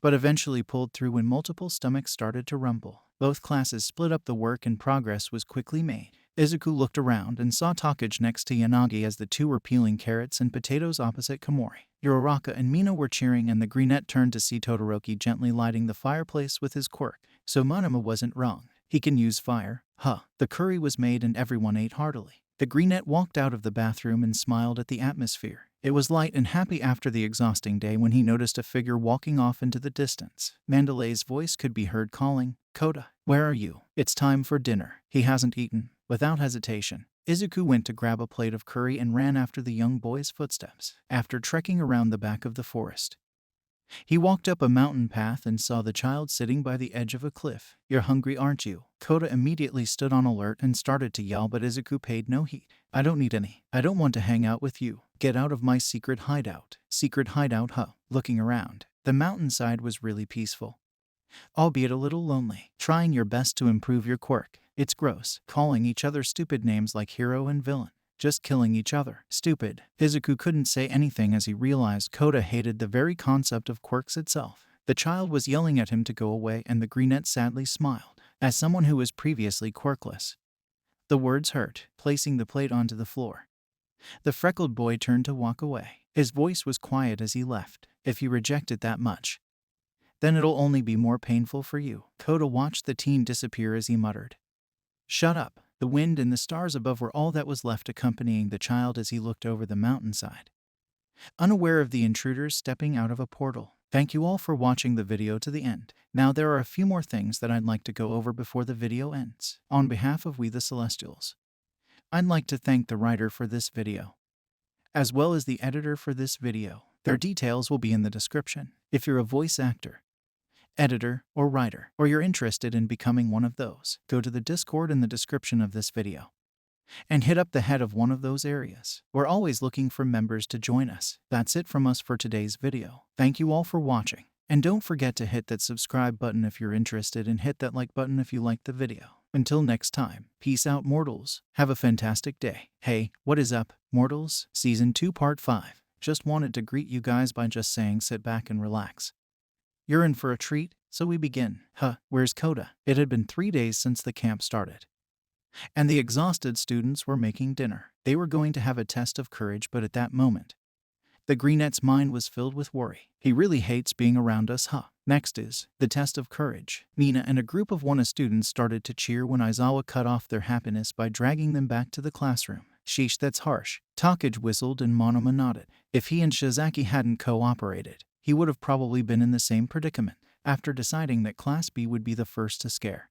but eventually pulled through when multiple stomachs started to rumble. Both classes split up the work and progress was quickly made. Izuku looked around and saw Takage next to Yanagi as the two were peeling carrots and potatoes opposite Komori. Uraraka and Mina were cheering, and the greenette turned to see Todoroki gently lighting the fireplace with his quirk. So Monoma wasn't wrong. He can use fire. Huh. The curry was made and everyone ate heartily. The greenette walked out of the bathroom and smiled at the atmosphere. It was light and happy after the exhausting day when he noticed a figure walking off into the distance. Mandalay's voice could be heard calling, "Koda, where are you? It's time for dinner." He hasn't eaten. Without hesitation, Izuku went to grab a plate of curry and ran after the young boy's footsteps. After trekking around the back of the forest, he walked up a mountain path and saw the child sitting by the edge of a cliff. "You're hungry, aren't you?" Koda immediately stood on alert and started to yell, but Izuku paid no heed. "I don't need any. I don't want to hang out with you. Get out of my secret hideout." Secret hideout, huh? Looking around, the mountainside was really peaceful, albeit a little lonely. Trying your best to improve your quirk. It's gross. Calling each other stupid names like hero and villain. Just killing each other. Stupid. Izuku couldn't say anything as he realized Koda hated the very concept of quirks itself. The child was yelling at him to go away, and the greenette sadly smiled. As someone who was previously quirkless, the words hurt. Placing the plate onto the floor, the freckled boy turned to walk away. His voice was quiet as he left. "If you reject it that much, then it'll only be more painful for you." Koda watched the teen disappear as he muttered, "Shut up." The wind and the stars above were all that was left accompanying the child as he looked over the mountainside, unaware of the intruders stepping out of a portal. Thank you all for watching the video to the end. Now there are a few more things that I'd like to go over before the video ends. On behalf of We the Celestials, I'd like to thank the writer for this video, as well as the editor for this video. Their details will be in the description. If you're a voice actor, editor, or writer, or you're interested in becoming one of those, go to the Discord in the description of this video and hit up the head of one of those areas. We're always looking for members to join us. That's it from us for today's video. Thank you all for watching, and don't forget to hit that subscribe button if you're interested, and hit that like button if you liked the video. Until next time, peace out, mortals. Have a fantastic day. Hey, what is up, mortals? Season 2 Part 5. Just wanted to greet you guys by just saying sit back and relax. You're in for a treat, so we begin. Where's Koda? It had been 3 days since the camp started, and the exhausted students were making dinner. They were going to have a test of courage, but at that moment, the greenette's mind was filled with worry. He really hates being around us, huh? Next is the test of courage. Mina and a group of Wana students started to cheer when Aizawa cut off their happiness by dragging them back to the classroom. Sheesh, that's harsh. Takage whistled and Monoma nodded. If he and Shizaki hadn't cooperated, he would have probably been in the same predicament. After deciding that Class B would be the first to scare,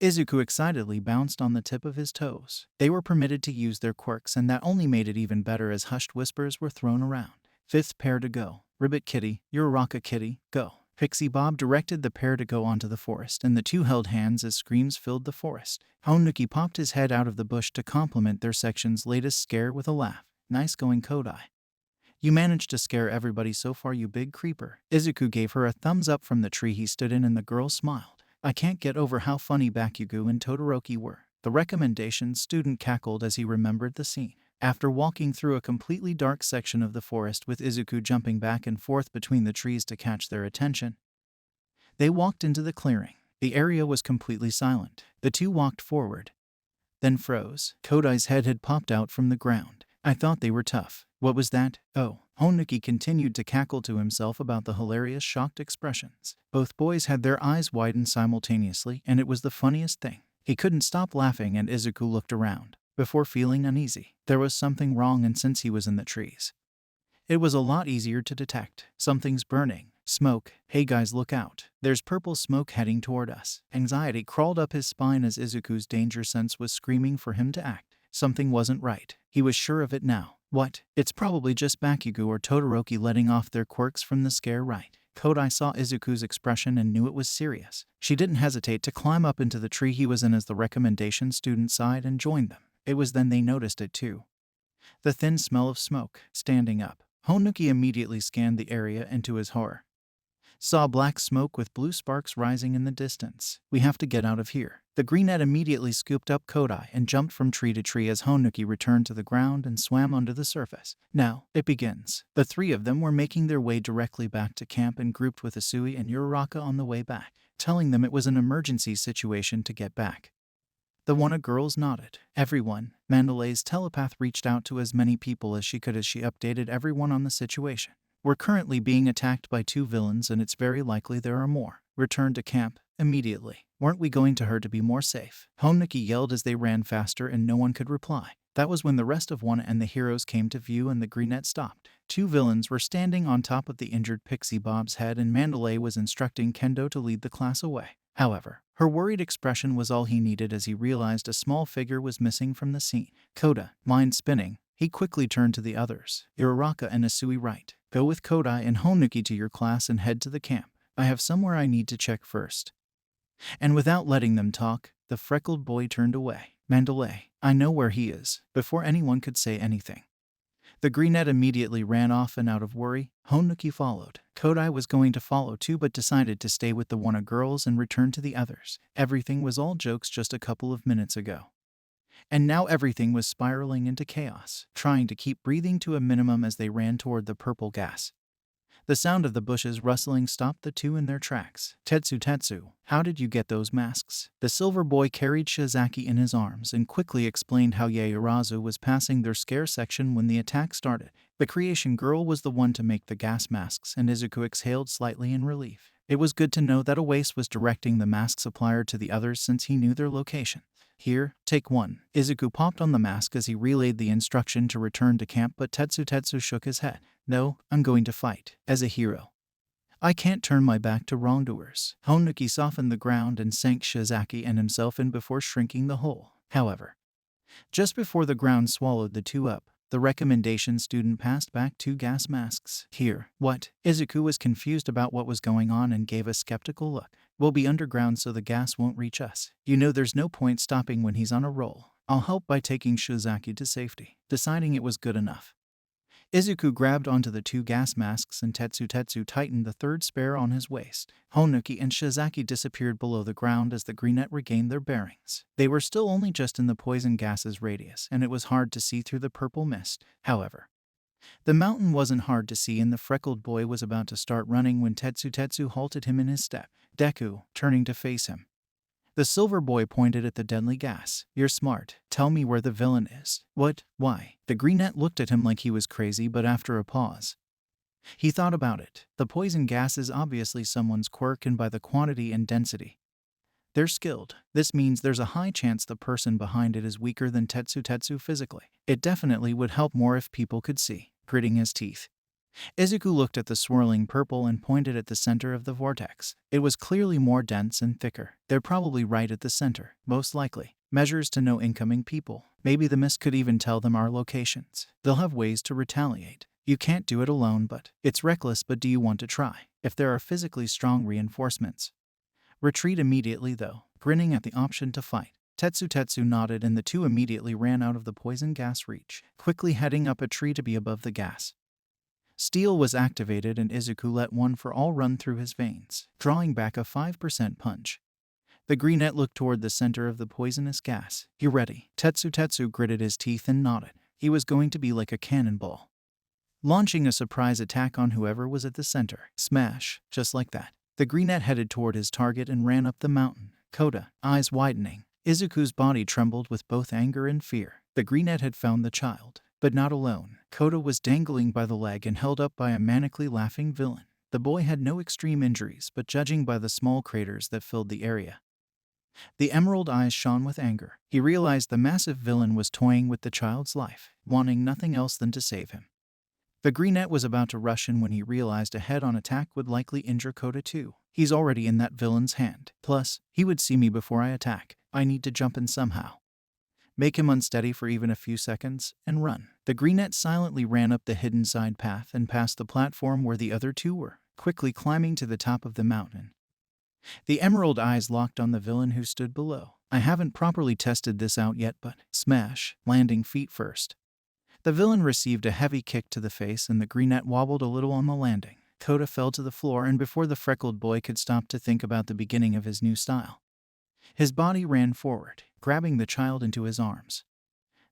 Izuku excitedly bounced on the tip of his toes. They were permitted to use their quirks, and that only made it even better as hushed whispers were thrown around. Fifth pair to go. Ribbit Kitty, Uraraka Kitty, go. Pixie Bob directed the pair to go onto the forest, and the two held hands as screams filled the forest. Honuki popped his head out of the bush to compliment their section's latest scare with a laugh. Nice going, Kodai. You managed to scare everybody so far, you big creeper. Izuku gave her a thumbs up from the tree he stood in, and the girl smiled. I can't get over how funny Bakugo and Todoroki were. The recommendation student cackled as he remembered the scene. After walking through a completely dark section of the forest with Izuku jumping back and forth between the trees to catch their attention, they walked into the clearing. The area was completely silent. The two walked forward, then froze. Kodai's head had popped out from the ground. I thought they were tough. What was that? Oh. Honuki continued to cackle to himself about the hilarious shocked expressions. Both boys had their eyes widened simultaneously, and it was the funniest thing. He couldn't stop laughing, and Izuku looked around before feeling uneasy. There was something wrong, and since he was in the trees, it was a lot easier to detect. Something's burning. Smoke. Hey guys, look out. There's purple smoke heading toward us. Anxiety crawled up his spine as Izuku's danger sense was screaming for him to act. Something wasn't right. He was sure of it now. What? It's probably just Bakugo or Todoroki letting off their quirks from the scare, right? Kodai saw Izuku's expression and knew it was serious. She didn't hesitate to climb up into the tree he was in as the recommendation student sighed and joined them. It was then they noticed it too. The thin smell of smoke. Standing up, Honuki immediately scanned the area and to his horror saw black smoke with blue sparks rising in the distance. We have to get out of here. The greenette immediately scooped up Kodai and jumped from tree to tree as Honuki returned to the ground and swam under the surface. Now, it begins. The three of them were making their way directly back to camp and grouped with Asui and Uraraka on the way back, telling them it was an emergency situation to get back. The Wanna girls nodded. Everyone. Mandalay's telepath reached out to as many people as she could as she updated everyone on the situation. We're currently being attacked by two villains, and it's very likely there are more. Return to camp immediately. Weren't we going to her to be more safe? Honuki yelled as they ran faster, and no one could reply. That was when the rest of Wanna and the heroes came to view and the greenette stopped. Two villains were standing on top of the injured Pixie Bob's head, and Mandalay was instructing Kendo to lead the class away. However, her worried expression was all he needed as he realized a small figure was missing from the scene. Koda, mind spinning, he quickly turned to the others. Uraraka and Asui, right. Go with Kodai and Honuki to your class and head to the camp. I have somewhere I need to check first. And without letting them talk, the freckled boy turned away. Mandalay, I know where he is. Before anyone could say anything, the greenette immediately ran off, and out of worry, Honuki followed. Kodai was going to follow too, but decided to stay with the Wanna girls and return to the others. Everything was all jokes just a couple of minutes ago. And now everything was spiraling into chaos, trying to keep breathing to a minimum as they ran toward the purple gas. The sound of the bushes rustling stopped the two in their tracks. Tetsu, how did you get those masks? The silver boy carried Shizaki in his arms and quickly explained how Yaoyorozu was passing their scare section when the attack started. The creation girl was the one to make the gas masks, and Izuku exhaled slightly in relief. It was good to know that Oase was directing the mask supplier to the others since he knew their location. Here, take one. Izuku popped on the mask as he relayed the instruction to return to camp, but Tetsu shook his head. No, I'm going to fight. As a hero, I can't turn my back to wrongdoers. Honuki softened the ground and sank Shizaki and himself in before shrinking the hole. However, just before the ground swallowed the two up, the recommendation student passed back two gas masks. Here. What? Izuku was confused about what was going on and gave a skeptical look. We'll be underground so the gas won't reach us. You know there's no point stopping when he's on a roll. I'll help by taking Shizaki to safety. Deciding it was good enough, Izuku grabbed onto the two gas masks and Tetsu tightened the third spare on his waist. Honuki and Shizaki disappeared below the ground as the greenette regained their bearings. They were still only just in the poison gas's radius, and it was hard to see through the purple mist. However, the mountain wasn't hard to see, and the freckled boy was about to start running when Tetsu halted him in his step. Deku, turning to face him, the silver boy pointed at the deadly gas. You're smart. Tell me where the villain is. What? Why? The greenette looked at him like he was crazy, but after a pause, he thought about it. The poison gas is obviously someone's quirk, and by the quantity and density, they're skilled. This means there's a high chance the person behind it is weaker than Tetsu physically. It definitely would help more if people could see. Gritting his teeth, Izuku looked at the swirling purple and pointed at the center of the vortex. It was clearly more dense and thicker. They're probably right at the center, most likely. Measures to no incoming people. Maybe the mist could even tell them our locations. They'll have ways to retaliate. You can't do it alone, but it's reckless. But do you want to try? If there are physically strong reinforcements. Retreat immediately though, grinning at the option to fight. Tetsu nodded and the two immediately ran out of the poison gas reach, quickly heading up a tree to be above the gas. Steel was activated and Izuku let one for all run through his veins, drawing back a 5% punch. The greenette looked toward the center of the poisonous gas. You ready? Tetsu gritted his teeth and nodded. He was going to be like a cannonball, launching a surprise attack on whoever was at the center. Smash, just like that. The greenette headed toward his target and ran up the mountain. Koda, eyes widening. Izuku's body trembled with both anger and fear. The greenette had found the child, but not alone. Koda was dangling by the leg and held up by a manically laughing villain. The boy had no extreme injuries, but judging by the small craters that filled the area, the emerald eyes shone with anger. He realized the massive villain was toying with the child's life, wanting nothing else than to save him. The greenette was about to rush in when he realized a head-on attack would likely injure Koda too. He's already in that villain's hand. Plus, he would see me before I attack. I need to jump in somehow. Make him unsteady for even a few seconds, and run. The greenette silently ran up the hidden side path and past the platform where the other two were, quickly climbing to the top of the mountain. The emerald eyes locked on the villain who stood below. I haven't properly tested this out yet, but smash, landing feet first. The villain received a heavy kick to the face and the greenette wobbled a little on the landing. Koda fell to the floor, and before the freckled boy could stop to think about the beginning of his new style, his body ran forward, grabbing the child into his arms.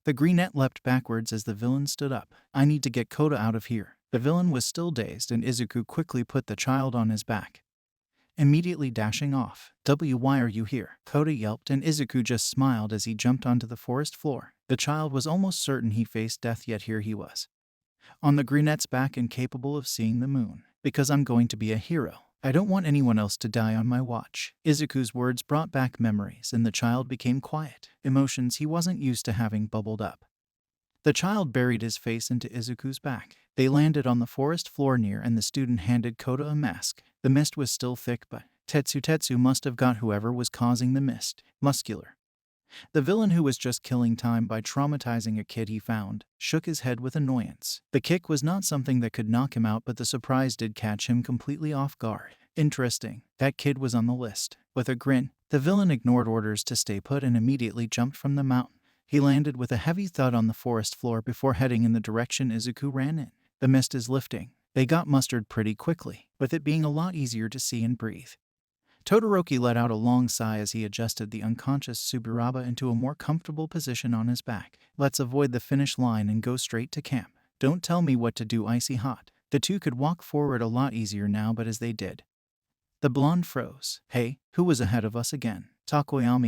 The greenette leapt backwards as the villain stood up. I need to get Koda out of here. The villain was still dazed and Izuku quickly put the child on his back, immediately dashing off. Why are you here? Koda yelped and Izuku just smiled as he jumped onto the forest floor. The child was almost certain he faced death, yet here he was, on the greenette's back and capable of seeing the moon. Because I'm going to be a hero. I don't want anyone else to die on my watch. Izuku's words brought back memories and the child became quiet. Emotions he wasn't used to having bubbled up. The child buried his face into Izuku's back. They landed on the forest floor near and the student handed Koda a mask. The mist was still thick, but Tetsu must have got whoever was causing the mist. Muscular. The villain, who was just killing time by traumatizing a kid he found, shook his head with annoyance. The kick was not something that could knock him out, but the surprise did catch him completely off guard. Interesting, that kid was on the list. With a grin, the villain ignored orders to stay put and immediately jumped from the mountain. He landed with a heavy thud on the forest floor before heading in the direction Izuku ran in. The mist is lifting. They got mustered pretty quickly, with it being a lot easier to see and breathe. Todoroki let out a long sigh as he adjusted the unconscious Tsuburaba into a more comfortable position on his back. Let's avoid the finish line and go straight to camp. Don't tell me what to do, icy hot. The two could walk forward a lot easier now, but as they did, the blonde froze. Hey, who was ahead of us again? Takoyami